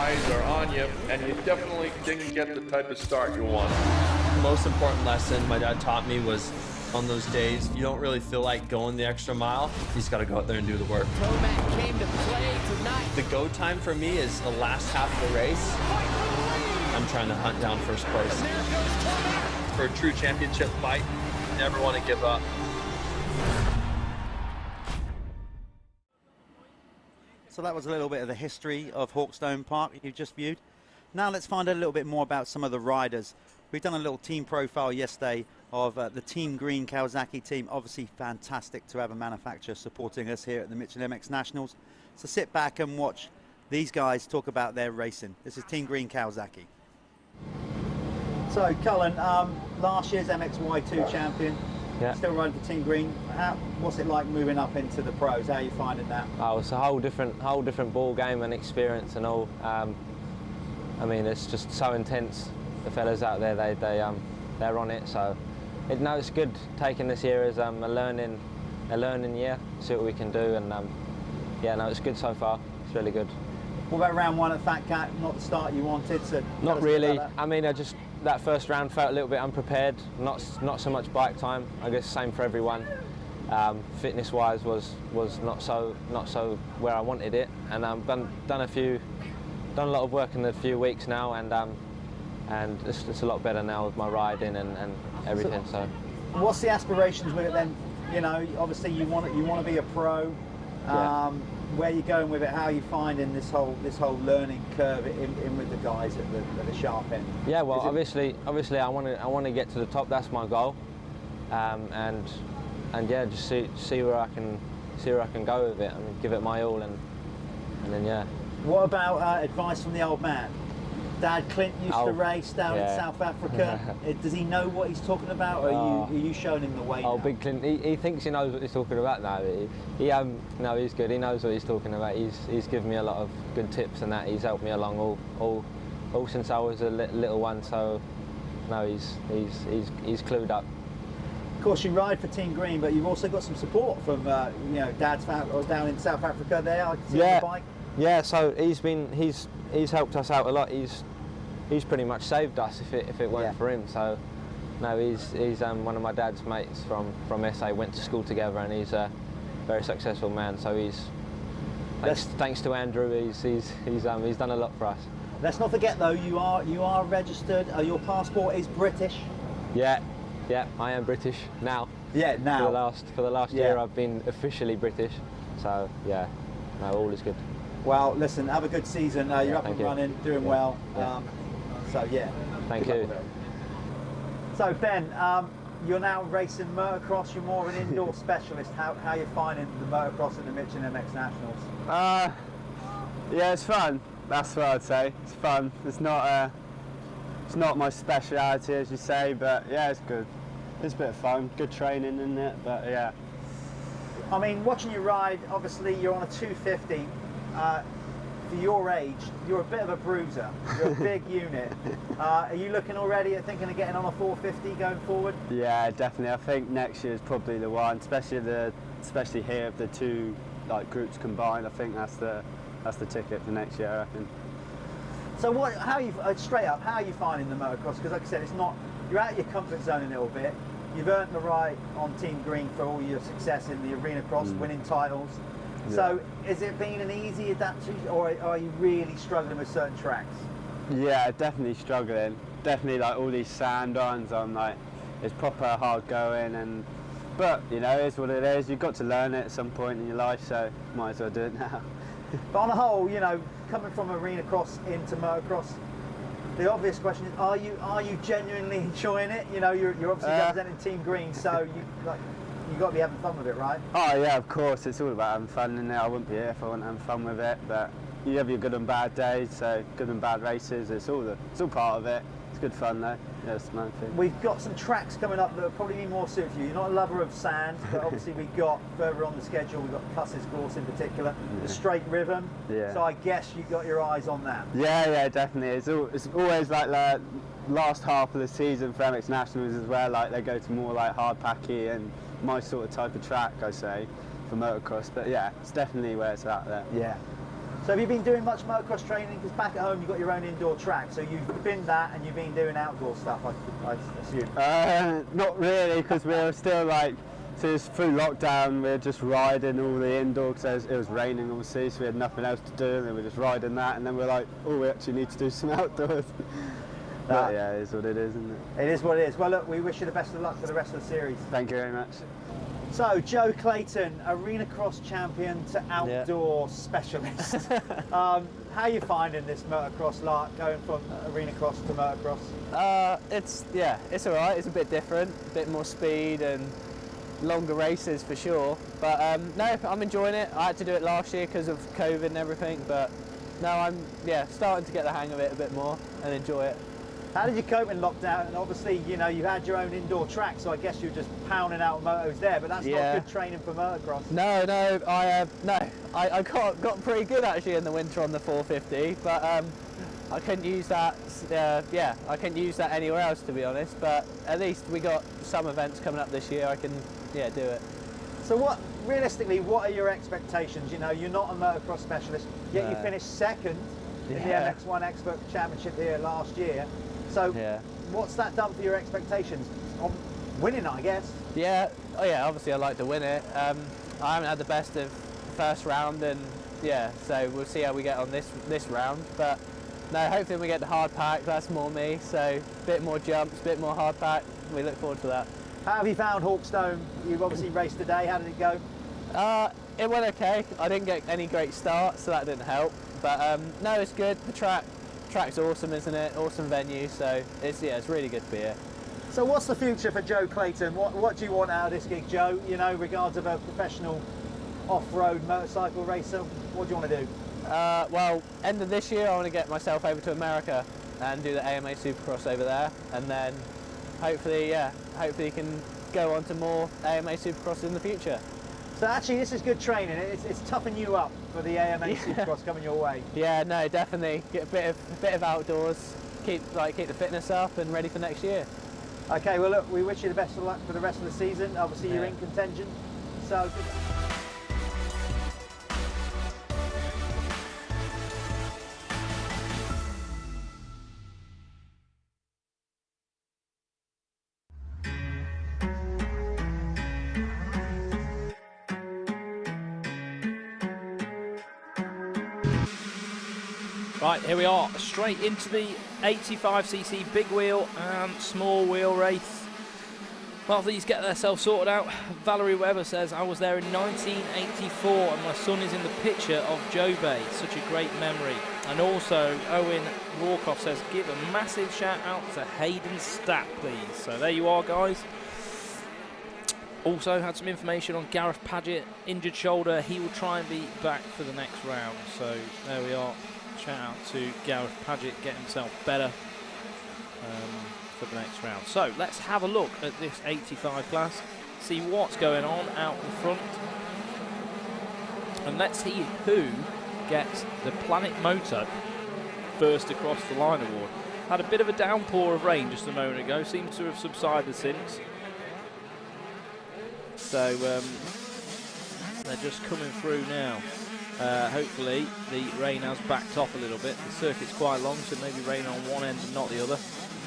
eyes are on you, and you definitely didn't get the type of start you wanted. The most important lesson my dad taught me was on those days you don't really feel like going the extra mile. You just got to go out there and do the work. Came to play tonight. The go time for me is the last half of the race. I'm trying to hunt down first place. For a true championship fight, you never want to give up. So that was a little bit of the history of Hawkstone Park you just viewed. Now let's find out a little bit more about some of the riders. We've done a little team profile yesterday of the Team Green Kawasaki team. Obviously fantastic to have a manufacturer supporting us here at the Michelin MX Nationals. So sit back and watch these guys talk about their racing. This is Team Green Kawasaki. So Cullen, last year's MX2 champion. Yeah. Still riding for Team Green. What's it like moving up into the pros? How are you finding that? Oh, it's a whole different ball game and experience and all. I mean, it's just so intense. The fellas out there, they're on it. So, it's good taking this year as a learning year. See what we can do, and yeah, no, it's good so far. It's really good. What about round one at FatCat? Not the start you wanted. So not really. I mean, that first round felt a little bit unprepared. Not so much bike time. I guess same for everyone. Fitness-wise was not so where I wanted it, and done a lot of work in a few weeks now, and it's a lot better now with my riding and everything. So, what's the aspirations with it then? You know, obviously you want to be a pro. Yeah. Where are you going with it? How are you finding this whole learning curve in with the guys at the sharp end? Yeah, well, obviously I want to get to the top. That's my goal, and yeah, just see where I can go with it and give it my all, and then yeah. What about advice from the old man? Dad Clint used to race down in South Africa. Does he know what he's talking about, or are you showing him the way now? Big Clint, he thinks he knows what he's talking about now. No, he's good. He knows what he's talking about. He's given me a lot of good tips and that. He's helped me along all since I was a little one. So no, he's clued up. Of course, you ride for Team Green, but you've also got some support from Dad's down in South Africa. There, I can see on the bike. Yeah, so he's helped us out a lot. He's pretty much saved us if it weren't for him. So no, he's one of my dad's mates from SA. Went to school together, and he's a very successful man. So thanks to Andrew, he's done a lot for us. Let's not forget though, you are registered. Your passport is British. Yeah, I am British now. Yeah, now. For the last year, I've been officially British. So yeah, no, all is good. Well, listen, have a good season. You're up and running, doing well. So yeah. Thank you. So Ben, you're now racing motocross. You're more of an indoor specialist. How are you finding the motocross and the Michelin MX Nationals? Yeah, it's fun. That's what I'd say. It's fun. It's not my speciality, as you say, but yeah, it's good. It's a bit of fun. Good training, isn't it? But yeah. I mean, watching you ride, obviously you're on a 250. For your age, you're a bit of a bruiser. You're a big unit. Are you looking already at thinking of getting on a 450 going forward? Yeah, definitely. I think next year is probably the one, especially here if the two groups combined. I think that's the ticket for next year, I reckon. So how are you straight up? How are you finding the motocross? Because like I said, you're out of your comfort zone a little bit. You've earned the right on Team Green for all your success in the arena cross, winning titles. Yeah. So, is it been an easy adaptation, or are you really struggling with certain tracks? Yeah, definitely struggling. Definitely, all these sand runs, it's proper hard going, but you know, it's what it is. You've got to learn it at some point in your life, so might as well do it now. But on the whole, you know, coming from arena cross into motocross, the obvious question is: Are you genuinely enjoying it? You know, you're obviously representing Team Green, so you've got to be having fun with it, right? Oh yeah, of course. It's all about having fun, and I wouldn't be here if I wasn't having fun with it. But you have your good and bad days, so good and bad races. It's all part of it. It's good fun though. Yeah, it's the main thing. We've got some tracks coming up that will probably be more suited for you. You're not a lover of sand, but obviously we've got further on the schedule. We've got Cuss's course in particular, the straight rhythm. Yeah. So I guess you got your eyes on that. Yeah, definitely. It's always like the last half of the season for MX Nationals as well. They go to more hard packy and my sort of type of track, I say, for motocross. But yeah, it's definitely where it's at there. Yeah. So have you been doing much motocross training? Because back at home you've got your own indoor track, so you've been that and you've been doing outdoor stuff, I assume. Not really, because we were still like, so it's through lockdown, we were just riding all the indoor, because it was raining obviously, so we had nothing else to do, and then we were just riding that, and then we're like, oh, we actually need to do some outdoors. But yeah, it is what it is, isn't it? It is what it is. Well, look, we wish you the best of luck for the rest of the series. Thank you very much. So, Joe Clayton, arena cross champion to outdoor specialist. How are you finding this motocross lark, going from arena cross to motocross? It's all right. It's a bit different, a bit more speed and longer races for sure. But no, I'm enjoying it. I had to do it last year because of COVID and everything, but now I'm starting to get the hang of it a bit more and enjoy it. How did you cope in lockdown? And obviously, you know, you had your own indoor track, so I guess you're just pounding out motos there, but that's not good training for motocross. No, I got pretty good actually in the winter on the 450, but I couldn't use that. I couldn't use that anywhere else, to be honest. But at least we got some events coming up this year. I can do it. So realistically, what are your expectations? You know, you're not a motocross specialist, yet you finished second in the MX1 Expert Championship here last year. So what's that done for your expectations? On winning, I guess. Yeah, obviously I like to win it. I haven't had the best of first round, and so we'll see how we get on this round. But no, hopefully we get the hard pack. That's more me. So a bit more jumps, a bit more hard pack. We look forward to that. How have you found Hawkstone? You've obviously raced today. How did it go? It went okay. I didn't get any great starts, so that didn't help. But no, it's good. The track's awesome, isn't it? Awesome venue. So it's really good to be here. So what's the future for Joe Clayton? What do you want out of this gig, Joe? You know, regards of a professional off-road motorcycle racer, what do you want to do? Well, end of this year I want to get myself over to America and do the AMA Supercross over there, and then hopefully you can go on to more AMA Supercross in the future. So actually this is good training. It's toughing you up for the AMA Supercross coming your way. Yeah, no, definitely. Get a bit of outdoors, keep the fitness up and ready for next year. Okay, well look, we wish you the best of luck for the rest of the season. Obviously you're in contention, so good. Right, here we are, straight into the 85cc big wheel and small wheel race. Well, these get themselves sorted out. Valerie Webber says, I was there in 1984 and my son is in the picture of Joe Bay. Such a great memory. And also, Owen Walkoff says, give a massive shout out to Hayden Stapp, please. So there you are, guys. Also had some information on Gareth Paget, injured shoulder. He will try and be back for the next round. So there we are. Shout out to Gareth Paget, get himself better for the next round. So let's have a look at this 85 class, see what's going on out in front, and let's see who gets the Planet Moto first across the line award. Had a bit of a downpour of rain just a moment ago, seems to have subsided since. So they're just coming through now. Hopefully the rain has backed off a little bit. The circuit's quite long, so maybe rain on one end and not the other.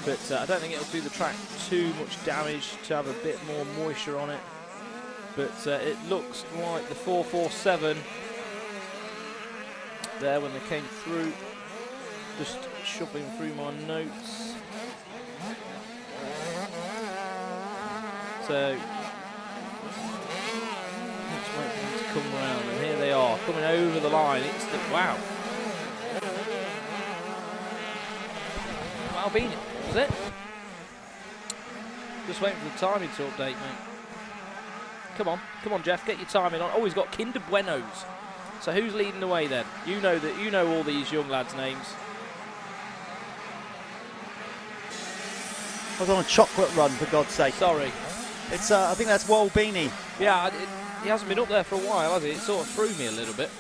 But I don't think it'll do the track too much damage to have a bit more moisture on it. But it looks like the 447 there when they came through. Just shuffling through my notes. So let's wait for them to come round, and here they are coming over the line. It's the wow. Albini, was it? Just waiting for the timing to update, mate. Come on, Jeff, get your timing on. Oh, he's got Kinder Buenos. So who's leading the way then? You know all these young lads' names. I was on a chocolate run, for God's sake. Sorry. It's I think that's Walbini. Yeah, he hasn't been up there for a while, has he? It sort of threw me a little bit.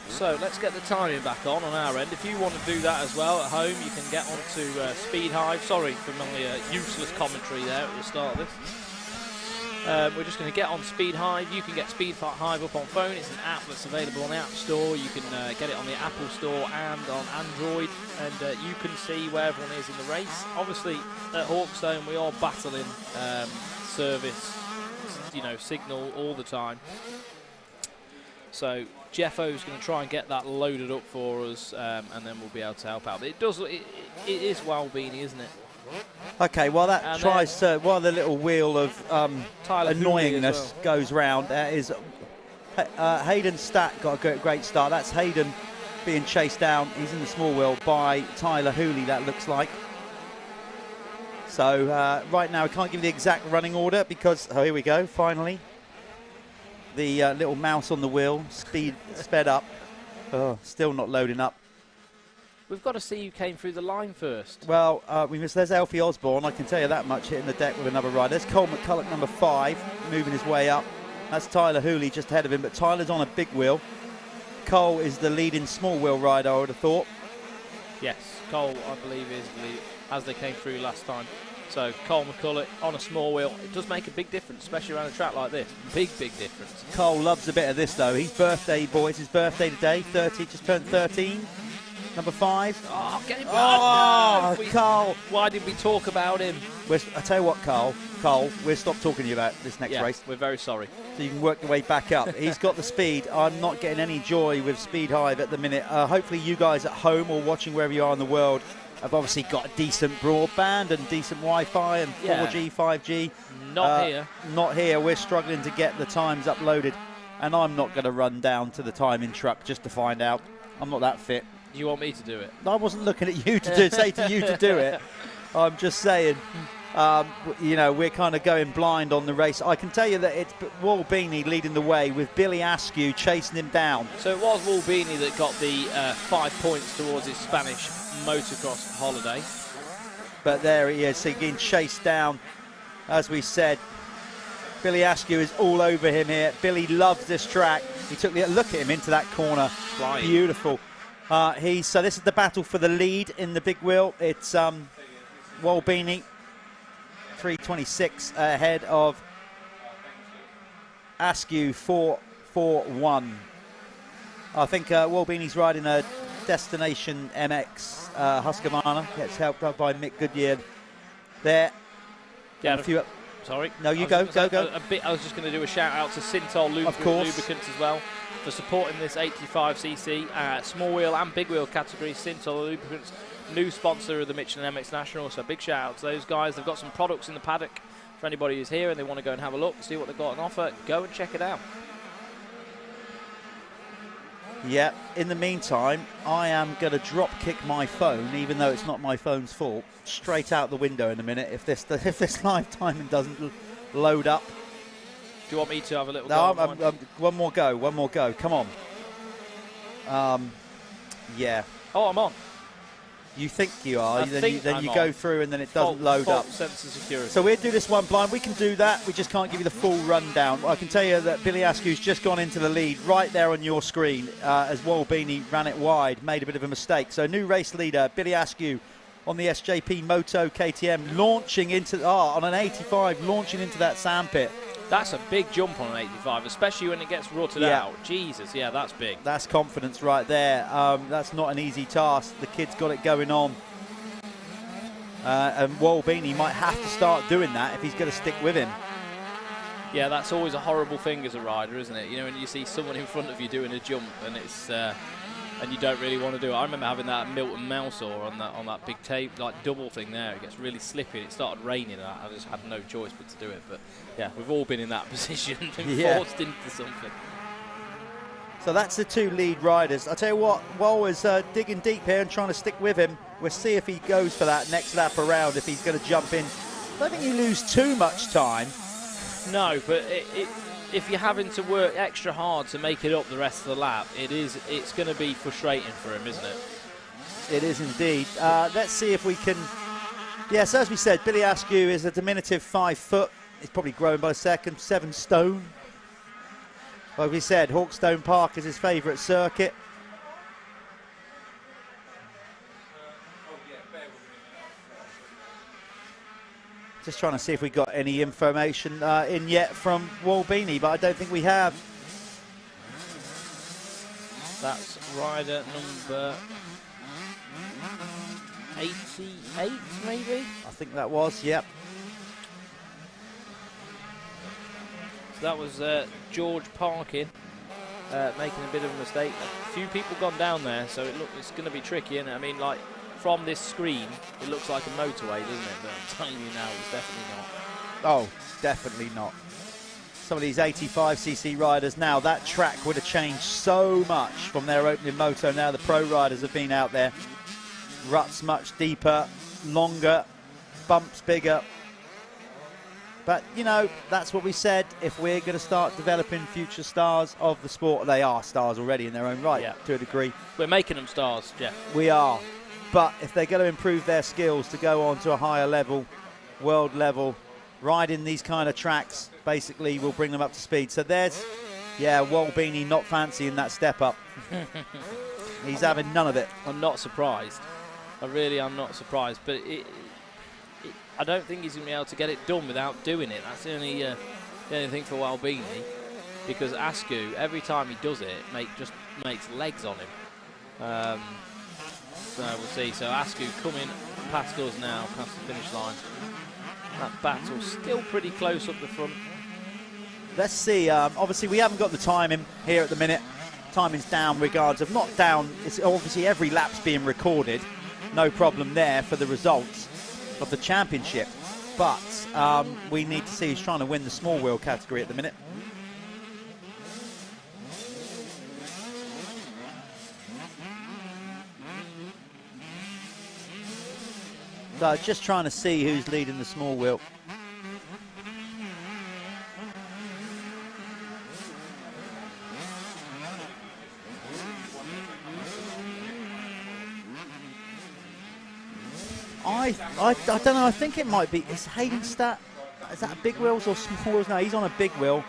So let's get the timing back on our end. If you want to do that as well at home, you can get onto Speed Hive. Sorry for my useless commentary there at the start of this. We're just going to get on Speed Hive. You can get Speed Hive up on phone. It's an app that's available on the App Store. You can get it on the Apple Store and on Android, and you can see where everyone is in the race. Obviously, at Hawkstone, we are battling service, signal all the time. So Jeffo's going to try and get that loaded up for us, and then we'll be able to help out. But it is Walbeanie, isn't it? Okay, while that tries to, while the little wheel of annoyingness goes round, Hayden Stack got a great start. That's Hayden being chased down. He's in the small wheel by Tyler Hooley, that looks like. So right now I can't give you the exact running order because, oh, here we go, finally. The little mouse on the wheel, sped up. Oh, still not loading up. We've got to see who came through the line first. Well, there's Alfie Osborne, I can tell you that much, hitting the deck with another ride. There's Cole McCulloch, number 5, moving his way up. That's Tyler Hooley just ahead of him, but Tyler's on a big wheel. Cole is the leading small wheel rider, I would have thought. Yes, Cole, I believe, is the lead, as they came through last time. So Cole McCulloch on a small wheel. It does make a big difference, especially around a track like this. Big difference. Cole loves a bit of this, though. His birthday, boys, his birthday today. 30, just turned 13. Number 5. Oh, get him back. No, Cole. Why did we talk about him? I tell you what, Cole, we'll stop talking to you about this next race. We're very sorry. So you can work your way back up. He's got the speed. I'm not getting any joy with Speed Hive at the minute. Hopefully you guys at home or watching wherever you are in the world have obviously got a decent broadband and decent Wi-Fi and 4G, 5G. Not here. Not here. We're struggling to get the times uploaded. And I'm not going to run down to the timing truck just to find out. I'm not that fit. You want me to do it? I wasn't looking at you to say to you to do it. I'm just saying, we're kind of going blind on the race. I can tell you that it's Walbeanie leading the way with Billy Askew chasing him down. So it was Walbeanie that got the 5 points towards his Spanish motocross holiday. But there he is, getting chased down, as we said. Billy Askew is all over him here. Billy loves this track. He took the look at him into that corner. Flying. Beautiful. So this is the battle for the lead in the big wheel. It's Walbeanie, 3:26 ahead of Askew, 4:41. I think Walbeanie's riding a Destination MX Husqvarna. Gets helped out by Mick Goodyear there. Yeah, sorry. No, you go. I was just going to do a shout out to Sintol Lubricants as well for supporting this 85cc small wheel and big wheel category. Sintol Lubricants, new sponsor of the Michelin MX National, so big shout out to those guys. They've got some products in the paddock for anybody who's here and they want to go and have a look, see what they've got on offer. Go and check it out. Yeah, in the meantime, I am going to drop kick my phone, even though it's not my phone's fault, straight out the window in a minute if this live timing doesn't load up. Do you want me to have a little go? No, one more go. Come on. Yeah. Oh, I'm on. You think you are, then you on. Go through and then it doesn't load up. Sense of security. So we'll do this one blind. We can do that. We just can't give you the full rundown. I can tell you that Billy Askew's just gone into the lead right there on your screen as Walbeanie ran it wide, made a bit of a mistake. So new race leader, Billy Askew on the SJP Moto KTM, launching into, on an 85, launching into that sandpit. That's a big jump on an 85, especially when it gets rutted out. Jesus, yeah, that's big. That's confidence right there. That's not an easy task. The kid's got it going on. And Walbeanie might have to start doing that if he's going to stick with him. Yeah, that's always a horrible thing as a rider, isn't it? You know, when you see someone in front of you doing a jump and it's and you don't really want to do it. I remember having that Milton Mouseor on that big tape, like double thing there. It gets really slippy. It started raining and I just had no choice but to do it. But yeah, we've all been in that position, been forced into something. So that's the two lead riders. I tell you what, Wal is digging deep here and trying to stick with him. We'll see if he goes for that next lap around, if he's going to jump in. I don't think you lose too much time. No, but if you're having to work extra hard to make it up the rest of the lap, it's going to be frustrating for him, isn't it? It is indeed. Let's see if we can... Yes, as we said, Billy Askew is a diminutive 5 foot. He's probably grown by a second, 7 stone. Like we said, Hawkstone Park is his favourite circuit. Just trying to see if we got any information in yet from Walbini, but I don't think we have. That's rider number 88, maybe? I think that was, yep. So that was George Parkin making a bit of a mistake. A few people gone down there, so it's going to be tricky, isn't it? I mean, like, from this screen, it looks like a motorway, doesn't it? But I'm telling you now, it's definitely not. Oh, definitely not. Some of these 85cc riders now, that track would have changed so much from their opening moto. Now the pro riders have been out there. Ruts much deeper, longer, bumps bigger. But, you know, that's what we said. If we're going to start developing future stars of the sport, they are stars already in their own right, to a degree. We're making them stars, Jeff. We are. But if they're going to improve their skills to go on to a higher level, world level, riding these kind of tracks, basically will bring them up to speed. So there's, Walbini not fancying that step up. He's having none of it. I'm not surprised. I really am not surprised. But I don't think he's going to be able to get it done without doing it. That's the only thing for Walbini. Because Askew, every time he does it, just makes legs on him. So we'll see. So Askew coming past us now, past the finish line. That battle still pretty close up the front. Let's see. Obviously, we haven't got the timing here at the minute. Timing's down regards of not down. It's obviously every lap's being recorded. No problem there for the results of the championship. But we need to see who's trying to win the small wheel category at the minute. So just trying to see who's leading the small wheel. I don't know, I think it might be, is Hayden Stat, is that big wheels or small wheels? No, he's on a big wheel.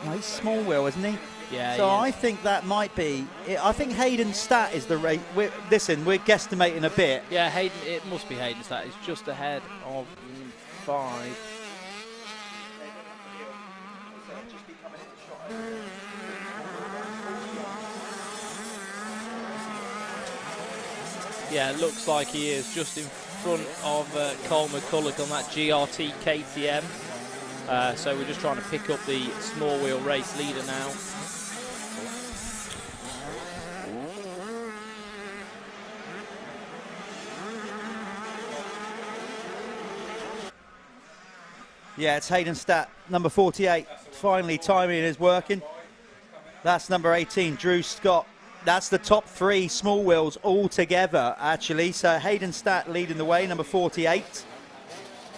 No, he's small wheel, isn't he? Yeah. So I think that might be, I think Hayden Stat is the rate. Listen, we're guesstimating a bit. Yeah, Hayden, it must be Hayden Stat. He's just ahead of 5. Yeah, it looks like he is just in front of Cole McCulloch on that GRT KTM. So we're just trying to pick up the small wheel race leader now. Yeah, it's Hayden Stat, number 48. Finally, timing is working. That's number 18, Drew Scott. That's the top 3 small wheels all together, actually. So Hayden Stat leading the way, number 48.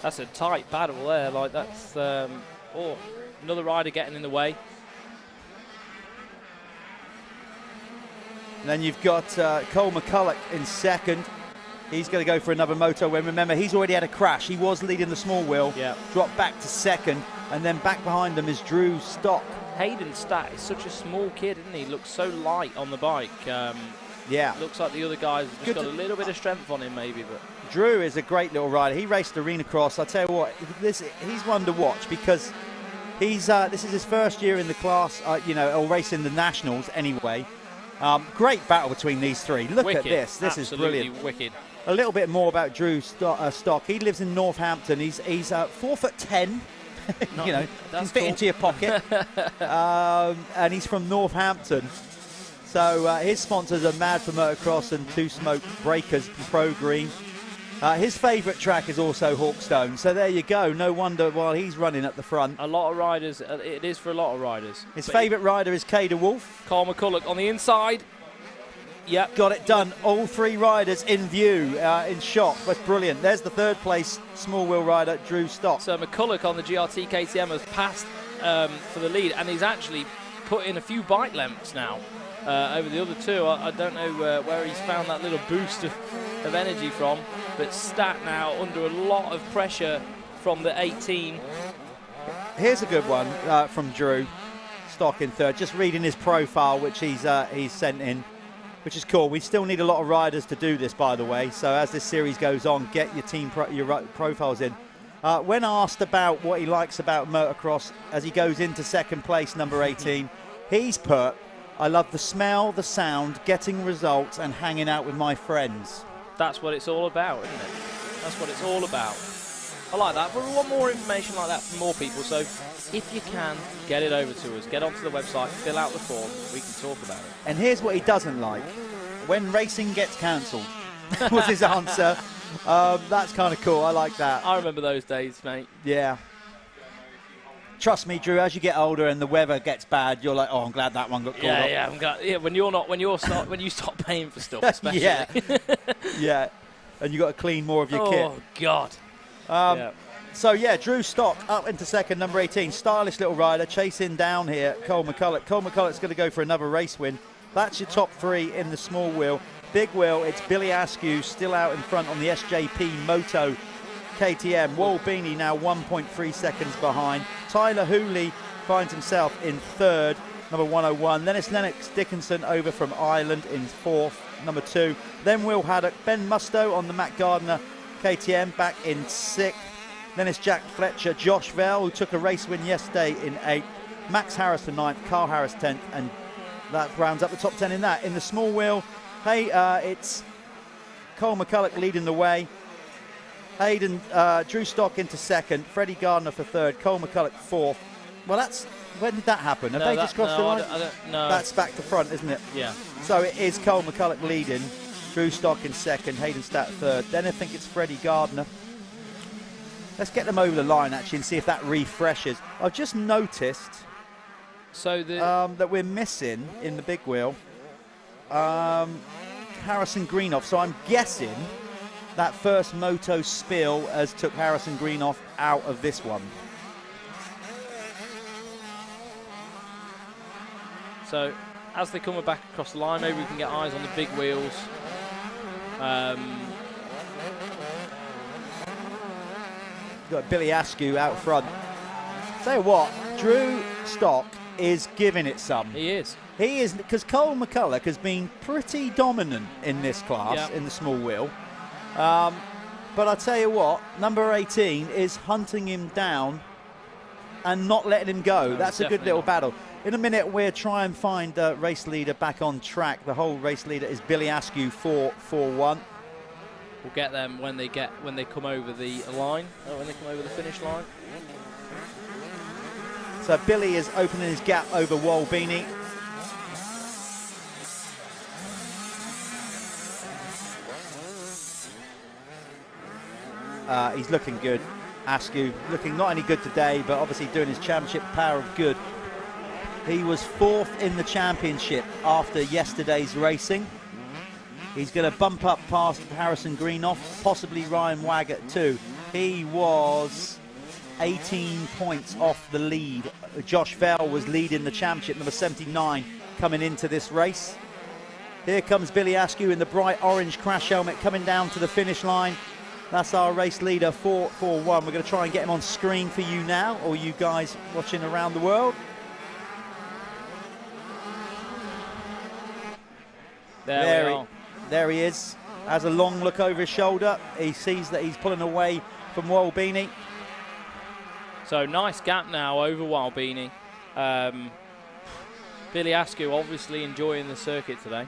That's a tight battle there. Like that's another rider getting in the way. And then you've got Cole McCulloch in second. He's going to go for another moto win. Remember, he's already had a crash. He was leading the small wheel, dropped back to second, and then back behind him is Drew Stock. Hayden Stat is such a small kid, isn't he? Looks so light on the bike. Looks like the other guys have just got a little bit of strength on him, maybe. But Drew is a great little rider. He raced Arena Cross. I tell you what, he's one to watch because he's this is his first year in the class, or racing the nationals anyway. Great battle between these 3. Look at this. This is brilliant. Wicked. A little bit more about Drew Stock. He lives in Northampton. He's 4'10". Can fit into your pocket. And he's from Northampton. So his sponsors are Mad for Motocross and Two Smoke Breakers from Pro Green. His favourite track is also Hawkstone. So there you go. No wonder why he's running at the front. A lot of riders. It is for a lot of riders. His favourite rider is Kada Wolf. Cole McCulloch on the inside. Yep, got it done. All 3 riders in view, in shot. That's brilliant. There's the 3rd place small wheel rider, Drew Stock. So McCulloch on the GRT KTM has passed for the lead, and he's actually put in a few bike lengths now over the other 2. I don't know where he's found that little boost of energy from, but Stat now under a lot of pressure from the 18. Here's a good one from Drew Stock in 3rd. Just reading his profile, which he's sent in, which is cool. We still need a lot of riders to do this, by the way. So as this series goes on, get your team profiles in. When asked about what he likes about motocross as he goes into second place, number 18, he's put, I love the smell, the sound, getting results and hanging out with my friends. That's what it's all about, isn't it? That's what it's all about. I like that, but we want more information like that from more people, so if you can, get it over to us. Get onto the website, fill out the form, we can talk about it. And here's what he doesn't like. When racing gets cancelled, was his answer. That's kind of cool, I like that. I remember those days, mate. Yeah. Trust me, Drew, as you get older and the weather gets bad, you're like, oh, I'm glad that one got called off. Yeah, I'm glad. Yeah, when you stop paying for stuff, especially. Yeah. Yeah. And you got to clean more of your kit. Oh, God. So, yeah, Drew Stock up into second, number 18. Stylish little rider, chasing down here, Cole McCulloch. Cole McCulloch's going to go for another race win. That's your top three in the small wheel. Big wheel, it's Billy Askew still out in front on the SJP Moto KTM. Wall Beanie now 1.3 seconds behind. Tyler Hooley finds himself in third, number 101. Then it's Lennox Dickinson over from Ireland in fourth, number 2. Then Will Haddock, Ben Musto on the Matt Gardner KTM back in sixth. Then it's Jack Fletcher, Josh Vell, who took a race win yesterday in eighth. Max Harris for ninth, Carl Harris 10th, and that rounds up the top 10 in that. In the small wheel, hey, it's Cole McCulloch leading the way. Hayden, Drew Stock into second, Freddie Gardner for third, Cole McCulloch fourth. Well, that's, when did that happen? Have they just crossed the line? No. That's back to front, isn't it? Yeah. So it is Cole McCulloch leading, Drew Stock in second, Hayden Statt third. Then I think it's Freddie Gardner. Let's get them over the line, actually, and see if that refreshes. I've just noticed that we're missing in the big wheel Harrison Greenoff. So I'm guessing that first moto spill has took Harrison Greenoff out of this one. So as they come back across the line, maybe we can get eyes on the big wheels. Got Billy Askew out front. Tell you what, Drew Stock is giving it some. He is. He is, because Cole McCulloch has been pretty dominant in this class, in the small wheel. But I tell you what, number 18 is hunting him down and not letting him go. That's a good little battle. In a minute, we'll try and find race leader back on track. The whole race leader is Billy Askew 4-4-1. We'll get them when they come over the line, when they come over the finish line. So Billy is opening his gap over Wall Beanie. He's looking good. Askew looking not only good today, but obviously doing his championship power of good. He was fourth in the championship after yesterday's racing. He's going to bump up past Harrison Greenoff, possibly Ryan Waggett too. He was 18 points off the lead. Josh Vell was leading the championship, number 79, coming into this race. Here comes Billy Askew in the bright orange crash helmet coming down to the finish line. That's our race leader, 4-4-1. We're going to try and get him on screen for you now, or you guys watching around the world. There he is. Has a long look over his shoulder. He sees that he's pulling away from Wall Beanie. So nice gap now over Wall Beanie. Billy Askew obviously enjoying the circuit today.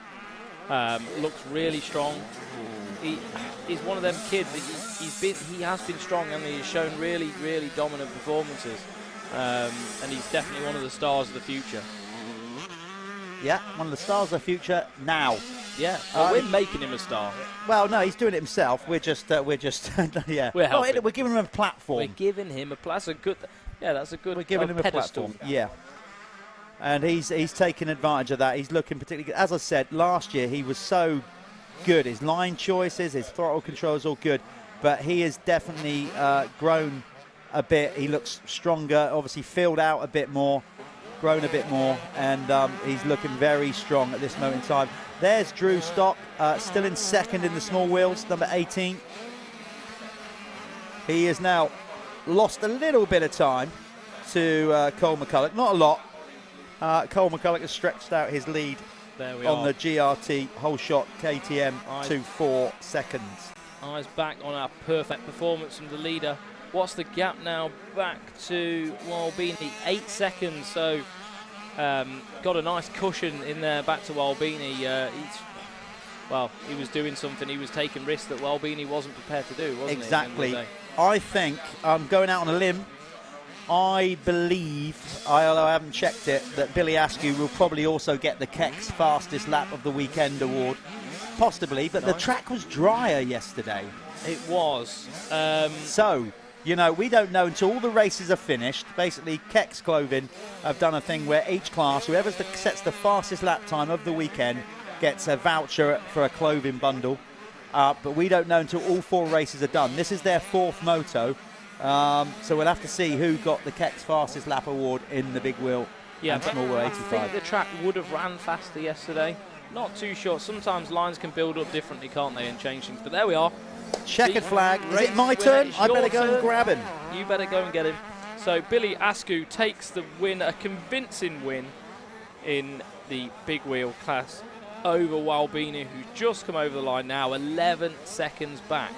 Looks really strong. He's one of them kids. He has been strong and he's shown really, really dominant performances. And he's definitely one of the stars of the future. Yeah, one of the stars of the future now. Yeah, well, we're making him a star. Well, no, he's doing it himself. We're just yeah. We're helping. We're giving him a platform. We're giving him a platform. That's a good. We're giving him a platform. Yeah. And he's taking advantage of that. He's looking particularly good. As I said, last year he was so good. His line choices, his throttle control is all good. But he has definitely grown a bit. He looks stronger, obviously filled out a bit more, grown a bit more, and he's looking very strong at this moment in time. There's Drew Stock, still in second in the small wheels, number 18. He has now lost a little bit of time to Cole McCulloch, not a lot. Cole McCulloch has stretched out his lead on the GRT whole shot KTM to 4 seconds. Eyes back on our perfect performance from the leader What's the gap now? Back to Walbini, 8 seconds. So got a nice cushion in there back to Walbini. He was doing something. He was taking risks that Walbini wasn't prepared to do, wasn't exactly. I think I'm going out on a limb. I believe, although I haven't checked it, that Billy Askew will probably also get the Keck's fastest lap of the weekend award. Possibly, but the track was drier yesterday. It was. So, you know, we don't know until all the races are finished. Basically, Keck's Clothing have done a thing where each class, whoever sets the fastest lap time of the weekend, gets a voucher for a clothing bundle. But we don't know until all 4 races are done. This is their 4th moto. So we'll have to see who got the Keck's fastest lap award in the big wheel and small wheel 85. I think the track would have ran faster yesterday. Not too sure. Sometimes lines can build up differently, can't they, and change things. But there we are. Checkered flag. Is it my turn? I better go and grab him. You better go and get him. So Billy Askew takes the win, a convincing win in the big wheel class over Walbini, who's just come over the line now, 11 seconds back.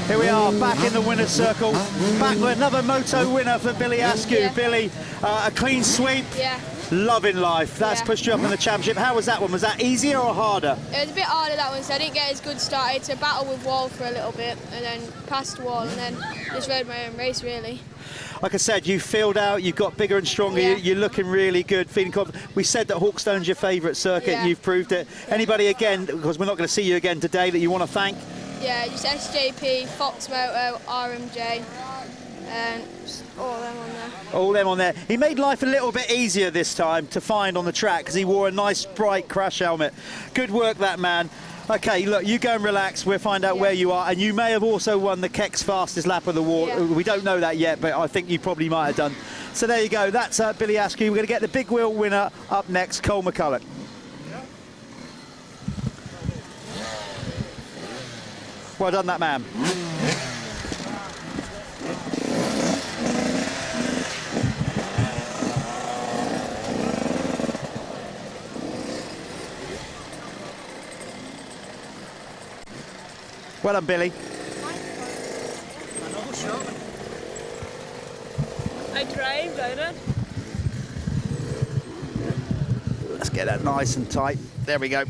Here we are, back in the winner's circle. Back with another moto winner for Billy Askew. Yeah. Billy, a clean sweep. Yeah. Loving life. That's pushed you up in the championship. How was that one? Was that easier or harder? It was a bit harder, that one, so I didn't get as good start. I had to battle with Wall for a little bit and then passed Wall and then just rode my own race, really. Like I said, you filled out, you've got bigger and stronger, you're looking really good, feeling confident. We said that Hawkstone's your favourite circuit, you've proved it. Anybody again, because we're not going to see you again today, that you want to thank? Yeah, just SJP, Fox Moto, RMJ, and just all them on there. All them on there. He made life a little bit easier this time to find on the track because he wore a nice bright crash helmet. Good work, that man. Okay, look, you go and relax. We'll find out where you are. And you may have also won the Keck's fastest lap of the war. We don't know that yet, but I think you probably might have done. So there you go. That's Billy Askew. We're going to get the big wheel winner up next, Cole McCulloch. Well done, that man. Well done, Billy. I tried, I did. Let's get that nice and tight. There we go.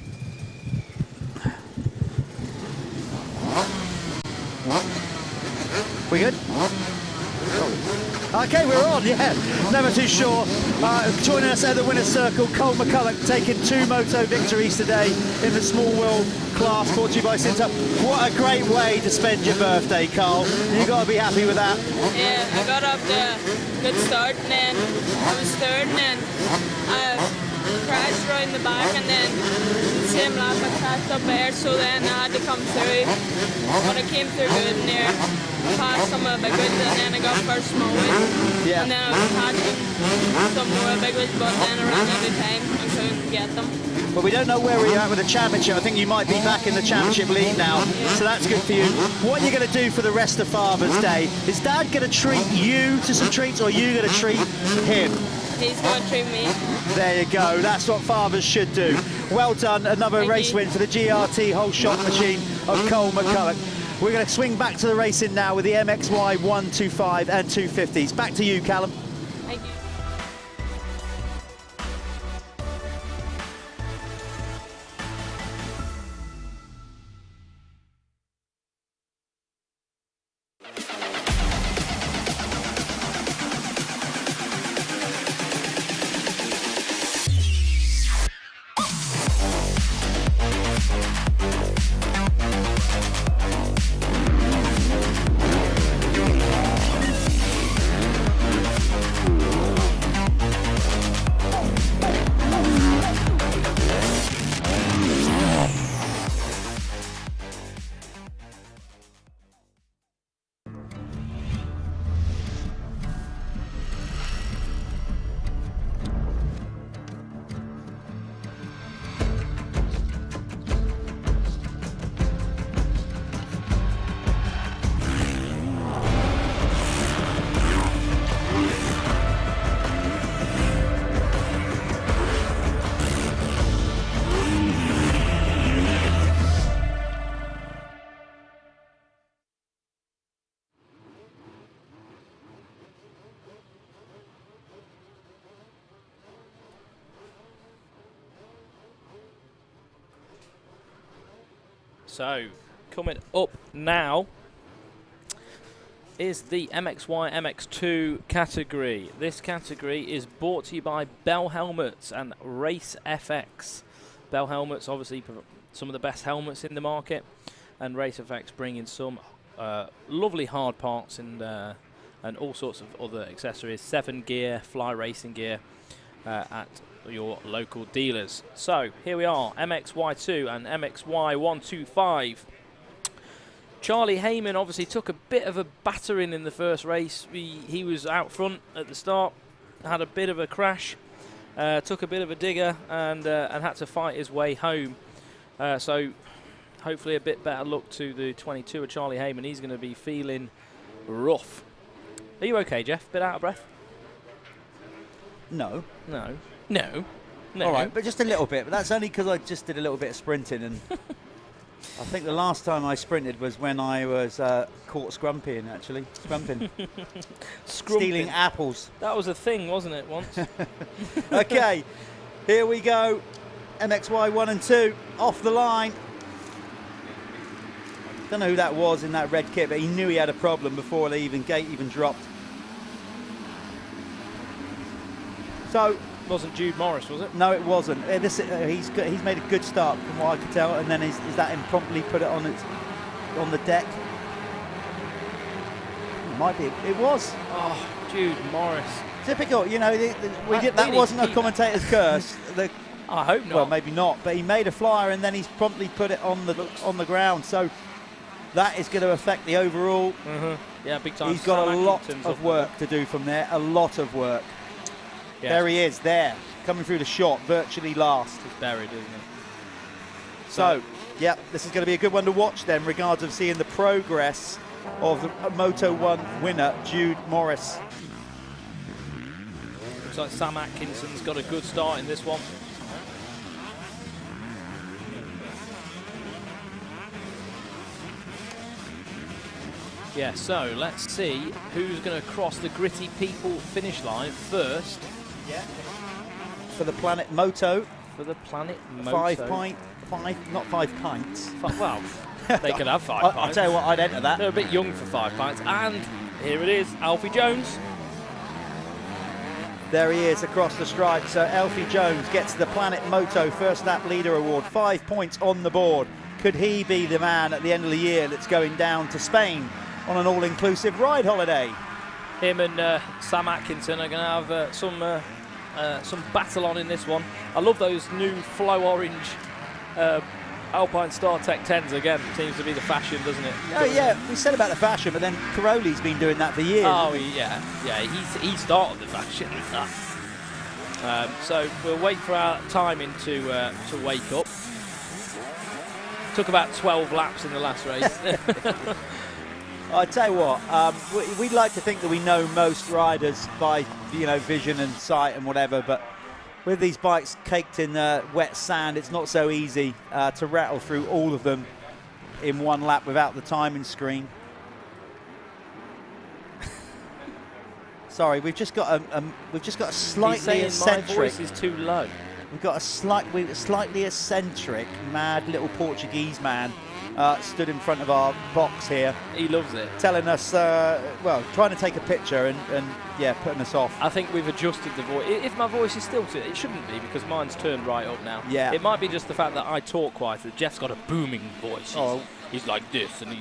We good? Okay, we're on, yeah. Never too sure. Joining us at the winner's circle, Cole McCulloch taking 2 moto victories today in the small wheel class brought to you by Sintup. What a great way to spend your birthday, Carl. You got to be happy with that. Yeah, I got off to a good start and then I was third and then I crashed right in the back and then the same lap I crashed up there, so then I had to come through. But I came through good and there, passed some of the big ones and then I got first small ones. Yeah. And then I was passing some more big ones, but then I ran out of time and couldn't get them. Well, we don't know where we're at with the championship. I think you might be back in the championship lead now, so that's good for you. What are you going to do for the rest of Father's Day? Is Dad going to treat you to some treats, or are you going to treat him? He's going to treat me. There you go. That's what fathers should do. Well done. Another race win for the GRT whole shot machine of Cole McCulloch. We're going to swing back to the racing now with the MXY 125 and 250s. Back to you, Callum. Thank you. So, coming up now is the MXY MX2 category. This category is brought to you by Bell Helmets and Race FX. Bell Helmets, obviously, some of the best helmets in the market, and Race FX bringing some lovely hard parts and all sorts of other accessories, 7 gear, fly racing gear at your local dealers. So here we are, MXY2 and MXY125. Charlie Heyman obviously took a bit of a battering in the first race. He was out front at the start, had a bit of a crash, took a bit of a digger, and had to fight his way home. So hopefully a bit better luck to the 22 of Charlie Heyman. He's going to be feeling rough. Are you okay, Jeff? Bit out of breath? No. No. No. No. All right, but just a little bit. But that's only because I just did a little bit of sprinting, and I think the last time I sprinted was when I was caught scrumping, actually. Scrumping. Stealing apples. That was a thing, wasn't it, once? Okay, here we go. MXY 1 and 2 off the line. Don't know who that was in that red kit, but he knew he had a problem before the gate even dropped. So. Wasn't Jude Morris, was it? No, it wasn't. He's made a good start from what I could tell, and then is that him promptly put it on the deck? It might be. It was. Oh, Jude Morris. Typical. You know, that wasn't a commentator's curse. I hope not. Well, maybe not. But he made a flyer, and then he's promptly put it on the ground. So that is going to affect the overall. Mm-hmm. Yeah, big time. He's got a lot of work to do from there. A lot of work. Yes. There he is, there, coming through the shot, virtually last. He's buried, isn't he? So, yeah, this is going to be a good one to watch then, regards of seeing the progress of the Moto 1 winner, Jude Morris. Looks like Sam Atkinson's got a good start in this one. Yeah, so let's see who's going to cross the Gritty People finish line first. Yeah. For the Planet Moto. For the Planet Moto. Not 5 pints. Well, they could have 5 pints. I'll tell you what, I'd enter that. They're a bit young for 5 pints. And here it is, Alfie Jones. There he is across the stripe. So Alfie Jones gets the Planet Moto First Lap Leader Award. 5 points on the board. Could he be the man at the end of the year that's going down to Spain on an all-inclusive ride holiday? Him and Sam Atkinson are going to have some battle on in this one. I love those new flow orange Alpine StarTech 10s again. Seems to be the fashion, doesn't it? Oh yeah, we said about the fashion, but then Caroli's been doing that for years. Oh yeah, he started the fashion. So we'll wait for our timing to wake up. Took about 12 laps in the last race. I tell you what, we'd like to think that we know most riders by vision and sight and whatever, but with these bikes caked in wet sand, it's not so easy to rattle through all of them in one lap without the timing screen. Sorry, we've just got a slightly eccentric. My voice is too low. We've got a slightly eccentric, mad little Portuguese man stood in front of our box here. He loves it. Telling us, well, trying to take a picture and yeah, putting us off. I think we've adjusted the voice. If my voice is still too, it shouldn't be because mine's turned right up now. Yeah. It might be just the fact that I talk quieter. Jeff's got a booming voice. He's like this, and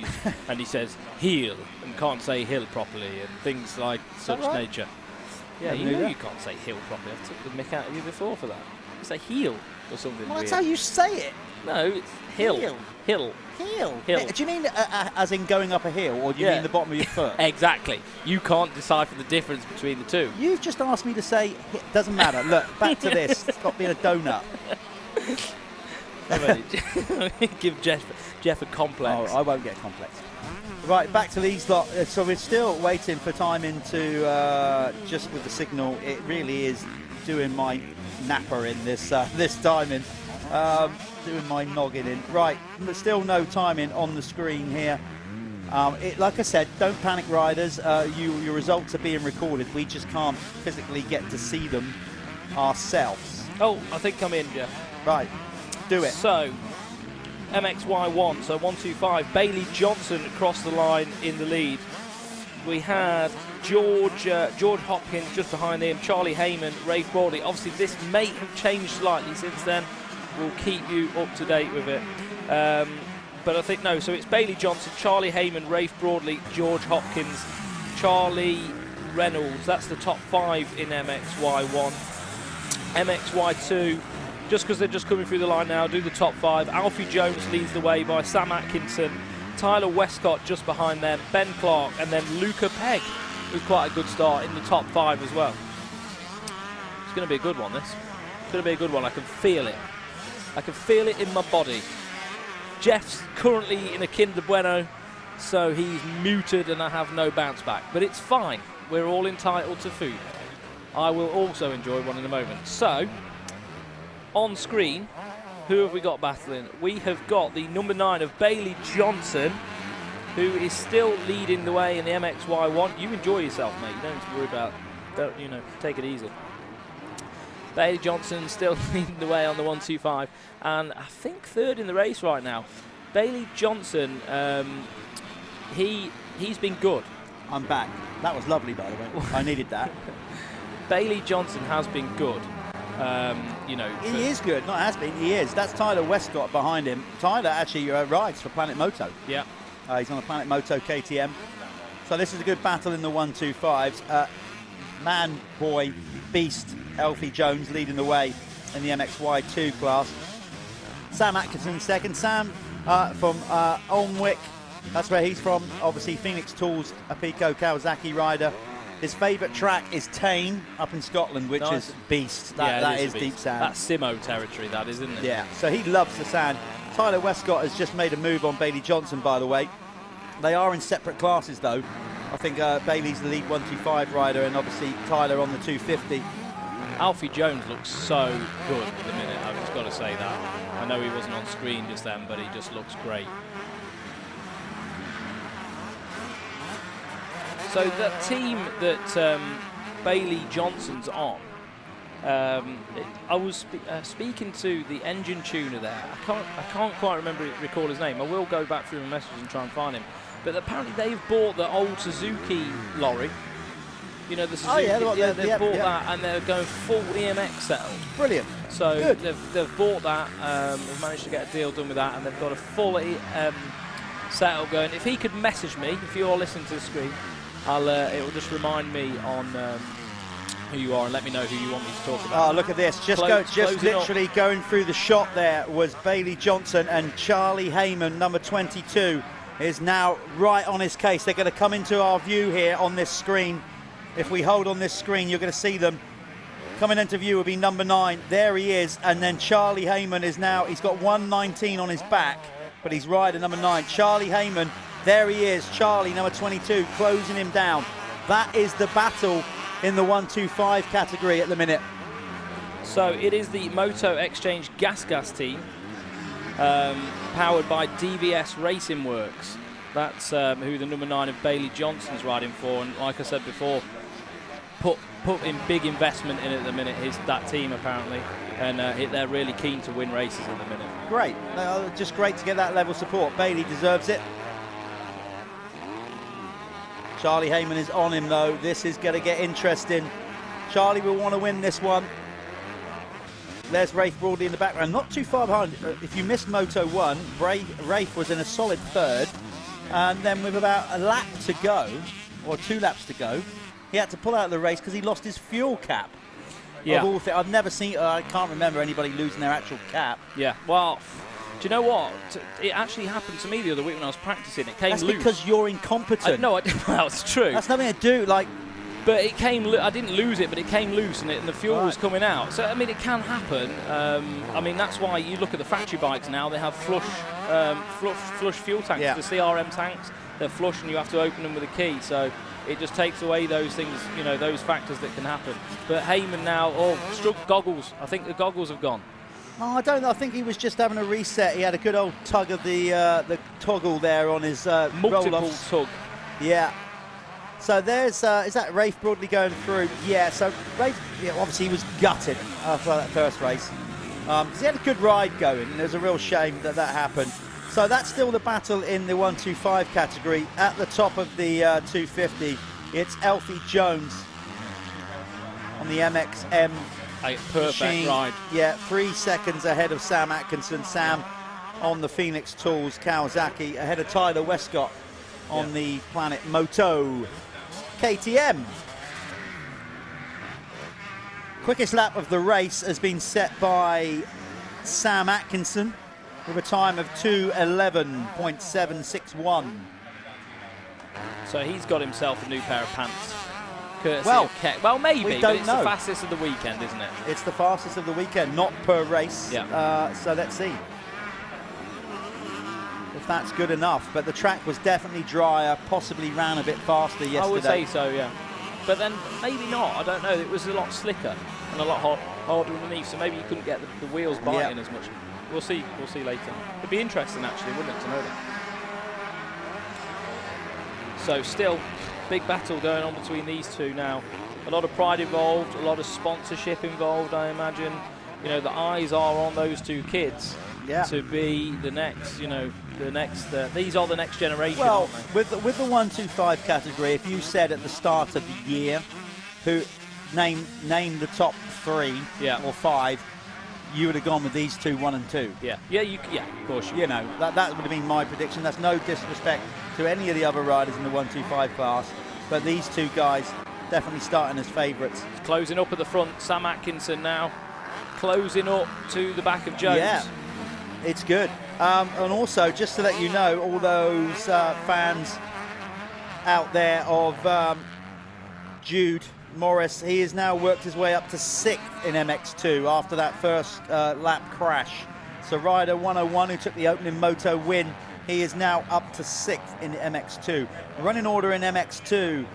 and he says heel and can't say hill properly and things like such nature. Yeah, you know you can't say hill properly. I've took the mick out of you before for that. You say heel or something. Well, that's weird. how you say it. No, it's hill. Hill. Do you mean as in going up a hill, or do you mean the bottom of your foot? Exactly. You can't decipher the difference between the two. You've just asked me to say, doesn't matter. Look, back to this. Stop being a donut. Give Jeff a complex. Oh, I won't get a complex. Right, back to these lot. So we're still waiting for timing to, just with the signal, it really is doing my napper in this this timing. Doing my noggin in. Right, but still no timing on the screen here. Like I said, don't panic, riders. Your results are being recorded. We just can't physically get to see them ourselves. Oh, I think I'm in, Jeff. Right, do it. So, MXY1, so 125. Bailey Johnson across the line in the lead. We had George Hopkins just behind him, Charlie Heyman, Rafe Broadley. Obviously, this may have changed slightly since then. We'll keep you up to date with it. But I think, no, so it's Bailey Johnson, Charlie Heyman, Rafe Broadley, George Hopkins, Charlie Reynolds. That's the top 5 in MXY1. MXY2, just because they're just coming through the line now, do the top 5. Alfie Jones leads the way by Sam Atkinson. Tyler Westcott just behind them, Ben Clark, and then Luca Pegg, with quite a good start in the top 5 as well. It's going to be a good one, this. It's going to be a good one. I can feel it. I can feel it in my body. Jeff's currently in a Kinder Bueno, so he's muted and I have no bounce back. But it's fine. We're all entitled to food. I will also enjoy one in a moment. So, on screen, who have we got battling? We have got the number 9 of Bailey Johnson, who is still leading the way in the MXY1. You enjoy yourself, mate. You don't have to worry about, take it easy. Bailey Johnson still leading the way on the 125, and I think 3rd in the race right now. Bailey Johnson, he's been good. I'm back. That was lovely, by the way. I needed that. Bailey Johnson has been good. He is good. Not has been. He is. That's Tyler Westcott behind him. Tyler actually rides for Planet Moto. Yeah. He's on the Planet Moto KTM. So this is a good battle in the 125s. Man, boy, beast, Alfie Jones leading the way in the MXY2 class. Sam Atkinson second. Sam from Alnwick, that's where he's from. Obviously Phoenix Tools, a Pico Kawasaki rider. His favourite track is Tain up in Scotland, which is beast. That is deep sand. That's Simo territory, that is, isn't it? Yeah, so he loves the sand. Tyler Westcott has just made a move on Bailey Johnson, by the way. They are in separate classes, though. I think Bailey's the lead 125 rider, and obviously Tyler on the 250. Alfie Jones looks so good at the minute, I've just got to say that. I know he wasn't on screen just then, but he just looks great. So the team that Bailey Johnson's on, I was speaking to the engine tuner there. I can't quite recall his name. I will go back through my messages and try and find him. But apparently they've bought the old Suzuki lorry. You know, the Suzuki. They've bought that, and they're going full EMX setup. Brilliant. So they've bought that. They've managed to get a deal done with that, and they've got a full setup going. If he could message me, if you're listening to the screen, it will just remind me on who you are and let me know who you want me to talk about. Oh, look at this. Just literally going through the shot there was Bailey Johnson, and Charlie Heyman, number 22, is now right on his case. They're going to come into our view here on this screen. If we hold on this screen, you're going to see them. Coming into view will be number 9. There he is. And then Charlie Heyman is now, he's got 119 on his back, but he's riding number 9. Charlie Heyman, there he is. Charlie, number 22, closing him down. That is the battle in the 125 category at the minute. So it is the Moto Exchange Gas team. powered by DVS Racing Works. That's who the number 9 of Bailey Johnson's riding for, and like I said before, put in big investment in it at the minute, that team apparently, and they're really keen to win races at the minute. Great, just great to get that level of support. Bailey deserves it. Charlie Heyman is on him though. This is going to get interesting. Charlie will want to win this one. There's Rafe Broadley in the background, not too far behind. If you missed Moto 1, Rafe was in a solid third, and then with about a lap to go, or 2 laps to go, he had to pull out of the race because he lost his fuel cap. Yeah. I've never seen, I can't remember anybody losing their actual cap. Yeah, well, do you know what? It actually happened to me the other week when I was practicing. It came loose. That's because you're incompetent. No, well, it's true. That's nothing to do, like... But it came, I didn't lose it, but it came loose and the fuel was coming out. So, I mean, it can happen. I mean, that's why you look at the factory bikes now, they have flush fuel tanks, the CRM tanks. They're flush and you have to open them with a key. So it just takes away those things, you know, those factors that can happen. But Heyman now, goggles. I think the goggles have gone. Oh, I don't know. I think he was just having a reset. He had a good old tug of the toggle there on his multiple tug. Yeah. So there's, is that Rafe Broadley going through? Yeah, so Rafe, obviously he was gutted after that first race. Because he had a good ride going, and it was a real shame that happened. So that's still the battle in the 125 category. At the top of the 250, it's Alfie Jones on the MXM perfect machine. Ride. Yeah, 3 seconds ahead of Sam Atkinson. Sam on the Phoenix Tools Kawasaki, ahead of Tyler Westcott on the Planet Moto KTM. Quickest lap of the race has been set by Sam Atkinson with a time of 2:11.761. So he's got himself a new pair of pants. Courtesy Well, of Keck. Well, maybe, we but don't it's know. the fastest of the weekend, isn't it? It's the fastest of the weekend, not per race. Yeah. So let's see if that's good enough. But the track was definitely drier, possibly ran a bit faster yesterday. I would say so, yeah. But then maybe not. I don't know. It was a lot slicker and a lot harder underneath, so maybe you couldn't get the wheels biting as much. We'll see. We'll see later. It'd be interesting, actually, wouldn't it, to know that? So still, big battle going on between these two now. A lot of pride involved, a lot of sponsorship involved, I imagine. You know, the eyes are on those two kids to be the next, you know, these are the next generation. Well, with the 125 category, if you said at the start of the year who name the top 3 or 5, you would have gone with these two, 1 and 2. Yeah, of course. You know, that would have been my prediction. That's no disrespect to any of the other riders in the 125 class, but these two guys definitely starting as favourites. Closing up at the front, Sam Atkinson now closing up to the back of Jones. Yeah, it's good. And also, just to let you know, all those fans out there of Jude Morris, he has now worked his way up to 6th in MX2 after that first lap crash. So rider 101 who took the opening moto win, he is now up to 6th in MX2. The running order in MXY2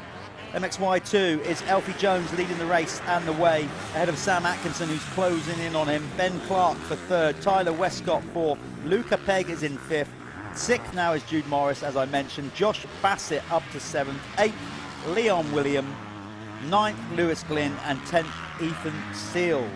is Alfie Jones leading the race and the way, ahead of Sam Atkinson who's closing in on him. Ben Clark for 3rd, Tyler Westcott 4th, Luca Pegg is in 5th. 6th now is Jude Morris, as I mentioned. Josh Bassett up to 7th, 8th Leon William, 9th Lewis Glynn, and 10th Ethan Seals.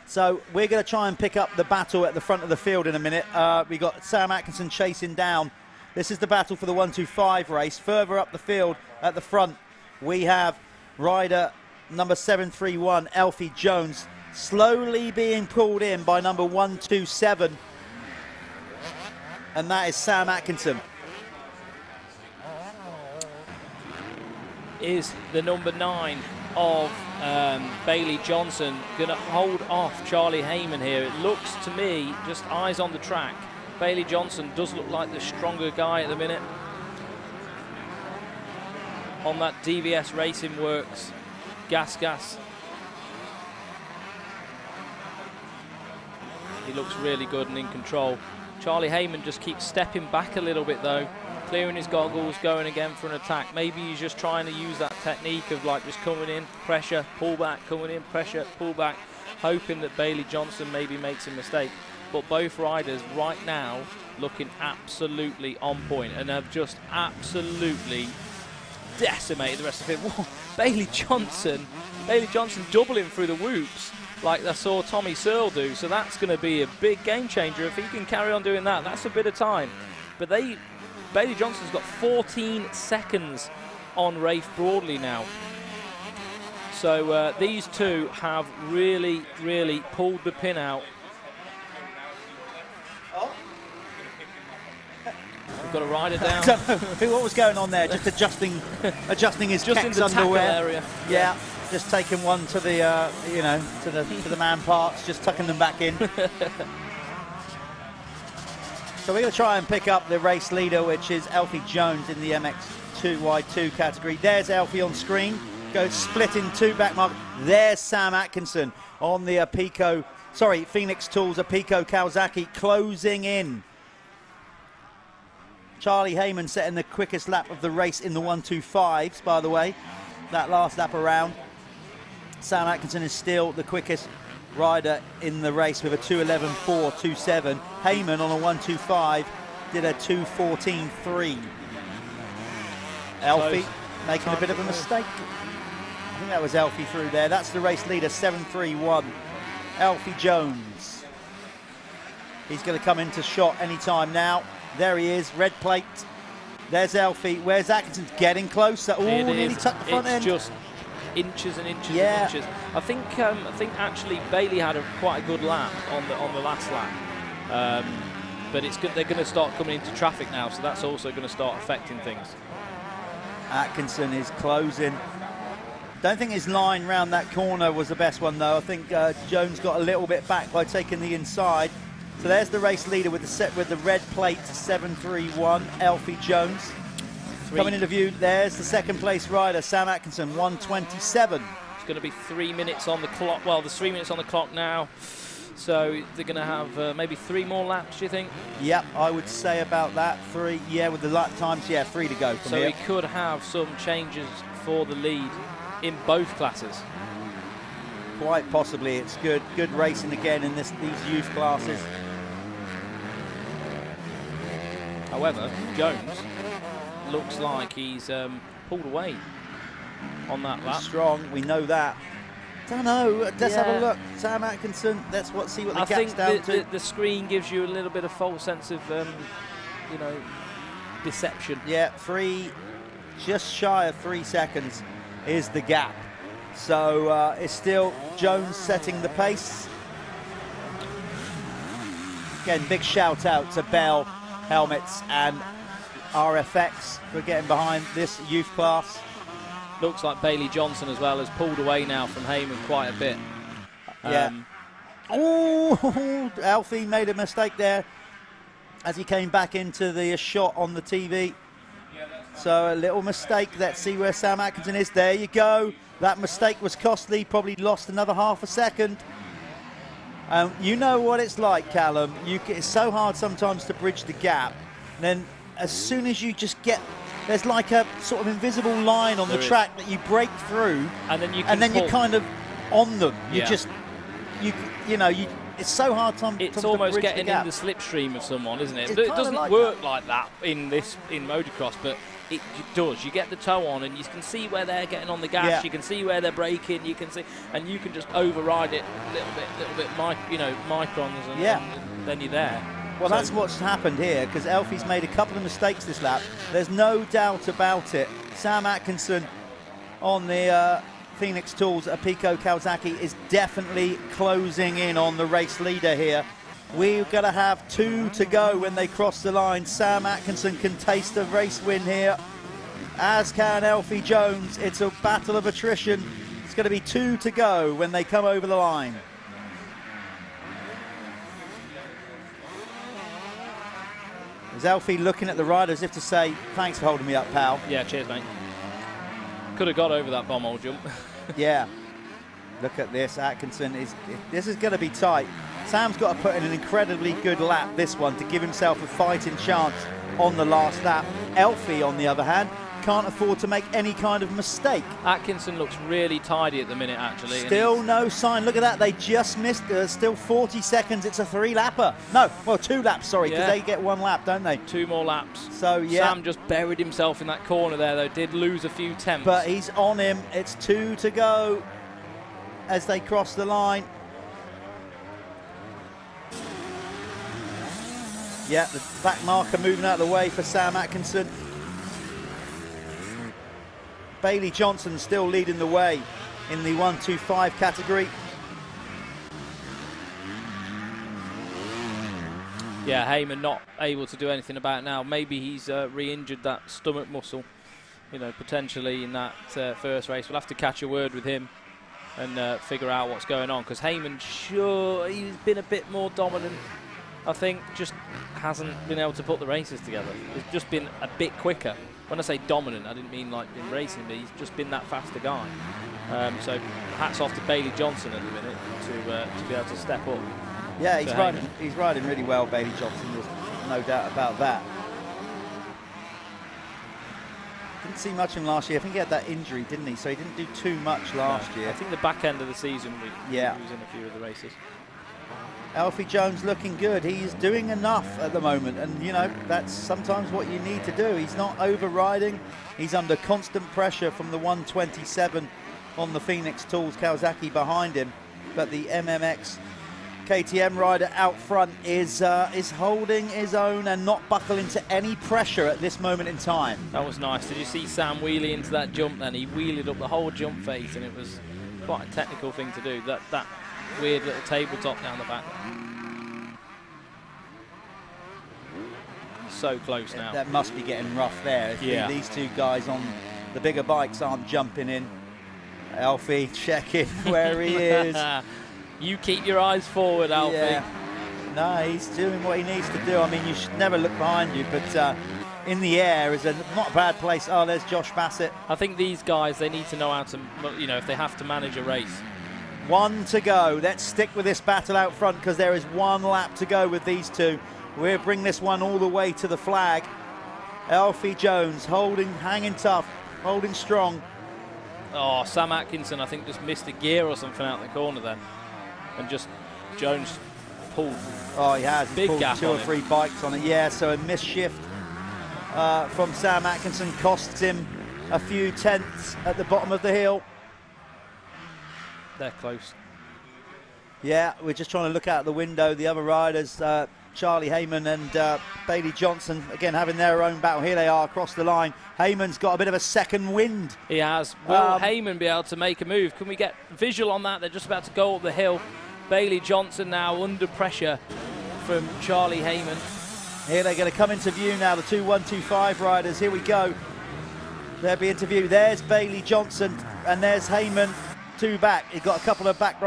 So we're going to try and pick up the battle at the front of the field in a minute. We got Sam Atkinson chasing down. This is the battle for the 125 race. Further up the field at the front, we have rider number 731, Alfie Jones, slowly being pulled in by number 127. And that is Sam Atkinson. Is the number 9 of Bailey Johnson going to hold off Charlie Heyman here? It looks to me, just eyes on the track, Bailey Johnson does look like the stronger guy at the minute on that DVS Racing Works gas. He looks really good and in control. Charlie Heyman just keeps stepping back a little bit though, clearing his goggles, going again for an attack. Maybe he's just trying to use that technique of like just coming in, pressure, pull back, coming in, pressure, pull back. hoping that Bailey Johnson maybe makes a mistake. But both riders right now looking absolutely on point and have just absolutely decimated the rest of it. Whoa, Bailey Johnson doubling through the whoops like I saw Tommy Searle do. So that's going to be a big game changer if he can carry on doing that. That's a bit of time. But Bailey Johnson's got 14 seconds on Rafe Broadley now. So these two have really, really pulled the pin out. We've got a rider down. I don't know what was going on there. Just adjusting his just Kex in the underwear area. Yeah, just taking one to the to the man parts, just tucking them back in. So we're going to try and pick up the race leader, which is Alfie Jones in the MX2 Y2 category. There's Alfie on screen. Goes split in two back mark. There's Sam Atkinson on the Phoenix Tools Apico Kawasaki closing in. Charlie Heyman setting the quickest lap of the race in the 1:25s, by the way. That last lap around. Sam Atkinson is still the quickest rider in the race with a 2:11.427. Heyman on a 1:25 did a 2:14.3. Alfie making a bit of a mistake. I think that was Alfie through there. That's the race leader, 7:31. Alfie Jones. He's going to come into shot anytime now. There he is, red plate. There's Alfie. Where's Atkinson? Getting closer. Oh, nearly tucked the front end. It's just inches and inches and inches. I think actually Bailey had quite a good lap on the last lap, but it's good. They're going to start coming into traffic now, so that's also going to start affecting things. Atkinson is closing. Don't think his line round that corner was the best one though. I think Jones got a little bit back by taking the inside. So there's the race leader with the red plate, 7:31, Alfie Jones. Coming into view, there's the second place rider, Sam Atkinson, 1:27. It's going to be 3 minutes on the clock. Well, there's 3 minutes on the clock now. So they're going to have maybe 3 more laps, do you think? Yep, I would say about that. 3, yeah, with the lap times, yeah, 3 to go from here. So we could have some changes for the lead in both classes. Quite possibly. It's good racing again in these youth classes. However, Jones looks like he's pulled away on that lap. Strong, we know that. Don't know. Let's have a look. Sam Atkinson. Let's see what the gap's down to. The screen gives you a little bit of false sense of, deception. Yeah, just shy of 3 seconds is the gap. So it's still Jones setting the pace. Again, big shout out to Bell Helmets and RFX for getting behind this youth class. Looks like Bailey Johnson as well has pulled away now from Heyman quite a bit. Yeah. Oh, Alfie made a mistake there as he came back into the shot on the TV. So a little mistake. Let's see where Sam Atkinson is. There you go. That mistake was costly. Probably lost another half a second. You know what it's like, Callum. It's so hard sometimes to bridge the gap. And then as soon as you just get, there's like a sort of invisible line on the track that you break through, and then you're kind of on them. It's so hard to it's to almost bridge getting the gap. in the slipstream of someone, isn't it? It's It kinda doesn't like work like that in motocross, but it does. You get the toe on, and you can see where they're getting on the gas. Yeah. You can see where they're braking. You can see, and you can just override it a little bit, microns, and then you're there. Well, that's what's happened here, because Alfie's made a couple of mistakes this lap. There's no doubt about it. Sam Atkinson on the Phoenix Tools Apico Kawasaki is definitely closing in on the race leader here. We're going to have 2 to go when they cross the line. Sam Atkinson can taste a race win here, as can Alfie Jones. It's a battle of attrition. It's going to be 2 to go when they come over the line. Is Alfie looking at the rider as if to say, thanks for holding me up, pal? Yeah, cheers, mate. Could have got over that bomb hole jump. Yeah. Look at this. Atkinson this is going to be tight. Sam's got to put in an incredibly good lap, this one, to give himself a fighting chance on the last lap. Alfie, on the other hand, can't afford to make any kind of mistake. Atkinson looks really tidy at the minute, actually. Still no sign. Look at that. They just missed. Still 40 seconds. It's a 3-lapper. No, well, 2 laps, sorry, because they get 1 lap, don't they? 2 more laps. So, yeah. Sam just buried himself in that corner there, though. Did lose a few tenths. But he's on him. It's 2 to go as they cross the line. Yeah, the back marker moving out of the way for Sam Atkinson. Bailey Johnson still leading the way in the 125 category. Yeah, Heyman not able to do anything about it now. Maybe he's re-injured that stomach muscle, you know, potentially in that first race. We'll have to catch a word with him and figure out what's going on, because Heyman, sure, he's been a bit more dominant. I think just hasn't been able to put the races together. He's just been a bit quicker. When I say dominant, I didn't mean like in racing, but he's just been that faster guy. So hats off to Bailey Johnson at the minute to be able to step up. Yeah, he's riding really well, Bailey Johnson. There's no doubt about that. Didn't see much of him last year. I think he had that injury, didn't he? So he didn't do too much last year. I think the back end of the season he was in a few of the races. Alfie Jones looking good. He's doing enough at the moment, and you know, that's sometimes what you need to do. He's not overriding. He's under constant pressure from the 127 on the Phoenix Tools Kawasaki behind him, but the MMX KTM rider out front is holding his own and not buckling to any pressure at this moment in time. That was nice. Did you see Sam wheelie into that jump then? He wheelied up the whole jump face, and it was quite a technical thing to do. That weird little tabletop down the back. So close now. That must be getting rough there. If these 2 guys on the bigger bikes aren't jumping in. Alfie checking where he is. You keep your eyes forward, Alfie. Yeah. No, he's doing what he needs to do. I mean, you should never look behind you, but in the air is not a bad place. Oh, there's Josh Bassett. I think these guys, they need to know how to, you know, if they have to manage a race. 1 to go. Let's stick with this battle out front, because there is 1 lap to go with these 2. We'll bring this one all the way to the flag. Alfie Jones hanging tough, holding strong. Oh, Sam Atkinson, I think, just missed a gear or something out the corner then. And just Jones pulled. Oh, he has. Big pulled gap 2 or 3 bikes on it. Yeah, so a missed shift from Sam Atkinson costs him a few tenths at the bottom of the hill. They're close. Yeah, we're just trying to look out the window. The other riders, Charlie Heyman and Bailey Johnson, again having their own battle. Here they are across the line. Heyman's got a bit of a second wind. He has. Will Heyman be able to make a move? Can we get visual on that? They're just about to go up the hill. Bailey Johnson now under pressure from Charlie Heyman. Here they're going to come into view now, the 2 125 riders. Here we go. They'll be into view. There's Bailey Johnson and there's Heyman. 2 back. He's got a couple of back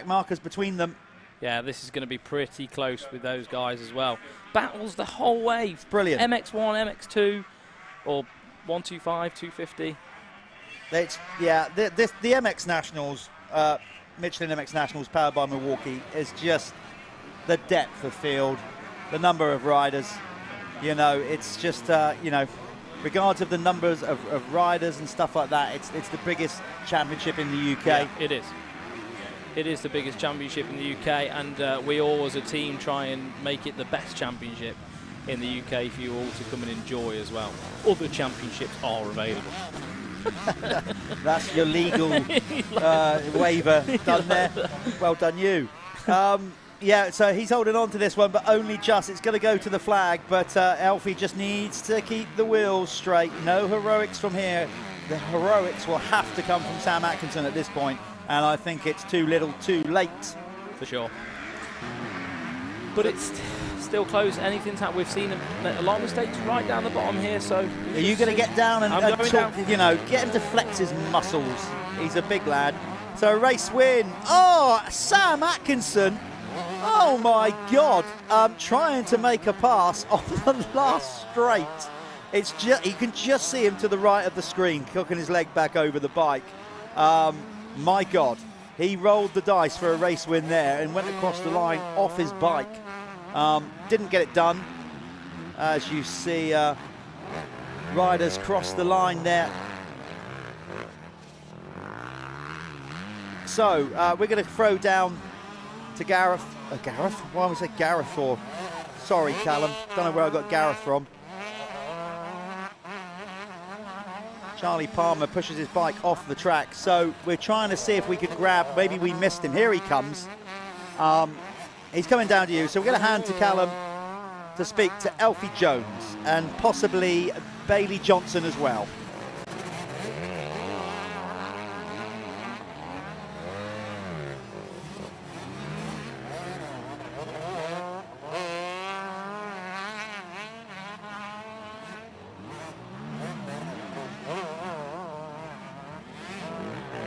markers between them. Yeah, this is going to be pretty close with those guys as well. Battles the whole way. Brilliant. MX1, MX2, or 125, 250. The MX Nationals, Michelin MX Nationals powered by Milwaukee, is just the depth of field, the number of riders. You know, it's just, you know, regards of the numbers of riders and stuff like that, it's the biggest championship in the UK. Yeah, it is. It is the biggest championship in the UK, and we all as a team try and make it the best championship in the UK for you all to come and enjoy as well. Other championships are available. That's your legal waiver done there. Well done you. Yeah, so he's holding on to this one, but only just. It's going to go to the flag, but Alfie just needs to keep the wheels straight. No heroics from here. The heroics will have to come from Sam Atkinson at this point, and I think it's too little too late. For sure. But it's still close. Anything's happened. We've seen a lot of mistakes right down the bottom here, so... Are you going to get down and going talk, down. You know, get him to flex his muscles? He's a big lad. So a race win. Oh, Sam Atkinson. Oh my God, trying to make a pass on the last straight. It's just, you can just see him to the right of the screen, cooking his leg back over the bike. My God, he rolled the dice for a race win there and went across the line off his bike. Didn't get it done. As you see, riders cross the line there. So we're going to throw down to Gareth. Gareth? Why was it Gareth for? Sorry, Callum. Don't know where I got Gareth from. Charlie Palmer pushes his bike off the track. So we're trying to see if we could grab, maybe we missed him. Here he comes. He's coming down to you. So we're going to hand to Callum to speak to Alfie Jones and possibly Bailey Johnson as well.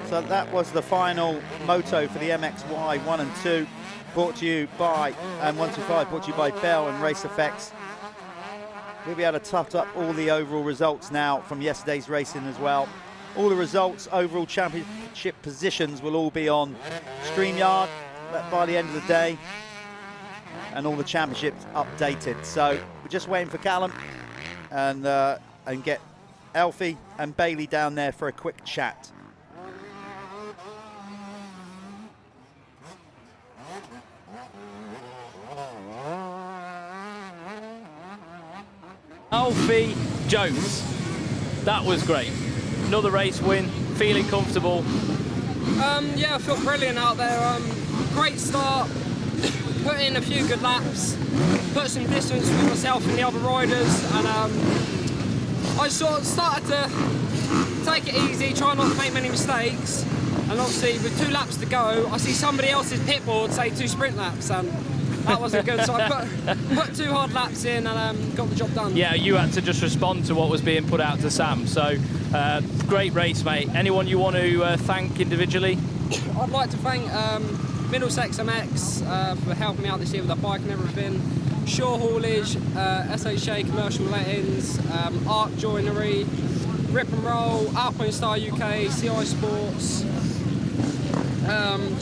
So that was the final moto for the MXY 1 and 2, brought to you by, and 125 brought to you by Bell and Race Effects. We'll be able to tot up all the overall results now from yesterday's racing as well. All the results, overall championship positions will all be on StreamYard by the end of the day, and all the championships updated. So we're just waiting for Callum and get Alfie and Bailey down there for a quick chat. Alfie Jones, that was great. Another race win, feeling comfortable. Yeah, I feel brilliant out there. Great start, put in a few good laps, put some distance with myself and the other riders, and I sort of started to take it easy, try not to make many mistakes, and obviously with 2 laps to go, I see somebody else's pit board say 2 sprint laps, and that wasn't good, so I put 2 hard laps in and got the job done. Yeah, you had to just respond to what was being put out to Sam, so great race, mate. Anyone you want to thank individually? I'd like to thank Middlesex MX for helping me out this year with the bike and everything, Shore Haulage, SHA Commercial Lettings, Art Joinery, Rip and Roll, Alpine Star UK, CI Sports,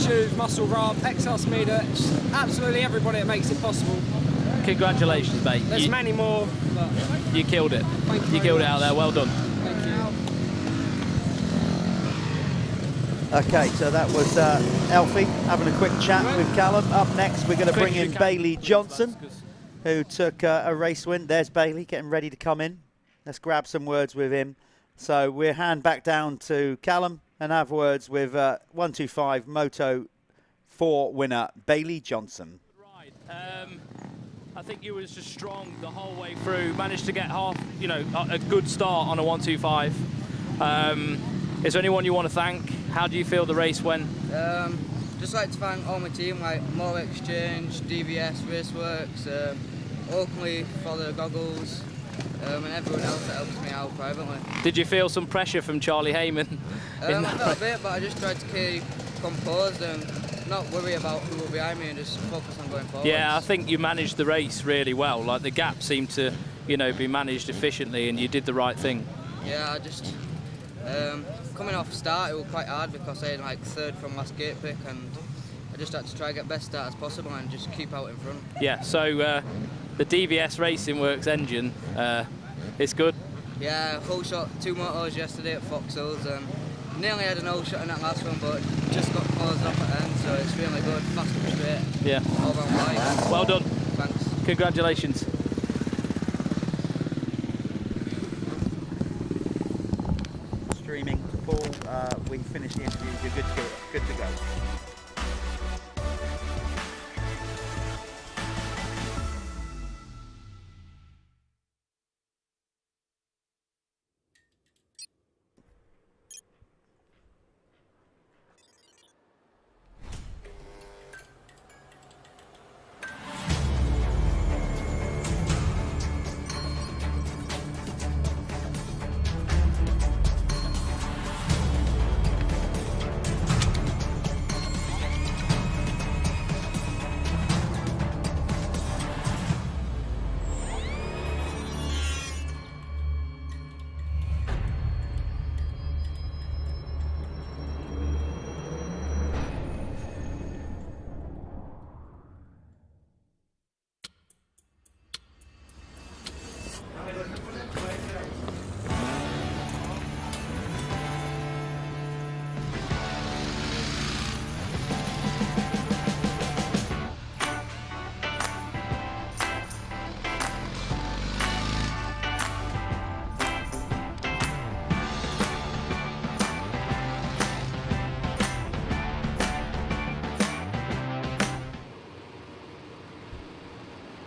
Tube, Muscle Rub, Exos Media, absolutely everybody that makes it possible. Congratulations, mate. There's many more. But you killed it. Thank you. You killed it out there. Well done. Thank you. Okay, so that was Alfie having a quick chat with Callum. Up next, we're going to bring in Bailey Johnson, who took a race win. There's Bailey getting ready to come in. Let's grab some words with him. So we'll hand back down to Callum and have words with 125 Moto 4 winner Bailey Johnson. Right. I think you was just strong the whole way through. Managed to get a good start on a 125. Is there anyone you want to thank? How do you feel the race went? Just like to thank all my team, like Motor Exchange, DVS, Raceworks, Oakley for the goggles, and everyone else that helps me out privately. Did you feel some pressure from Charlie Heyman? I felt a bit, but I just tried to keep composed and not worry about who will behind me and just focus on going forward. Yeah, I think you managed the race really well. Like the gap seemed to, be managed efficiently, and you did the right thing. Yeah, I just coming off start, it was quite hard because I had like 3rd from last gate pick, and I just had to try to get best start as possible and just keep out in front. Yeah, so the DVS Racing Works engine, it's good. Yeah, whole shot 2 motos yesterday at Fox Hills, and nearly had an whole shot in that last one, but just got closed up at the end, so it's really good, fast and straight. Yeah. All round bike. Well done. Thanks. Congratulations. Streaming, Paul, we finished the interview, you're good to go.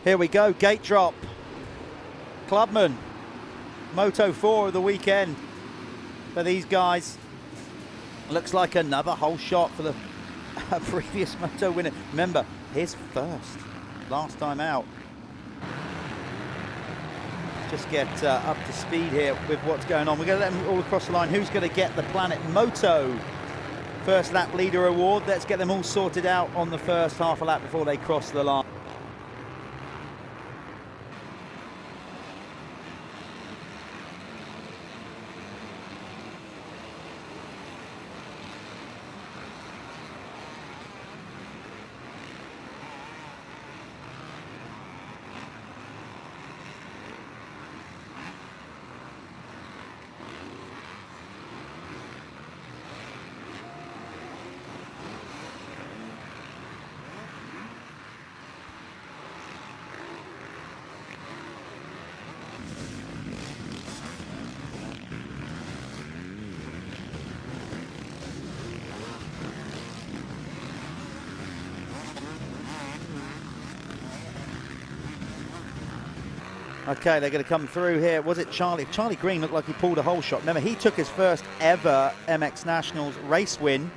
Here we go, gate drop. Clubman, Moto 4 of the weekend for these guys. Looks like another whole shot for the previous Moto winner. Remember, his first, last time out. Just get up to speed here with what's going on. We're going to let them all across the line. Who's going to get the Planet Moto first lap leader award? Let's get them all sorted out on the first half a lap before they cross the line. Okay, they're going to come through here. Was it Charlie? Charlie Green looked like he pulled a whole shot. Remember, he took his first ever MX Nationals race win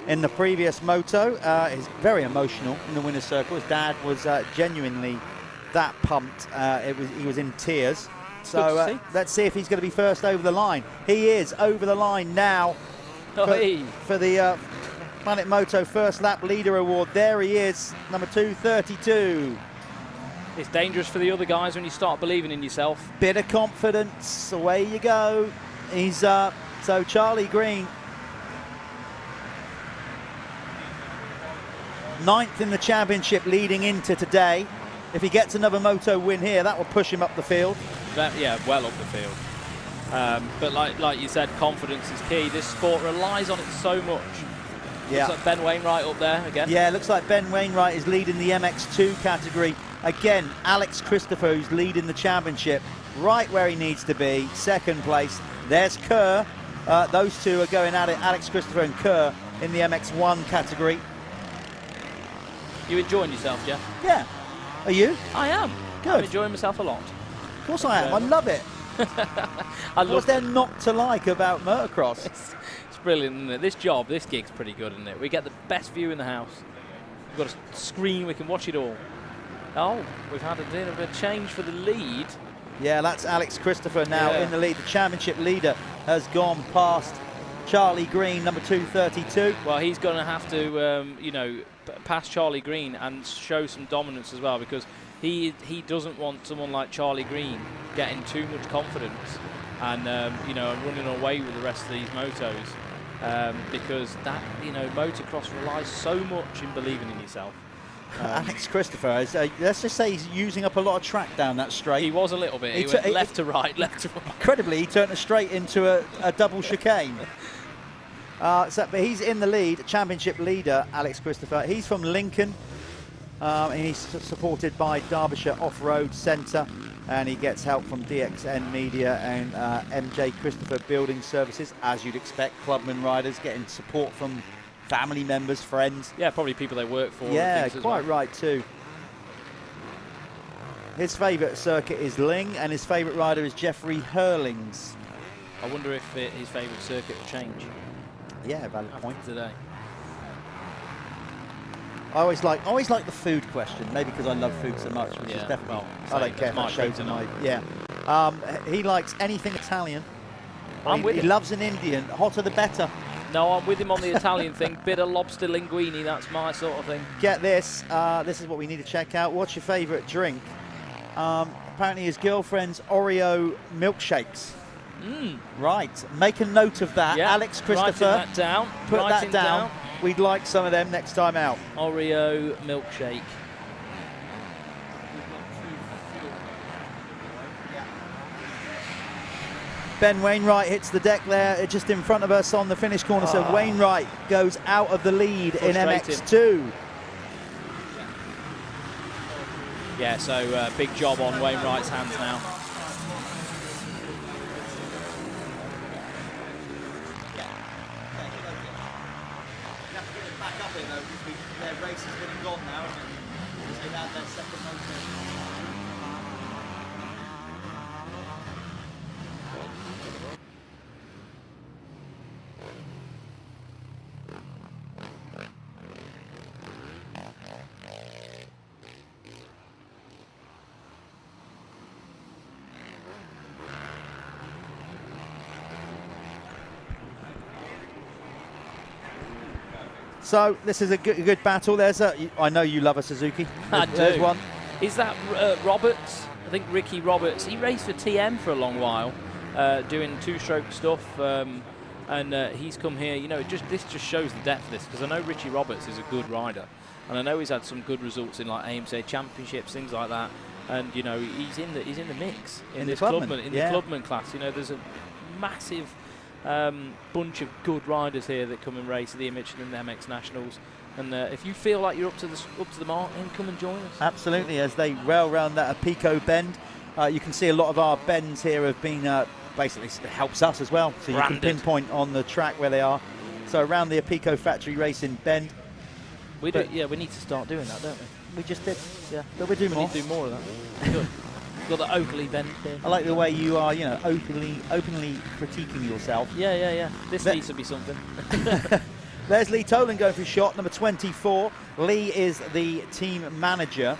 in the previous Moto. He's very emotional in the winner's circle. His dad was genuinely that pumped. He was in tears. So let's see if he's going to be first over the line. He is over the line now for the Planet Moto first lap leader award. There he is, number 232. It's dangerous for the other guys when you start believing in yourself. Bit of confidence, away you go. He's so Charlie Green, 9th in the championship leading into today. If he gets another Moto win here, that will push him up the field. Yeah, well up the field. But like you said, confidence is key. This sport relies on it so much. Yeah. Looks like Ben Wainwright up there again. Yeah, looks like Ben Wainwright is leading the MX2 category. Again, Alex Christopher, who's leading the championship, right where he needs to be, second place. There's Kerr. Those two are going at it, Alex Christopher and Kerr, in the MX1 category. You enjoying yourself, Jeff? Yeah. Are you? I am. Good. I'm enjoying myself a lot. Of course I am. I love it. What's there not to like about motocross? It's brilliant, isn't it? This job, this gig's pretty good, isn't it? We get the best view in the house. We've got a screen, we can watch it all. Oh, we've had a bit of a change for the lead. Yeah, that's Alex Christopher now in the lead. The championship leader has gone past Charlie Green, number 232. Well, he's going to have to, you know, pass Charlie Green and show some dominance as well, because he doesn't want someone like Charlie Green getting too much confidence and, you know, running away with the rest of these motos, because that, you know, motocross relies so much in believing in yourself. Alex Christopher is, let's just say he's using up a lot of track down that straight. He was a little bit. He went left to right, left to right. Incredibly, he turned a straight into a double chicane. But he's in the lead, championship leader, Alex Christopher. He's from Lincoln, and he's supported by Derbyshire Off-Road Centre, and he gets help from DXN Media and MJ Christopher Building Services, as you'd expect. Clubman riders getting support from family members, friends. Yeah, probably people they work for. Yeah, quite right too. His favourite circuit is Ling, and his favourite rider is Jeffrey Hurlings. I wonder if his favourite circuit will change. Yeah, valid point today. I always like the food question, maybe because I love food so much, which is definitely, I don't care if that shows tonight. Yeah. He likes anything Italian. He loves an Indian. Hotter the better. No, I'm with him on the Italian thing. Bit of lobster linguine, that's my sort of thing. Get this. This is what we need to check out. What's your favourite drink? Apparently his girlfriend's Oreo milkshakes. Right. Make a note of that. Yeah, Alex Christopher. Writing that down. Put that down. We'd like some of them next time out. Oreo milkshake. Ben Wainwright hits the deck there, just in front of us on the finish corner. So Wainwright goes out of the lead in MX2. Yeah, so big job on Wainwright's hands now. So this is a good battle. I know you love a Suzuki. There's one. Is that Roberts? I think Ricky Roberts. He raced for TM for a long while, doing two-stroke stuff, and he's come here. You know, this just shows the depth of this, because I know Richie Roberts is a good rider, and I know he's had some good results in like AMC championships, things like that. And you know, he's in the mix in this Clubman, the Clubman class. You know, there's a massive bunch of good riders here that come and race at the Michelin MX Nationals, and if you feel like you're up to the mark, then come and join us. Absolutely, as they rail around that Apico bend, you can see a lot of our bends here have been basically helps us as well, so you can pinpoint on the track where they are. So around the Apico factory racing bend, we need to start doing that, don't we? We just did, yeah, but we do more. We need to do more of that. Good. Got the Oakley bend here. I like the way you are, you know, openly critiquing yourself. Yeah. This needs to be something. There's Lee Toland going for shot number 24. Lee is the team manager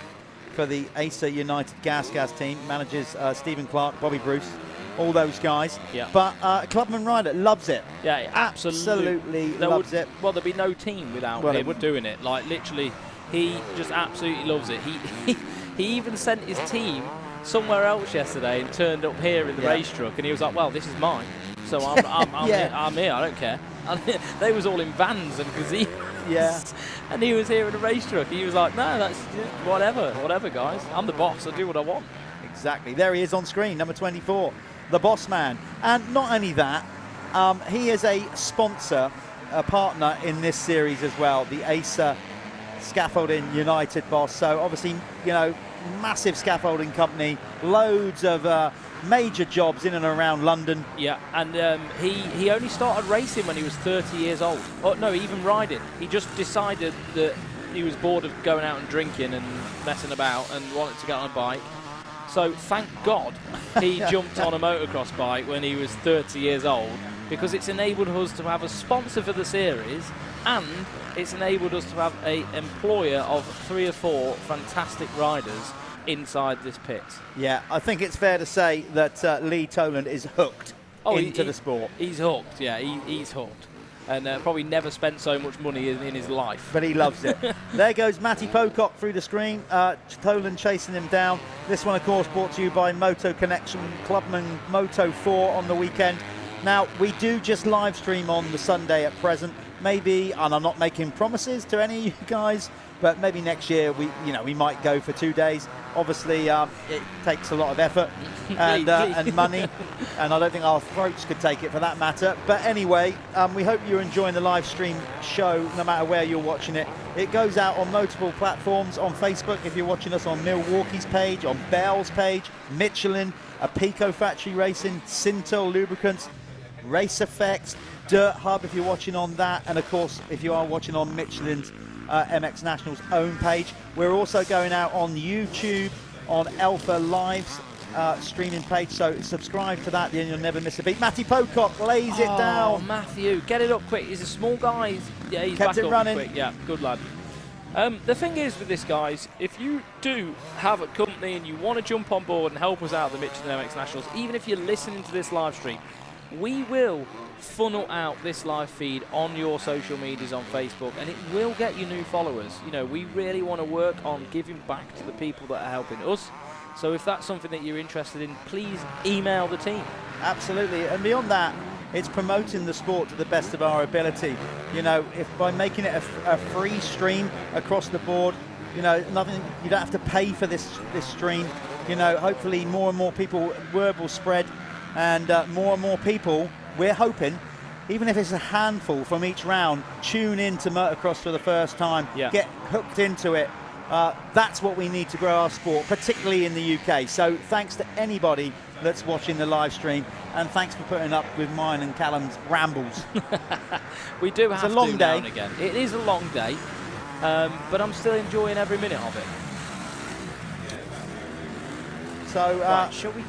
for the ACER United Gas team. Manages Stephen Clark, Bobby Bruce, all those guys. Yeah. But Clubman rider loves it. Yeah, absolutely loves it. Well, there'd be no team without him doing it. Like literally, he just absolutely loves it. He even sent his team somewhere else yesterday and turned up here in the race truck, and he was like, well, this is mine, so I'm here, I don't care. And they was all in vans and gazebos, and he was here in a race truck. He was like, no, that's whatever guys, I'm the boss, I do what I want. Exactly. There he is on screen, number 24, the boss man. And not only that, he is a sponsor, a partner in this series as well, the ACER Scaffolding United boss. So obviously, you know, massive scaffolding company, loads of major jobs in and around London. Yeah, and he only started racing when he was 30 years old. Oh, no, even riding. He just decided that he was bored of going out and drinking and messing about and wanted to get on a bike. So thank God he jumped on a motocross bike when he was 30 years old, because it's enabled us to have a sponsor for the series, and it's enabled us to have an employer of 3 or 4 fantastic riders inside this pit. Yeah, I think it's fair to say that Lee Toland is hooked into the sport. He's hooked, yeah, he's hooked. And probably never spent so much money in his life. But he loves it. There goes Matty Pocock through the screen. Toland chasing him down. This one, of course, brought to you by Moto Connection, Clubman Moto 4 on the weekend. Now, we do just live stream on the Sunday at present. Maybe, and I'm not making promises to any of you guys, but maybe next year we might go for 2 days. Obviously, it takes a lot of effort and money, and I don't think our throats could take it for that matter. But anyway, we hope you're enjoying the live stream show, no matter where you're watching it. It goes out on multiple platforms, on Facebook if you're watching us on Milwaukee's page, on Bell's page, Michelin, Apico Factory Racing, Sintel Lubricants, Race Effects, Dirthub if you're watching on that, and of course if you are watching on Michelin's MX National's own page. We're also going out on YouTube on Alpha Live's streaming page, so subscribe to that and you'll never miss a beat. Matty Pocock lays it down. Matthew, get it up quick. He's a small guy. He's kept it running. Quick. Yeah, good lad. The thing is with this, guys, if you do have a company and you want to jump on board and help us out at the Michelin MX Nationals, even if you're listening to this live stream, we will funnel out this live feed on your social medias on Facebook, and it will get you new followers. You know, we really want to work on giving back to the people that are helping us. So if that's something that you're interested in, please email the team. Absolutely. And beyond that, it's promoting the sport to the best of our ability. You know, if by making it a free stream across the board, you know, nothing, you don't have to pay for this stream. You know, hopefully more and more people, word will spread, and more and more people, we're hoping, even if it's a handful from each round, tune in to motocross for the first time, get hooked into it. That's what we need to grow our sport, particularly in the UK. So thanks to anybody that's watching the live stream, and thanks for putting up with mine and Callum's rambles. We do it's a long day. Now and again. It is a long day, but I'm still enjoying every minute of it. So right, shall we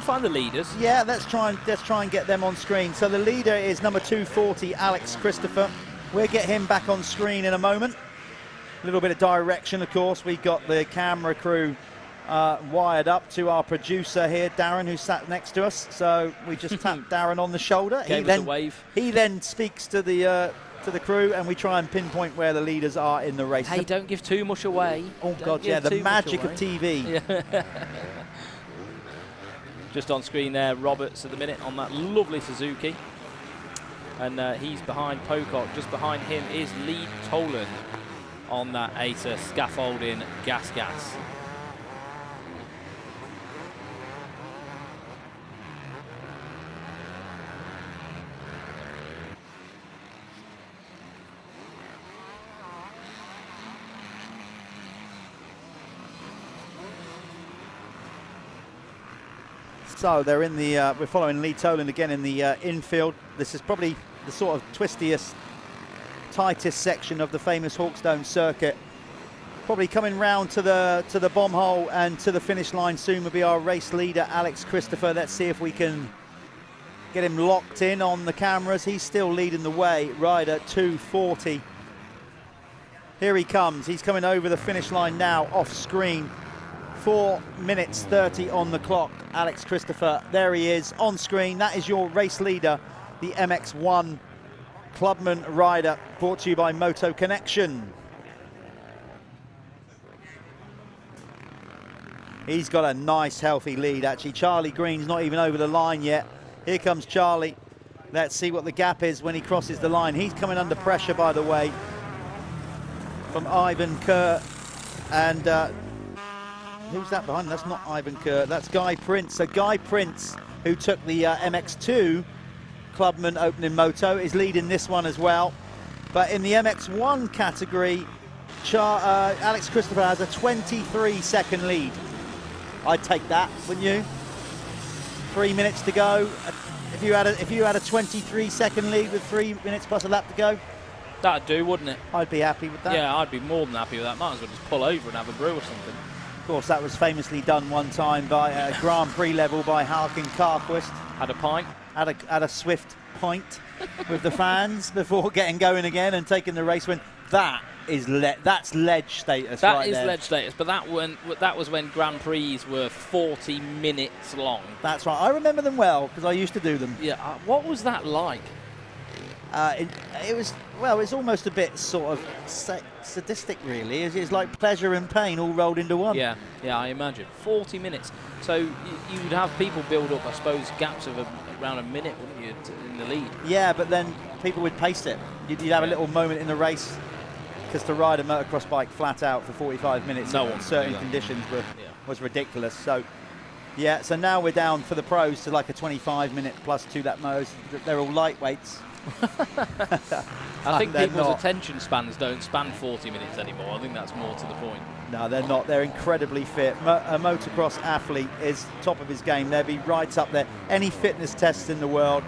find the leaders? Yeah, let's try and get them on screen. So the leader is number 240, Alex Christopher. We'll get him back on screen in a moment. A little bit of direction, of course. We got the camera crew wired up to our producer here, Darren, who sat next to us. So we just tapped Darren on the shoulder. Gave us a wave. He then speaks to the crew, and we try and pinpoint where the leaders are in the race. Hey, don't give too much away. Oh, God, yeah, the magic of TV. Yeah. Just on screen there, Roberts at the minute on that lovely Suzuki. And he's behind Pocock. Just behind him is Lee Tolan on that Acer scaffolding gas. So they're in the, we're following Lee Tolan again in the infield. This is probably the sort of twistiest, tightest section of the famous Hawkstone circuit. Probably coming round to the bomb hole and to the finish line soon will be our race leader, Alex Christopher. Let's see if we can get him locked in on the cameras. He's still leading the way, rider 240. Here he comes. He's coming over the finish line now, off screen. 4 minutes 30 on the clock. Alex Christopher, there he is on screen. That is your race leader, the MX1 Clubman rider, brought to you by Moto Connection. He's got a nice healthy lead actually. Charlie Green's not even over the line yet. Here comes Charlie. Let's see what the gap is when he crosses the line. He's coming under pressure, by the way, from Ivan Kerr. And who's that behind? That's not Ivan Kerr, that's Guy Prince. So Guy Prince, who took the MX2 Clubman Opening Moto, is leading this one as well. But in the MX1 category, Alex Christopher has a 23-second lead. I'd take that, wouldn't you? 3 minutes to go. If you had a 23-second lead with 3 minutes plus a lap to go, that'd do, wouldn't it? I'd be happy with that. Yeah, I'd be more than happy with that. Might as well just pull over and have a brew or something. Of course, that was famously done one time by Grand Prix level by Harkin Carquist. Had a pint. Had a swift pint with the fans before getting going again and taking the race win. That's ledge status. That is ledge status, but that was when Grand Prix were 40 minutes long. That's right. I remember them well because I used to do them. Yeah. What was that like? It was, well, it's almost a bit sort of sadistic, really. It's like pleasure and pain all rolled into one. Yeah, I imagine. 40 minutes. So you'd have people build up, I suppose, gaps of around a minute, wouldn't you, in the lead? Yeah, but then people would pace it. You'd have a little moment in the race, because to ride a motocross bike flat out for 45 minutes in certain conditions was ridiculous. So, yeah, so now we're down for the pros to like a 25-minute plus 2 lap motos. They're all lightweights. I think people's attention spans don't span 40 minutes anymore. I think that's more to the point. No, they're not. They're incredibly fit. A motocross athlete is top of his game. They'll be right up there. Any fitness tests in the world.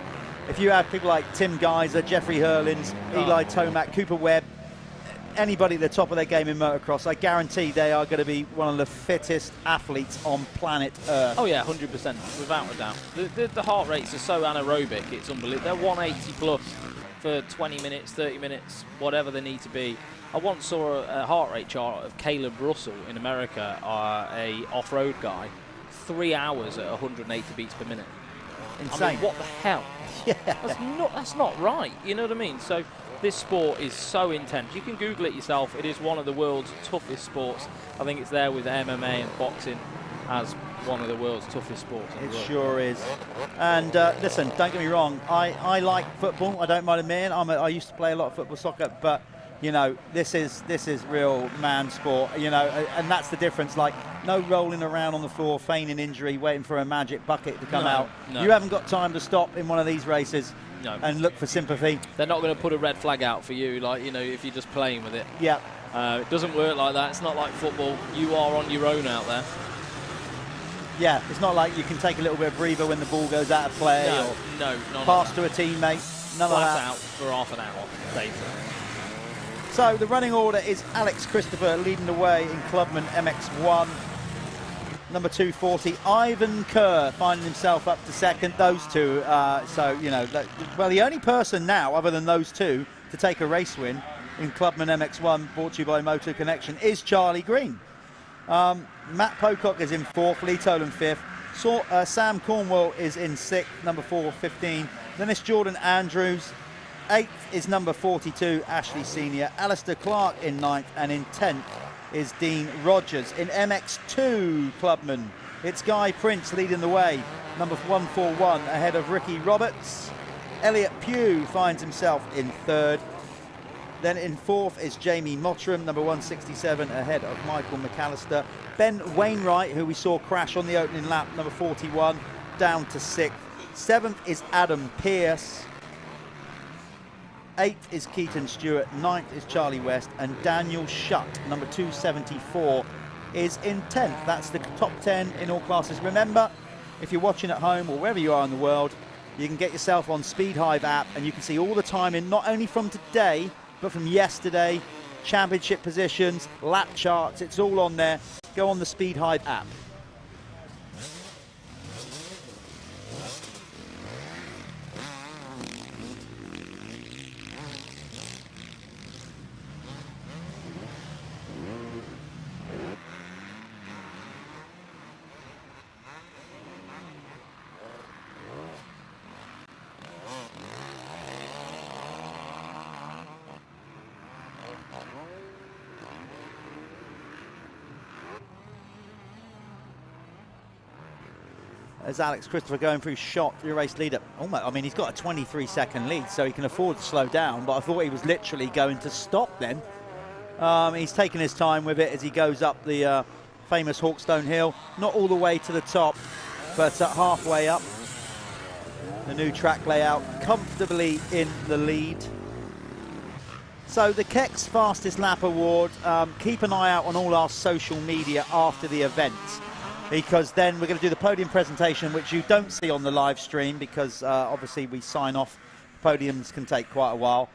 If you have people like Tim Geiser, Jeffrey Hurlins, Eli Tomac, Cooper Webb, anybody at the top of their game in motocross, I guarantee they are going to be one of the fittest athletes on planet Earth. Oh yeah, 100%, without a doubt. The heart rates are so anaerobic, it's unbelievable. They're 180 plus for 20 minutes, 30 minutes, whatever they need to be. I once saw a heart rate chart of Caleb Russell in America, a off-road guy, 3 hours at 180 beats per minute. Insane. I mean, what the hell? Yeah. That's not right, you know what I mean? So this sport is so intense. You can Google it yourself. It is one of the world's toughest sports. I think it's there with MMA and boxing as one of the world's toughest sports. It sure is. And listen, don't get me wrong. I like football. I don't mind admitting. I used to play a lot of football, soccer, but you know, this is real man sport. You know, and that's the difference. Like, no rolling around on the floor, feigning injury, waiting for a magic bucket to come out. No. You haven't got time to stop in one of these races. No. And look for sympathy. They're not going to put a red flag out for you, like, you know, if you're just playing with it. Yeah. It doesn't work like that. It's not like football. You are on your own out there. Yeah, it's not like you can take a little bit of breather when the ball goes out of play No, pass to a teammate. None of that. Flat out for half an hour, basically. So the running order is Alex Christopher leading the way in Clubman MX1. number 240. Ivan Kerr finding himself up to second. Those two, so, you know, well, the only person now, other than those two, to take a race win in Clubman MX1, brought to you by Motor Connection, is Charlie Green. Matt Pocock is in 4th, Lee Tolan 5th. Sam Cornwell is in 6th, number 415. Then it's Jordan Andrews. 8th is number 42, Ashley Senior. Alistair Clark in 9th, and in 10th is Dean Rogers. In MX2 Clubman, it's Guy Prince leading the way, number 141, ahead of Ricky Roberts. Elliot Pugh finds himself in 3rd. Then in 4th is Jamie Mottram, number 167, ahead of Michael McAllister. Ben Wainwright, who we saw crash on the opening lap, number 41, down to 6th. 7th is Adam Pearce. 8th is Keaton Stewart, 9th is Charlie West, and Daniel Shutt, number 274, is in 10th. That's the top 10 in all classes. Remember, if you're watching at home or wherever you are in the world, you can get yourself on Speedhive app and you can see all the timing, not only from today, but from yesterday, championship positions, lap charts, it's all on there. Go on the Speedhive app. As Alex Christopher going through shot, your race leader. Almost, I mean, he's got a 23-second lead, so he can afford to slow down, but I thought he was literally going to stop then. He's taking his time with it as he goes up the famous Hawkstone hill. Not all the way to the top, but halfway up. The new track layout, comfortably in the lead. So the Keck's Fastest Lap Award, keep an eye out on all our social media after the event, because then we're going to do the podium presentation, which you don't see on the live stream because obviously we sign off. Podiums can take quite a while.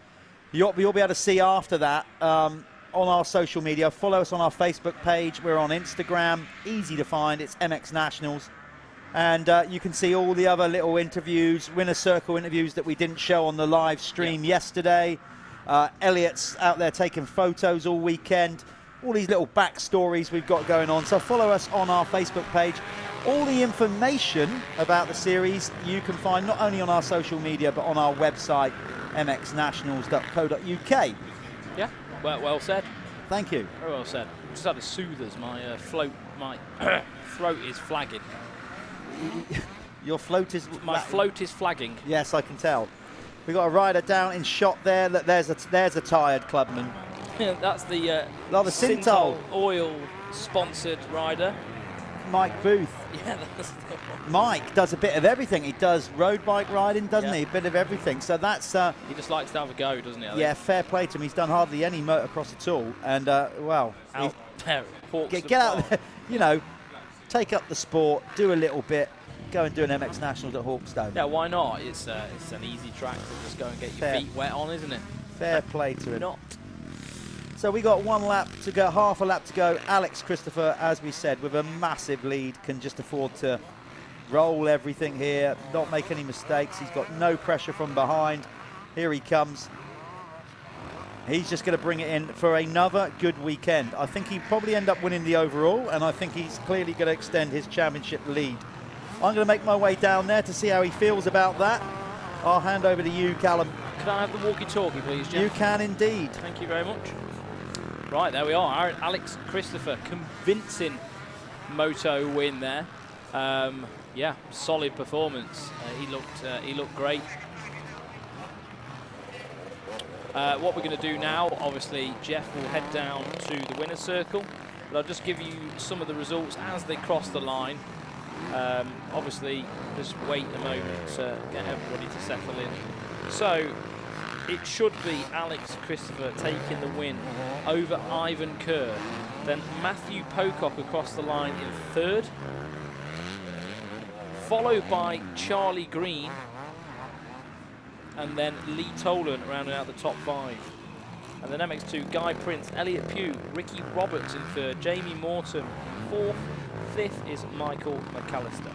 You'll be able to see after that on our social media. Follow us on our Facebook page. We're on Instagram, easy to find. It's MX Nationals. And you can see all the other little interviews, winner circle interviews that we didn't show on the live stream yesterday. Elliot's out there taking photos all weekend. All these little backstories we've got going on. So follow us on our Facebook page. All the information about the series you can find not only on our social media but on our website, mxnationals.co.uk. Yeah, well said. Thank you. Very well said. Just had a soothers. My my throat is flagging. Your float is... My float is flagging. Yes, I can tell. We've got a rider down in shot there. There's a tired clubman. That's the Synthol oil sponsored rider. Mike Booth. Yeah, that's Mike does a bit of everything. He does road bike riding, doesn't he? A bit of everything. So that's... he just likes to have a go, doesn't he? Yeah, fair play to him. He's done hardly any motocross at all. And, well... Out there, get out there, you know, take up the sport, do a little bit, go and do an MX Nationals at Hawkstone. Yeah, why not? It's an easy track to just go and get your feet wet on, isn't it? Fair play to him. Not. So we got one lap to go, half a lap to go. Alex Christopher, as we said, with a massive lead, can just afford to roll everything here, not make any mistakes. He's got no pressure from behind. Here he comes. He's just going to bring it in for another good weekend. I think he'll probably end up winning the overall, and I think he's clearly going to extend his championship lead. I'm going to make my way down there to see how he feels about that. I'll hand over to you, Callum. Can I have the walkie-talkie, please, Jeff? You can indeed. Thank you very much. Right, there we are. Alex Christopher, convincing moto win there. Yeah, solid performance. He looked great. What we're going to do now, obviously, Jeff will head down to the winner's circle, but I'll just give you some of the results as they cross the line. Obviously, just wait a moment to get everybody to settle in. So, it should be Alex Christopher taking the win over Ivan Kerr. Then Matthew Pocock across the line in third. Followed by Charlie Green. And then Lee Tolan rounding out the top 5. And then MX2, Guy Prince, Elliot Pugh, Ricky Roberts in third, Jamie Morton 4th, 5th is Michael McAllister.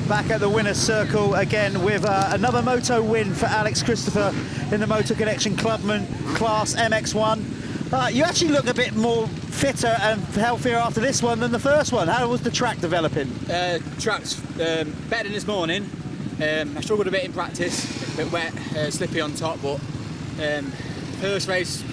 Back at the winner's circle again with another moto win for Alex Christopher in the Motor Connection Clubman Class MX1. You actually look a bit more fitter and healthier after this one than the first one. How was the track developing? Track's better than this morning. I struggled a bit in practice, a bit wet, slippy on top, but first race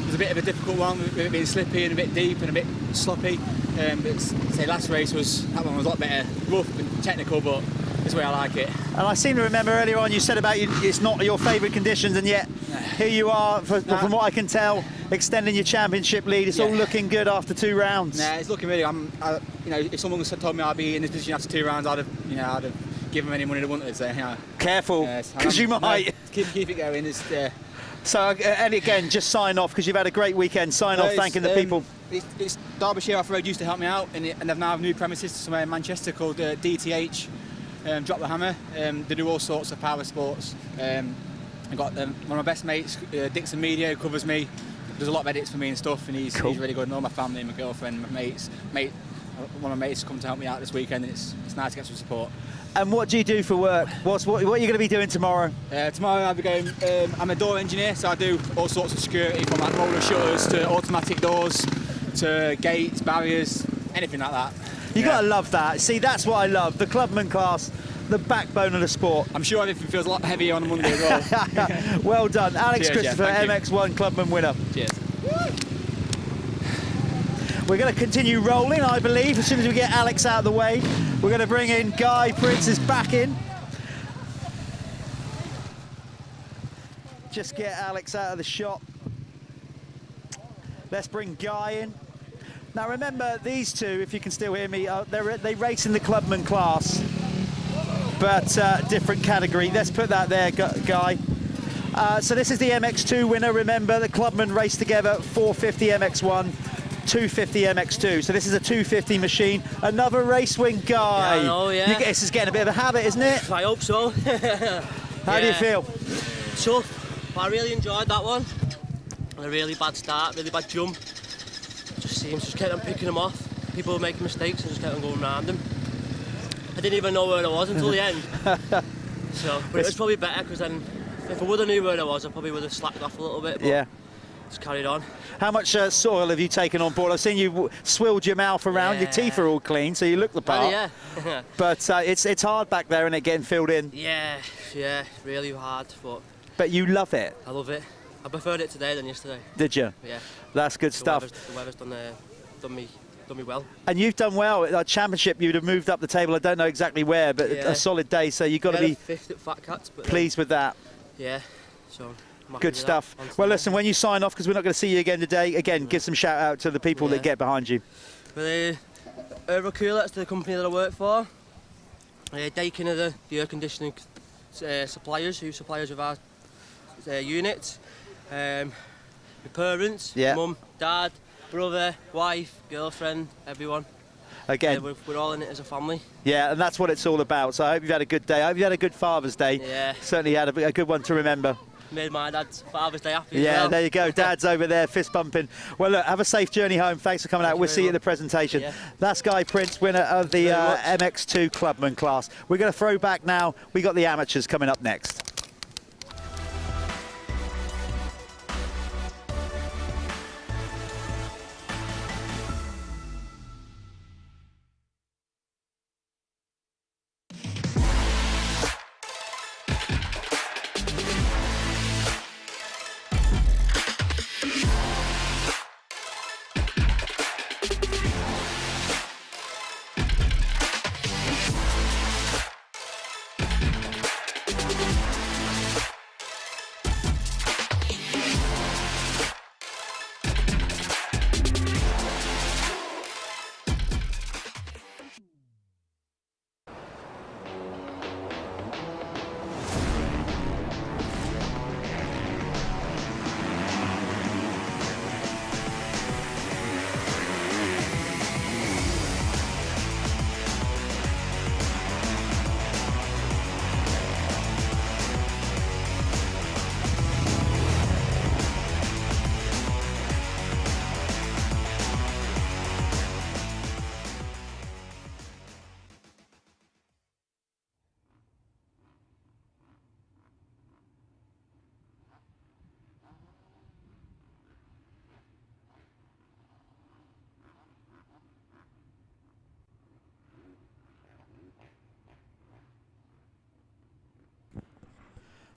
was a bit of a difficult one, with it being slippy and a bit deep and a bit sloppy. But say last race that one was a lot better, rough and technical, but it's the way I like it. And I seem to remember earlier on you said about it's not your favourite conditions, and yet here you are, from what I can tell, extending your championship lead. It's all looking good after 2 rounds. Nah, it's looking really. If someone told me I'd be in this position after 2 rounds, I'd have given them any money they wanted. So careful, because you might. Keep it going. So, and again, just sign off, because you've had a great weekend. Sign off thanking the people. It's Derbyshire Off-Road used to help me out, and they've now have new premises somewhere in Manchester called DTH, Drop the Hammer. They do all sorts of power sports. I've got one of my best mates, Dixon Media, who covers me, does a lot of edits for me and stuff, and he's really good. And all my family, my girlfriend, my mates. One of my mates come to help me out this weekend, and it's nice to get some support. And what do you do for work? What are you going to be doing tomorrow? Tomorrow I'll be going, I'm a door engineer, so I do all sorts of security, from like roller shutters to automatic doors to gates, barriers, anything like that. You got to love that. See, that's what I love, the Clubman class, the backbone of the sport. I'm sure everything feels a lot heavier on a Monday as well. Well done. Alex Cheers, Christopher, MX1 Clubman winner. Cheers. We're going to continue rolling, I believe. As soon as we get Alex out of the way, we're going to bring in Guy Prince is back in. Just get Alex out of the shop. Let's bring Guy in. Now remember, these two, if you can still hear me, they race in the Clubman class, but different category. Let's put that there, Guy. So this is the MX2 winner. Remember, the Clubman raced together, 450 MX1. 250 MX2, so this is a 250 machine. Another race win, Guy. Yeah, I know, yeah. This is getting a bit of a habit, isn't it? I hope so. How do you feel? Tough. I really enjoyed that one. A really bad start, really bad jump. Just kept on picking them off. People were making mistakes and just kept on going around them. I didn't even know where I was until the end. But it was probably better, because then if I would have knew where I was, I probably would have slacked off a little bit. But yeah. Just carried on. How much soil have you taken on board? I've seen you swilled your mouth around. Your teeth are all clean, so you look the part. Yeah. But it's hard back there, and it getting filled in. Yeah, really hard. But you love it. I love it. I preferred it today than yesterday. Did you? Yeah. That's good stuff. The weather's done me well. And you've done well. At championship, you'd have moved up the table. I don't know exactly where, but a solid day. So you've got to be fifth at FatCat, pleased with that. Yeah. So. Good stuff. Well, listen, when you sign off, because we're not going to see you again today, give some shout out to the people that get behind you. Well, Eurocooler, the company that I work for. Dakin are the air conditioning suppliers, who supply us with our units. My parents, mum, dad, brother, wife, girlfriend, everyone. Again, we're all in it as a family. Yeah, and that's what it's all about. So I hope you've had a good day. I hope you had a good Father's Day. Yeah. Certainly had a good one to remember. Made my dad's Father's Day happy. Yeah, as well. there you go. Dad's over there fist bumping. Well, look, have a safe journey home. Thanks for coming out. We'll see you at the presentation. Yeah. That's Guy Prince, winner of the MX2 Clubman class. We're going to throw back now. We got the amateurs coming up next.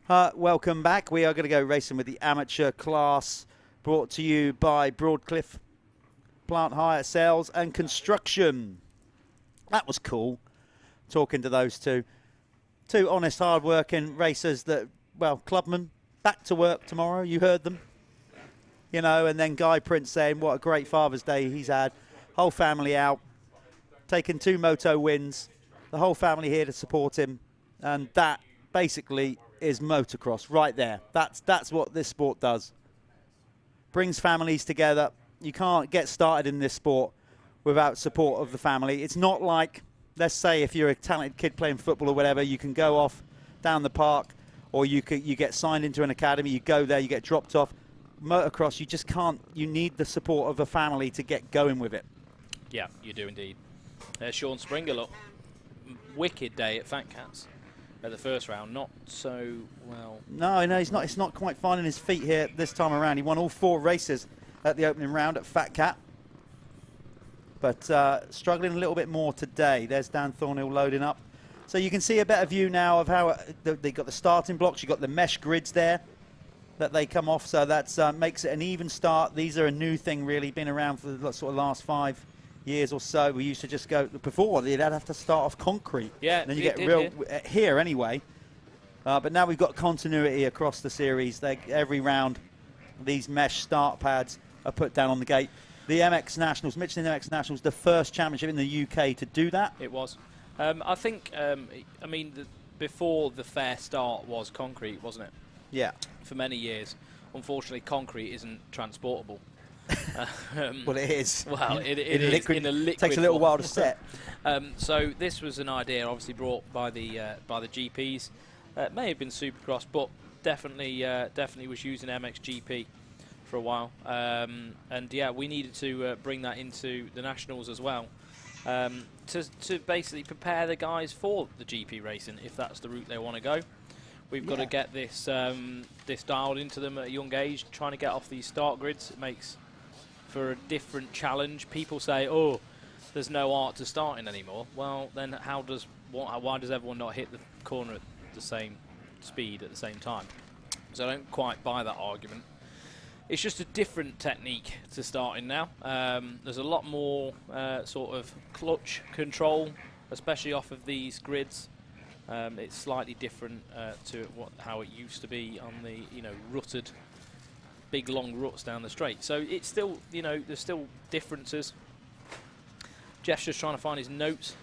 Welcome back. We are going to go racing with the amateur class, brought to you by Broadcliffe Plant Hire, Sales and Construction. That was cool, talking to those two honest, hard-working racers that, well, Clubman, back to work tomorrow. You heard them, you know, and then Guy Prince saying what a great Father's Day he's had. Whole family out, taking 2 moto wins, the whole family here to support him, and that basically is motocross right there. That's what this sport does. Brings families together. You can't get started in this sport without support of the family. It's not like, let's say if you're a talented kid playing football or whatever, you can go off down the park, or you get signed into an academy, you go there, you get dropped off. Motocross, you just can't. You need the support of a family to get going with it. Yeah, you do indeed. Sean Springer, look, wicked day at FatCats. At the first round, not so well. No, he's not. It's not quite finding his feet here this time around. He won all 4 races at the opening round at FatCat, but struggling a little bit more today. There's Dan Thornhill loading up, so you can see a better view now of how they got the starting blocks. You got the mesh grids there that they come off, so that makes it an even start. These are a new thing, really, been around for the sort of last 5 years or so. We used to just go before you'd have to start off concrete. Yeah, and then you get real here anyway. But now we've got continuity across the series. Every round, these mesh start pads are put down on the gate. The MX Nationals, Michelin MX Nationals, the first championship in the UK to do that. It was. I think. I mean, before the fair start was concrete, wasn't it? Yeah. For many years, unfortunately, concrete isn't transportable. Well, it is. Well, it is in a liquid takes a little form. while to set. So this was an idea, obviously brought by the GPs. It may have been Supercross, but definitely was using MXGP for a while. And yeah, we needed to bring that into the nationals as well, to basically prepare the guys for the GP racing if that's the route they want to go. We've got to get this this dialed into them at a young age. Trying to get off these start grids, it makes for a different challenge. People say, "Oh, there's no art to starting anymore." Well, then why does everyone not hit the corner at the same speed at the same time? So I don't quite buy that argument. It's just a different technique to starting now. There's a lot more sort of clutch control, especially off of these grids. It's slightly different to how it used to be on the rutted, big long ruts down the straight. So it's still there's still differences. Jeff's just trying to find his notes.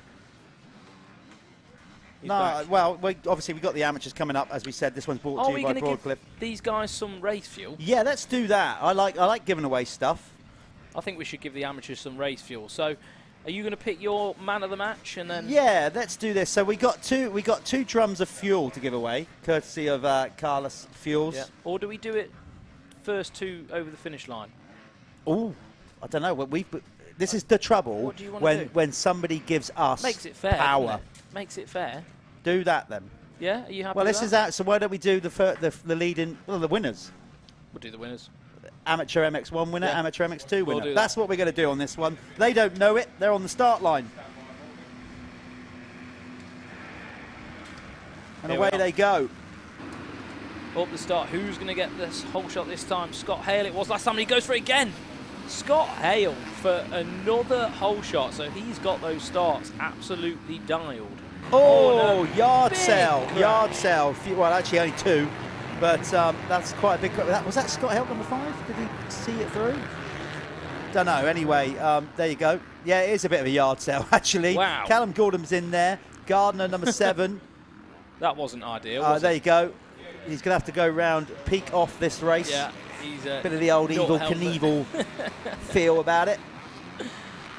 Well, obviously we've got the amateurs coming up, as we said. This one's brought to you by Broadcliffe. Give these guys some race fuel? Yeah, let's do that. I like giving away stuff. I think we should give the amateurs some race fuel. So, are you going to pick your man of the match and then? Yeah, let's do this. So we got two drums of fuel to give away, courtesy of Carlos Fuels. Yeah. Or do we do it first 2 over the finish line? Oh, I don't know. This is the trouble What do you want to do? when somebody gives us Makes it fair, power. doesn't it? Makes it fair. Do that then. Yeah, are you happy? Well, with this that? is out. So why don't we do the leading? Well, the winners. We'll do the winners. Amateur MX1 winner, Yeah. Amateur MX2 We'll winner. do That's that. what we're going to do on this one. They don't know it. They're on the start line. And Here away we are. they go. Up the start. Who's going to get this whole shot this time? Scott Hale it was last time, and he goes for it again. Scott Hale for another whole shot. So he's got those starts absolutely dialed. Oh, no. yard Big sale. crash. Yard sale. Well, actually only 2. But that's quite a big crash. Was that Scott Hale number 5? Did he see it through? Don't know. Anyway, there you go. Yeah, it is a bit of a yard sale, actually. Wow. Callum Gordon's in there. Gardner, number 7. That wasn't ideal, was there it? you go. He's going to have to go round, peak off this race. Yeah, he's bit of the old not evil helping. Knievel feel about it.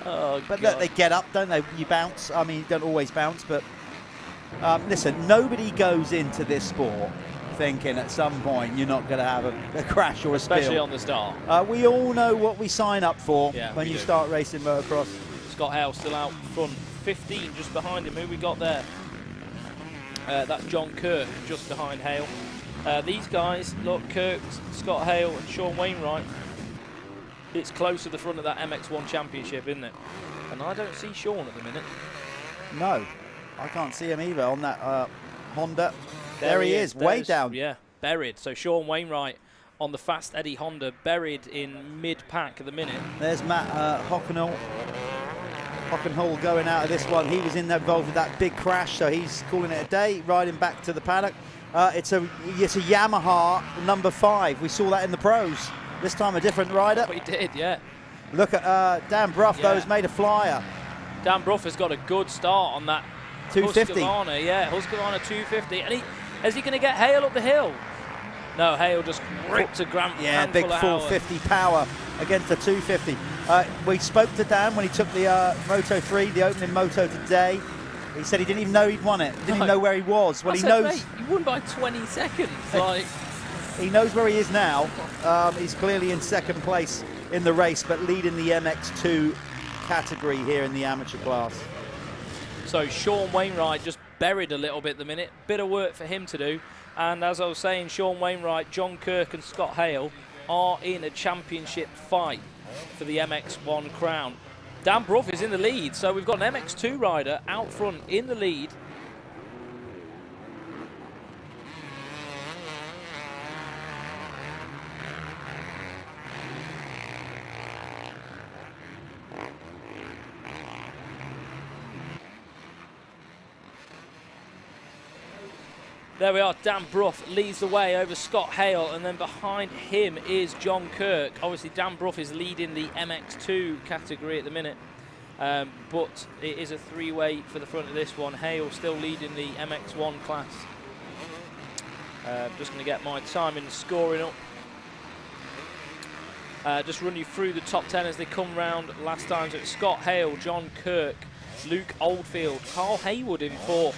Oh, but God. look, they get up, don't they? You bounce. I mean, you don't always bounce, but listen, nobody goes into this sport thinking at some point you're not going to have a crash or a spill. Especially on the start. We all know what we sign up for when we you do. start racing motocross. Scott Hale still out front. 15 just behind him. Who we got there? That's John Kirk just behind Hale. These guys, look, Kirk, Scott Hale and Sean Wainwright. It's close to the front of that MX1 championship, isn't it? And I don't see Sean at the minute. No, I can't see him either on that Honda. There he is, way There's- down. Yeah, buried. So Sean Wainwright on the Fast Eddie Honda, buried in mid-pack at the minute. There's Matt Hockenhull going out of this one. He was involved with that big crash, so he's calling it a day, riding back to the paddock. It's a Yamaha number 5. We saw that in the pros. This time a different rider. We did, yeah. Look at Dan Bruff, though, has made a flyer. Dan Bruff has got a good start on that 250. Husqvarna, yeah, Husqvarna 250. And is he going to get Hale up the hill? No, Hale just ripped a grand Yeah, big 450 power against the 250. We spoke to Dan when he took the Moto 3, the opening Moto today. He said he didn't even know he'd won it. Didn't even know where he was. Well, he knows. Mate, he won by 20 seconds. Like, he knows where he is now. He's clearly in second place in the race, but leading the MX2 category here in the amateur class. So Sean Wainwright just buried a little bit at the minute. Bit of work for him to do. And as I was saying, Sean Wainwright, John Kirk and Scott Hale are in a championship fight for the MX1 crown. Dan Bruff is in the lead, so we've got an MX2 rider out front in the lead. There we are, Dan Bruff leads the way over Scott Hale, and then behind him is John Kirk. Obviously, Dan Bruff is leading the MX2 category at the minute, but it is a three-way for the front of this one. Hale still leading the MX1 class. Just going to get my time in scoring up. Just run you through the top 10 as they come round last time. So it's Scott Hale, John Kirk, Luke Oldfield, Carl Haywood in 4th.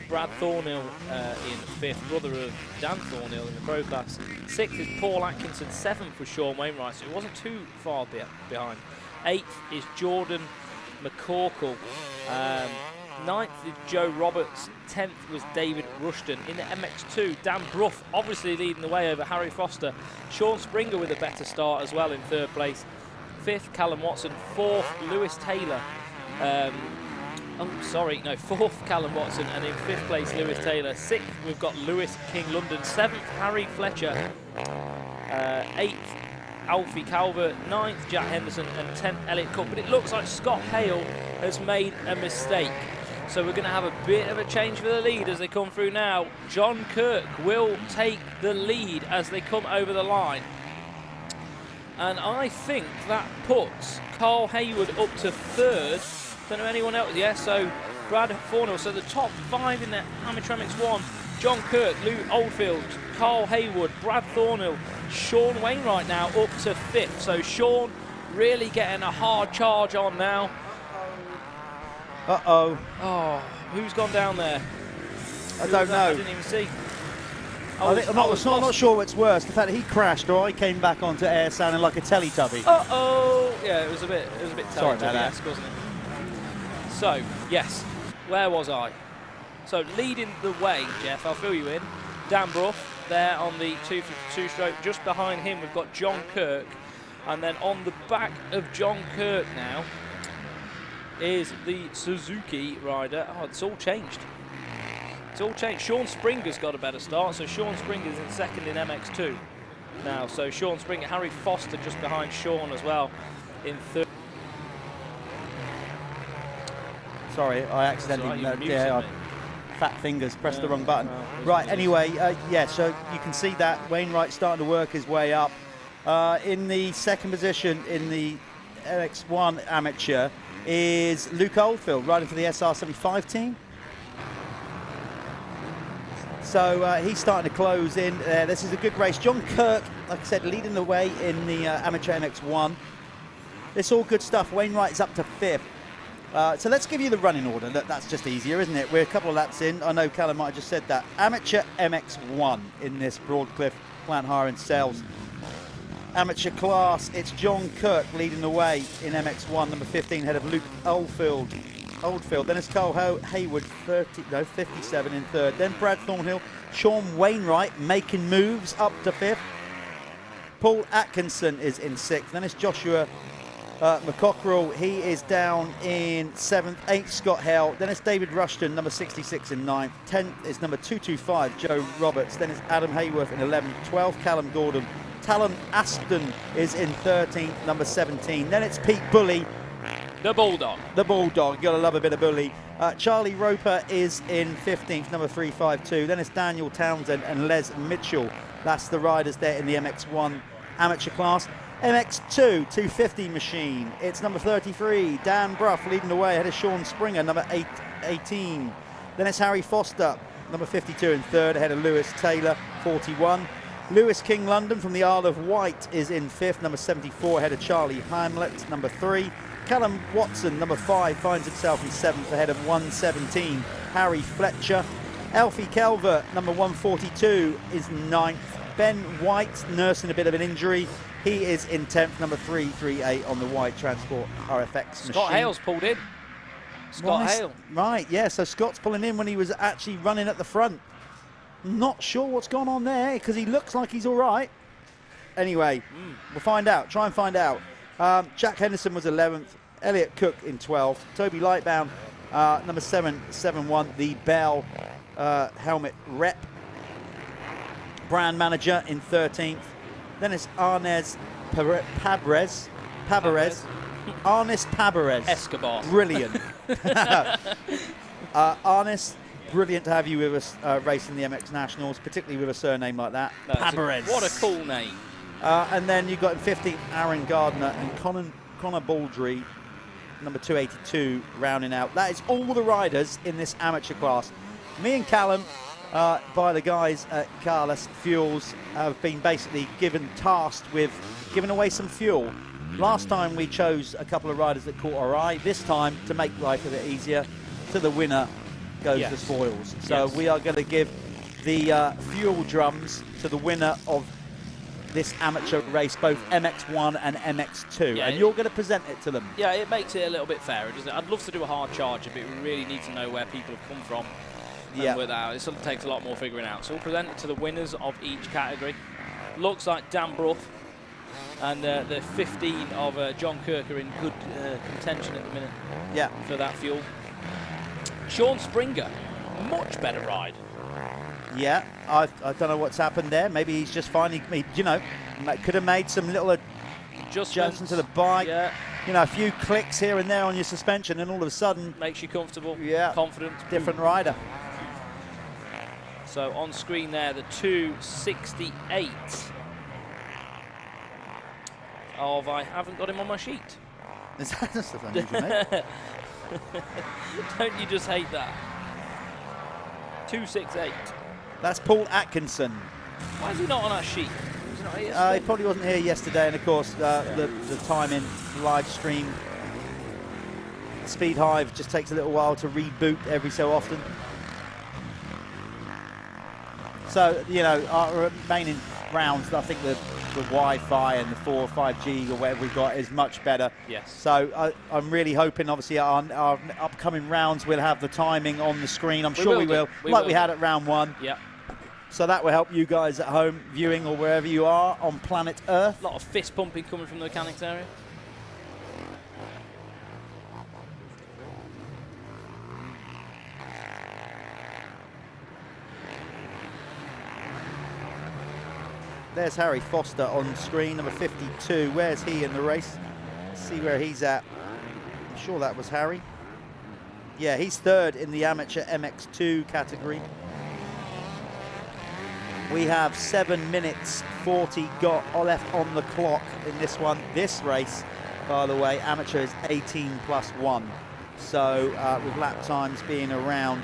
Brad Thornhill in 5th, brother of Dan Thornhill in the pro class. 6th is Paul Atkinson, 7th was Sean Wainwright, so it wasn't too far behind. 8th is Jordan McCorkle. 9th is Joe Roberts. 10th was David Rushton. In the MX2, Dan Bruff obviously leading the way over Harry Foster. Sean Springer with a better start as well in 3rd place. 5th, Callum Watson. 4th, Lewis Taylor. 4th Callum Watson, and in 5th place Lewis Taylor. 6th we've got Lewis King London. 7th Harry Fletcher. 8th Alfie Calvert. 9th Jack Henderson, and 10th Elliot Cook. But it looks like Scott Hale has made a mistake, so we're going to have a bit of a change for the lead as they come through now. John Kirk will take the lead as they come over the line, and I think that puts Carl Haywood up to 3rd. Don't know anyone else. Yeah, so Brad Thornhill. So the top 5 in the Amateur MX1: John Kirk, Luke Oldfield, Carl Haywood, Brad Thornhill, Sean Wainwright now up to 5th. So Sean really getting a hard charge on now. Uh-oh. Oh, who's gone down there? I don't know. I didn't even see. I'm not sure what's worse, the fact that he crashed or I came back onto air sounding like a Teletubby. Uh-oh. Yeah, it was a bit Sorry about that. wasn't it? So, yes, where was I? So, leading the way, Jeff, I'll fill you in. Dan Bruff there on the 252 stroke. Just behind him, we've got John Kirk. And then on the back of John Kirk now is the Suzuki rider. Oh, it's all changed. It's all changed. Sean Springer's got a better start. So, Sean Springer's in 2nd in MX2 now. So, Sean Springer, Harry Foster just behind Sean as well in 3rd. Sorry, I accidentally, fat fingers, pressed the wrong button. Well, right, anyway, yeah, so you can see that Wainwright starting to work his way up. In the 2nd position in the MX1 amateur is Luke Oldfield, riding for the SR75 team. So he's starting to close in. This is a good race. John Kirk, like I said, leading the way in the amateur MX1. It's all good stuff. Wainwright's up to 5th. So let's give you the running order. That's just easier, isn't it? We're a couple of laps in. I know Callum might have just said that. Amateur MX1 in this Broadcliff Plant Hire and Sales. Amateur class, it's John Kirk leading the way in MX1, number 15, ahead of Luke Oldfield. Then it's Carl Haywood, 57 in 3rd. Then Brad Thornhill, Sean Wainwright making moves up to 5th. Paul Atkinson is in 6th. Then it's Joshua McCockerell, he is down in 7th. 8th, Scott Hale. Then it's David Rushton, number 66 in 9th. 10th is number 225, Joe Roberts. Then it's Adam Hayworth in 11th. 12th, Callum Gordon. Talon Aston is in 13th, number 17. Then it's Pete Bully. The Bulldog. The Bulldog. You got to love a bit of Bully. Charlie Roper is in 15th, number 352. Then it's Daniel Townsend and Les Mitchell. That's the riders there in the MX1 amateur class. MX2 250 machine. It's number 33, Dan Bruff leading the way ahead of Sean Springer, number 18. Then it's Harry Foster, number 52 in 3rd, ahead of Lewis Taylor, 41. Lewis King London from the Isle of Wight is in 5th, number 74, ahead of Charlie Hamlet, number 3. Callum Watson, number 5, finds himself in 7th, ahead of 117, Harry Fletcher. Alfie Calvert, number 142, is 9th. Ben White, nursing a bit of an injury. He is in 10th, number 338 on the White Transport RFX machine. Scott Hale's pulled in. Scott Hale. Right, yeah, so Scott's pulling in when he was actually running at the front. Not sure what's gone on there, because he looks like he's all right. Anyway, we'll find out, try and find out. Jack Henderson was 11th, Elliot Cook in 12th, Toby Lightbound, number 771, the Bell helmet rep. Brand manager in 13th. Then it's Arnes Pabrez. Arnes Pabrez. Escobar. Brilliant. Arnes, brilliant to have you with us racing the MX Nationals, particularly with a surname like that. Pabrez. What a cool name. And then you've got in 15th Aaron Gardner and Connor Baldry, number 282, rounding out. That is all the riders in this amateur class. Me and Callum, by the guys at Carlos Fuels, have been basically tasked with giving away some fuel. Last time we chose a couple of riders that caught our eye. This time, to make life a bit easier, to the winner goes the spoils. So we are going to give the fuel drums to the winner of this amateur race, both MX1 and MX2, and you're going to present it to them. Yeah, it makes it a little bit fairer, doesn't it? I'd love to do a hard charger, but we really need to know where people have come from. And with that, it sort of takes a lot more figuring out. So we'll present it to the winners of each category. Looks like Dan Bruff and the 15 of John Kirk are in good contention at the minute. Yeah. For that fuel. Sean Springer, much better ride. Yeah, I don't know what's happened there. Maybe he's just finally, you know, could have made some little adjustments to the bike. Yeah. You know, a few clicks here and there on your suspension, and all of a sudden makes you comfortable. Yeah. Confident. Different rider. So on screen there, the 268 of I haven't got him on my sheet. That's unusual, mate. Don't you just hate that? 268. That's Paul Atkinson. Why is he not on our sheet? Was he not here yesterday? He probably wasn't here yesterday, and of course the time in live stream. Speed Hive just takes a little while to reboot every so often. So, you know, our remaining rounds, I think the Wi-Fi and the 4 or 5G or whatever we've got is much better. Yes. So I'm really hoping, obviously, our upcoming rounds will have the timing on the screen. I'm sure we will, like we had at round 1. Yeah. So that will help you guys at home viewing or wherever you are on planet Earth. A lot of fist pumping coming from the mechanics area. There's Harry Foster on screen, number 52. Where's he in the race? Let's see where he's at. I'm sure that was Harry. Yeah, he's 3rd in the amateur MX2 category. We have 7 minutes 40 left on the clock in this one. This race, by the way, amateur is 18+1. So with lap times being around,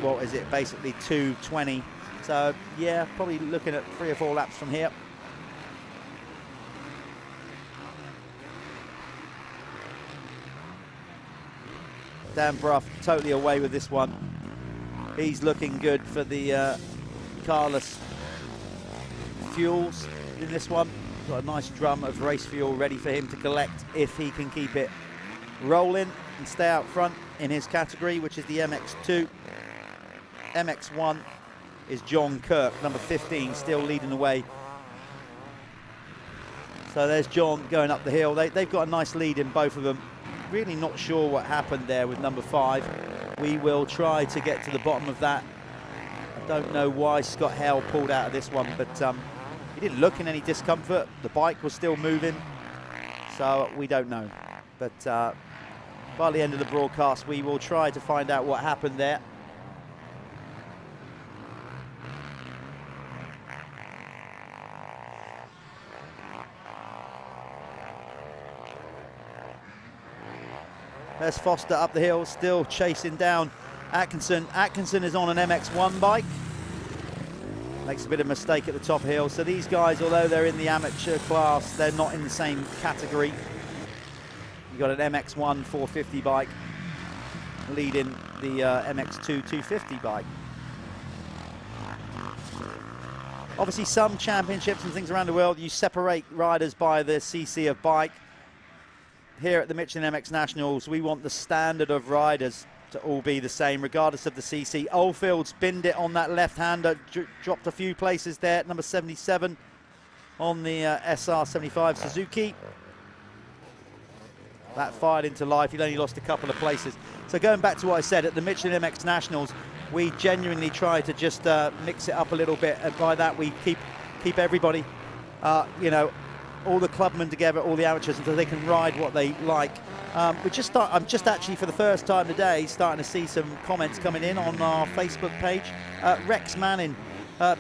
what is it, basically 2:20. So, yeah, probably looking at 3 or 4 laps from here. Dan Bruff totally away with this one. He's looking good for the Carlos Fuels in this one. Got a nice drum of race fuel ready for him to collect if he can keep it rolling and stay out front in his category, which is the MX2. MX1 is John Kirk, number 15, still leading the way So there's John going up the hill. They've got a nice lead in, both of them. Really not sure what happened there with number 5. We will try to get to the bottom of that. I don't know why Scott Hale pulled out of this one, but he didn't look in any discomfort. The bike was still moving, so we don't know. But by the end of the broadcast, we will try to find out what happened there. There's Foster up the hill, still chasing down Atkinson. Atkinson is on an MX1 bike. Makes a bit of a mistake at the top hill. So these guys, although they're in the amateur class, they're not in the same category. You've got an MX1 450 bike leading the MX2 250 bike. Obviously, some championships and things around the world, you separate riders by the CC of bike. Here at the Michelin MX Nationals, we want the standard of riders to all be the same, regardless of the CC. Oldfield's binned it on that left-hander, dropped a few places there. Number 77 on the SR75 Suzuki. That fired into life. He'd only lost a couple of places. So going back to what I said, at the Michelin MX Nationals, we genuinely try to just mix it up a little bit. And by that, we keep everybody, you know, all the clubmen together, all the amateurs, until they can ride what they like. I'm just actually, for the first time today, starting to see some comments coming in on our Facebook page. Rex Manning,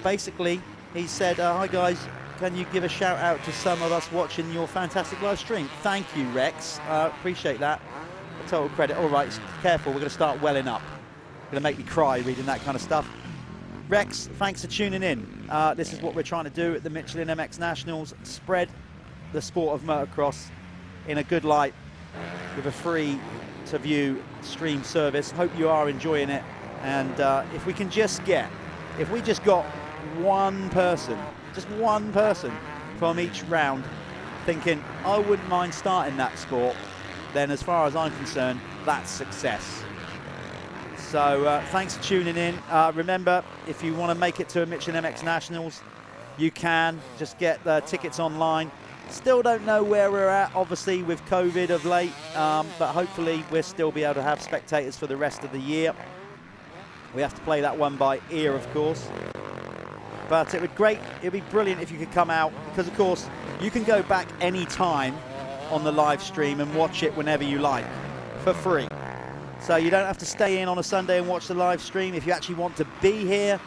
basically, he said, hi guys, can you give a shout out to some of us watching your fantastic live stream? Thank you, Rex. Appreciate that. Total credit. All right, careful, we're going to start welling up. Going to make me cry reading that kind of stuff. Rex, thanks for tuning in. This is what we're trying to do at the Michelin MX Nationals. Spread the sport of motocross in a good light with a free to view stream service. Hope you are enjoying it. And if we just got one person, just one person from each round thinking, I wouldn't mind starting that sport, then as far as I'm concerned, that's success. So thanks for tuning in. Remember, if you want to make it to a Michelin MX Nationals, you can just get the tickets online. Still don't know where we're at, obviously, with COVID of late, but hopefully we'll still be able to have spectators for the rest of the year. We have to play that one by ear, of course. But it'd be brilliant if you could come out, because, of course, you can go back any time on the live stream and watch it whenever you like, for free. So you don't have to stay in on a Sunday and watch the live stream. If you actually want to be here,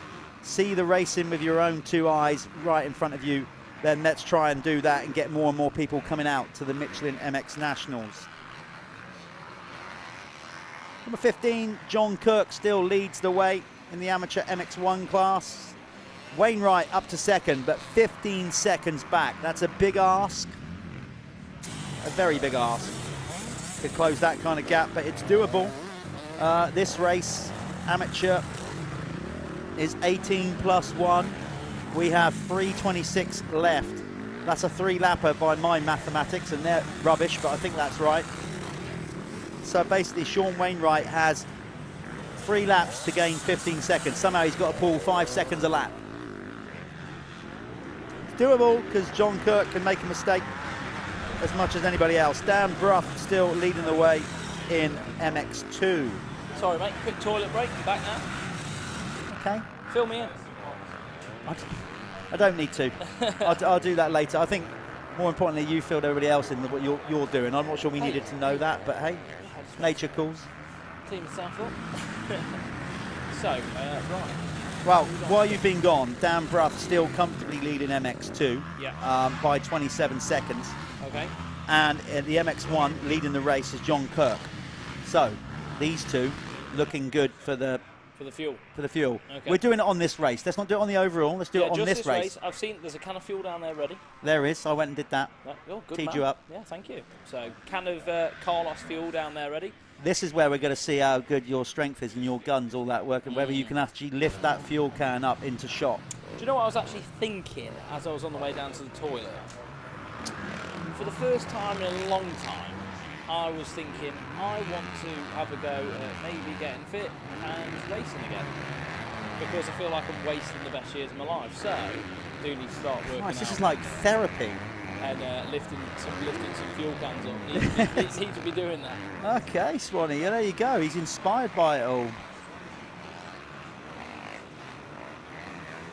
see the racing with your own 2 eyes right in front of you, then let's try and do that and get more and more people coming out to the Michelin MX Nationals. Number 15, John Kirk still leads the way in the Amateur MX1 class. Wainwright up to second, but 15 seconds back. That's a big ask, a very big ask to close that kind of gap, but it's doable. This race, amateur, is 18 plus 1. We have 3:26 left. That's a 3-lapper by my mathematics, and they're rubbish, but I think that's right. So basically, Sean Wainwright has 3 laps to gain 15 seconds. Somehow he's got to pull 5 seconds a lap. It's doable, because John Kirk can make a mistake as much as anybody else. Dan Bruff still leading the way in MX2. Sorry, mate, quick toilet break. You back now? Okay. Fill me in. I don't need to. I'll do that later. I think, more importantly, you filled everybody else in what you're doing. I'm not sure we needed to know that, but hey, nature calls. Clean myself up. So, right. Well, while you've been gone, Dan Bruff still comfortably leading MX2 by 27 seconds. Okay. And the MX1 leading the race is John Kirk. So, these two looking good for the fuel. For the fuel. Okay. We're doing it on this race. Let's not do it on the overall. Let's do it on just this race. I've seen there's a can of fuel down there ready. There is. I went and did that. Oh, good Teed man. you up. Yeah, thank you. So, can of Carlos fuel down there ready. This is where we're going to see how good your strength is and your guns, all that work, and whether you can actually lift that fuel can up into shot. Do you know what I was actually thinking as I was on the way down to the toilet? For the first time in a long time, I was thinking I want to have a go at maybe getting fit and racing again, because I feel like I'm wasting the best years of my life. So, I do need to start working Nice, this out. is like therapy. and lifting some fuel cans up. He seems to be doing that. Okay, Swanee, yeah, there you go. He's inspired by it all.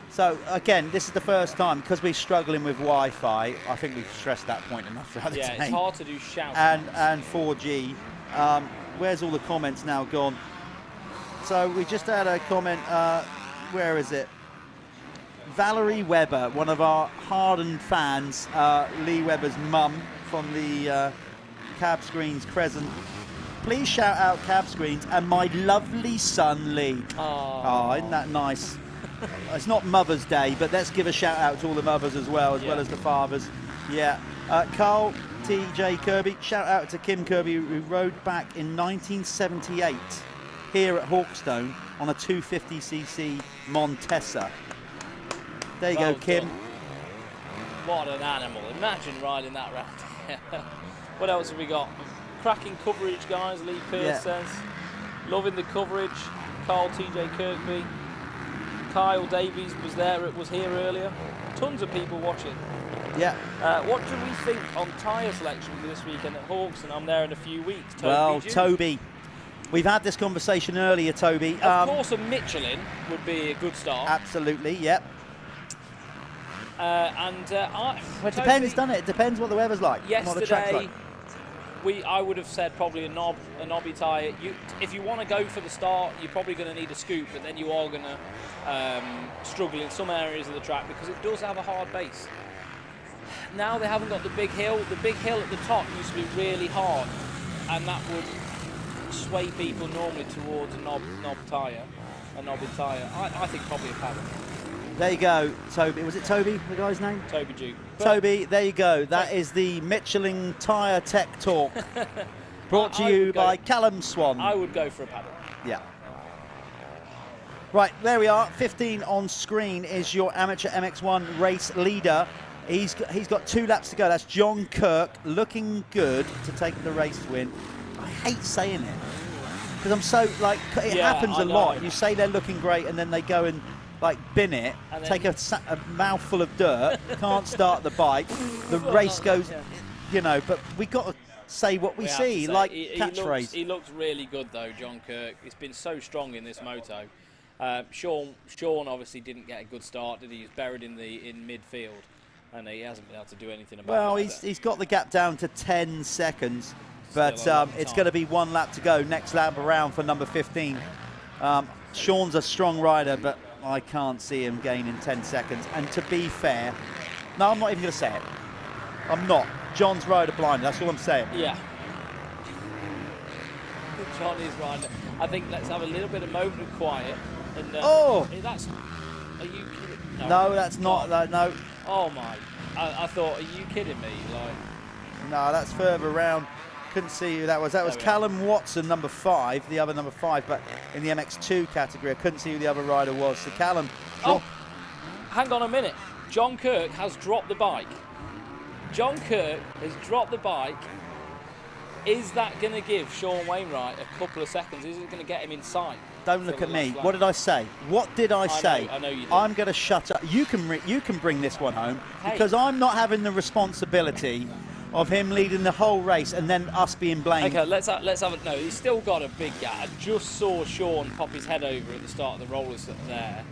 So again, this is the first time, because we're struggling with Wi-Fi. I think we've stressed that point enough throughout the day. Yeah, it's hard to do shouts. And 4G. Where's all the comments now gone? So we just had a comment. Where is it? Valerie Webber, one of our hardened fans, Lee Webber's mum from the Cab Screens Crescent. Please shout out Cab Screens and my lovely son Lee. Oh, isn't that nice? It's not Mother's Day, but let's give a shout out to all the mothers as well as the fathers. Yeah. Carl T.J. Kirby, shout out to Kim Kirby, who rode back in 1978 here at Hawkstone on a 250cc Montesa. There you go, Kim. Done. What an animal. Imagine riding that round. What else have we got? Cracking coverage, guys, Lee Pearce says. Loving the coverage. Carl T.J. Kirkby. Kyle Davies was here earlier. Tons of people watching. Yeah. What do we think on tyre selection for this weekend at Hawks? And I'm there in a few weeks. Toby, well, Toby, we've had this conversation earlier, Toby. Of course, a Michelin would be a good start. Absolutely, yep. Well, it depends, doesn't it? It depends what the weather's like. What the track's Yesterday, like. I would have said probably a knobby tyre. If you want to go for the start, you're probably going to need a scoop, but then you are going to struggle in some areas of the track because it does have a hard base. Now they haven't got the big hill. The big hill at the top used to be really hard, and that would sway people normally towards a knobby tyre. I think probably a paddle. There you go, Toby. Was it Toby, the guy's name? Toby Duke. Toby, there you go. That is the Michelin Tyre Tech Talk. Brought to you by Callum Swan. I would go for a paddle. Yeah. Right, there we are. 15 on screen is your Amateur MX1 race leader. He's got 2 laps to go. That's John Kirk, looking good to take the race win. I hate saying it because I'm so, like, it happens a lot. You say they're looking great and then they go and, like, bin it, take a mouthful of dirt, can't start the bike, the race goes, you know, but we got to say what we see, like catchphrase. He looks really good though, John Kirk. He's been so strong in this moto. Sean obviously didn't get a good start, did he? He was buried in midfield, and he hasn't been able to do anything about it. Well, he's got the gap down to 10 seconds, but it's going to be 1 lap to go. Next lap around for number 15. Sean's a strong rider, but I can't see him gaining 10 seconds. And to be fair, no, I'm not even going to say it. I'm not. John's rider blind. That's all I'm saying. Yeah. John is rider. I think let's have a little bit of moment of quiet. And, are you kidding? No, that's not. No. Oh my! I thought, are you kidding me? Like. No, that's further round. Couldn't see who that was. That was Callum Watson, number 5, the other number 5, but in the MX2 category. I couldn't see who the other rider was. So Callum. Hang on a minute. John Kirk has dropped the bike. John Kirk has dropped the bike. Is that going to give Sean Wainwright a couple of seconds? Is it going to get him in sight? Don't look at me. What did I say? What did I say? I know you did. I'm going to shut up. You can bring this one home because I'm not having the responsibility of him leading the whole race and then us being blamed. Okay, let's have it. No, he's still got a big gap. I just saw Sean pop his head over at the start of the rollers there.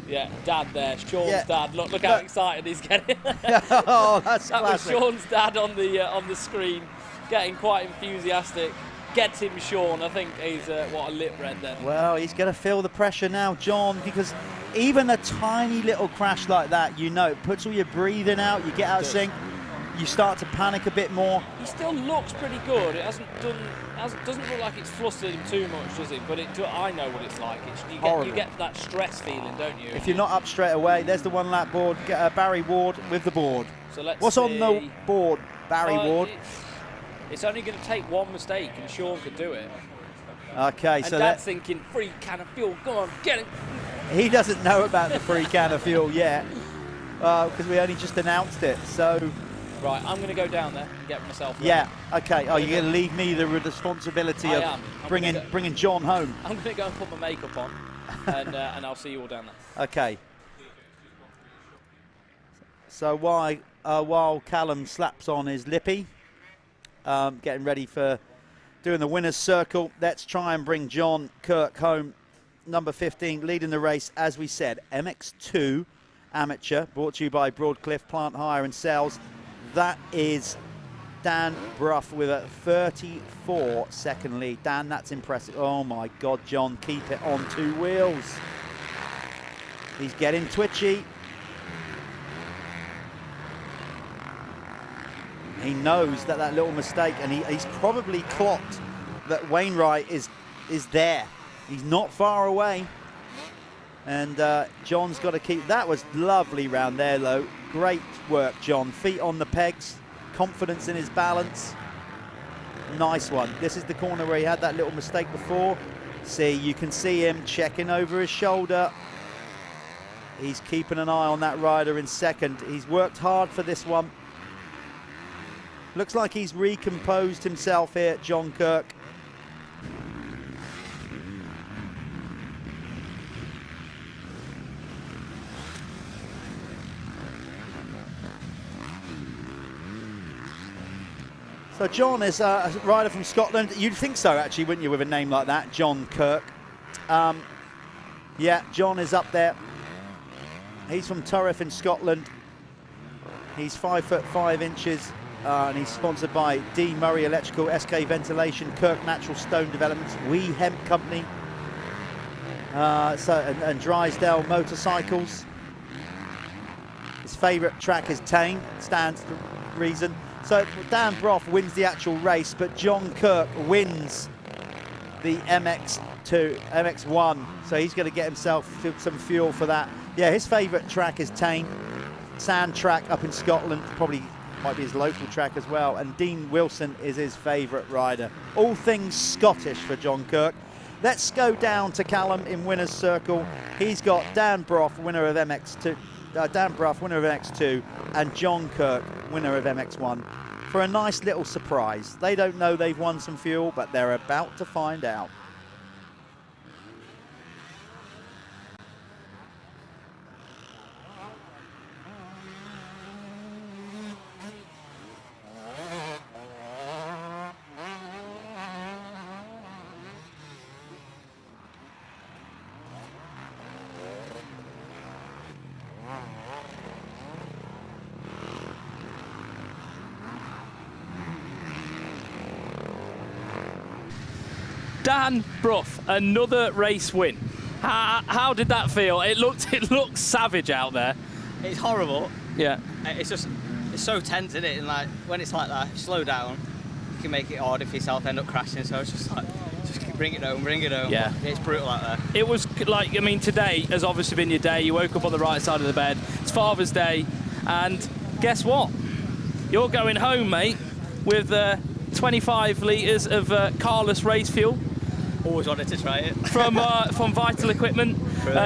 Yeah, Dad there. Sean's dad. Look how excited he's getting. Oh, that's that classic. was Sean's dad on the screen, getting quite enthusiastic. Get him, Sean. I think he's what a lip read then. Well, he's going to feel the pressure now, John, because even a tiny little crash like that, you know, it puts all your breathing out. You get out of sync. You start to panic a bit more. He still looks pretty good. It doesn't look like it's flustered him too much, does it? But I know what it's like. You get that stress feeling, don't you? If you're not up straight away, there's the 1 lap board. Barry Ward with the board. So let's What's see. on the board, Barry Ward? It's only going to take one mistake, and Sean could do it. Okay, and so Dad's thinking, free can of fuel, go on, get it. He doesn't know about the free can of fuel yet, because we only just announced it. So. Right, I'm going to go down there and get myself ready. Yeah, okay. Oh, you're going to leave me the responsibility of bringing John home. I'm going to go and put my makeup on, and I'll see you all down there. Okay. So while while Callum slaps on his lippy, getting ready for doing the winner's circle. Let's try and bring John Kirk home, number 15, leading the race, as we said, MX2 Amateur, brought to you by Broadcliffe Plant Hire and Sales. That is Dan Brough with a 34-second lead. Dan, that's impressive. Oh my God, John, keep it on 2 wheels. He's getting twitchy. He knows that little mistake, and he's probably clocked that Wainwright is there. He's not far away. And John's got to keep... That was lovely round there, though. Great work, John. Feet on the pegs. Confidence in his balance. Nice one. This is the corner where he had that little mistake before. See, you can see him checking over his shoulder. He's keeping an eye on that rider in second. He's worked hard for this one. Looks like he's recomposed himself here, John Kirk. So John is a rider from Scotland. You'd think so, actually, wouldn't you, with a name like that, John Kirk? Yeah, John is up there. He's from Turriff in Scotland. He's 5'5", and he's sponsored by D. Murray Electrical, SK Ventilation, Kirk Natural Stone Developments, Wee Hemp Company, and Drysdale Motorcycles. His favourite track is Tame, stands to reason. So Dan Brough wins the actual race, but John Kirk wins the MX1. So he's going to get himself some fuel for that. Yeah, his favourite track is Tame, sand track up in Scotland, probably might be his local track as well. And Dean Wilson is his favourite rider. All things Scottish for John Kirk. Let's go down to Callum in winner's circle. He's got Dan Brough, winner of MX2. Dan Brough, winner of MX2, and John Kirk, winner of MX1, for a nice little surprise. They don't know they've won some fuel, but they're about to find out. Dan Brough, another race win. How did that feel? It looked savage out there. It's horrible. Yeah. It's so tense, isn't it? And like when it's like that, slow down. You can make it hard if yourself end up crashing. So it's just like, just bring it home, bring it home. Yeah. It's brutal out there. It was like, I mean, today has obviously been your day. You woke up on the right side of the bed. It's Father's Day, and guess what? You're going home, mate, with 25 litres of carless race fuel. Always wanted to try it. From Vital Equipment.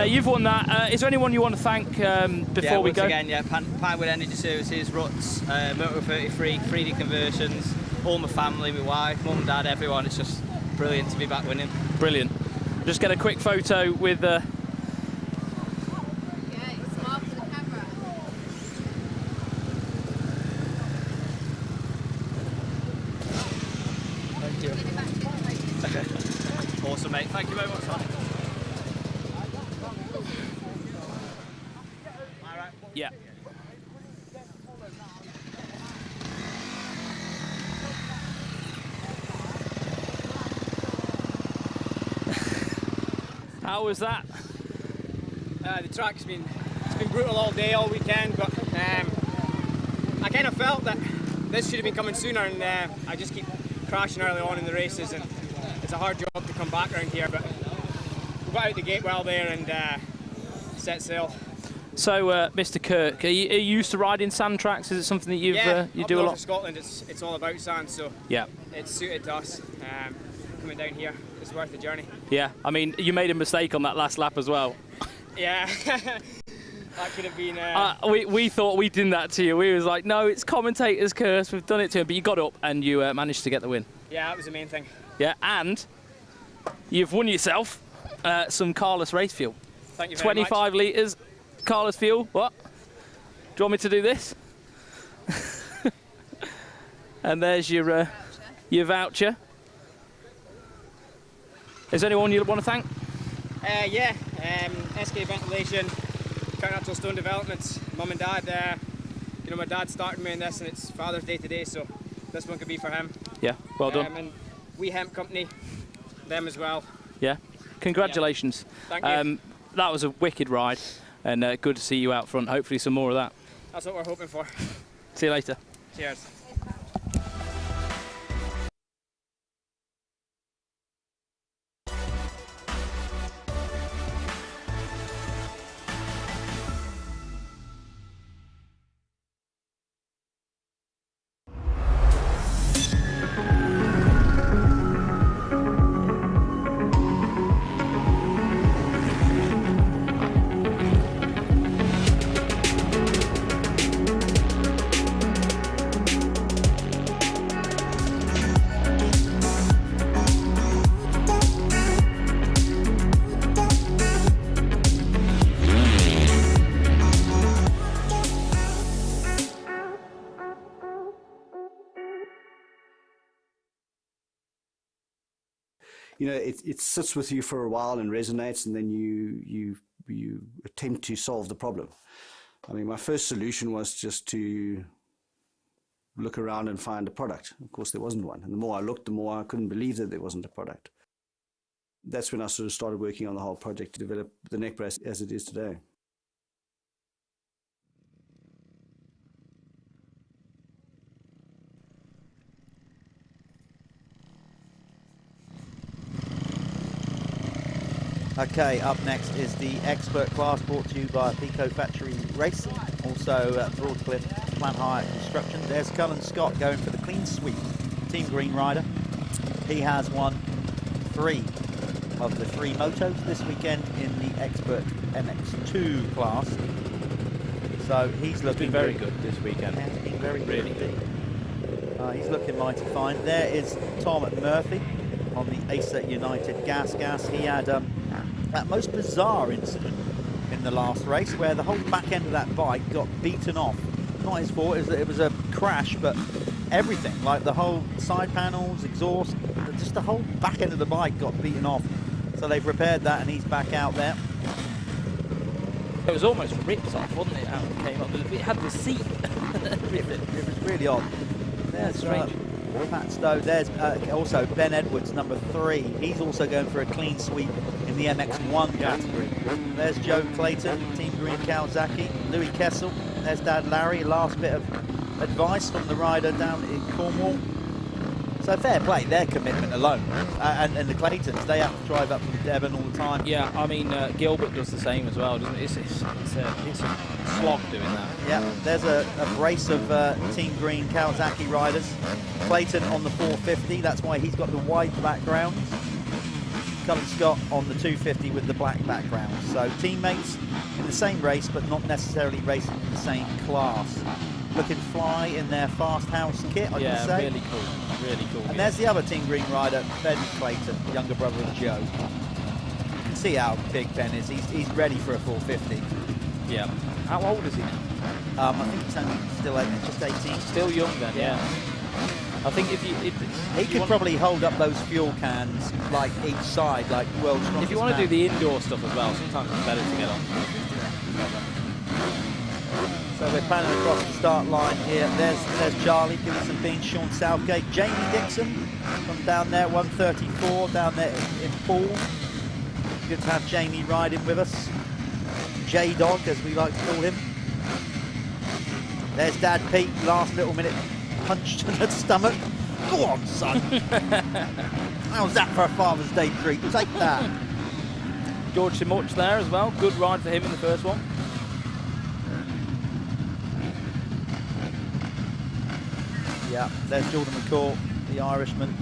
You've won that. Is there anyone you want to thank before we go? Once again, Pinewood Energy Services, Ruts, Motor 33, 3D Conversions, all my family, my wife, mum and dad, everyone. It's just brilliant to be back winning. Brilliant. Just get a quick photo with... Awesome, mate. Thank you very much. Yeah. How was that? The track's been brutal all day, all weekend, but I kind of felt that this should have been coming sooner, and I just keep crashing early on in the races, and it's a hard job to come back around here, but we got out the gate well there and set sail. So, Mr. Kirk, are you used to riding sand tracks? Is it something that you do a lot? In Scotland, it's all about sand, so yeah, it's suited to us. Coming down here, it's worth the journey. Yeah, I mean, you made a mistake on that last lap as well. Yeah, that could have been... we thought we'd done that to you. We was like, no, it's commentator's curse, we've done it to him, but you got up and you managed to get the win. Yeah, that was the main thing. Yeah, and you've won yourself some carless race fuel. Thank you very much. 25 litres carless fuel. What? Do you want me to do this? And there's your voucher. Is there anyone you want to thank? Yeah, SK Ventilation, Hawkstone Developments, Mum and Dad. You know, my dad started me in this, and it's Father's Day today, so this one could be for him. Yeah, well done. And We Hemp Company, them as well. Yeah, congratulations. Yeah. Thank you. That was a wicked ride, and good to see you out front. Hopefully some more of that. That's what we're hoping for. See you later. Cheers. You know, it sits with you for a while and resonates, and then you attempt to solve the problem. I mean, my first solution was just to look around and find a product. Of course, there wasn't one. And the more I looked, the more I couldn't believe that there wasn't a product. That's when I sort of started working on the whole project to develop the neck brace as it is today. Okay, up next is the expert class brought to you by Pico Factory Racing, also Broadcliff Plant Hire Construction. There's Callum Scott going for the clean sweep, Team Green rider. He has won 3 of the 3 motos this weekend in the expert MX2 class. So he's looking very good this weekend. Has been very good Really indeed. He's looking mighty fine. There is Tom Murphy on the Acer United Gas. He had that most bizarre incident in the last race where the whole back end of that bike got beaten off. Not his fault, it was a crash, but everything, like the whole side panels, exhaust, just the whole back end of the bike got beaten off. So they've repaired that and he's back out there. It was almost ripped off, wasn't it, how it came up? It had the seat. It was really odd. There's FatStowe. There's also Ben Edwards, number 3. He's also going for a clean sweep in the MX1 category. There's Joe Clayton, Team Green Kawasaki. Louis Kessel. There's Dad Larry. Last bit of advice from the rider down in Cornwall. So fair play, their commitment alone. And the Claytons, they have to drive up from Devon all the time. Yeah, I mean, Gilbert does the same as well, doesn't it? It's a slog doing that. Yeah, there's a brace of Team Green Kawasaki riders. Clayton on the 450, that's why he's got the white background. Callum Scott on the 250 with the black background. So teammates in the same race, but not necessarily racing in the same class. Looking fly in their fast house kit, I can say. Yeah, really cool. Really cool. And there's the other Team Green rider, Ben Clayton, younger brother of Joe. You can see how big Ben is. He's ready for a 450. Yeah. How old is he now? I think he's only still just 18. Still young then, yeah. I think if he could probably hold up those fuel cans like each side, like world's strongest. If you want to man. do the indoor stuff as well, sometimes it's better to get on. So we're panning across the start line here. There's Charlie giving some beans. Sean Southgate, Jamie Dixon from down there, 134 down there in Poole. Good to have Jamie riding with us. J-Dog, as we like to call him. There's Dad Pete, last little minute punch to the stomach. Go on, son. How's that for a Father's Day treat? Take that. George Simuch there as well. Good ride for him in the first one. Yeah, there's Jordan McCall, the Irishman,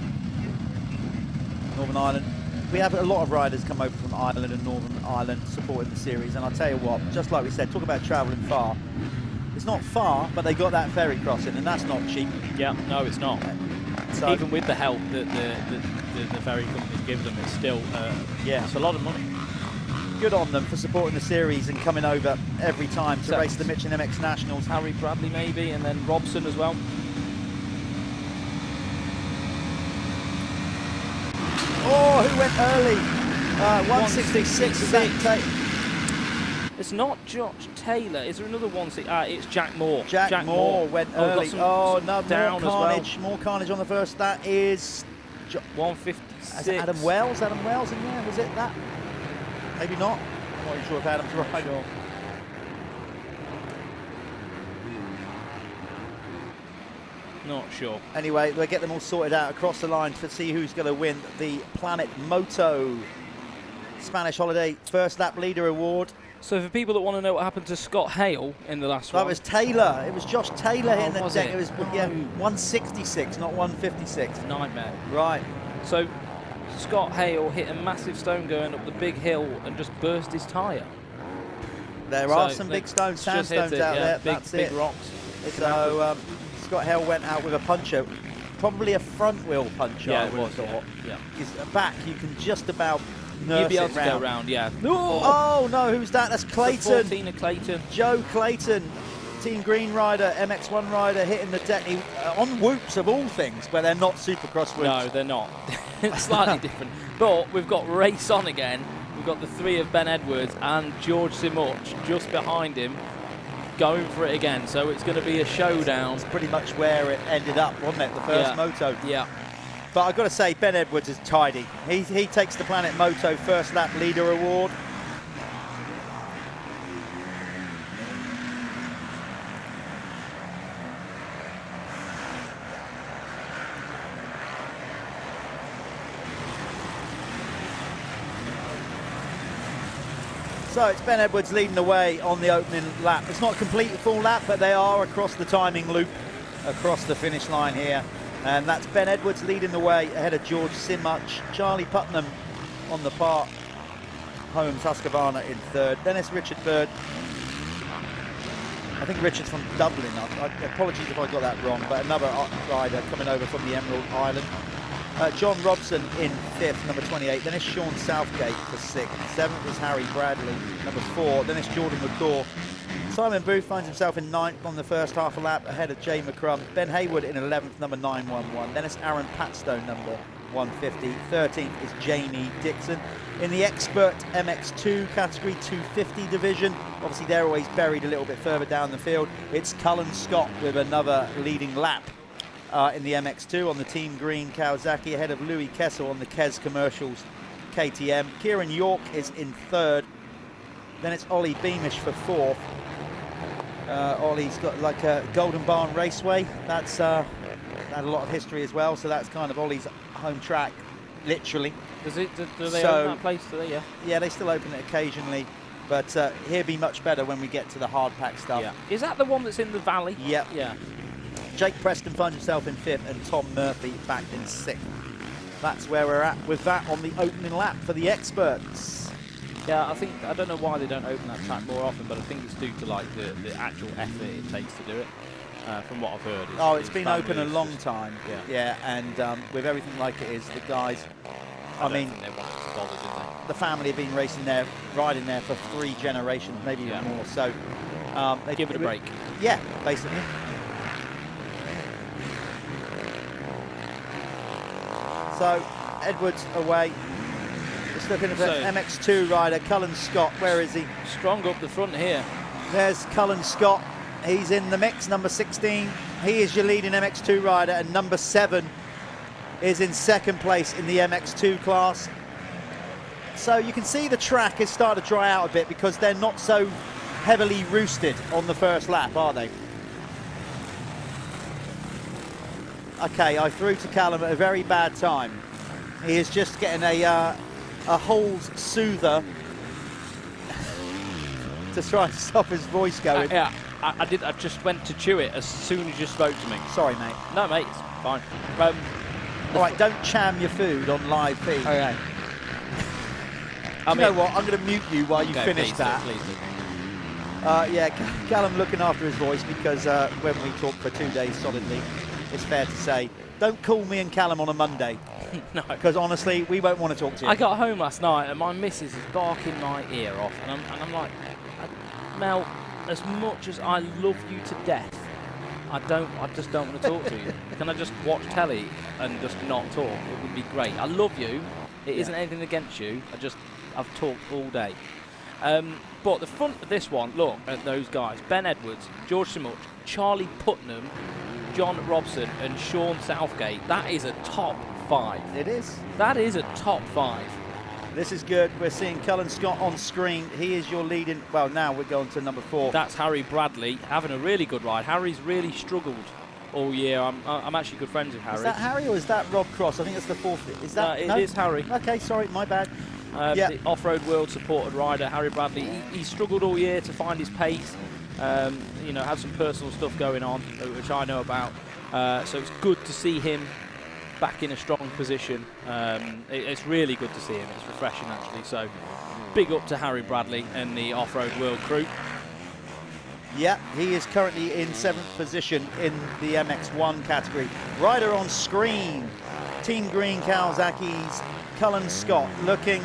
Northern Ireland. We have a lot of riders come over from Ireland and Northern Ireland supporting the series, and I'll tell you what, just like we said, talk about travelling far. It's not far, but they got that ferry crossing, and that's not cheap. Yeah, no, it's not. So even with the help that the ferry companies give them, it's still, it's a lot of money. Good on them for supporting the series and coming over every time to race the Michelin MX Nationals. Harry Bradley maybe, and then Robson as well. who went early? 166. Is that It's not Josh Taylor. Is there another one? It's Jack Moore. Jack Moore went early. No, more carnage. More carnage on the first. That is 156. Is it Adam Wells? Adam Wells in there? Was it that? Maybe not. I'm not even sure if Adam's right. Sure. Not sure. Anyway, we'll get them all sorted out across the line to see who's going to win the Planet Moto Spanish Holiday First Lap Leader Award. So for people that want to know what happened to Scott Hale in the last one. That was Taylor. It was Josh Taylor hitting the deck. It? It was 166, not 156. Nightmare. Right. So Scott Hale hit a massive stone going up the big hill and just burst his tyre. There are some big stones, sandstones out there. That's big it. rocks. So Scott Hale went out with a puncher, probably a front wheel puncher. Yeah, I it would was. have thought. Yeah. His back, you can just about nurse You'd be able it to round. go round, yeah. Oh no, who's that? That's Clayton. 14 Clayton. Joe Clayton, Team Green rider, MX1 rider, hitting the deck on whoops of all things, but they're not Supercross whoops. No, they're not. It's slightly different. But we've got race on again. We've got the three of Ben Edwards and George Simuch just behind him, going for it again. So it's going to be a showdown. It's pretty much where it ended up, wasn't it? The first moto. Yeah. But I've got to say, Ben Edwards is tidy. He takes the Planet Moto First Lap Leader Award. So it's Ben Edwards leading the way on the opening lap. It's not a complete full lap, but they are across the timing loop, across the finish line here. And that's Ben Edwards leading the way ahead of George Simuch. Charlie Putnam on the part. Holmes Husqvarna in third. Dennis Richard third. I think Richard's from Dublin. Apologies if I got that wrong, but another rider coming over from the Emerald Island. John Robson in fifth, number 28. Then it's Sean Southgate for sixth. Seventh is Harry Bradley, number 4. Then it's Jordan McCaw. Simon Booth finds himself in ninth on the first half a lap ahead of Jay McCrum. Ben Haywood in 11th, number 911. Then it's Aaron Patstone, number 150. 13th is Jamie Dixon. In the Expert MX2 category 250 division, obviously they're always buried a little bit further down the field. It's Cullen Scott with another leading lap in the MX2 on the Team Green Kawasaki ahead of Louis Kessel on the Kes Commercials KTM. Kieran York is in third. Then it's Ollie Beamish for fourth. Ollie's got like a Golden Barn Raceway. That's had a lot of history as well, so that's kind of Ollie's home track, literally. Do they open that place today? Yeah. Yeah, they still open it occasionally, but he'll be much better when we get to the hard pack stuff. Yeah. Is that the one that's in the valley? Yep. Yeah. Jake Preston finds himself in fifth and Tom Murphy back in sixth. That's where we're at with that on the opening lap for the experts. Yeah, I don't know why they don't open that track more often, but I think it's due to like the actual effort it takes to do it. From what I've heard. It's been open a long time. Yeah, and with everything like it is, the guys, I mean, they wanted to bother, didn't they? The family have been racing there, riding there for 3 generations, maybe even more. So they give it a break. Yeah, basically. So Edwards away. Just looking at the MX2 rider, Cullen Scott. Where is he? Strong up the front here. There's Cullen Scott. He's in the mix, number 16. He is your leading MX2 rider, and number 7 is in second place in the MX2 class. So you can see the track is starting to dry out a bit because they're not so heavily roosted on the first lap, are they? Okay, I threw to Callum at a very bad time. He is just getting a Halls soother to try and stop his voice going. Yeah, I did. I just went to chew it as soon as you spoke to me. Sorry, mate. No, mate, it's fine. All right, don't cham your food on live feed. Okay. You know what? I'm going to mute you while you finish that. Please do. Yeah, Callum looking after his voice because when we talk for 2 days solidly, it's fair to say, don't call me and Callum on a Monday. No. Because honestly, we won't want to talk to you. I got home last night and my missus is barking my ear off, and I'm like, Mel, as much as I love you to death, I just don't want to talk to you. Can I just watch telly and just not talk? It would be great. I love you, It isn't anything against you. I've talked all day. But the front of this one, look at those guys. Ben Edwards, George Simuch, Charlie Putnam, John Robson and Sean Southgate. That is a top 5. It is. That is a top 5. This is good. We're seeing Cullen Scott on screen. He is your leading. Well, now we're going to number 4. That's Harry Bradley having a really good ride. Harry's really struggled all year. I'm actually good friends with Harry. Is that Harry or is that Rob Cross? I think it's the 4th. Is that? No, it is Harry. Okay, sorry, my bad. The off-road world supported rider Harry Bradley. He struggled all year to find his pace. You know, had some personal stuff going on, which I know about. So it's good to see him back in a strong position. It's really good to see him. It's refreshing, actually. So big up to Harry Bradley and the off-road world crew. Yeah, he is currently in 7th position in the MX1 category. Rider on screen, Team Green Kawasaki's Cullen Scott, looking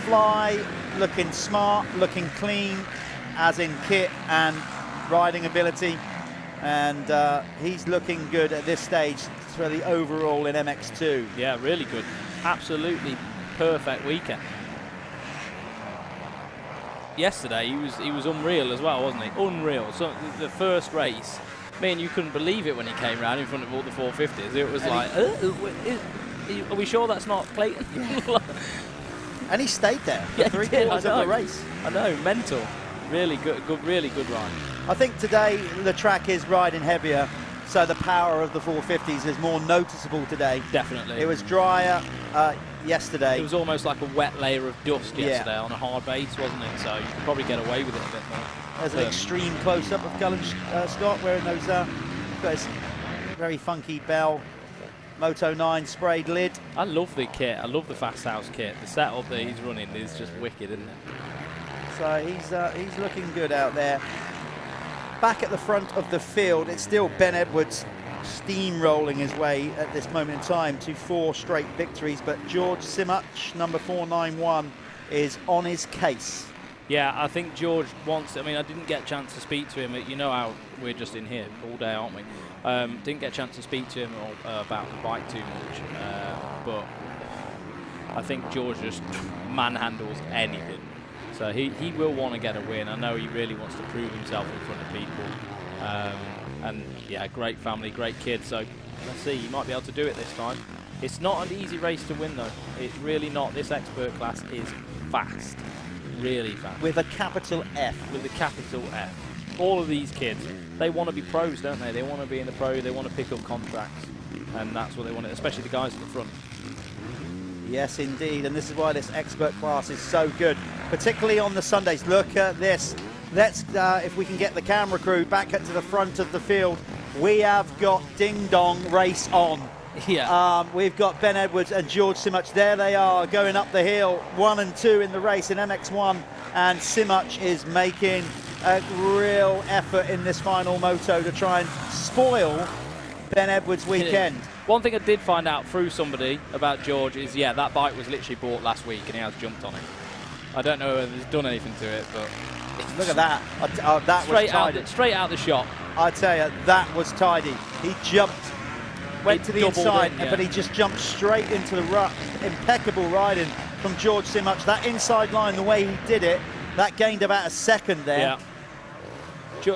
fly, looking smart, looking clean, as in kit and riding ability. And he's looking good at this stage for the overall in MX2. Yeah, really good. Absolutely perfect weekend. Yesterday he was unreal as well, wasn't he? Unreal. So the first race, man, you couldn't believe it when he came round in front of all the 450s. It was like, are we sure that's not Clayton? And he stayed there for 3/4 of the race. I know, mental. Really good, really good ride. I think today the track is riding heavier, so the power of the 450s is more noticeable today. Definitely. It was drier yesterday. It was almost like a wet layer of dust yesterday on a hard base, wasn't it? So you could probably get away with it a bit more. There's an extreme close-up of Cullen Scott wearing those got his very funky Bell Moto 9 sprayed lid. I love the kit. I love the Fast House kit. The setup that he's running is just wicked, isn't it? So he's looking good out there. Back at the front of the field, it's still Ben Edwards steamrolling his way at this moment in time to 4 straight victories, but George Simuch, number 491, is on his case. Yeah, I think George wants, I mean, I didn't get a chance to speak to him. You know how we're just in here all day, aren't we? Didn't get a chance to speak to him about the bike too much, but I think George just manhandles anything. So he will want to get a win. I know he really wants to prove himself in front of people. And yeah, great family, great kid. So let's see, he might be able to do it this time. It's not an easy race to win though. It's really not. This expert class is fast, really fast. With a capital F. With a capital F. All of these kids, they want to be pros, don't they? They want to be in the pro, they want to pick up contracts. And that's what they want, especially the guys at the front. Yes, indeed, and this is why this expert class is so good, particularly on the Sundays. Look at this. Let's, if we can get the camera crew back up to the front of the field, we have got Ding Dong race on. Yeah. We've got Ben Edwards and George Simuch. There they are, going up the hill, 1 and 2 in the race in MX1, and Simuch is making a real effort in this final moto to try and spoil Ben Edwards' weekend. One thing I did find out through somebody about George is, yeah, that bike was literally bought last week and he has jumped on it. I don't know whether he's done anything to it, but... Look at that. That was tidy. Straight out the shop. I tell you, that was tidy. He jumped, went to the inside, but he just jumped straight into the rut. Impeccable riding from George Simuch. That inside line, the way he did it, that gained about a second there. Yeah.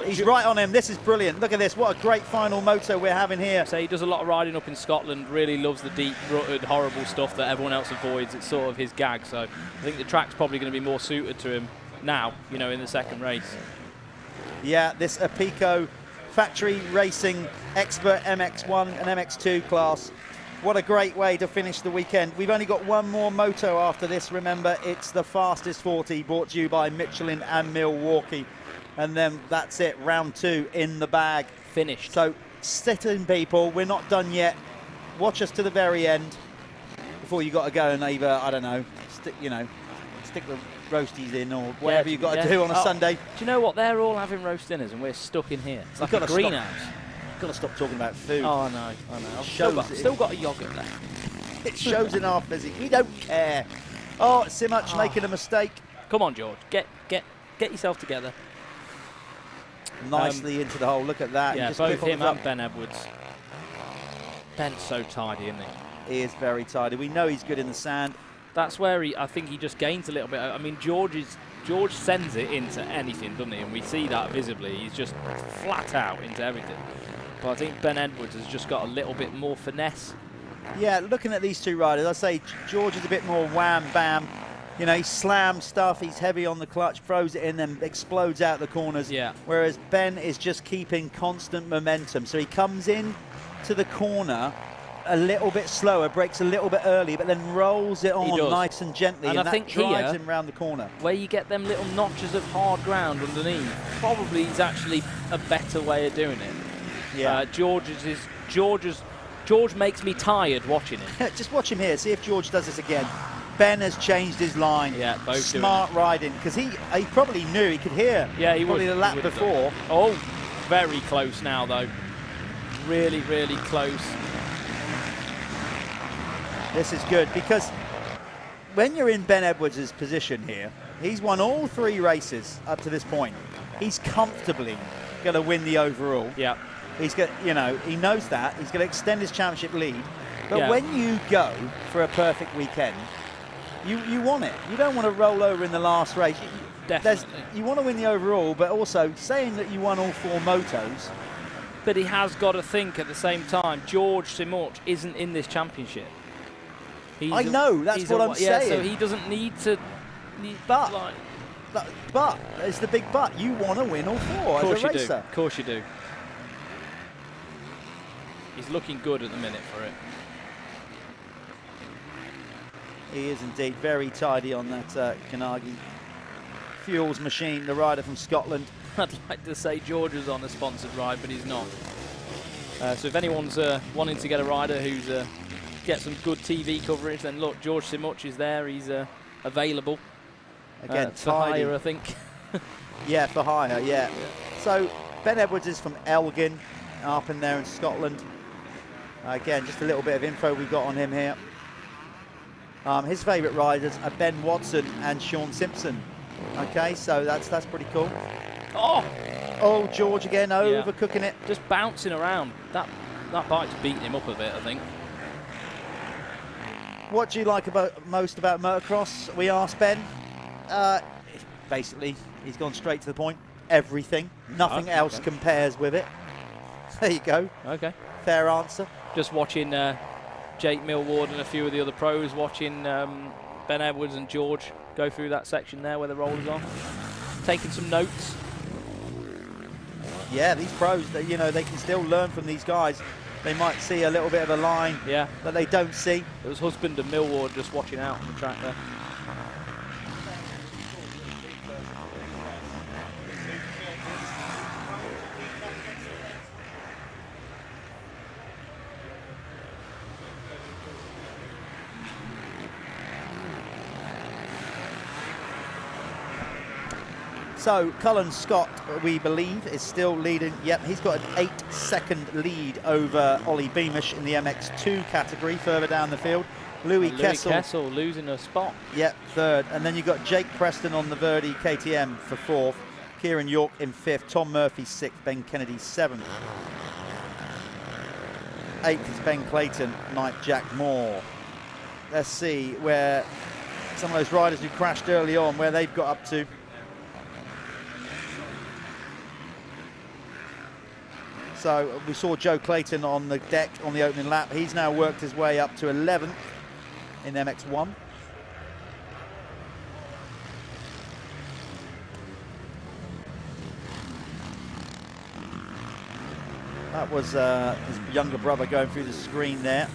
He's right on him. This is brilliant. Look at this. What a great final moto we're having here. So he does a lot of riding up in Scotland, really loves the deep, rutted, horrible stuff that everyone else avoids. It's sort of his gag. So I think the track's probably going to be more suited to him now, you know, in the second race. Yeah, this Apico factory racing expert MX1 and MX2 class. What a great way to finish the weekend. We've only got one more moto after this. Remember, it's the fastest 40 brought to you by Michelin and Milwaukee. And then that's it, round 2 in the bag. Finished. So sit in, people, we're not done yet. Watch us to the very end before you got to go and either, I don't know, stick the roasties in or whatever you've got to do on a Sunday. Do you know what? They're all having roast dinners and we're stuck in here. It's like a greenhouse. You've got to stop talking about food. Oh, I know. I've still got a yoghurt left. It shows in our physique. We don't care. Oh, Simuch making a mistake. Come on, George. Get yourself together. Nicely into the hole. Look at that. Yeah, both him and Ben Edwards. Ben's so tidy, isn't he? He is very tidy. We know he's good in the sand. that's where I think he just gains a little bit. I mean, George sends it into anything, doesn't he? And we see that visibly. He's just flat out into everything. But I think Ben Edwards has just got a little bit more finesse. Yeah, looking at these two riders, I'd say George is a bit more wham bam. You know, he slams stuff, he's heavy on the clutch, throws it in, then explodes out the corners. Yeah. Whereas Ben is just keeping constant momentum. So he comes in to the corner a little bit slower, brakes a little bit early, but then rolls it on nice and gently, and I that think drives here, him around the corner. Where you get them little notches of hard ground underneath, probably is actually a better way of doing it. Yeah. George makes me tired watching him. Just watch him here, see if George does this again. Ben has changed his line. Yeah, both smart riding, because he probably knew, he could hear. Yeah, he probably would. the lap before. Oh, very close now though. Really, really close. This is good, because when you're in Ben Edwards' position here, he's won all 3 races up to this point. He's comfortably going to win the overall. Yeah. He's got, you know, he knows that. He's going to extend his championship lead. But when you go for a perfect weekend, you want it. You don't want to roll over in the last race. Definitely. You want to win the overall, but also saying that you won all 4 motos. But he has got to think at the same time, George Simoch isn't in this championship. I know, that's what I'm saying. So he doesn't need to... But it's the big but. You want to win all 4 as a racer. Of course you do. He's looking good at the minute for it. He is indeed very tidy on that Kanagi Fuels machine, the rider from Scotland. I'd like to say George is on a sponsored ride, but he's not. So if anyone's wanting to get a rider who's get some good TV coverage, then look, George Simoch is there. He's available. Again, for hire, I think. Yeah, for hire, yeah. So Ben Edwards is from Elgin, up in there in Scotland. Again, just a little bit of info we got on him here. His favourite riders are Ben Watson and Sean Simpson. Okay, so that's pretty cool. Oh, George again, overcooking it. Just bouncing around. That bike's beating him up a bit, I think. What do you like most about motocross? We asked Ben. Basically, he's gone straight to the point. Everything. Nothing else compares with it. There you go. Okay. Fair answer. Just watching Jake Millward and a few of the other pros, watching Ben Edwards and George go through that section there where the rollers are. Taking some notes. Yeah, these pros, they can still learn from these guys. They might see a little bit of a line that they don't see. It was Husband and Millward just watching out on the track there. So Cullen Scott, we believe, is still leading. Yep, he's got an 8-second lead over Ollie Beamish in the MX2 category further down the field. Louis Kessel losing a spot. Yep, 3rd. And then you've got Jake Preston on the Verdi KTM for 4th. Kieran York in 5th. Tom Murphy 6th. Ben Kennedy 7th. 8th is Ben Clayton, 9th Jack Moore. Let's see where some of those riders who crashed early on, where they've got up to. So we saw Joe Clayton on the deck on the opening lap. He's now worked his way up to 11th in MX1. That was his younger brother going through the screen there.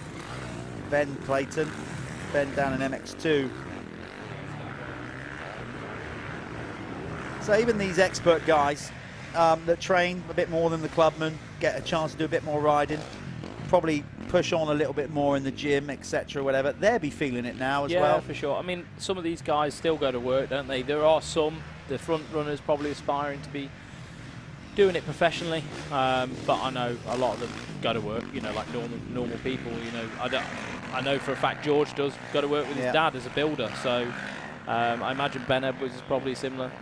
Ben Clayton, Ben down in MX2. So even these expert guys that train a bit more than the clubmen, get a chance to do a bit more riding, probably push on a little bit more in the gym, etc., whatever, they'll be feeling it now as well. Yeah, for sure. I mean, some of these guys still go to work, don't they? There are some, the front runners probably aspiring to be doing it professionally, but I know a lot of them go to work, like normal people. I know for a fact George does go to work with his dad as a builder, so I imagine Ben Edwards is probably similar.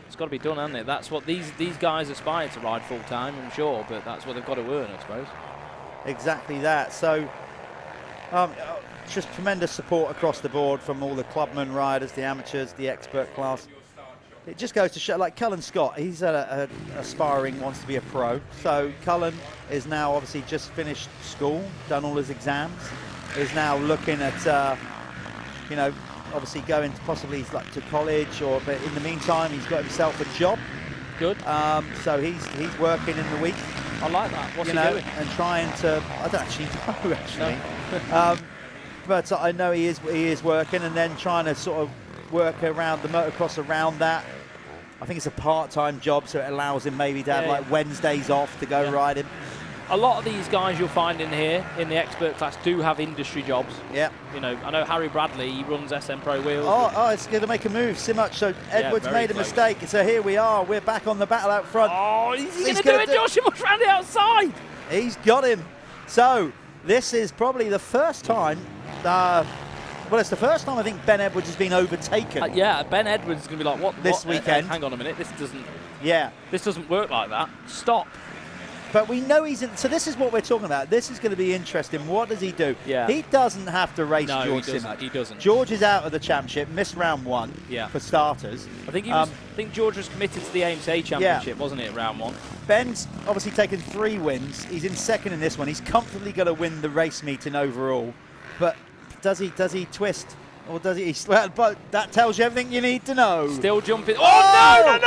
It's got to be done, hasn't it? That's what these guys aspire to ride full time, I'm sure, but that's what they've got to earn, I suppose. Exactly that. So Just tremendous support across the board from all the clubman riders, the amateurs, the expert class. It just goes to show, like Cullen Scott, he's aspiring, wants to be a pro. So Cullen is now obviously just finished school, done all his exams, is now looking at, you know, obviously going to possibly like to college, but in the meantime, he's got himself a job. Good. So he's working in the week. I like that. What's he doing? And trying to, I don't actually know actually. No. But I know he is working, and then trying to sort of work around the motocross around that. I think it's a part-time job, so it allows him maybe to have like Wednesdays off to go riding. A lot of these guys you'll find in here, in the expert class, do have industry jobs. Yeah. You know, I know Harry Bradley, he runs SM Pro Wheels. Oh, it's going to make a move, Simach. So Edwards made a mistake. So here we are. We're back on the battle out front. Oh, he's going to do it, Josh. He must round it outside. He's got him. So this is probably the first time... well, it's the first time I think Ben Edwards has been overtaken. Yeah, Ben Edwards is going to be like, what? This weekend. Hang on a minute, this doesn't... Yeah. This doesn't work like that. Stop. But we know he's in... So this is what we're talking about. This is going to be interesting. What does he do? Yeah. He doesn't have to race George Simach. He doesn't. George is out of the championship, missed round 1 for starters. I think I think George was committed to the AMSA championship, wasn't it, round 1? Ben's obviously taken 3 wins. He's in second in this one. He's comfortably going to win the race meeting overall. But does he twist? Or does he? Well, but that tells you everything you need to know. Still jumping. Oh,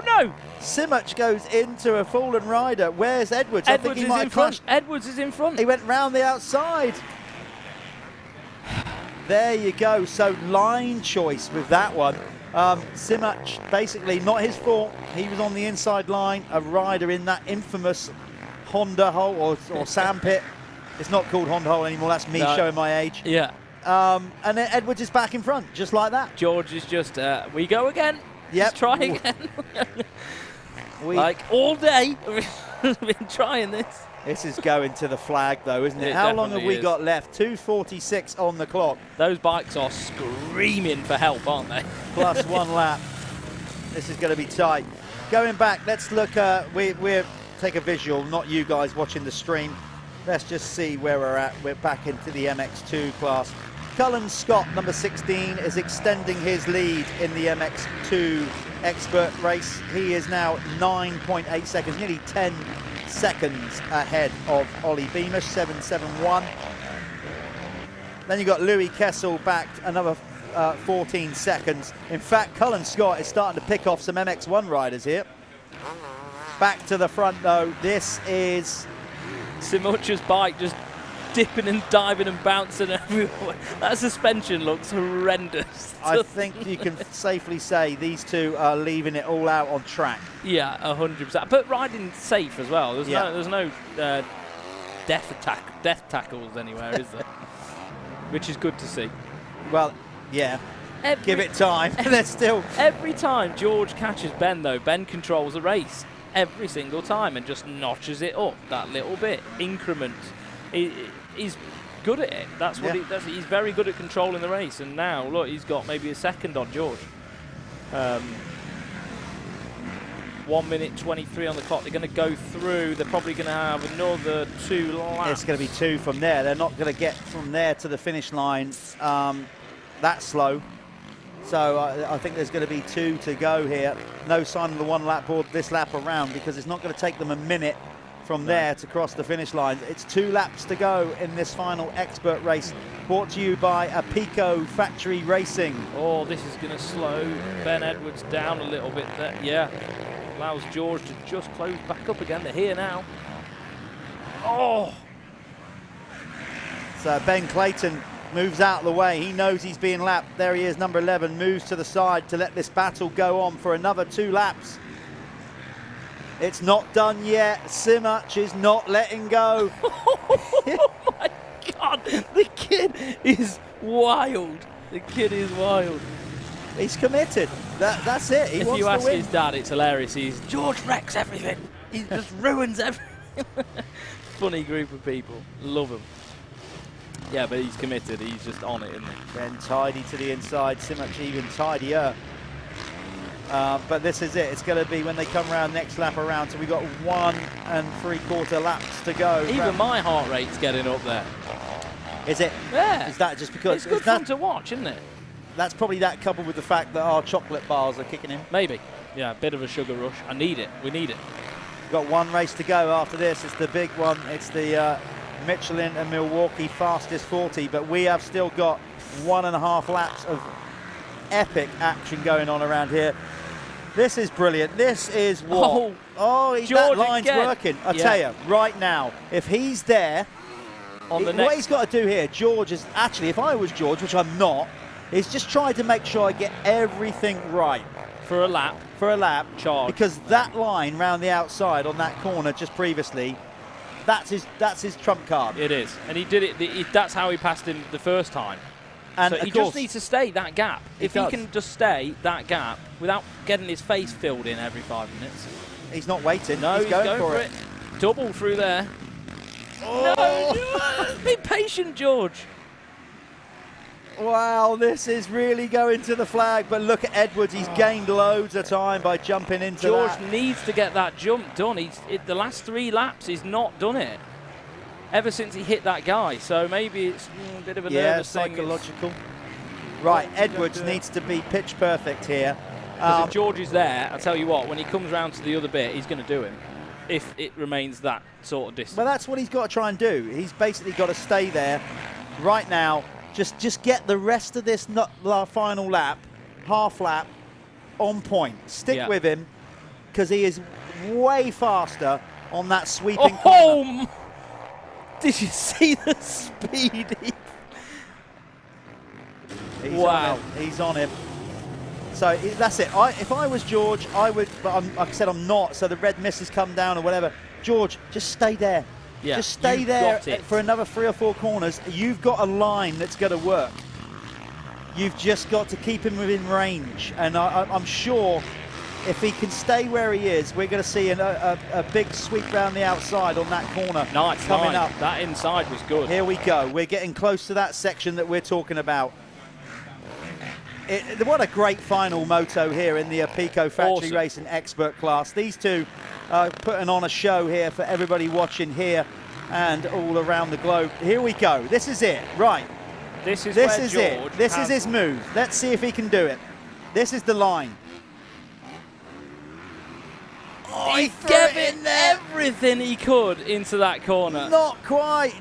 no! Simach goes into a fallen rider. Where's Edwards? Edwards I think he is might in front. Edwards is in front. He went round the outside. There you go. So line choice with that one. Simach, basically not his fault. He was on the inside line. A rider in that infamous Honda hole or sandpit. It's not called Honda hole anymore. That's me showing my age. Yeah. And then Edwards is back in front, just like that. George is just, we go again. Yep. Let's try again. Like all day, we've been trying this. This is going to the flag, though, isn't it? It How long have definitely we got left? 2:46 on the clock. Those bikes are screaming for help, aren't they? Plus 1 lap. This is going to be tight. Going back, let's look. We'll take a visual, not you guys watching the stream. Let's just see where we're at. We're back into the MX2 class. Cullen Scott, number 16, is extending his lead in the MX2 expert race. He is now 9.8 seconds, nearly 10 seconds ahead of Ollie Beamish, 7.71. Then you've got Louis Kessel back another 14 seconds. In fact, Cullen Scott is starting to pick off some MX1 riders here. Back to the front, though. This is... Simach's bike just dipping and diving and bouncing everywhere. That suspension looks horrendous. I think you can safely say these two are leaving it all out on track. Yeah, 100%. But riding safe as well. There's no death tackles anywhere, is there? Which is good to see. Well, yeah. Give it time. There's still... Every time George catches Ben, though, Ben controls the race. Every single time and just notches it up that little bit, increment. He's good at it. That's what he's very good at controlling the race. And now, look, he's got maybe a second on George. 1 minute 23 on the clock. They're going to go through. They're probably going to have another 2 laps. It's going to be 2 from there. They're not going to get from there to the finish line that slow. So I think there's going to be 2 to go here. No sign of the 1 lap board this lap around because it's not going to take them a minute from there to cross the finish line. It's 2 laps to go in this final expert race, brought to you by Apico Factory Racing. Oh, this is going to slow Ben Edwards down a little bit there. Yeah, allows George to just close back up again. They're here now. Oh! So Ben Clayton moves out of the way. He knows he's being lapped. There he is, number 11, moves to the side to let this battle go on for another 2 laps. It's not done yet. Simach is not letting go. Oh my God, the kid is wild. The kid is wild. He's committed. That's it. He if wants you to ask win. his dad, it's hilarious. He's George wrecks everything. He just ruins everything. Funny group of people. Love him. Yeah, but he's committed. He's just on it, isn't he? Then tidy to the inside. Simach even tidier. But this is it. It's going to be when they come around next lap around. So we've got 1 3/4 laps to go. Even my heart rate's getting up there. Is it? Yeah. Is that just because... It's good fun to watch, isn't it? That's probably that coupled with the fact that our chocolate bars are kicking in. Maybe. Yeah, a bit of a sugar rush. I need it. We need it. We've got one race to go after this. It's the big one. It's the Michelin and Milwaukee fastest 40, but we have still got 1.5 laps of epic action going on around here. This is brilliant. This is what... that line's working. I tell you, right now, if he's there, what he's got to do here, George, is actually, if I was George, which I'm not, is just try to make sure I get everything right. For a lap. For a lap. Charge. Because that line round the outside on that corner just previously, that's his trump card. It is. And he did it. That's how he passed him the first time. And so he just needs to stay that gap. If he can just stay that gap without getting his face filled in every 5 minutes. He's not waiting. No, he's going for it. Double through there. Oh. No, be patient, George. Wow, this is really going to the flag, but look at Edwards. He's gained loads of time by jumping into George that. needs to get that jump done. The last 3 laps, he's not done it ever since he hit that guy. So maybe it's a bit of a nervous psychological. Right, Edwards needs to be pitch perfect here. If George is there, I'll tell you what, when he comes round to the other bit, he's going to do him. If it remains that sort of distance. Well, that's what he's got to try and do. He's basically got to stay there right now. Just get the rest of this final lap, half lap, on point. Stick with him, because he is way faster on that sweeping corner. Did you see the speed? Wow. He's on him. So that's it. If I was George, I would, but like I said, I'm not, so the red mist has come down or whatever. George, just stay there. Yeah, just stay there for another 3 or 4 corners. You've got a line that's going to work. You've just got to keep him within range. And I'm sure if he can stay where he is, we're going to see a big sweep round the outside on that corner. Nice coming up. That inside was good. Here we go. We're getting close to that section that we're talking about. What a great final moto here in the Pico Factory Racing Expert class. These two are putting on a show here for everybody watching here and all around the globe. Here we go. This is it. Right. This is it. This is his move. Let's see if he can do it. This is the line. Oh, he gave it everything he could into that corner. Not quite.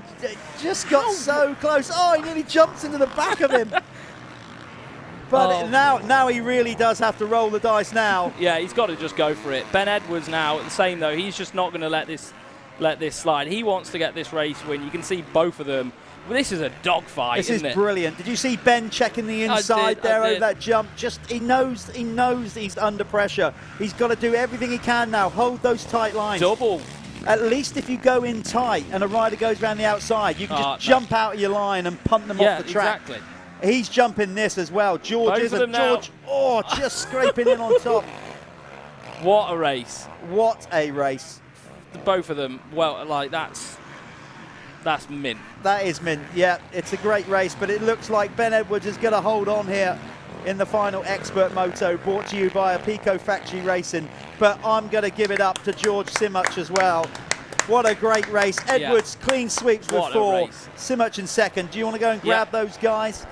Just got so close. Oh, he nearly jumps into the back of him. But now he really does have to roll the dice now. Yeah, he's got to just go for it. Ben Edwards now, the same though. He's just not going to let this slide. He wants to get this race win. You can see both of them. Well, this is a dogfight, isn't it? This is brilliant. Did you see Ben checking the inside there over that jump? Just he knows he's under pressure. He's got to do everything he can now. Hold those tight lines. Double. At least if you go in tight and a rider goes around the outside, you can just jump out of your line and punt them off the track. Exactly. He's jumping this as well. George isn't. George, just scraping in on top. What a race. What a race. Both of them, well, like that's mint. That is mint, yeah. It's a great race, but it looks like Ben Edwards is going to hold on here in the final Expert Moto, brought to you by Pico Factory Racing. But I'm going to give it up to George Simoch as well. What a great race. Edwards clean sweeps with 4. Simoch in second. Do you want to go and grab those guys?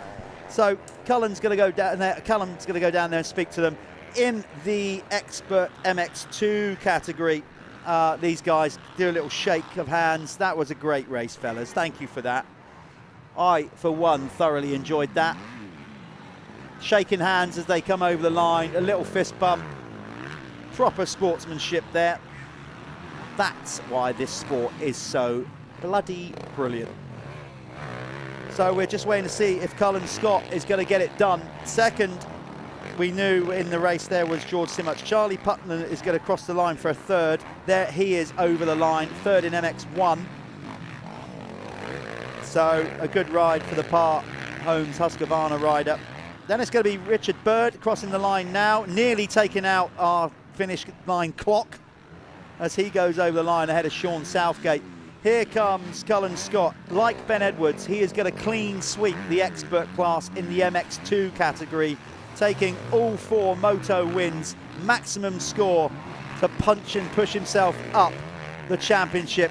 So Callum's going to go down there. Callum's going to go down there and speak to them in the Expert MX2 category. These guys do a little shake of hands. That was a great race, fellas. Thank you for that. I, for one, thoroughly enjoyed that. Shaking hands as they come over the line. A little fist bump. Proper sportsmanship there. That's why this sport is so bloody brilliant. So we're just waiting to see if Cullen Scott is going to get it done. Second, we knew in the race there was George Simoch. Charlie Putnam is going to cross the line for a third. There he is over the line, third in MX1. So a good ride for the Par Homes Husqvarna rider. Then it's going to be Richard Bird crossing the line now, nearly taking out our finish line clock as he goes over the line ahead of Sean Southgate. Here comes Cullen Scott. Like Ben Edwards, he is going to clean sweep the expert class in the MX2 category, taking all 4 moto wins, maximum score to punch and push himself up the championship.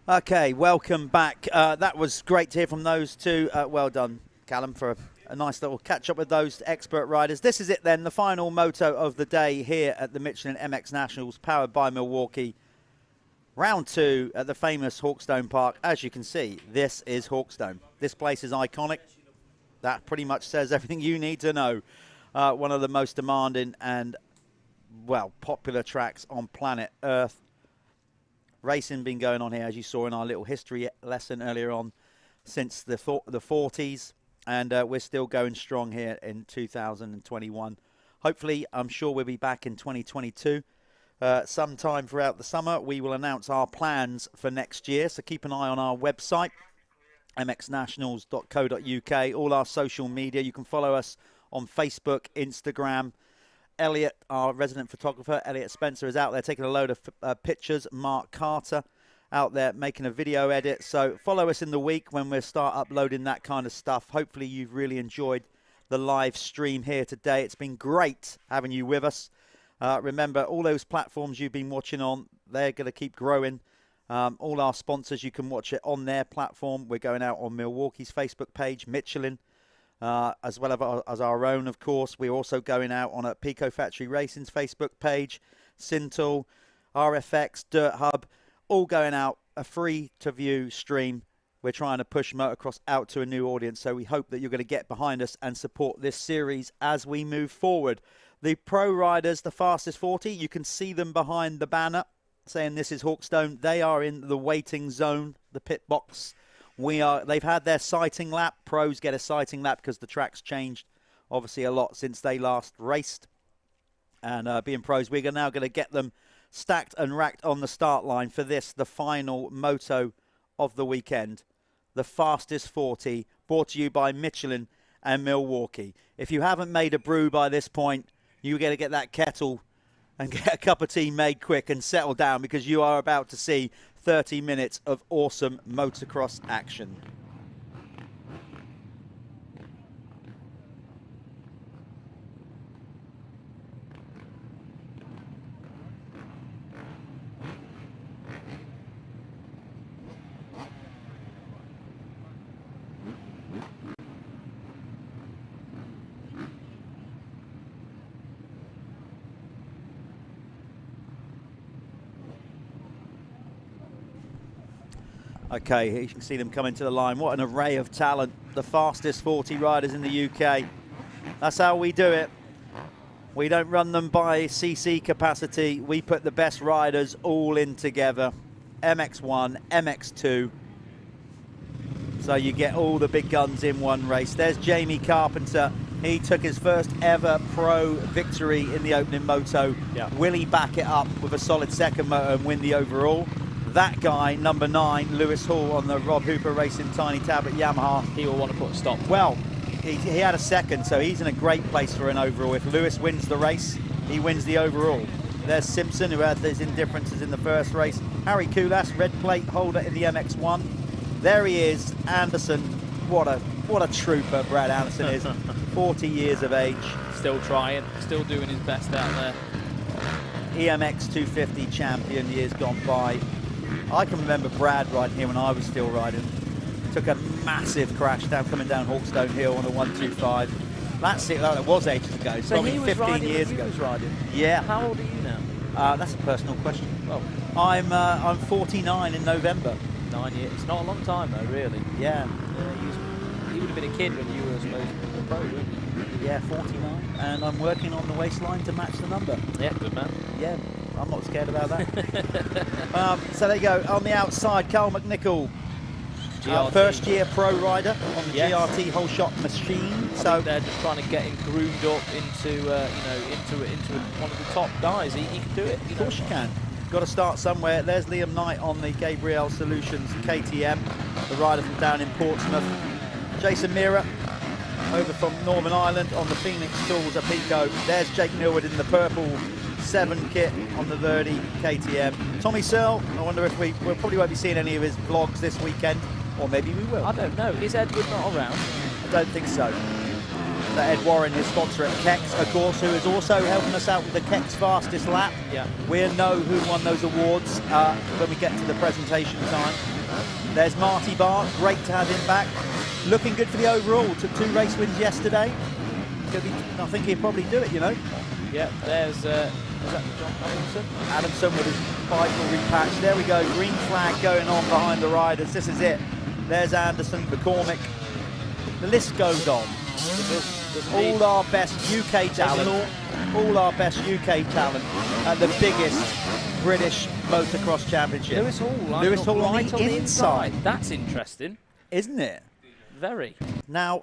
Okay, welcome back. That was great to hear from those two. Well done, Callum, for a nice little catch-up with those expert riders. This is it then, the final moto of the day here at the Michelin MX Nationals, powered by Milwaukee. Round 2 at the famous Hawkstone Park. As you can see, this is Hawkstone. This place is iconic. That pretty much says everything you need to know. One of the most demanding and, well, popular tracks on planet Earth. Racing been going on here, as you saw in our little history lesson earlier on, since the 40s. And we're still going strong here in 2021. Hopefully, I'm sure we'll be back in 2022. Sometime throughout the summer, we will announce our plans for next year. So keep an eye on our website, mxnationals.co.uk, all our social media. You can follow us on Facebook, Instagram. Elliot, our resident photographer, Elliot Spencer, is out there taking a load of pictures. Mark Carter out there making a video edit. So follow us in the week when we start uploading that kind of stuff. Hopefully you've really enjoyed the live stream here today. It's been great having you with us. Remember, all those platforms you've been watching on, they're going to keep growing. All our sponsors, you can watch it on their platform. We're going out on Milwaukee's Facebook page, Michelin, as well as our own, of course. We're also going out on a Pico Factory Racing's Facebook page, Sintel, RFX, Dirthub, all going out, a free-to-view stream. We're trying to push motocross out to a new audience, so we hope that you're going to get behind us and support this series as we move forward. The pro riders, the fastest 40, you can see them behind the banner saying this is Hawkstone. They are in the waiting zone, the pit box. They've had their sighting lap. Pros get a sighting lap because the track's changed, obviously, a lot since they last raced. And being pros, we're now going to get them stacked and racked on the start line for this, the final moto of the weekend. The fastest 40, brought to you by Michelin and Milwaukee. If you haven't made a brew by this point, you got to get that kettle and get a cup of tea made quick and settle down, because you are about to see 30 minutes of awesome motocross action. Okay, you can see them coming to the line. What an array of talent. The fastest 40 riders in the UK. That's how we do it. We don't run them by CC capacity. We put the best riders all in together. MX1, MX2. So you get all the big guns in one race. There's Jamie Carpenter. He took his first ever pro victory in the opening moto. Yeah. Will he back it up with a solid second moto and win the overall? That guy, number 9, Lewis Hall, on the Rob Hooper Racing Tiny Tablet Yamaha. He will want to put a stop. Well, he had a second, so he's in a great place for an overall. If Lewis wins the race, he wins the overall. There's Simpson, who had those indifferences in the first race. Harry Koulas, red plate holder in the MX1. There he is, Anderson. What a trooper Brad Anderson is. 40 years of age. Still trying, still doing his best out there. EMX 250 champion years gone by. I can remember Brad riding here when I was still riding. Took a massive crash coming down Hawkstone Hill on a 125. That's it. That was ages ago. So probably he was 15 riding years when ago. He was riding. Yeah. How old are you now? That's a personal question. Well, I'm 49 in November. 9 years. It's not a long time though, really. Yeah. You would have been a kid when you were supposed to be a pro, weren't you? Yeah, 49, and I'm working on the waistline to match the number. Yeah, good man. Yeah, I'm not scared about that. So there you go. On the outside, Carl McNichol, first year pro rider on the GRT whole shot machine. So they're just trying to get him groomed up into into one of the top guys. He can do it. Of course you can. Got to start somewhere. There's Liam Knight on the Gabriel Solutions KTM, the rider from down in Portsmouth. Jason Mira over from Northern Ireland on the Phoenix Tools at Pico. There's Jake Millwood in the purple 7 kit on the Verdi KTM. Tommy Searle, I wonder if we probably won't be seeing any of his vlogs this weekend, or maybe we will. I don't know. Is Edward not around? I don't think so. Ed Warren, his sponsor at Kex, of course, who is also helping us out with the Kex fastest lap. Yeah. We'll know who won those awards when we get to the presentation time. There's Marty Barr, great to have him back. Looking good for the overall. Took 2 race wins yesterday. I think he'll probably do it, you know. Yeah, there's is that John Adamson? Adamson with his bike will repatch. There we go, green flag going on behind the riders. This is it. There's Anderson, McCormick. The list goes on. All our best UK talent. All our best UK talent at the biggest British Motocross Championship. Lewis Hall, Lewis Hall on the inside. That's interesting, isn't it? Very. Now,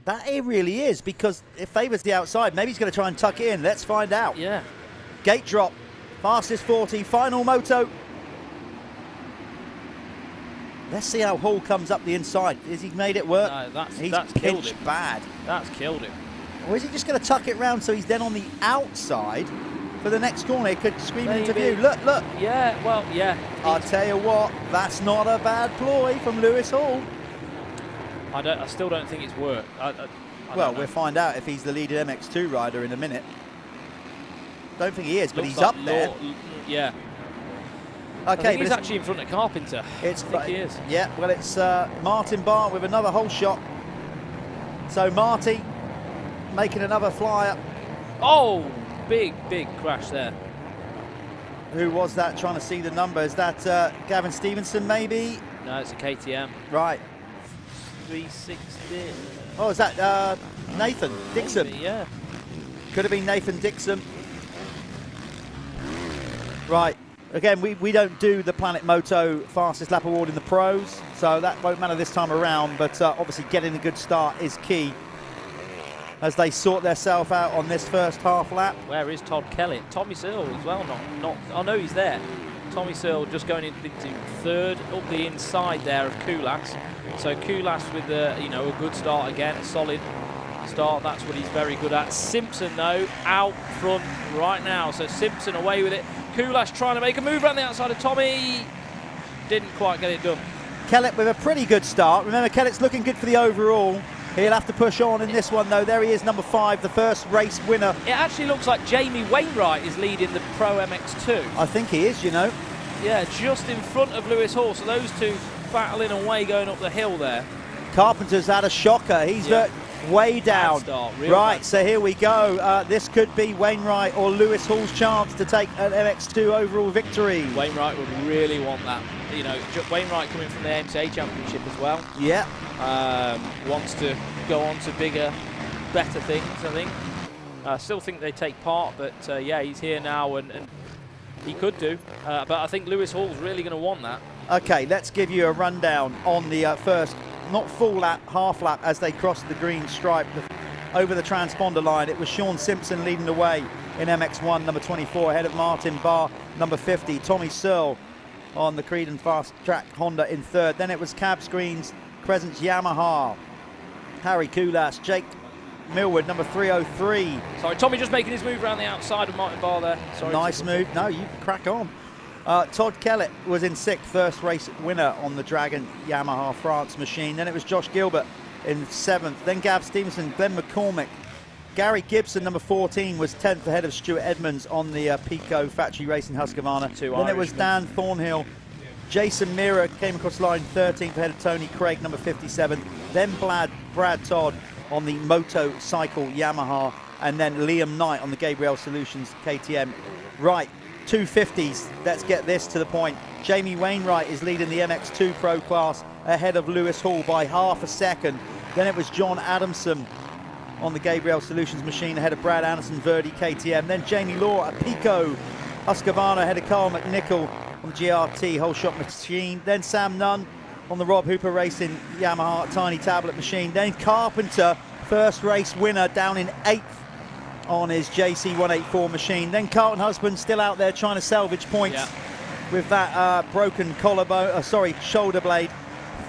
that it really is, because it favours the outside. Maybe he's going to try and tuck it in. Let's find out. Yeah. Gate drop, fastest 40, final moto. Let's see how Hall comes up the inside. Has he made it work? No, he's that's killed pinched him. Bad. That's killed him. Or is he just going to tuck it round so he's then on the outside for the next corner? He could scream into view. Look, look. Yeah, well, yeah. I'll tell you what, that's not a bad ploy from Lewis Hall. I still don't think it's worked. Well, we'll find out if he's the leading MX2 rider in a minute. Don't think he is, but he's up there. Yeah. Okay, I think he's actually in front of Carpenter. I think he is. Yeah, well, it's Martin Barr with another whole shot. So Marty making another flyer. Oh, big crash there. Who was that? Trying to see the number. Is that Gavin Stevenson, maybe? No, it's a KTM. Right. 360. Oh, is that Nathan Dixon? Maybe, yeah. Could have been Nathan Dixon. Right. Again, we don't do the Planet Moto Fastest Lap Award in the pros, so that won't matter this time around, but obviously getting a good start is key as they sort themselves out on this first half lap. Where is Todd Kelly? Tommy Searle as well, I know he's there. Tommy Searle just going into third, up the inside there of Kulas. So Kulas with a good start again, a solid start. That's what he's very good at. Simpson though out front right now. So Simpson away with it. Kulas trying to make a move around the outside of Tommy. Didn't quite get it done. Kellett with a pretty good start. Remember, Kellett's looking good for the overall. He'll have to push on in this one though. There he is, number 5, the first race winner. It actually looks like Jamie Wainwright is leading the Pro MX2. I think he is, you know. Yeah, just in front of Lewis Hall. So those two battling away going up the hill there. Carpenter's had a shocker. He's way down. Right, so here we go. This could be Wainwright or Lewis Hall's chance to take an MX2 overall victory. Wainwright would really want that. You know, Wainwright coming from the AMTA Championship as well. Yeah. Wants to go on to bigger, better things, I think. I still think they take part, but yeah, he's here now and he could do. But I think Lewis Hall's really going to want that. Okay, let's give you a rundown on the first, not full lap, half lap as they crossed the green stripe over the transponder line. It was Sean Simpson leading the way in MX1, number 24, ahead of Martin Barr, number 50. Tommy Searle on the Creedon Fast Track Honda in third. Then it was Cab Screens, Crescent's Yamaha, Harry Kulas, Jake Millward, number 303. Sorry, Tommy just making his move around the outside of Martin Barr there. Sorry, nice move. No, you crack on. Todd Kellett was in 6th, first race winner on the Dragon Yamaha France machine. Then it was Josh Gilbert in 7th. Then Gav Stevenson, Glenn McCormick. Gary Gibson, number 14, was 10th ahead of Stuart Edmonds on the Pico Factory Racing Husqvarna. Then it was Dan Thornhill. Jason Mira came across the line 13th ahead of Tony Craig, number 57. Then Brad Todd on the Motocycle Yamaha. And then Liam Knight on the Gabriel Solutions KTM. Right, 250s. Let's get this to the point. Jamie Wainwright is leading the MX2 Pro class ahead of Lewis Hall by half a second. Then it was John Adamson on the Gabriel Solutions machine ahead of Brad Anderson, Verdi KTM. Then Jamie Law at Pico Husqvarna ahead of Carl McNichol on the GRT whole shot machine. Then Sam Nunn on the Rob Hooper Racing Yamaha Tiny Tablet machine. Then Carpenter, first race winner, down in 8th on his JC184 machine. Then Carlton Husband still out there trying to salvage points with that broken collarbone, shoulder blade.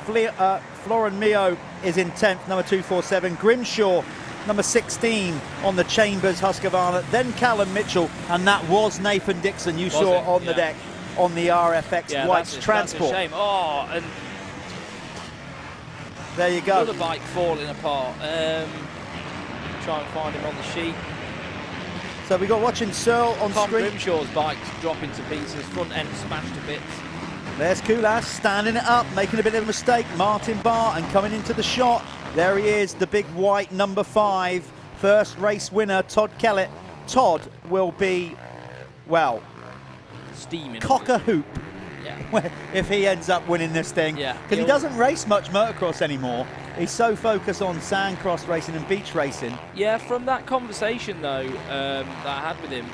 Florin Mio is in 10th, number 247. Grimshaw, number 16 on the Chambers Husqvarna. Then Callum Mitchell, and that was Nathan Dixon you saw on the deck on the RFX White's Transport. That's a shame. Oh, and there you go. Another bike falling apart. Try and find him on the sheet. So we got watching Searle on Tom screen. Grimshaw's bike's dropping to pieces, front end smashed to bits. There's Kulas standing it up, making a bit of a mistake. Martin Barton coming into the shot. There he is, the big white number 5. First race winner, Todd Kellett. Todd will be, well, steaming. Cock a hoop. Yeah. If he ends up winning this thing. Yeah. Because he doesn't race much motocross anymore. He's so focused on sandcross racing and beach racing. Yeah, from that conversation though that I had with him,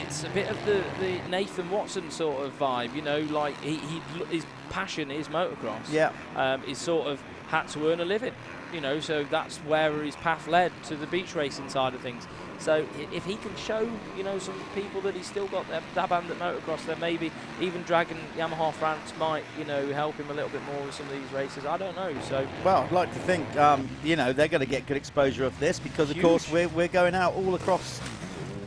it's a bit of the Nathan Watson sort of vibe, you know, like his passion is motocross. Yeah. He's sort of had to earn a living, you know, so that's where his path led to the beach racing side of things. So if he can show, you know, some people that he's still got that band at motocross, then maybe even Dragon Yamaha France might, you know, help him a little bit more with some of these races. I don't know. So well, I'd like to think, you know, they're going to get good exposure of this because, of course, we're going out all across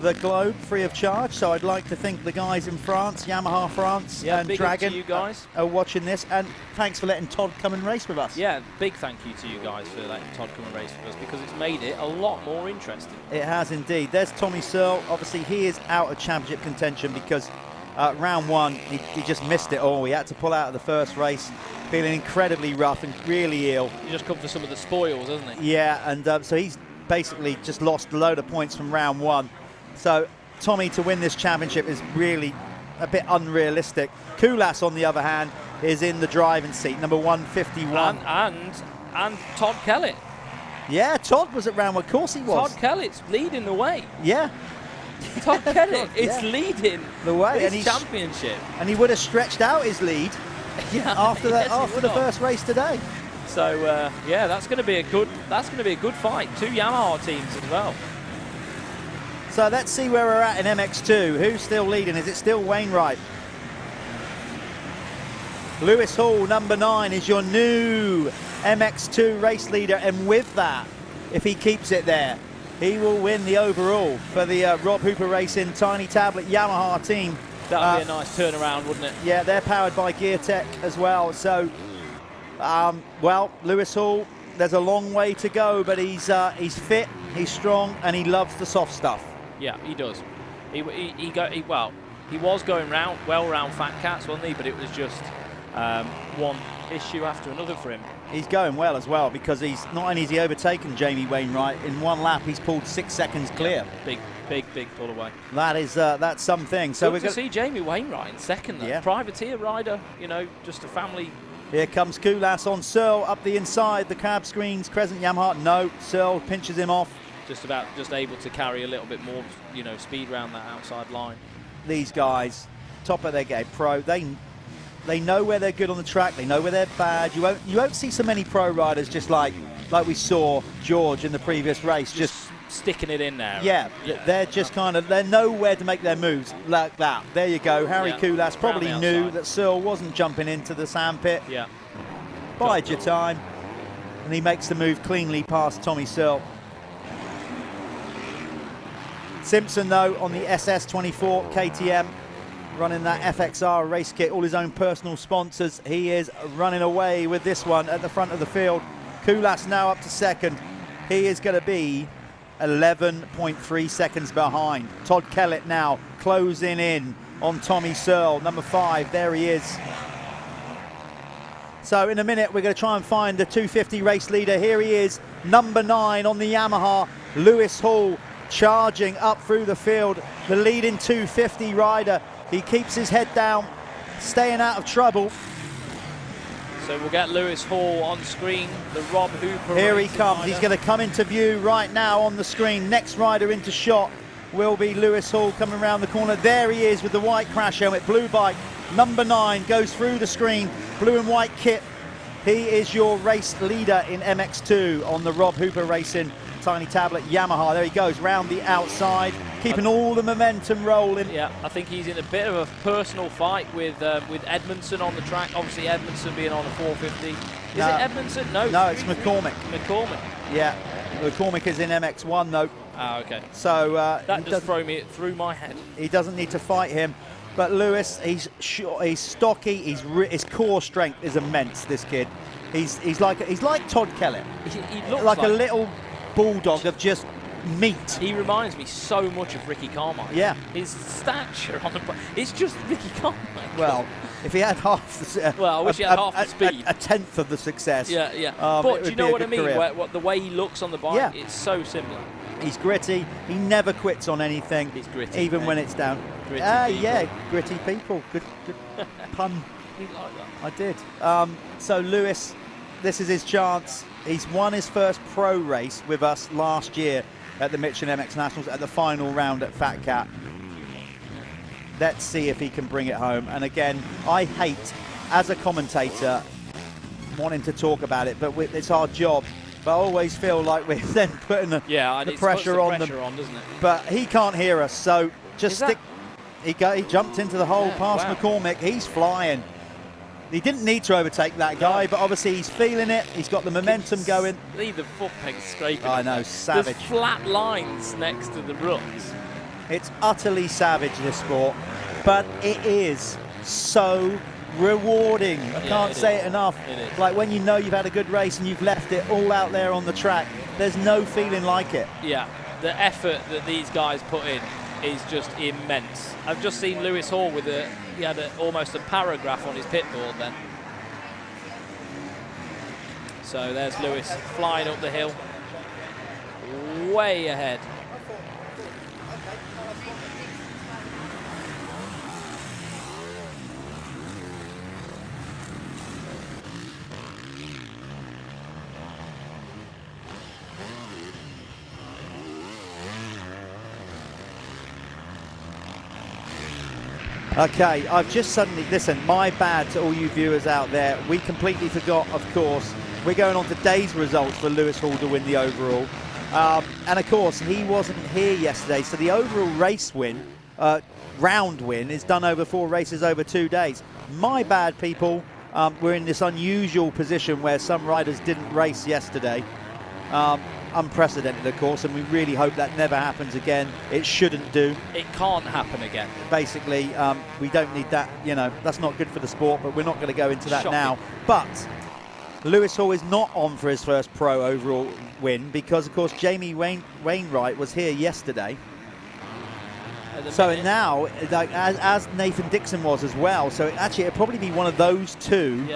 the globe free of charge. So I'd like to think the guys in France, Yamaha France and big Dragon, up to you guys. Are watching this. And thanks for letting Todd come and race with us. Yeah, big thank you to you guys for letting Todd come and race with us because it's made it a lot more interesting. It has indeed. There's Tommy Searle. Obviously, he is out of championship contention because round 1, he just missed it all. He had to pull out of the first race, feeling incredibly rough and really ill. He just come for some of the spoils, hasn't he? Yeah, and so he's basically just lost a load of points from round 1. So Tommy to win this championship is really a bit unrealistic. Kulas, on the other hand, is in the driving seat, number 151. And Todd Kellett. Yeah, Todd was at round 1. Of course he was. Todd Kellett's leading the way. Yeah. Todd Kellett is leading the way. This championship. And he would have stretched out his lead after the first race today. So yeah, that's going to be a good fight. 2 Yamaha teams as well. So let's see where we're at in MX2. Who's still leading? Is it still Wainwright? Lewis Hall, number 9, is your new MX2 race leader. And with that, if he keeps it there, he will win the overall for the Rob Hooper Racing Tiny Tablet Yamaha team. That would be a nice turnaround, wouldn't it? Yeah, they're powered by GearTech as well. So, well, Lewis Hall, there's a long way to go, but he's fit, he's strong, and he loves the soft stuff. Yeah, he does. He was going round FatCats, wasn't he? But it was just one issue after another for him. He's going well as well because he's not only has he overtaken Jamie Wainwright in 1 lap, he's pulled 6 seconds clear. Yeah, big pull away. That is that's something. So we're going to see Jamie Wainwright in second. Though. Yeah. Privateer rider, you know, just a family. Here comes Kulas on Searle up the inside. The cab screens, Crescent Yamaha. No, Searle pinches him off. Just able to carry a little bit more, you know, speed around that outside line. These guys, top of their game, pro. They know where they're good on the track. They know where they're bad. You won't see so many pro riders just like we saw George in the previous race, just sticking it in there. Yeah, they're just they know where to make their moves like that. There you go. Harry Kulas probably knew that Searle wasn't jumping into the sandpit. Yeah. Bide your time, and he makes the move cleanly past Tommy Searle. Simpson, though, on the SS24 KTM, running that FXR race kit, all his own personal sponsors. He is running away with this one at the front of the field. Kulas now up to second. He is going to be 11.3 seconds behind. Todd Kellett now closing in on Tommy Searle, number 5. There he is. So in a minute, we're going to try and find the 250 race leader. Here he is, number 9 on the Yamaha, Lewis Hall, charging up through the field, the leading 250 rider. He keeps his head down, staying out of trouble. So we'll get Lewis Hall on screen, the Rob Hooper. Here he comes. Rider. He's going to come into view right now on the screen. Next rider into shot will be Lewis Hall coming around the corner. There he is with the white crash helmet, blue bike. Number 9 goes through the screen, blue and white kit. He is your race leader in MX2 on the Rob Hooper Racing Tiny Tablet Yamaha. There he goes round the outside, keeping all the momentum rolling. Yeah, I think he's in a bit of a personal fight with Edmondson on the track. Obviously, Edmondson being on a 450. Is it Edmondson? No, it's McCormick. McCormick. Yeah, McCormick is in MX1 though. Ah, okay. So that just through my head. He doesn't need to fight him. But Lewis, he's stocky. His core strength is immense. This kid, he's like Todd Kellett. He looks like a little bulldog of just meat. He reminds me so much of Ricky Carmichael. Yeah. His stature on the bike, it's just Ricky Carmichael. Well, if he had half the well, I wish he had half the speed. A tenth of the success. Yeah, yeah. But do you know what I mean? The way he looks on the bike, yeah. it's so similar. He's gritty. He never quits on anything. He's gritty. Even when it's down. Gritty yeah, gritty people. Good pun. You like that? I did. So Lewis, this is his chance. He's won his first pro race with us last year at the Michelin MX Nationals at the final round at FatCat. Let's see if he can bring it home. And again, I hate, as a commentator, wanting to talk about it, but it's our job. But I always feel like we're then putting the pressure on them. Doesn't it? But he can't hear us, so just stick. He jumped into the hole past McCormick. He's flying. He didn't need to overtake that guy, but obviously he's feeling it. He's got the momentum going. Leave the foot pegs scraping. I know, savage. There's flat lines next to the ruts. It's utterly savage, this sport, but it is so rewarding. I can't say it enough. Like when you know you've had a good race and you've left it all out there on the track, there's no feeling like it. Yeah, the effort that these guys put in is just immense. I've just seen Lewis Hall with he had almost a paragraph on his pit board then. So there's Lewis flying up the hill, way ahead. Okay, I've just suddenly, listen, my bad to all you viewers out there. We completely forgot, of course, we're going on to day's results for Lewis Hall to win the overall. And of course, he wasn't here yesterday, so the overall race win, round win, is done over 4 races over 2 days. My bad, people. We're in this unusual position where some riders didn't race yesterday. Unprecedented, of course, and we really hope that never happens again. It shouldn't do. It can't happen again. Basically, we don't need that. You know, that's not good for the sport, but we're not going to go into that now. But Lewis Hall is not on for his first pro overall win because, of course, Jamie Wainwright was here yesterday. So now, like, as Nathan Dixon was as well, so actually it'll probably be one of those two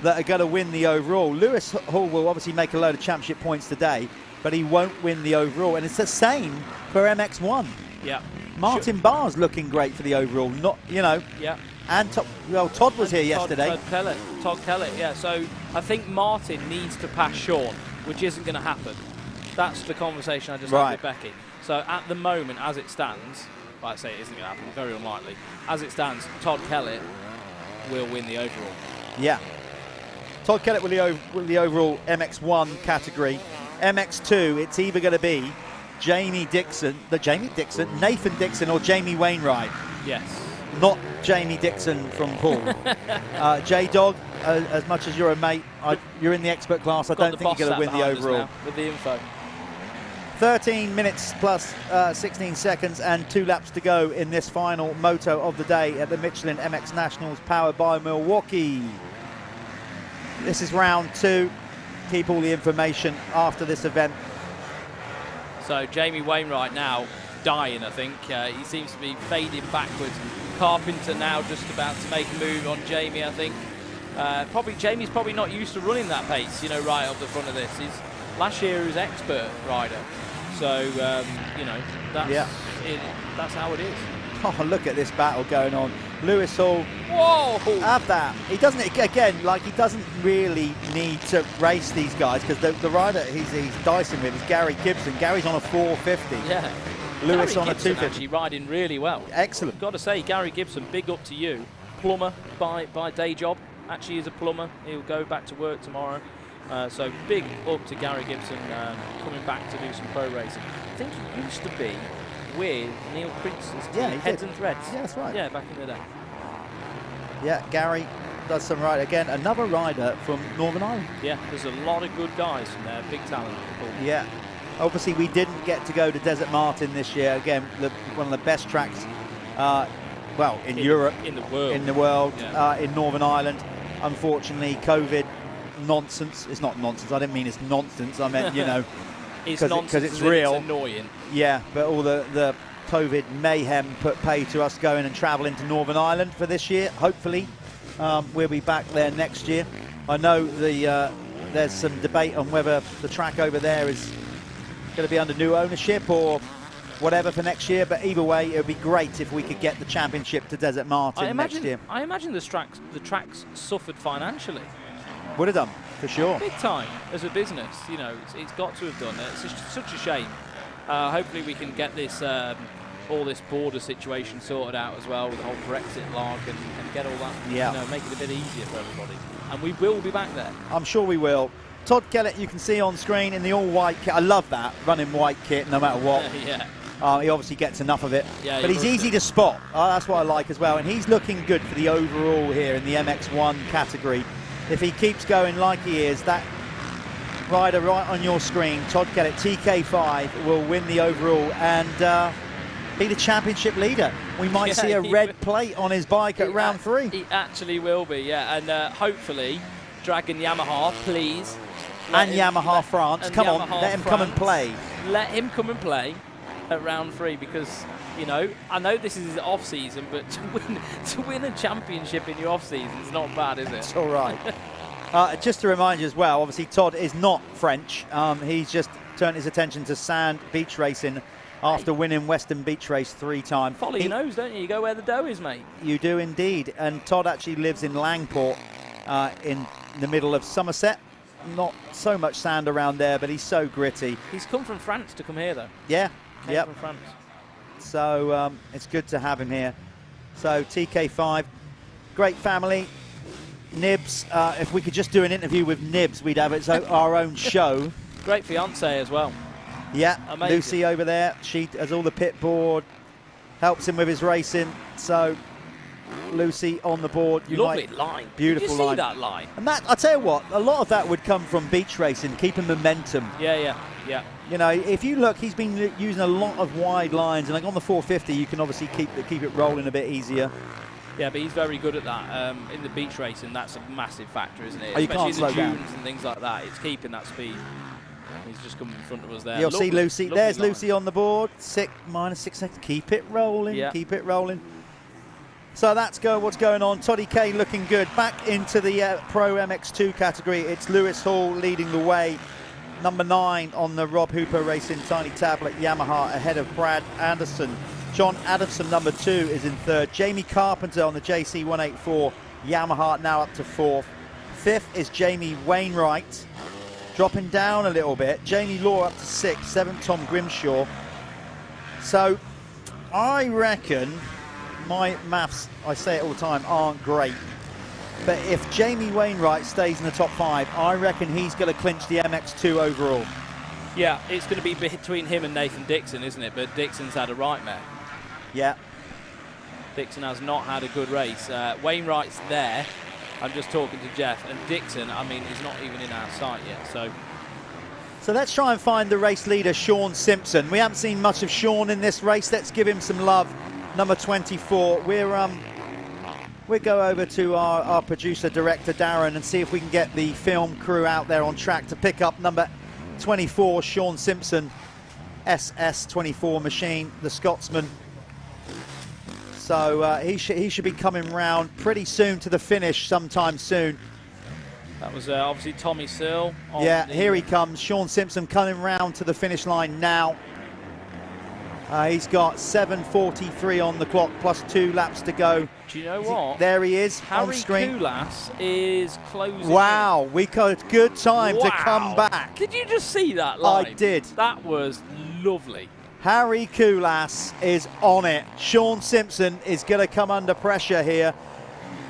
that are going to win the overall. Lewis Hall will obviously make a load of championship points today, but he won't win the overall, and it's the same for MX1. Yeah. Martin Barr's looking great for the overall, not, you know. Yeah. And Todd was here yesterday. Todd Kellett, yeah. So I think Martin needs to pass Sean, which isn't going to happen. That's the conversation I just had with Becky. So at the moment, as it stands, well, I say it isn't going to happen, very unlikely. As it stands, Todd Kellett will win the overall. Yeah. Todd Kellett will the overall MX1 category. MX2, it's either going to be Nathan Dixon, or Jamie Wainwright. Yes. Not Jamie Dixon from Paul. J-Dog, as much as you're a mate, you're in the expert class. I don't think you're going to win the overall. With the info. 13 minutes plus 16 seconds and 2 laps to go in this final moto of the day at the Michelin MX Nationals powered by Milwaukee. This is round 2. Keep all the information after this event. So Jamie Wainwright now dying, I think. He seems to be fading backwards. Carpenter now just about to make a move on Jamie, I think. Jamie's probably not used to running that pace, you know, right up the front of this. Last year he was expert rider. So, you know, that's how it is. Oh, look at this battle going on. Lewis Hall, whoa, have that. He doesn't, again, like he doesn't really need to race these guys because the rider he's dicing with is Gary Gibson. Gary's on a 450. Yeah. Lewis Gary on Gibson a 250. actually riding really well. Excellent. Got to say, Gary Gibson, big up to you. Plumber by day job. Actually is a plumber. He'll go back to work tomorrow. So big up to Gary Gibson coming back to do some pro racing. I think he used to be with Neil Prince's team, Heads and Threads. Yeah, that's right. Yeah, back in the day. Yeah, Gary does some ride. Again, another rider from Northern Ireland. Yeah, there's a lot of good guys from there, big talent. Yeah. Obviously, we didn't get to go to Desert Martin this year. Again, one of the best tracks, well, in Europe. In the world. In the world, in Northern Ireland. Unfortunately, COVID nonsense. It's not nonsense. I didn't mean it's nonsense. I meant, you know, It's nonsense it's real. It's annoying. Yeah, but all the COVID mayhem put pay to us going and travelling to Northern Ireland for this year. Hopefully, we'll be back there next year. I know there's some debate on whether the track over there is going to be under new ownership or whatever for next year, but either way, it would be great if we could get the championship to Desert Martin next year. I imagine the tracks suffered financially. Would have done, for sure. Big time, as a business, you know, it's got to have done it. It's just such a shame. Hopefully we can get this, all this border situation sorted out as well with the whole Brexit lark and get all that, you know, make it a bit easier for everybody. And we will be back there. I'm sure we will. Todd Kellett, you can see on screen in the all-white kit. I love that, running white kit no matter what. Yeah. He obviously gets enough of it, yeah, but he's easy to spot. That's what I like as well, and he's looking good for the overall here in the MX1 category. If he keeps going like he is, that rider right on your screen, Todd Kellett, TK5, will win the overall and be the championship leader. We might see a red plate on his bike at round 3. He actually will be, yeah, and hopefully Dragon Yamaha, please. And Yamaha France, come on, let him come and play. Let him come and play at round 3 because, you know, I know this is his off-season, but to win a championship in your off-season is not bad, is it? It's all right. Just to remind you as well, obviously Todd is not French. He's just turned his attention to sand beach racing after winning Western Beach Race 3 times. Follow your nose, don't you? You go where the dough is, mate. You do indeed. And Todd actually lives in Langport in the middle of Somerset. Not so much sand around there, but he's so gritty. He's come from France to come here, though. Yeah. Came from France. So it's good to have him here. So TK5, great family. Nibs, if we could just do an interview with Nibs, we'd have our own show. Great fiance as well. Yeah, amazing. Lucy over there, she has all the pit board, helps him with his racing. So Lucy on the board. Lovely line. Beautiful Did you see line. that line? And that, I tell you what, a lot of that would come from beach racing, keeping momentum. Yeah. You know, if you look, he's been using a lot of wide lines, and like on the 450, you can obviously keep it rolling a bit easier. Yeah, but he's very good at that. In the beach racing, that's a massive factor, isn't it? Oh, you Especially can't slow in the down. dunes and things like that. It's keeping that speed. He's just coming in front of us there. You'll see Lucy. Lovely There's line. Lucy on the board. -6 seconds. Keep it rolling. Yeah. Keep it rolling. So that's what's going on. Toddy K looking good. Back into the Pro MX2 category. It's Lewis Hall leading the way. Number 9 on the Rob Hooper Racing Tiny Tablet Yamaha ahead of Brad Anderson. John Adamson, number 2, is in 3rd. Jamie Carpenter on the JC 184 Yamaha, now up to 4th. 5th is Jamie Wainwright, dropping down a little bit. Jamie Law up to 6th. 7th, Tom Grimshaw. So I reckon, my maths, I say it all the time, aren't great. But if Jamie Wainwright stays in the top 5, I reckon he's going to clinch the MX2 overall. Yeah, it's going to be between him and Nathan Dixon, isn't it? But Dixon's had a nightmare. Yeah. Dixon has not had a good race. Wainwright's there. I'm just talking to Jeff. And Dixon, I mean, he's not even in our sight yet. So let's try and find the race leader, Sean Simpson. We haven't seen much of Sean in this race. Let's give him some love. Number 24. We'll go over to our producer, director, Darren, and see if we can get the film crew out there on track to pick up number 24, Sean Simpson, SS24 machine, the Scotsman. So he should be coming round pretty soon to the finish, sometime soon. That was obviously Tommy Searle. Yeah, here he comes, Sean Simpson coming round to the finish line now. He's got 7:43 on the clock, plus 2 laps to go. Do you know what? There he is Harry on screen. Koulas is closing. Wow, we got good time to come back. Did you just see that line? I did. That was lovely. Harry Koulas is on it. Sean Simpson is going to come under pressure here.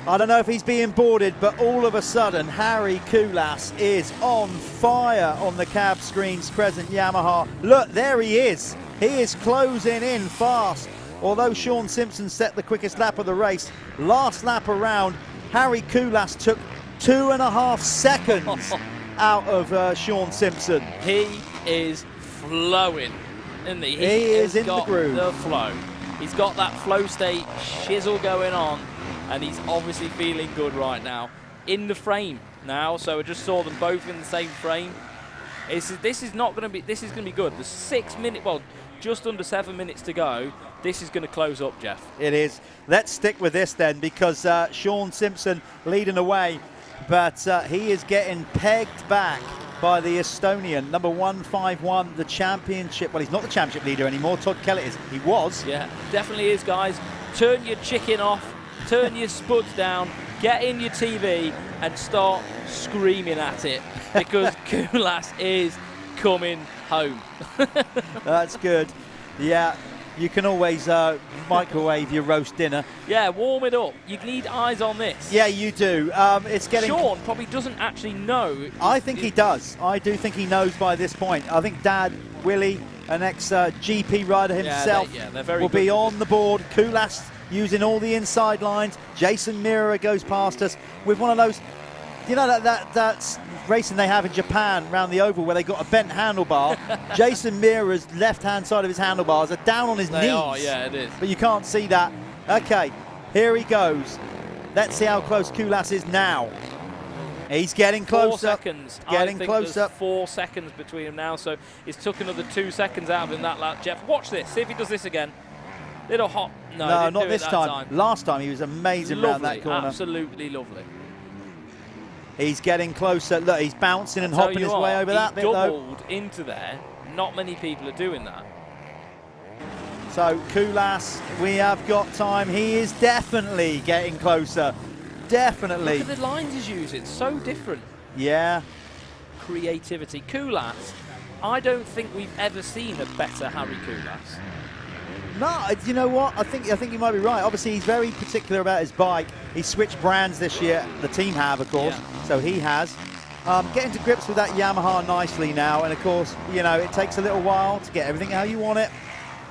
I don't know if he's being boarded, but all of a sudden, Harry Koulas is on fire on the cab screens, Crescent Yamaha. Look, there he is. He is closing in fast. Although Sean Simpson set the quickest lap of the race, last lap around, Harry Koulas took 2.5 seconds out of Sean Simpson. He is flowing, isn't he? He is in the groove. The flow. He's got that flow state shizzle going on, and he's obviously feeling good right now. In the frame now, so I just saw them both in the same frame. This is not going to be. This is going to be good. There's 6 minutes. Well, just under 7 minutes to go. This is going to close up, Jeff. It is. Let's stick with this then, because Sean Simpson leading away, but he is getting pegged back by the Estonian, number 151, the championship. Well, he's not the championship leader anymore. Todd Kellett is. He was. Yeah, definitely is, guys. Turn your chicken off. Turn your spuds down. Get in your TV and start screaming at it, because Kulas is coming home. That's good. Yeah, you can always microwave your roast dinner. Yeah, warm it up. You need eyes on this. Yeah, you do. It's getting. Sean probably doesn't actually know. I think he does. I do think he knows by this point. I think Dad, Willie, an ex-GP rider himself, they're very will good. be on the board. Kulas using all the inside lines. Jason Mirror goes past us with one of those. You know that's racing they have in Japan around the oval where they got a bent handlebar. Jason Mirror's left-hand side of his handlebars are down on his knees. Oh, yeah, it is. But you can't see that. Okay, here he goes. Let's see how close Kulas is now. He's getting closer. 4 seconds. Getting I think closer. There's 4 seconds between him now, so it's took another 2 seconds out of him that lap. Jeff, watch this. See if he does this again. Little hop. No, not this time. Last time he was amazing around that corner. Absolutely lovely. He's getting closer. Look, he's bouncing and hopping his way over that bit, though. Doubled into there. Not many people are doing that. So Kulas, we have got time. He is definitely getting closer. Definitely. Look at the lines he's using. So different. Yeah. Creativity. Kulas, I don't think we've ever seen a better Harry Kulas. No, you know what? I think you might be right. Obviously, he's very particular about his bike. He switched brands this year. The team have, of course. Yeah. So he has. Getting to grips with that Yamaha nicely now. And, of course, you know, it takes a little while to get everything how you want it.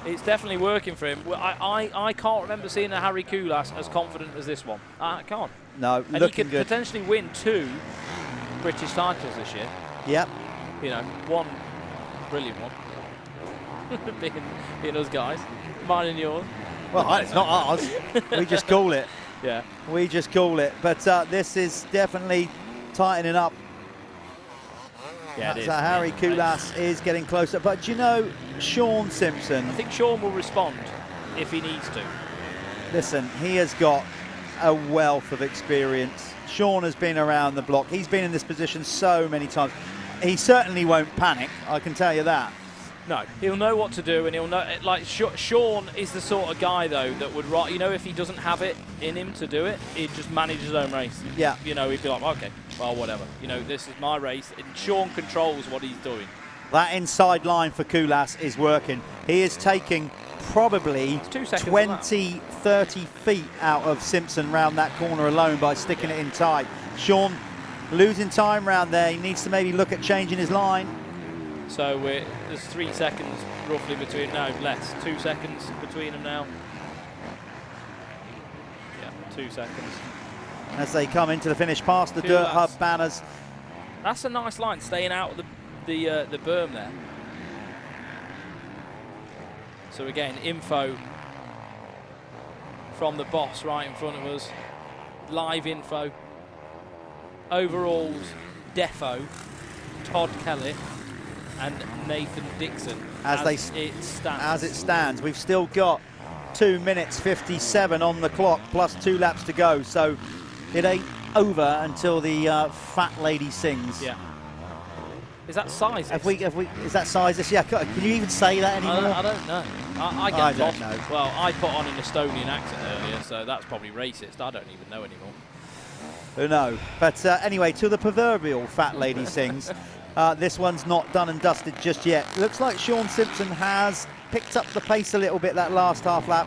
It's definitely working for him. I can't remember seeing a Harry Kulas as confident as this one. I can't. No, and looking he could good. potentially win 2 British titles this year. Yep. You know, one brilliant one. being us guys. Mine and yours. Well, it's not ours. We just call it. Yeah. We just call it. But this is definitely tightening up. Yeah, it is. So Harry Kulas is getting closer. But you know, Sean Simpson. I think Sean will respond if he needs to. Listen, he has got a wealth of experience. Sean has been around the block. He's been in this position so many times. He certainly won't panic, I can tell you that. No, he'll know what to do, and he'll know. Like Sean is the sort of guy though that would, you know, if he doesn't have it in him to do it, he'd just manage his own race. Yeah. You know, he'd be like, okay, well, whatever. You know, this is my race, and Sean controls what he's doing. That inside line for Kulas is working. He is taking probably 20, 30 feet out of Simpson round that corner alone by sticking it in tight. Sean losing time round there. He needs to maybe look at changing his line. So there's 3 seconds roughly between, no, less, 2 seconds between them now. Yeah, 2 seconds. As they come into the finish past the Dirthub banners. That's a nice line, staying out of the berm there. So again, info from the boss right in front of us. Live info. Overalls, Defo, Todd Kellett, and Nathan Dixon as it stands. We've still got 2 minutes 57 on the clock plus 2 laps to go, so it ain't over until the fat lady sings. Yeah. Is that size? Is that size? Yeah. Can you even say that anymore? I don't know. I don't know. Well, I put on an Estonian accent earlier, so that's probably racist. I don't even know anymore. No. But anyway, to the proverbial fat lady sings. This one's not done and dusted just yet. Looks like Sean Simpson has picked up the pace a little bit that last half lap.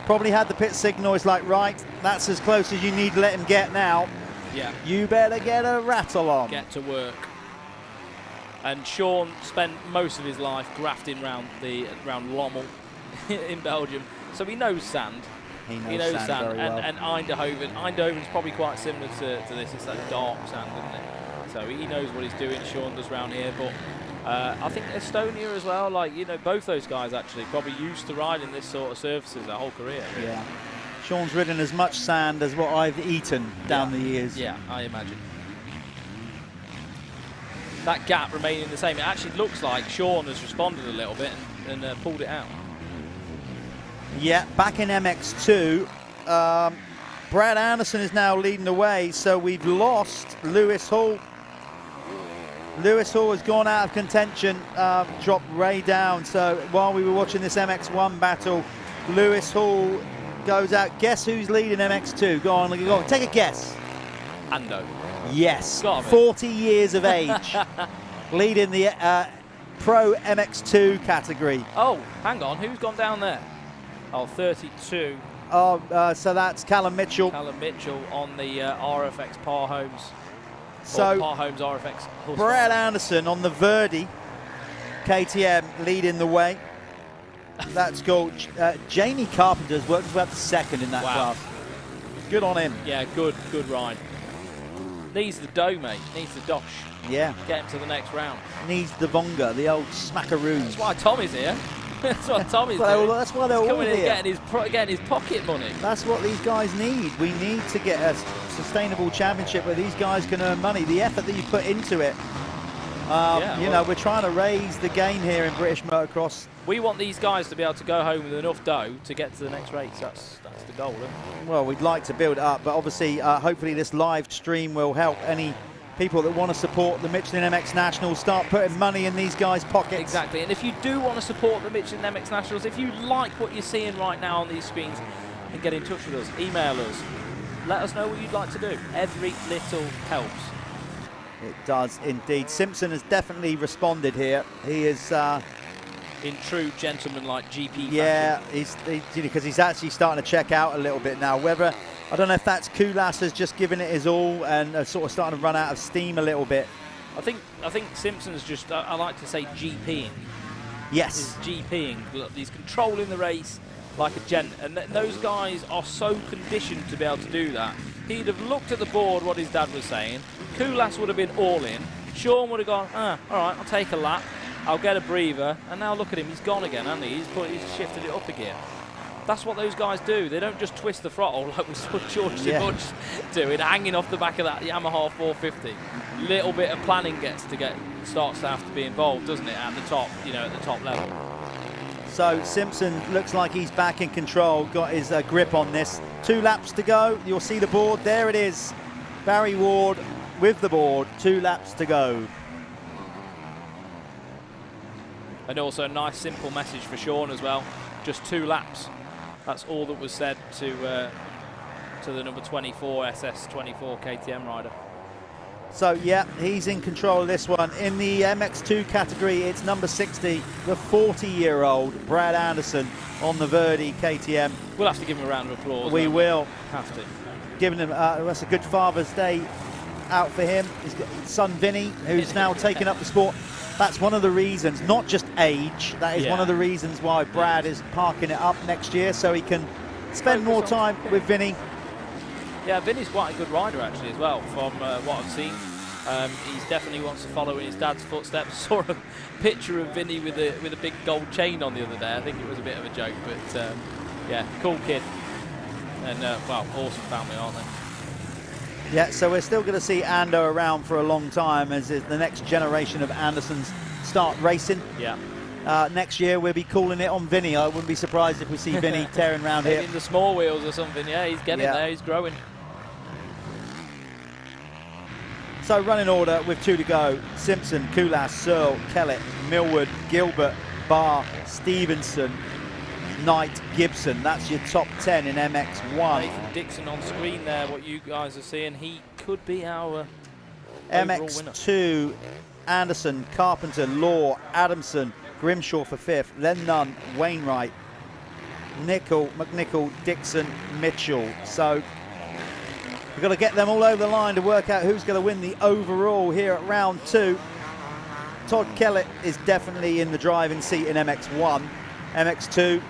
Probably had the pit signal. It's like, right, that's as close as you need to let him get now. Yeah. You better get a rattle on. Get to work. And Sean spent most of his life grafting around Lommel in Belgium, so he knows sand. He knows sand very well. And Eindhoven. Eindhoven's probably quite similar to this. It's that dark sand, isn't it? So he knows what he's doing. Sean does round here, but I think Estonia as well. Like, you know, both those guys actually probably used to riding this sort of surfaces their whole career. Yeah. Sean's ridden as much sand as what I've eaten down the years. Yeah, I imagine. that gap remaining the same. It actually looks like Sean has responded a little bit and pulled it out. Yeah, back in MX2, Brad Anderson is now leading the way, so we've lost Lewis Hall. Lewis Hall has gone out of contention, dropped Ray down. So while we were watching this MX1 battle, Lewis Hall goes out. Guess who's leading MX2? Go on, take a guess. Ando. Yes, 40 years of age, leading the Pro MX2 category. Oh, hang on, who's gone down there? Oh, 32. Oh, so that's Callum Mitchell. Callum Mitchell on the RFX Par Homes. So Par Homes RFX. Brad Anderson on the Verdi KTM leading the way. That's cool. Jamie Carpenter's worked about the second in that class. Good on him. Yeah, good ride. Needs the dough, mate. Needs the dosh. Yeah. Get him to the next round. Needs the vonga, the old smackaroos. That's why Tommy's here. That's what Tommy's doing. That's why they're all here. Getting his pocket money. That's what these guys need. We need to get a sustainable championship where these guys can earn money. The effort that you put into it. You know, we're trying to raise the game here in British motocross. We want these guys to be able to go home with enough dough to get to the next race. That's the goal, isn't it? Well, we'd like to build it up, but obviously, hopefully this live stream will help any people that want to support the Michelin MX Nationals start putting money in these guys' pockets. Exactly, and if you do want to support the Michelin MX Nationals, if you like what you're seeing right now on these screens, then get in touch with us, email us, let us know what you'd like to do. Every little helps. It does indeed. Simpson has definitely responded here. He is in true gentleman-like GP fashion. Because he's actually starting to check out a little bit now. Whether, I don't know if that's Kulas has just given it his all and sort of starting to run out of steam a little bit. I think Simpson's just, I like to say GPing. Yes. He's GPing. He's controlling the race like a gent. And those guys are so conditioned to be able to do that. He'd have looked at the board, what his dad was saying. Kulas would have been all in. Sean would have gone, all right, I'll take a lap. I'll get a breather. And now look at him, he's gone again, hasn't he? He's shifted it up again. That's what those guys do. They don't just twist the throttle like we saw George Dibudge doing, hanging off the back of that Yamaha 450. Little bit of planning starts to have to be involved, doesn't it, at the top, at the top level. So Simpson looks like he's back in control, got his grip on this. 2 laps to go. You'll see the board. There it is. Barry Ward with the board. 2 laps to go. And also a nice simple message for Sean as well. Just 2 laps. That's all that was said to the number 24 SS24 KTM rider. So yeah, he's in control of this one. In the MX2 category, it's number 60, the 40-year-old Brad Anderson on the Verdi KTM. We'll have to give him a round of applause. We will. Have to. Giving him, that's a good Father's Day out for him. He's got his son Vinny, who's now taken up the sport. That's one of the reasons, not just age, that is one of the reasons why Brad is parking it up next year, so he can spend more time with Vinny. Yeah, Vinny's quite a good rider actually as well, from what I've seen. He definitely wants to follow in his dad's footsteps. Saw a picture of Vinny with a big gold chain on the other day. I think it was a bit of a joke, but yeah, cool kid. And well, awesome family, aren't they? Yeah, so we're still going to see Ando around for a long time as the next generation of Andersons start racing. Yeah. Next year we'll be calling it on Vinny. I wouldn't be surprised if we see Vinny tearing around here. In the small wheels or something, yeah, he's getting there, he's growing. So running order with 2 to go. Simpson, Kulas, Searle, Kellett, Millward, Gilbert, Barr, Stevenson, Knight, Gibson. That's your top 10 in MX1. Nathan Dixon on screen there, what you guys are seeing. He could be our MX2, winner. Anderson, Carpenter, Law, Adamson, Grimshaw for 5th, then Nunn, Wainwright, Nickel, McNichol, Dixon, Mitchell. So we've got to get them all over the line to work out who's going to win the overall here at round 2. Todd Kellett is definitely in the driving seat in MX1. MX2,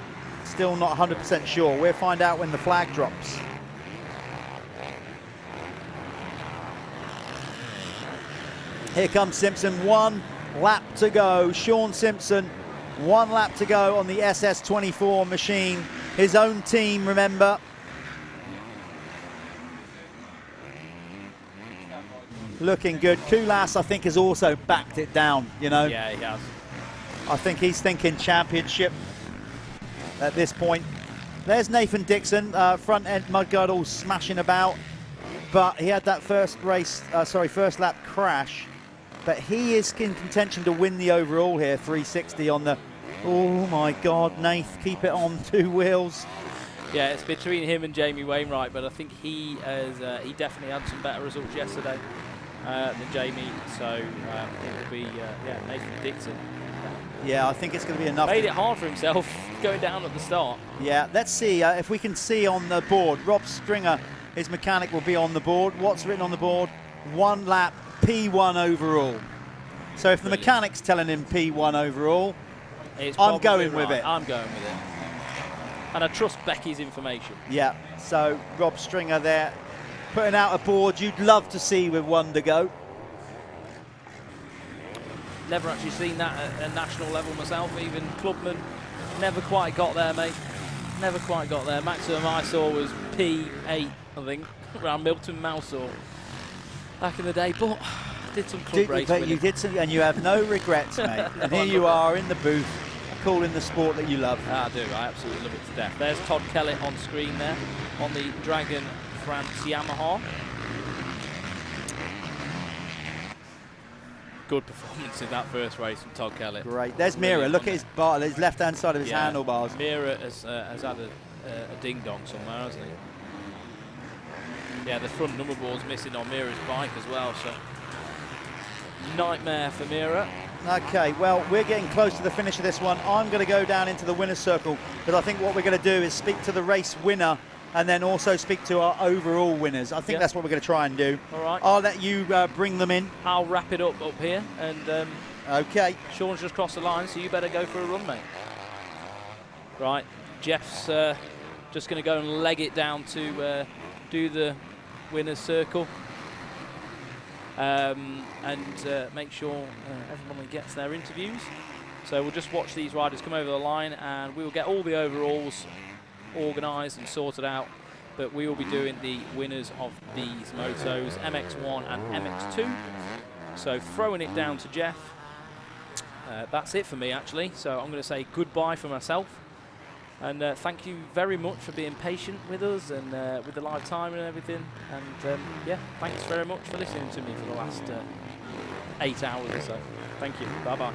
still not 100% sure. We'll find out when the flag drops. Here comes Simpson, 1 lap to go. Sean Simpson, 1 lap to go on the SS24 machine. His own team, remember. looking good. Kulas, I think, has also backed it down, you know. Yeah, he has. I think he's thinking championship at this point. There's Nathan Dixon, front end mudguard all smashing about, but he had that first lap crash. But he is in contention to win the overall here, 360 on the, oh my God, Nath, keep it on 2 wheels. Yeah, it's between him and Jamie Wainwright, but I think he definitely had some better results yesterday than Jamie, so it will be Nathan Dixon. Yeah, I think it's going to be enough. Made it hard for himself going down at the start. Yeah, let's see if we can see on the board. Rob Stringer, his mechanic, will be on the board. What's written on the board? 1 lap, P1 overall. So if the mechanic's telling him P1 overall, I'm going with it. I'm going with it. And I trust Becky's information. Yeah, so Rob Stringer there, putting out a board you'd love to see with 1 to go. Never actually seen that at a national level myself, even Clubman. Never quite got there, mate. Never quite got there. Maximum I saw was P8, I think, around Milton Mousehole back in the day. But I did some club racing. But you did some, and you have no regrets, mate. And here you are in the booth, calling the sport that you love. I do. I absolutely love it to death. There's Todd Kellett on screen there on the Dragon France Yamaha. Good performance in that first race from Todd Kellett. Great. There's Mira. Look at his bar, his left-hand side of his handlebars. Mira has had a ding-dong somewhere, hasn't he? Yeah, the front number board's missing on Mira's bike as well, so nightmare for Mira. Okay, well, we're getting close to the finish of this one. I'm going to go down into the winner's circle, because I think what we're going to do is speak to the race winner and then also speak to our overall winners. I think that's what we're going to try and do. All right. I'll let you bring them in. I'll wrap it up here. And okay. Sean's just crossed the line, so you better go for a run, mate. Right. Jeff's just going to go and leg it down to do the winner's circle. And make sure everyone gets their interviews. So we'll just watch these riders come over the line, and we will get all the overalls organised and sorted out, but we will be doing the winners of these motos, MX1 and MX2. So throwing it down to Jeff. That's it for me, actually. So I'm going to say goodbye for myself, and thank you very much for being patient with us and with the live time and everything. And yeah, thanks very much for listening to me for the last 8 hours or so. Thank you. Bye bye.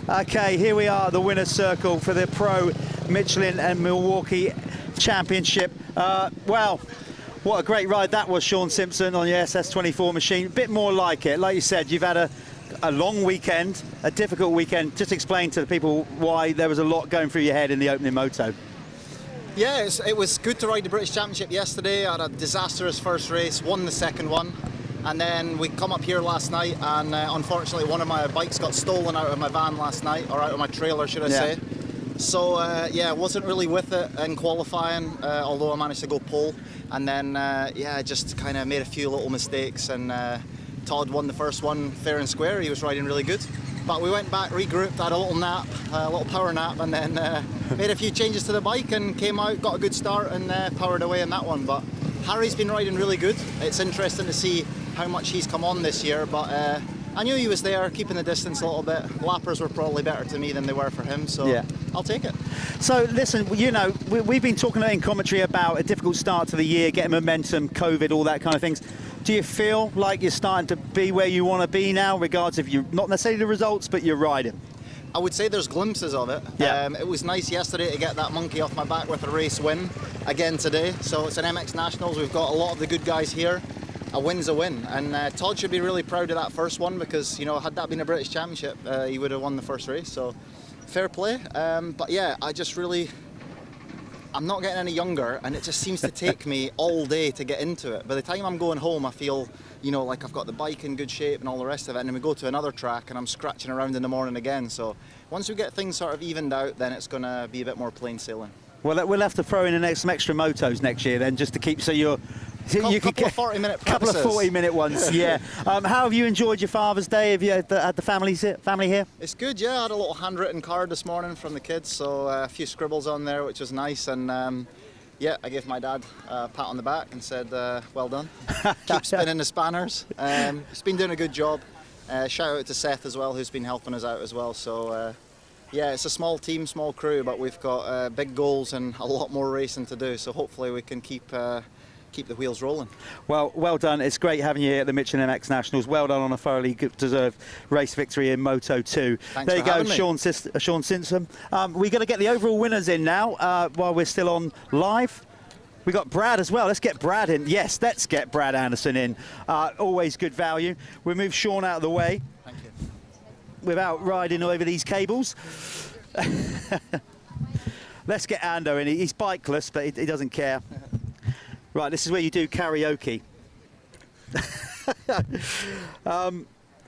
Okay, here we are, the winner's circle for the Pro Michelin and Milwaukee Championship. Well, what a great ride that was, Sean Simpson, on your SS24 machine. A bit more like it. Like you said, you've had a long weekend, a difficult weekend. Just explain to the people why there was a lot going through your head in the opening moto. Yeah, it was good to ride the British Championship yesterday. I had a disastrous first race, won the second one. And then we come up here last night, and unfortunately one of my bikes got stolen out of my van last night, or out of my trailer, should I say. So yeah, wasn't really with it in qualifying, although I managed to go pole. And then yeah, just kind of made a few little mistakes, and Todd won the first one fair and square. He was riding really good. But we went back, regrouped, had a little nap, a little power nap, and then made a few changes to the bike and came out, got a good start, and powered away in that one. But Harry's been riding really good. It's interesting to see how much he's come on this year, but I knew he was there, keeping the distance a little bit. Lappers were probably better to me than they were for him, so yeah. I'll take it. So listen, you know, we've been talking in commentary about a difficult start to the year, getting momentum, COVID, all that kind of things. Do you feel like you're starting to be where you want to be now, regards if you're not necessarily the results, but you're riding? I would say there's glimpses of it. Yeah. It was nice yesterday to get that monkey off my back with a race win again today. So it's an MX Nationals. We've got a lot of the good guys here. A win's a win, and Todd should be really proud of that first one, because, you know, had that been a British Championship, he would have won the first race. So fair play. But yeah, I'm not getting any younger, and it just seems to take me all day to get into it. By the time I'm going home, I feel, you know, like I've got the bike in good shape and all the rest of it, and then we go to another track and I'm scratching around in the morning again. So once we get things sort of evened out, then it's going to be a bit more plain sailing. Well, we'll have to throw in some extra motos next year then, just to keep, so you're... Couple of 40-minute practices. Couple of 40-minute ones, yeah. How have you enjoyed your Father's Day? Have you had the family here? It's good, yeah. I had a little handwritten card this morning from the kids, so a few scribbles on there, which was nice. And yeah, I gave my dad a pat on the back and said, well done. Keep spinning the spanners. He's been doing a good job. Shout out to Seth as well, who's been helping us out as well. So yeah, it's a small team, small crew, but we've got big goals and a lot more racing to do. So hopefully we can keep the wheels rolling. well done. It's great having you here at the Michelin MX Nationals. Well done on a thoroughly deserved race victory in Moto 2. Thanks there you for go, having me. Sean Simpson. We're going to get the overall winners in now while we're still on live. We got Brad as well. Let's get Brad in. Yes, let's get Brad Anderson in. Always good value. We'll move Sean out of the way. Thank you. Without riding over these cables. Let's get Ando in. He's bikeless, but he doesn't care. Right, this is where you do karaoke.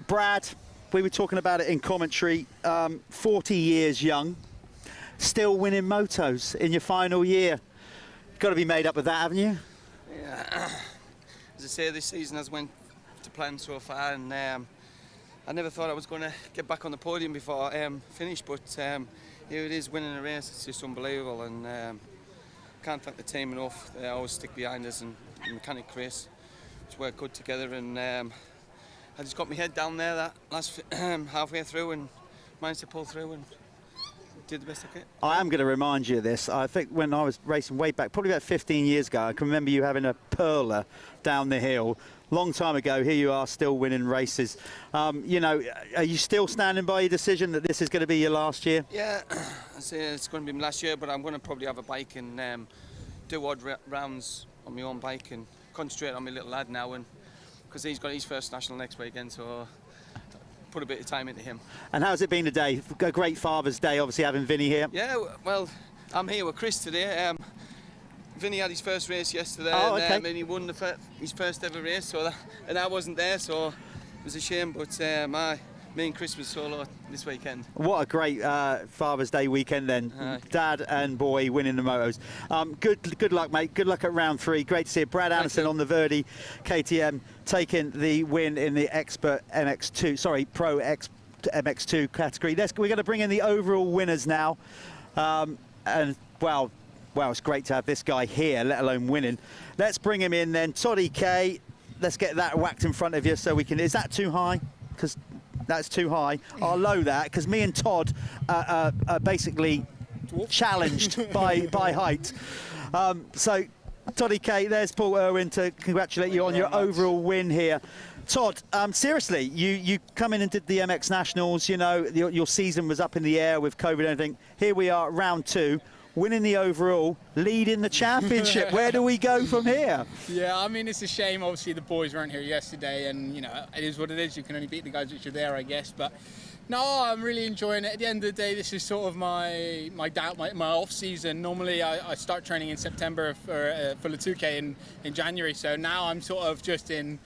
Brad, we were talking about it in commentary. 40 years young, still winning motos in your final year. Got to be made up with that, haven't you? Yeah. As I say, this season has went to plan so far, and I never thought I was going to get back on the podium before I finished, but here it is, winning a race. It's just unbelievable, and can't thank the team enough. They always stick behind us, and mechanic Chris, just work good together, and I just got my head down there that last halfway through and managed to pull through and did the best I could. I am going to remind you of this. I think when I was racing way back, probably about 15 years ago, I can remember you having a perler down the hill. Long time ago, here you are still winning races. You know, are you still standing by your decision that this is going to be your last year? Yeah, I say it's going to be my last year, but I'm going to probably have a bike and do odd rounds on my own bike and concentrate on my little lad now, and because he's got his first national next weekend, so put a bit of time into him. And how's it been today? A great Father's Day, obviously having Vinny here. Yeah, well, I'm here with Chris today. Vinny had his first race yesterday, and he won his first ever race, so and I wasn't there, so it was a shame, but me and Chris was solo this weekend. What a great Father's Day weekend then. Dad and boy winning the motos. Good luck, mate. Good luck at round 3. Great to see it. Brad Anderson on the Verdi KTM taking the win in the Expert MX2, sorry, Pro MX2 category. We're going to bring in the overall winners now. And wow, it's great to have this guy here, let alone winning. Let's bring him in then. Toddy K, let's get that whacked in front of you so we can... Is that too high? Because that's too high. I'll low that, because me and Todd are basically challenged by height. So, Toddy K, there's Paul Irwin to congratulate you on your overall win here. Todd, seriously, you come in and did the MX Nationals, you know, your season was up in the air with COVID and everything. Here we are at round 2. Winning the overall, leading the championship. Where do we go from here? Yeah, I mean, it's a shame. Obviously, the boys weren't here yesterday, and, you know, it is what it is. You can only beat the guys which are there, I guess. But, no, I'm really enjoying it. At the end of the day, this is sort of my off-season. Normally, I start training in September for the 2K in January. So now I'm sort of just in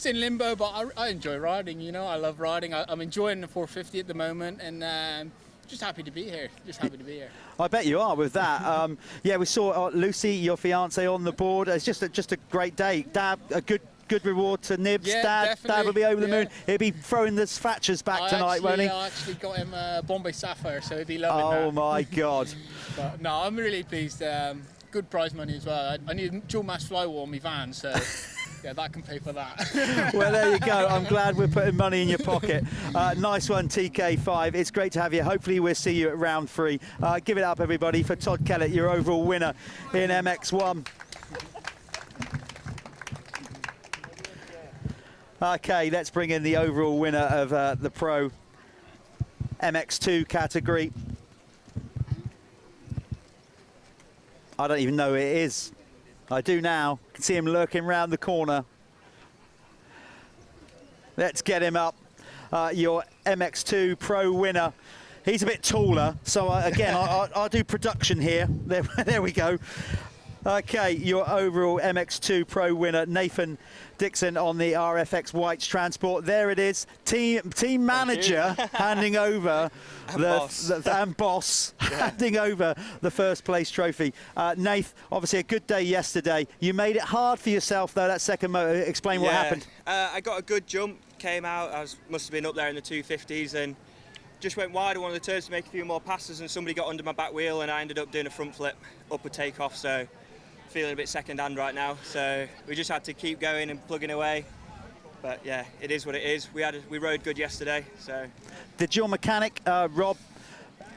limbo, but I enjoy riding, you know. I love riding. I'm enjoying the 450 at the moment, and... just happy to be here. Just happy to be here. I bet you are with that. Yeah, we saw Lucy, your fiance, on the board. It's just a great day. Dad, a good reward to Nibs. Yeah, Dad will be over the moon. He'll be throwing the Thatchers back tonight, won't he? I actually got him Bombay Sapphire, so he'll be loving that. Oh my God! But no, I'm really pleased. Good prize money as well. I need a dual mass flywheel on my van, so. Yeah, that can pay for that. Well, there you go. I'm glad we're putting money in your pocket. Nice one, TK5. It's great to have you. Hopefully we'll see you at round 3. Give it up, everybody, for Todd Kellett, your overall winner in MX1. Okay, let's bring in the overall winner of the Pro MX2 category. I don't even know who it is. I do now. I can see him lurking around the corner. Let's get him up. Your MX2 Pro winner. He's a bit taller, so again, I'll do production here. There we go. Okay, your overall MX2 Pro winner, Nathan Dixon on the RFX Whites Transport. There it is. Team manager handing over and boss handing over the first place trophy. Nath, obviously a good day yesterday. You made it hard for yourself though, that second motor. Explain what happened. I got a good jump, came out, must have been up there in the 250s and just went wide on one of the turns to make a few more passes and somebody got under my back wheel and I ended up doing a front flip, upper takeoff, so feeling a bit second hand right now. So we just had to keep going and plugging away. But yeah, it is what it is. We rode good yesterday, so. Did your mechanic, Rob,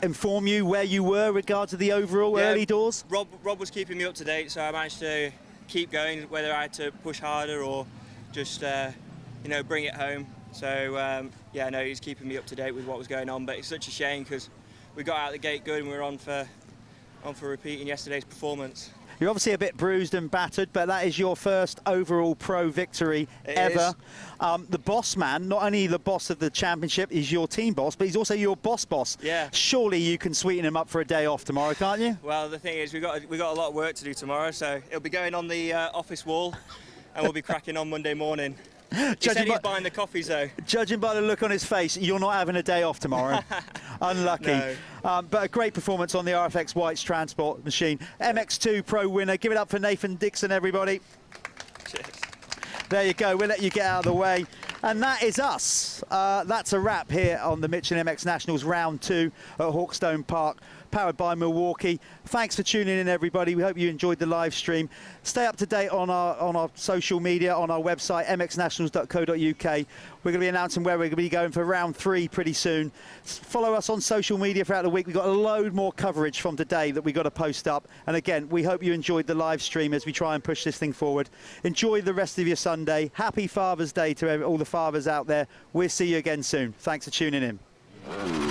inform you where you were regard to the overall early doors? Rob was keeping me up to date, so I managed to keep going, whether I had to push harder or just, you know, bring it home. So yeah, no, he's keeping me up to date with what was going on, but it's such a shame because we got out the gate good and we were on for repeating yesterday's performance. You're obviously a bit bruised and battered, but that is your first overall pro victory ever. The boss man, not only the boss of the championship, is your team boss, but he's also your boss. Yeah. Surely you can sweeten him up for a day off tomorrow, can't you? Well, the thing is, we got a lot of work to do tomorrow, so it'll be going on the office wall, and we'll be cracking on Monday morning. He said he's buying the coffees though. Judging by the look on his face, you're not having a day off tomorrow. Unlucky. No. But a great performance on the RFX Whites Transport machine. MX2 Pro winner. Give it up for Nathan Dixon, everybody. Cheers. There you go. We'll let you get out of the way. And that is us. That's a wrap here on the Michelin MX Nationals Round 2 at Hawkstone Park, powered by Milwaukee. Thanks for tuning in, everybody. We hope you enjoyed the live stream. Stay up to date on our social media, on our website, mxnationals.co.uk. We're going to be announcing where we're going to be going for round 3 pretty soon. Follow us on social media throughout the week. We've got a load more coverage from today that we've got to post up. And again, we hope you enjoyed the live stream as we try and push this thing forward. Enjoy the rest of your Sunday. Happy Father's Day to all the fathers out there. We'll see you again soon. Thanks for tuning in.